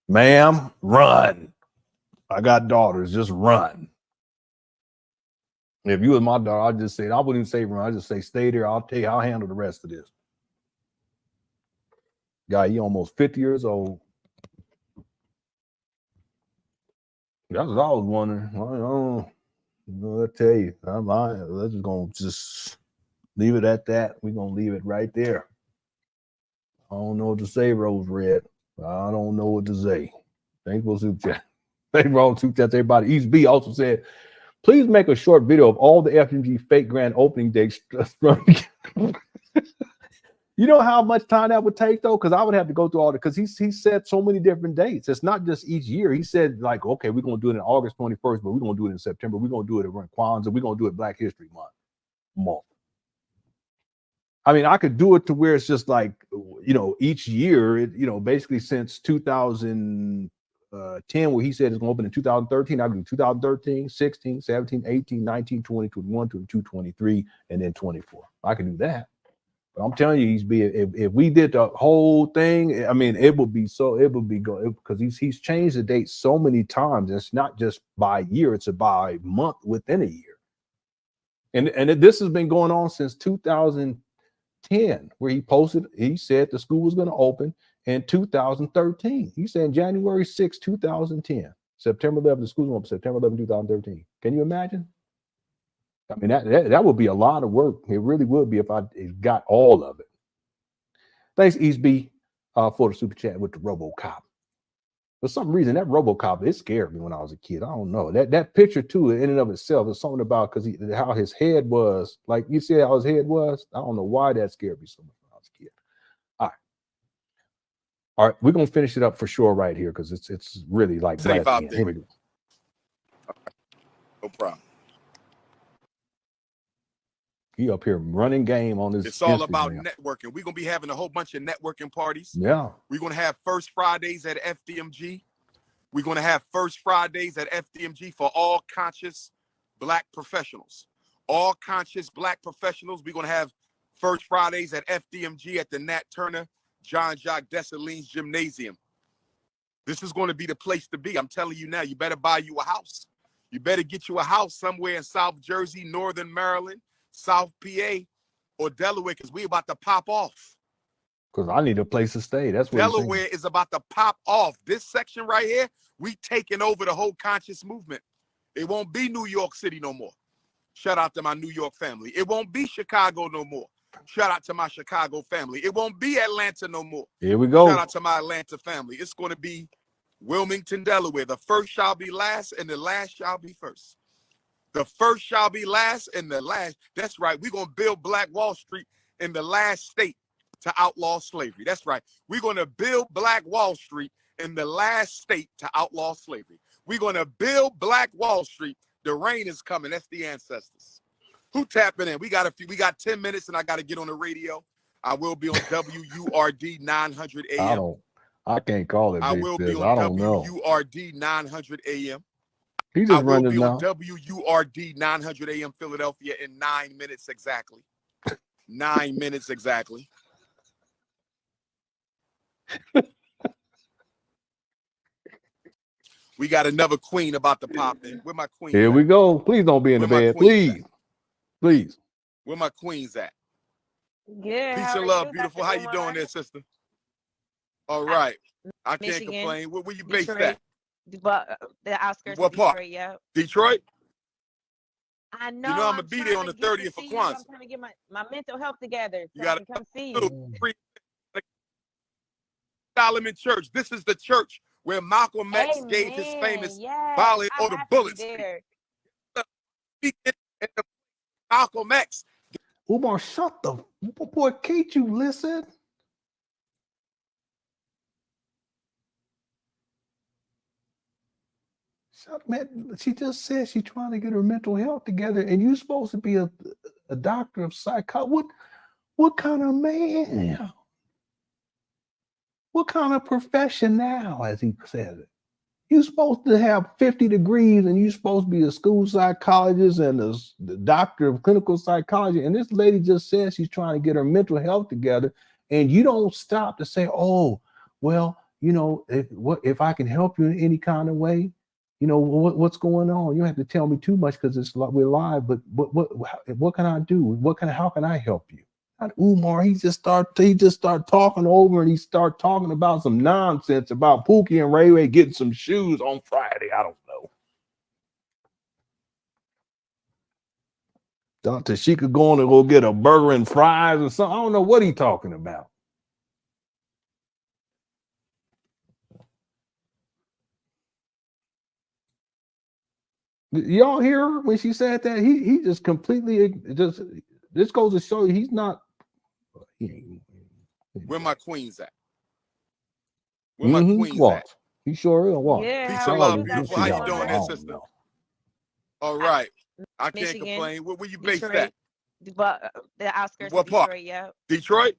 ma'am. Run. I got daughters. Just run. If you was my daughter, I'd just say I wouldn't even say run. I just say stay there. I'll tell you. I'll handle the rest of this. Guy, you almost 50 years old. That's what I was wondering. I'll tell you, let's just leave it at that. We're gonna leave it right there. I don't know what to say, Rose Red. I don't know what to say. Thanks for super chat. Thanks for all super chats, everybody. East B also said, please make a short video of all the FDMG fake grand opening dates. You know how much time that would take though? Because I would have to go through all the because he said so many different dates. It's not just each year. He said, like, okay, we're gonna do it in August 21st, but we're gonna do it in September. We're gonna do it around Kwanzaa. We're gonna do it Black History Month. I mean, I could do it to where it's just like, you know, each year, basically since 2010, where he said it's gonna open in 2013, I could do 2013, 16, 17, 18, 19, 20, 21, 22, 23, and then 24. I could do that. But I'm telling you, if we did the whole thing, I mean, it would be good because he's changed the date so many times. It's not just by year; it's by month within a year. And this has been going on since 2010, where he said the school was going to open in 2013. He said January 6, 2010, September 11, the school was open September 11, 2013. Can you imagine? I mean, that would be a lot of work. It really would be if I got all of it. Thanks, East B, for the super chat with the RoboCop. For some reason, that RoboCop, it scared me when I was a kid. I don't know. That picture, too, in and of itself, is something about because how his head was. Like, you see how his head was? I don't know why that scared me so much when I was a kid. All right, we're going to finish it up for sure right here because it's really like safe right out at the there. end. Here we go. No problem. He up here running game on this. It's all Instagram. about networking. We're going to be having a whole bunch of networking parties. Yeah. We're going to have First Fridays at FDMG. We're going to have First Fridays at FDMG for all conscious Black professionals. All conscious Black professionals. We're going to have First Fridays at FDMG at the Nat Turner John Jacques Dessalines Gymnasium. This is going to be the place to be. I'm telling you now, you better buy you a house. You better get you a house somewhere in South Jersey, Northern Maryland, South PA, or Delaware, because we about to pop off. Because I need a place to stay. That's what Delaware is about to pop off. This section right here, we taking over the whole conscious movement. It won't be New York City no more. Shout out to my New York family. It won't be Chicago no more. Shout out to my Chicago family. It won't be Atlanta no more. Here we go. Shout out to my Atlanta family. It's going to be Wilmington, Delaware. The first shall be last, and the last shall be first. The first shall be last, and the last. That's right. We're going to build Black Wall Street in the last state to outlaw slavery. That's right. We're going to build Black Wall Street in the last state to outlaw slavery. We're going to build Black Wall Street. The rain is coming. That's the ancestors. Who tapping in? We got 10 minutes, and I got to get on the radio. I will be on WURD 900 AM. I can't call it. I Big will sis. be on I don't know. WURD 900 AM. He I just will running be on now. WURD 900 AM Philadelphia in 9 minutes exactly. 9 minutes exactly. We got another queen about to pop in. Where my queen? Here we go. Please don't be in the bed. Please. Please. Where my queens at? Good. Peace How and are love, you, beautiful. Dr. How you Umar? doing there, sister? All right. I can't Michigan, complain. Where you based Detroit, at? the outskirts What of part? Detroit. Yeah. Detroit? I know. You know I'm I'm gonna be there on the trying to 30th for see you. I'm Kwanzaa. trying to get my mental health together You so got I can come see little you. free Solomon Church. This is the church where Malcolm X gave his famous Yes, violent I or the have to be bullet speech. there. Malcolm X. Umar, shut the boy. Can't you listen? Shut, man. She just said she's trying to get her mental health together, and you're supposed to be a doctor of psychology. What kind of man? What kind of profession now, as he said it? You're supposed to have 50 degrees, and you're supposed to be a school psychologist and the doctor of clinical psychology. And this lady just says she's trying to get her mental health together, and you don't stop to say, "Oh, well, you know, if I can help you in any kind of way, you know, what's going on? You don't have to tell me too much because it's we're live. But what can I do? How can I help you?" Not Umar. He just start talking over, and he start talking about some nonsense about Pookie and Ray Ray getting some shoes on Friday. I don't know. Dr. Sheikah going to go get a burger and fries or something. I don't know what he talking about. Y'all hear her when she said that? He just completely just. This goes to show you he's not. Where my queens at? Where my queens Watch. at? He sure is. Watch. Yeah, Peace how and are love, you, beautiful. Dr. How you Umar? doing there, sister? All right. I can't Michigan, complain. Where you based Detroit, at? the outskirts What of part? Detroit. Yeah. Detroit?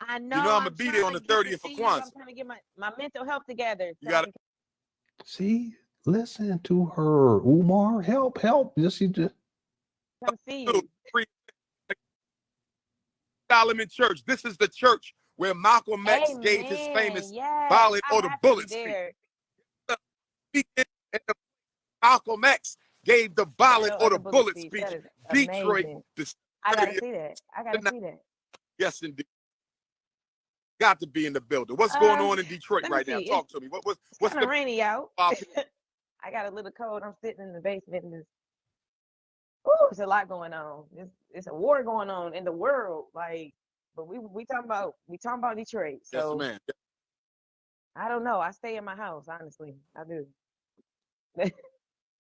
I know. You know I'm I'm gonna be trying there on to the get to 30th for see you. I'm Kwanzaa. trying to get my mental health together. You So I gotta can See, listen to her, Umar. Help. Just she just. come see little you. free Solomon Church. This is the church where Malcolm X gave his famous Yes, violent I or the have to be bullet speech. there. Malcolm X gave the violent or the bullet speech. speech. That is Detroit. amazing. I gotta see that. I gotta see that. Yes, indeed. Got to be in the building. What's going on in Detroit Let me right now? see. Talk to me. What's Kind the of rainy out. Bob? I got a little cold. I'm sitting in the basement. And there's a lot going on. It's a war going on in the world. Like, but we talking about Detroit. So Yes, ma'am. I don't know. I stay in my house, honestly. I do.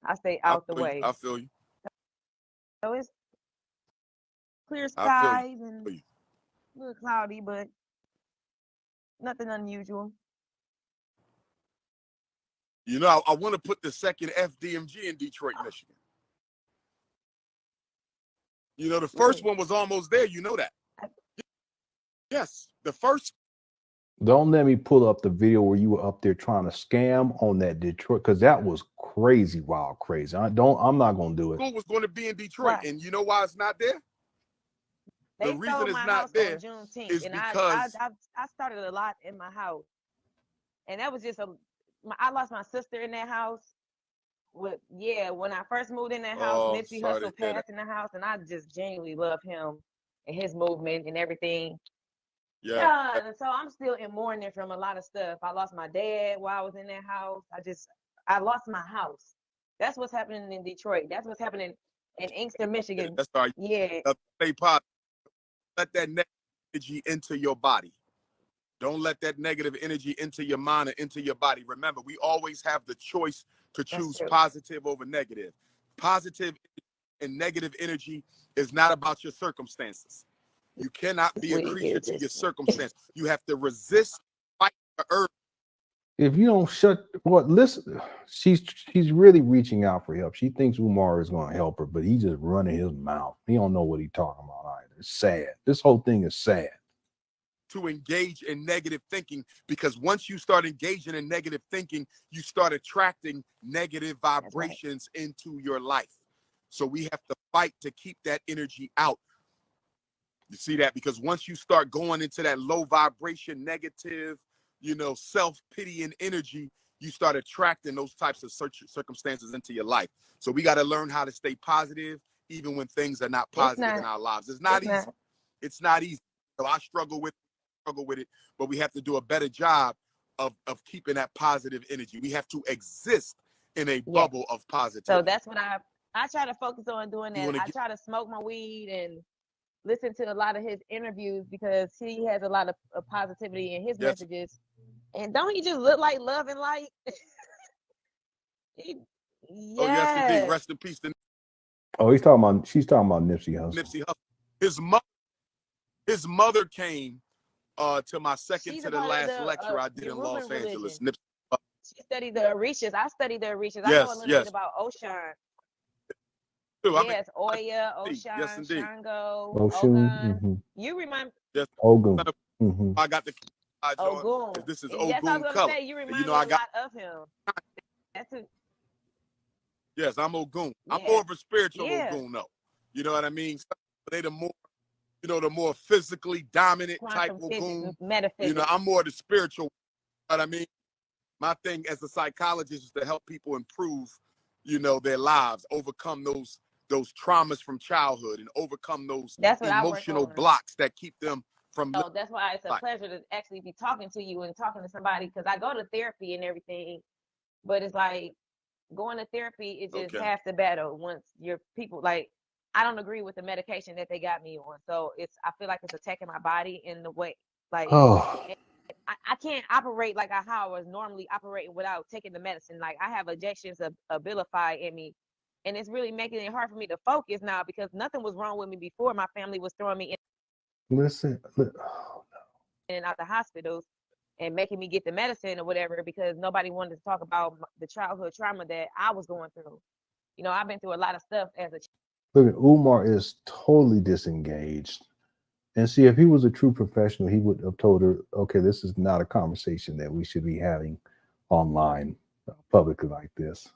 I stay out the way. I feel you. So it's clear I skies feel and you. a little cloudy, but nothing unusual. You know, I want to put the second FDMG in Detroit, Michigan. You know, the first one was almost there. You know that. Yes, the first. Don't let me pull up the video where you were up there trying to scam on that Detroit, because that was crazy, wild, crazy. I'm not gonna do it. School was going to be in Detroit, Why? And you know why it's not there? They The reason sold it's my not house there on Juneteenth, is and because I started a lot in my house, and that was just I lost my sister in that house. When I first moved in that house, Nipsey Hussle passed in the house, and I just genuinely love him and his movement and everything. Yeah, and so I'm still in mourning from a lot of stuff. I lost my dad while I was in that house. I lost my house. That's what's happening in Detroit. That's what's happening in Inkster, Michigan. That's right. Yeah. Stay positive. Let that negative energy into your body. Don't let that negative energy into your mind or into your body. Remember, we always have the choice to choose positive over negative. Positive and negative energy is not about your circumstances. You cannot be a creature to your circumstance. You have to resist, fight the urge. If you don't shut, what? Listen, she's really reaching out for help. She thinks Umar is going to help her, but he's just running his mouth. He don't know what he's talking about either. It's sad. This whole thing is sad. To engage in negative thinking, because once you start engaging in negative thinking, you start attracting negative vibrations into your life. So we have to fight to keep that energy out. You see that? Because once you start going into that low vibration, negative, self-pitying energy, you start attracting those types of circumstances into your life. So we got to learn how to stay positive, even when things are not positive in our lives. It's not easy. It's not easy. So I struggle with it, but we have to do a better job of keeping that positive energy. We have to exist in a bubble of positivity. So that's what I try to focus on doing that. I try to smoke my weed and listen to a lot of his interviews because he has a lot of positivity in his messages. And don't he just look like love and light? Oh, yes, indeed. Rest in peace. Oh, she's talking about Nipsey Hussle. His mother came to my second to the last lecture I did in Los Angeles. She studied the Orishas. I studied the Orishas. I know a little bit about Oshun. Yes, Oya, Oshun, Shango, Ogun. You remind me. Ogun. I got the Ogun. This is Ogun. Yes, I was going to say, you remind me a lot of him. That's it. Yes, I'm Ogun. I'm more of a spiritual Ogun, though. You know what I mean? They the more, the more physically dominant type Ogun. I'm more the spiritual. You know what I mean? My thing as a psychologist is to help people improve, their lives, overcome those traumas from childhood and overcome those emotional blocks that keep them from. So that's why it's a pleasure to actually be talking to you and talking to somebody, because I go to therapy and everything, but it's like going to therapy is just half the battle. Once your people, like, I don't agree with the medication that they got me on, so I feel like it's attacking my body in the way, like, I can't operate like how I was normally operating without taking the medicine. Like, I have injections of Abilify in me, and it's really making it hard for me to focus now because nothing was wrong with me before. My family was throwing me in and out the hospitals and making me get the medicine or whatever because nobody wanted to talk about the childhood trauma that I was going through. I've been through a lot of stuff as a child. Look at Umar is totally disengaged. And see, if he was a true professional, he would have told her, okay, this is not a conversation that we should be having online publicly like this.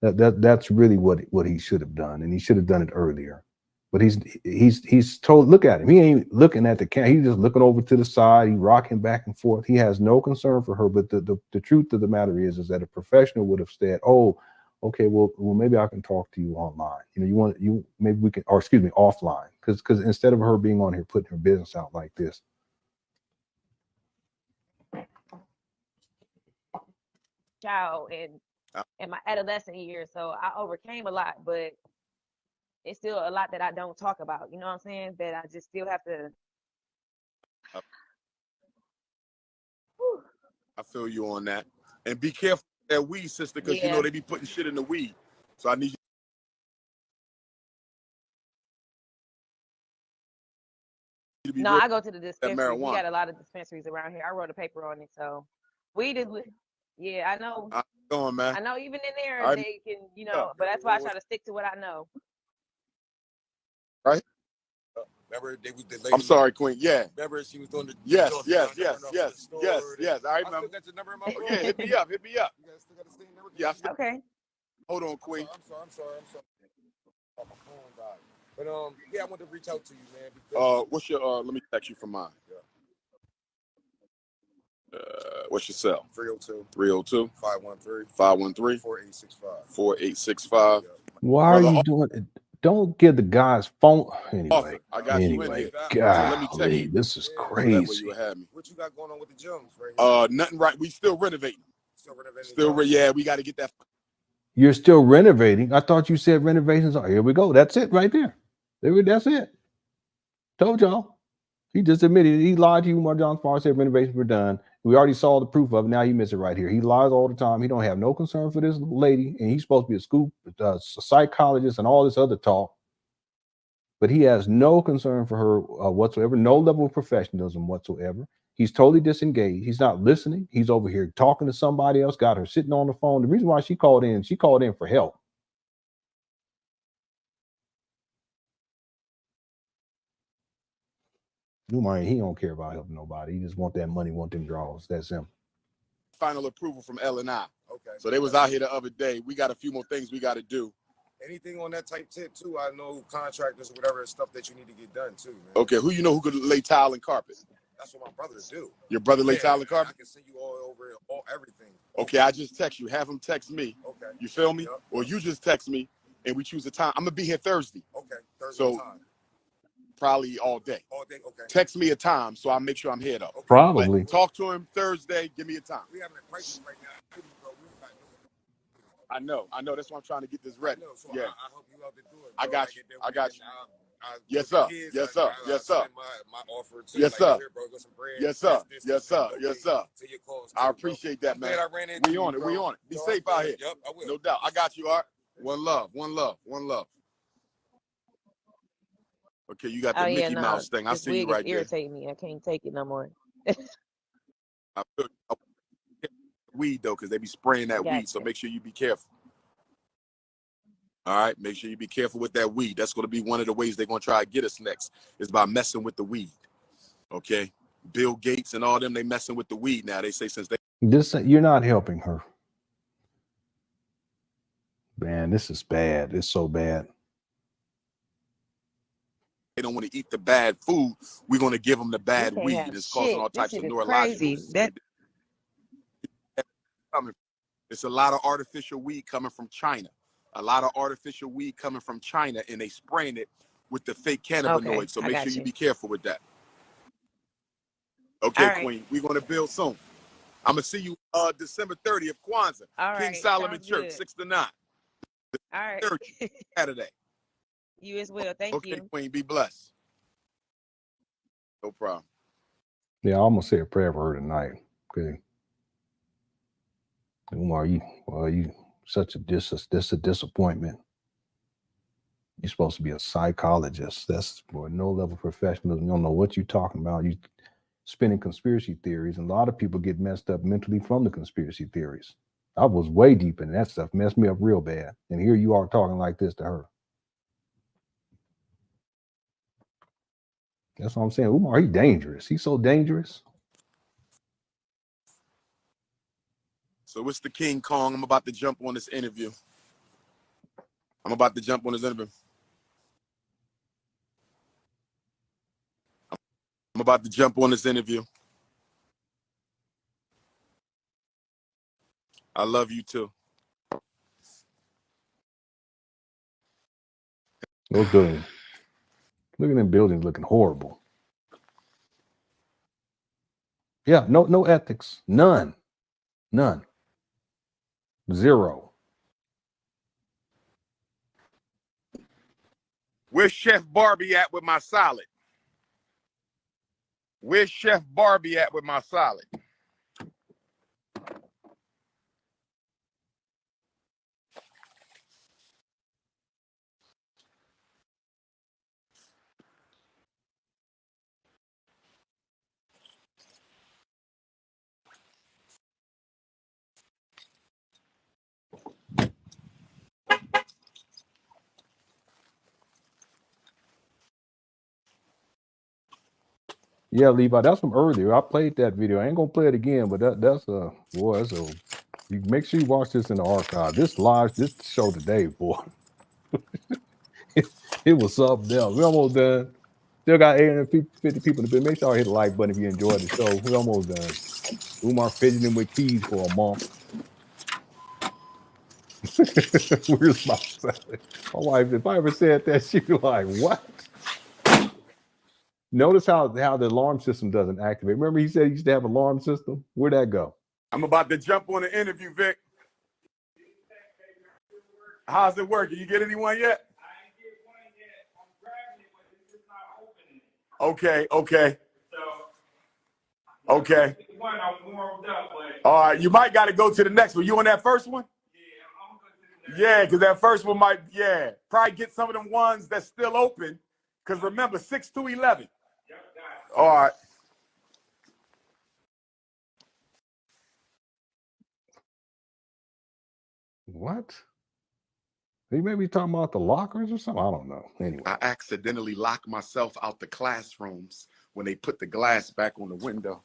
That's really what he should have done, and he should have done it earlier. But he's told, look at him. He ain't looking at the camera. He's just looking over to the side. He's rocking back and forth. He has no concern for her. But the truth of the matter is that a professional would have said, oh, okay, well, maybe I can talk to you online. Maybe we can, or excuse me, offline. Because instead of her being on here putting her business out like this. Child in my adolescent years, so I overcame a lot, but it's still a lot that I don't talk about. You know what I'm saying? That I just still have to. I feel you on that, and be careful with that weed, sister, because they be putting shit in the weed. So I need you. No, I go to the dispensary. We got a lot of dispensaries around here. I wrote a paper on it, so weed is. Yeah, I know. How's it going, man? I know even in there they can, but that's why I try to stick to what I know. Right. Remember they was the lady. I'm sorry, Queen. Yeah. Remember she was doing the. Yes. I remember. Got your number in my phone? Yeah, hit me up. You guys still got the same number? Yeah. Okay. Hold on, Queen. I'm sorry. Oh, my phone died. But I want to reach out to you, man. Because... what's your let me text you from mine. What's your cell? 302 513 4865. Why are you doing it? Don't give the guy's phone. Anyway, I got you in here. God, let me tell you, this is crazy. What you got going on with the gyms right here? Nothing right. We still renovating. Yeah, we got to get that. You're still renovating? I thought you said renovations. Here we go. That's it right there. That's it. Told y'all. He just admitted he lied to you. Umar Johnson said renovations were done, We already saw the proof of it. Now you miss it right here. He lies all the time. He don't have no concern for this lady, and he's supposed to be a school psychologist and all this other talk. But he has no concern for her whatsoever, no level of professionalism whatsoever. He's totally disengaged. He's not listening. He's over here talking to somebody else, got her sitting on the phone. The reason why she called in for help. Umar, he don't care about helping nobody. He just want that money, want them draws. That's him. Final approval from L&I. Okay. So they was out here the other day. We got a few more things we got to do. Anything on that type tip too, I know contractors or whatever stuff that you need to get done too, man. Okay, who you know who could lay tile and carpet? That's what my brothers do. Your brother lay tile and carpet? I can send you all over everything. Okay, I just text you. Have him text me. Okay. You feel me? Yep. Or you just text me and we choose a time. I'm gonna be here Thursday. Okay. Thursday So time. probably all day. All day. Okay. Text me a time so I'll make sure I'm here though. Okay. Probably. But talk to him Thursday. Give me a time. We having a crisis right now. I know. That's why I'm trying to get this ready. So yeah. I hope you out to do it. I got you. I got you. Yes, sir. sir. Yes, sir. Yes, sir. My offer to yes, sir. Here, bro, get some bread. Yes, sir. This, yes, sir. Yes, sir. To your calls, I appreciate that, man. I ran into we on it. We on it. Be safe out here. Yep, I will. No doubt. I got you, Art. One love. One love. One love. Okay, you got the Mickey Mouse thing. I see you right there. Irritate me. I can't take it no more. I feel weed though, because they be spraying that weed. So make sure you be careful. All right, make sure you be careful with that weed. That's going to be one of the ways they're going to try to get us next, is by messing with the weed. Okay, Bill Gates and all them, they messing with the weed now. They say since they you're not helping her. Man, this is bad. It's so bad. They don't want to eat the bad food, we're going to give them the bad weed. It's causing all types of neurological. It's a lot of artificial weed coming from China. A lot of artificial weed coming from China, and they spraying it with the fake cannabinoids. Okay, so make sure you be careful with that. Okay, right. Queen, we're going to build soon. I'm going to see you December 30th, Kwanzaa. All King right, Solomon Church, good. 6 to 9. All right. 30th, Saturday. You as well. Thank you. Okay, Queen, be blessed. No problem. Yeah, I'm going to say a prayer for her tonight. Okay. Umar, you such a disappointment. You're supposed to be a psychologist. That's for no level of professionalism. You don't know what you're talking about. You spinning conspiracy theories, and a lot of people get messed up mentally from the conspiracy theories. I was way deep in that stuff, messed me up real bad. And here you are talking like this to her. That's what I'm saying. Umar, he's dangerous. He's so dangerous. So it's the King Kong. I'm about to jump on this interview. I'm about to jump on this interview. I'm about to jump on this interview. I love you too. Those buildings. Look at them buildings looking horrible. Yeah, no ethics. None. Zero. Where's Chef Barbie at with my salad? Where's Chef Barbie at with my salad? Yeah, Levi, that's from earlier. I played that video. I ain't gonna play it again, but that's you make sure you watch this in the archive. This show today, boy. it was something else. We almost done. Still got 850 people in the bit. Make sure I hit the like button if you enjoyed the show. We almost done. Umar fidgeting with keys for a month. Where's my salad? My wife, if I ever said that, she'd be like, what? Notice how the alarm system doesn't activate. Remember he said he used to have an alarm system? Where'd that go? I'm about to jump on the interview, Vic. How's it working? You get anyone yet? I ain't get one yet. I'm grabbing it, but it's just not opening. Okay. So, Okay. one, I'm warmed up, but All right, you might got to go to the next one. You on that first one? Yeah, because that first one might, probably get some of them ones that's still open. Because remember, 6 to 11. All right. What? They may be talking about the lockers or something. I don't know. Anyway, I accidentally locked myself out the classrooms when they put the glass back on the window.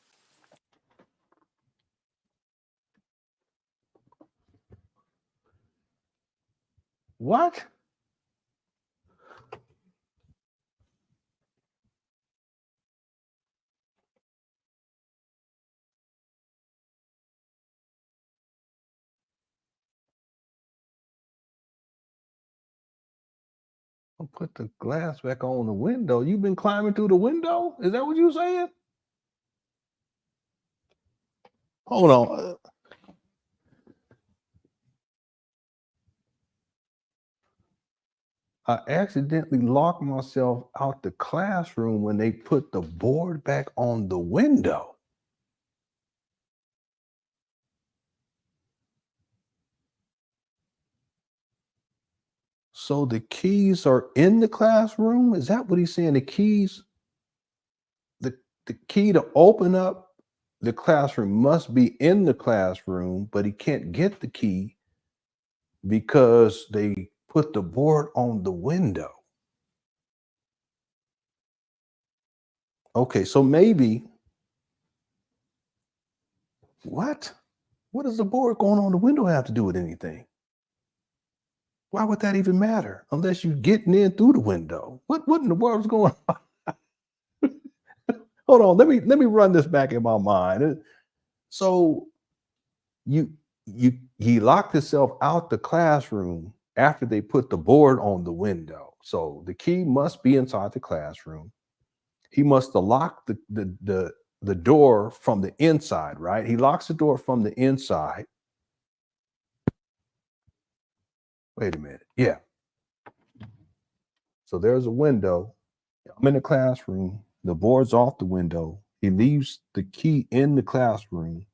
what? I'll put the glass back on the window. You've been climbing through the window? Is that what you're saying? Hold on. I accidentally locked myself out the classroom when they put the board back on the window. So the keys are in the classroom? Is that what he's saying? The keys, the key to open up the classroom must be in the classroom, but he can't get the key because they put the board on the window. Okay, so maybe, what? What does the board going on the window have to do with anything? Why would that even matter? Unless you're getting in through the window. What in the world is going on? Hold on, let me run this back in my mind. So he locked himself out the classroom after they put the board on the window. So the key must be inside the classroom. He must have locked the door from the inside, right? He locks the door from the inside. Wait a minute. Yeah. So there's a window. I'm in the classroom. The board's off the window. He leaves the key in the classroom.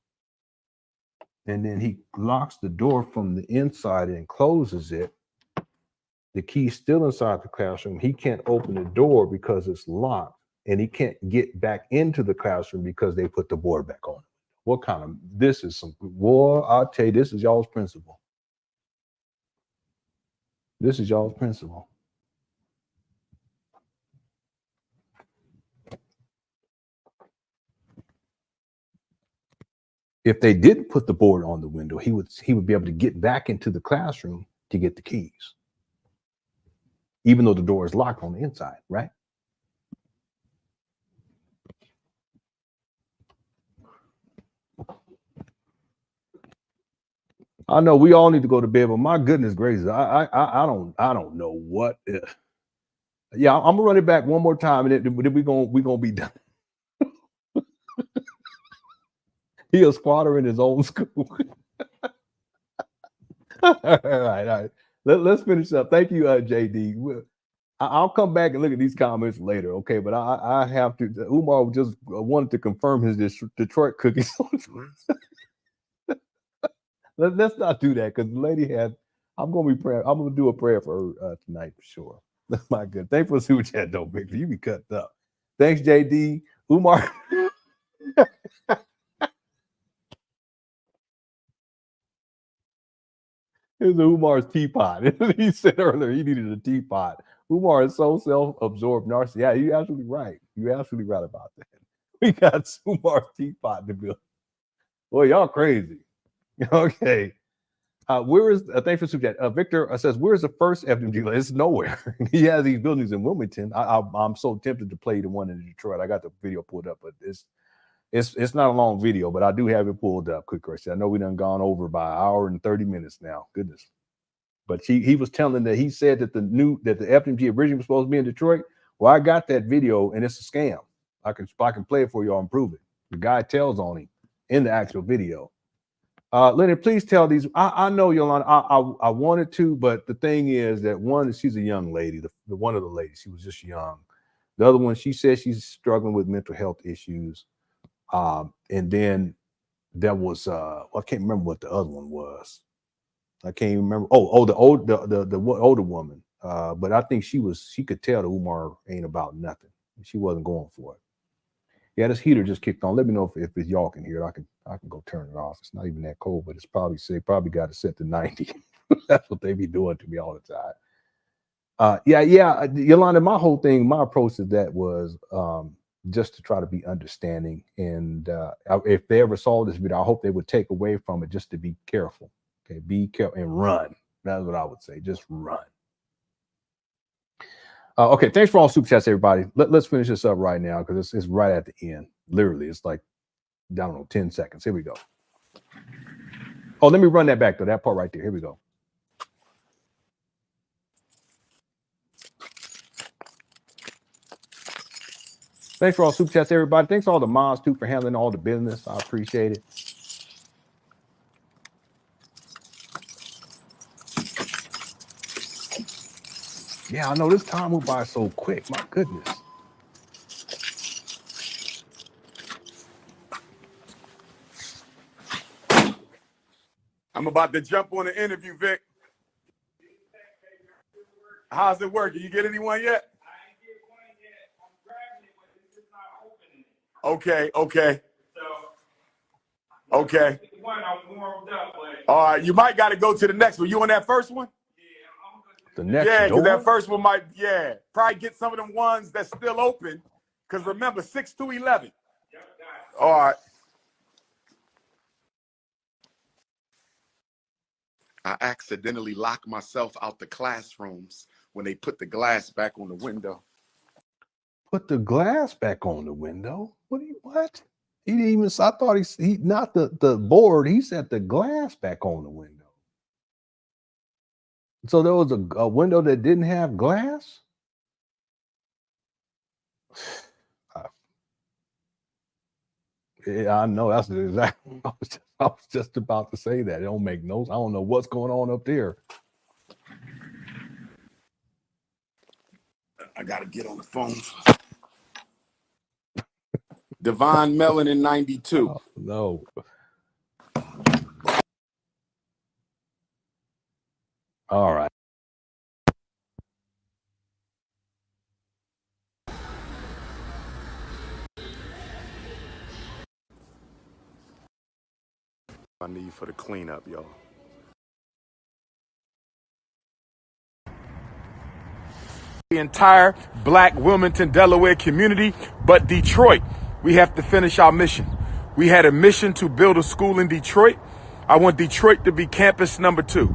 And then he locks the door from the inside and closes it. The key's still inside the classroom. He can't open the door because it's locked. And he can't get back into the classroom because they put the board back on. What kind of, this is some war. I'll tell you, this is y'all's principle. This is y'all's principle. If they didn't put the board on the window, he would be able to get back into the classroom to get the keys, even though the door is locked on the inside, right? I know we all need to go to bed, but my goodness gracious, I don't know what. Yeah, I'm gonna run it back one more time, and then we gonna be done. He a squatter in his own school. all right. Let's finish up. Thank you, JD. I'll come back and look at these comments later, okay? But I have to. Umar just wanted to confirm his Detroit cookies. Let's not do that because the lady had. I'm gonna be praying. I'm gonna do a prayer for her tonight for sure. That's my good. Thanks for the super chat, though, Victor. You be cut up. Thanks, JD. Umar. Here's Umar's teapot. He said earlier he needed a teapot. Umar is so self-absorbed narcissist. Yeah, you're absolutely right. You're absolutely right about that. We got Umar's teapot to build. Boy, y'all crazy. Okay. Where is thanks for super chat. Victor says, where is the first FDMG? It's nowhere. He has these buildings in Wilmington. I'm so tempted to play the one in Detroit. I got the video pulled up, but it's not a long video, but I do have it pulled up. Quick question. I know we done gone over by an hour and 30 minutes now. Goodness. But he was telling that he said that the FDMG originally was supposed to be in Detroit. Well, I got that video and it's a scam. I can play it for y'all and prove it. The guy tells on him in the actual video. Leonard, please tell these. I know Yolanda. I wanted to, but the thing is that one, she's a young lady. The one of the ladies, she was just young. The other one, she says she's struggling with mental health issues. And then there was I can't remember what the other one was. I can't even remember. The older woman. But I think she could tell that Umar ain't about nothing. She wasn't going for it. Yeah, this heater just kicked on. Let me know if y'all can hear it. I can go turn it off. It's not even that cold, but it's probably got it set to 90. That's what they be doing to me all the time. Yolanda, my whole thing, my approach to that was just to try to be understanding. And if they ever saw this video, I hope they would take away from it just to be careful. Okay, be careful and run. That's what I would say. Just run. Okay, thanks for all super chats, everybody. Let's finish this up right now because it's right at the end. Literally, it's like, I don't know, 10 seconds. Here we go. Oh, let me run that back, though. That part right there. Here we go. Thanks for all super chats, everybody. Thanks to all the mods, too, for handling all the business. I appreciate it. Yeah, I know this time went by so quick. My goodness. I'm about to jump on the interview, Vic. How's it working? You get anyone yet? I ain't get one yet. I'm grabbing it, but it's just not opening it. Okay. So. Okay. One, I'm warmed up, but. All right, you might got to go to the next one. You on that first one? The next because door? that first one might, probably get some of them ones that's still open. Because remember, 6 to 11. Yep, got it. All right. I accidentally locked myself out the classrooms when they put the glass back on the window. Put the glass back on the window? What? He didn't even, I thought he not the board, he said the glass back on the window. So there was a window that didn't have glass? I know, that's exactly. I was just about to say that. It don't make no. I don't know what's going on up there. I gotta get on the phone. Divine Melanin 92. Oh, no. All right. I need for the cleanup, y'all. The entire Black Wilmington, Delaware community, but Detroit, we have to finish our mission. We had a mission to build a school in Detroit. I want Detroit to be campus number 2.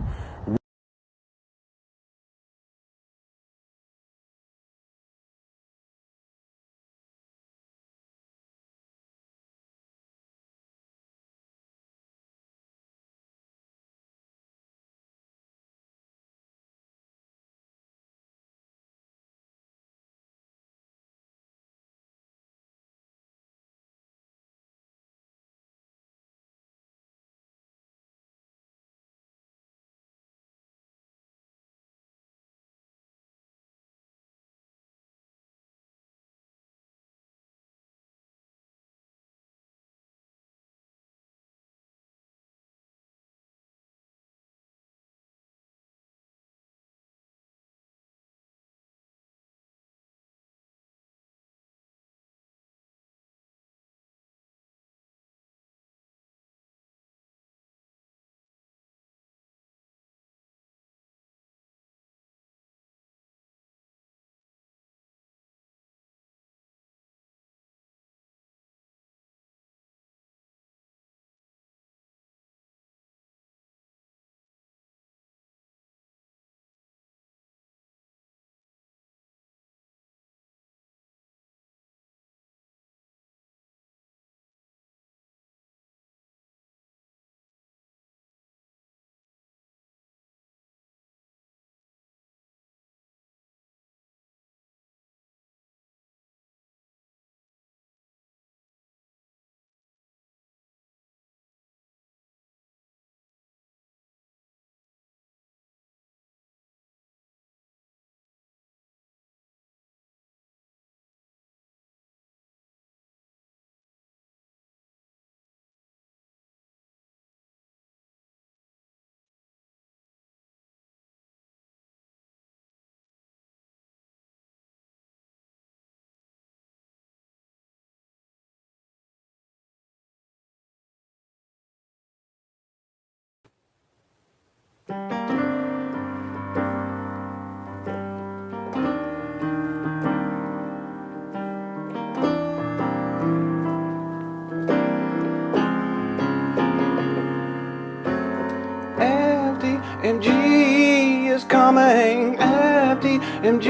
FDMG is coming. FDMG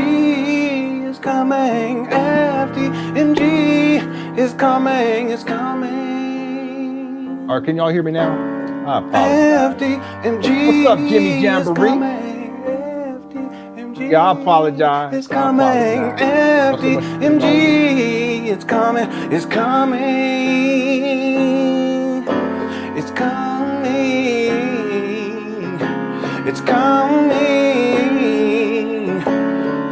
is coming. FDMG is coming. It's coming. All right, can y'all hear me now? I apologize. FDMG. What's up, Jimmy Jamboree? Yeah, I apologize. It's coming. FDMG. It's coming. It's coming. It's coming. It's coming.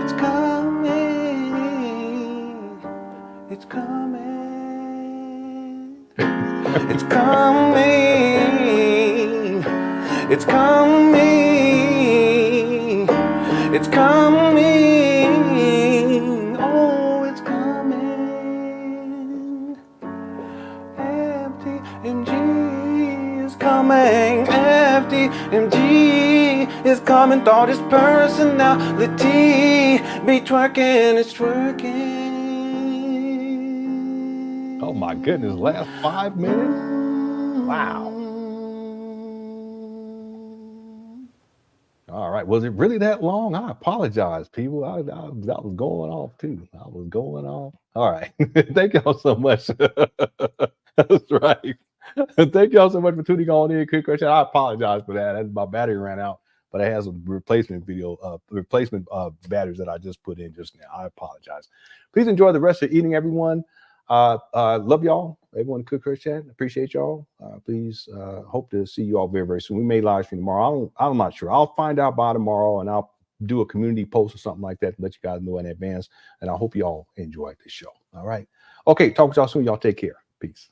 It's coming. It's coming. It's coming. It's coming. It's coming. Oh, it's coming. FDMG is coming. FDMG is coming. Thought his personality be twerking. It's twerking. Oh my goodness, last 5 minutes? Wow. All right, was it really that long? I apologize, people. I was going off too. I was going off. All right, thank y'all so much. That's right. Thank y'all so much for tuning on in. Quick question. I apologize for that. My battery ran out, but I have some replacement batteries that I just put in just now. I apologize. Please enjoy the rest of your evening, everyone. Love y'all. Everyone, Cook Church Chat. Appreciate y'all. Please hope to see you all very, very soon. We may live stream tomorrow. I'm not sure. I'll find out by tomorrow, and I'll do a community post or something like that to let you guys know in advance. And I hope you all enjoyed this show. All right. Okay. Talk with y'all soon. Y'all take care. Peace.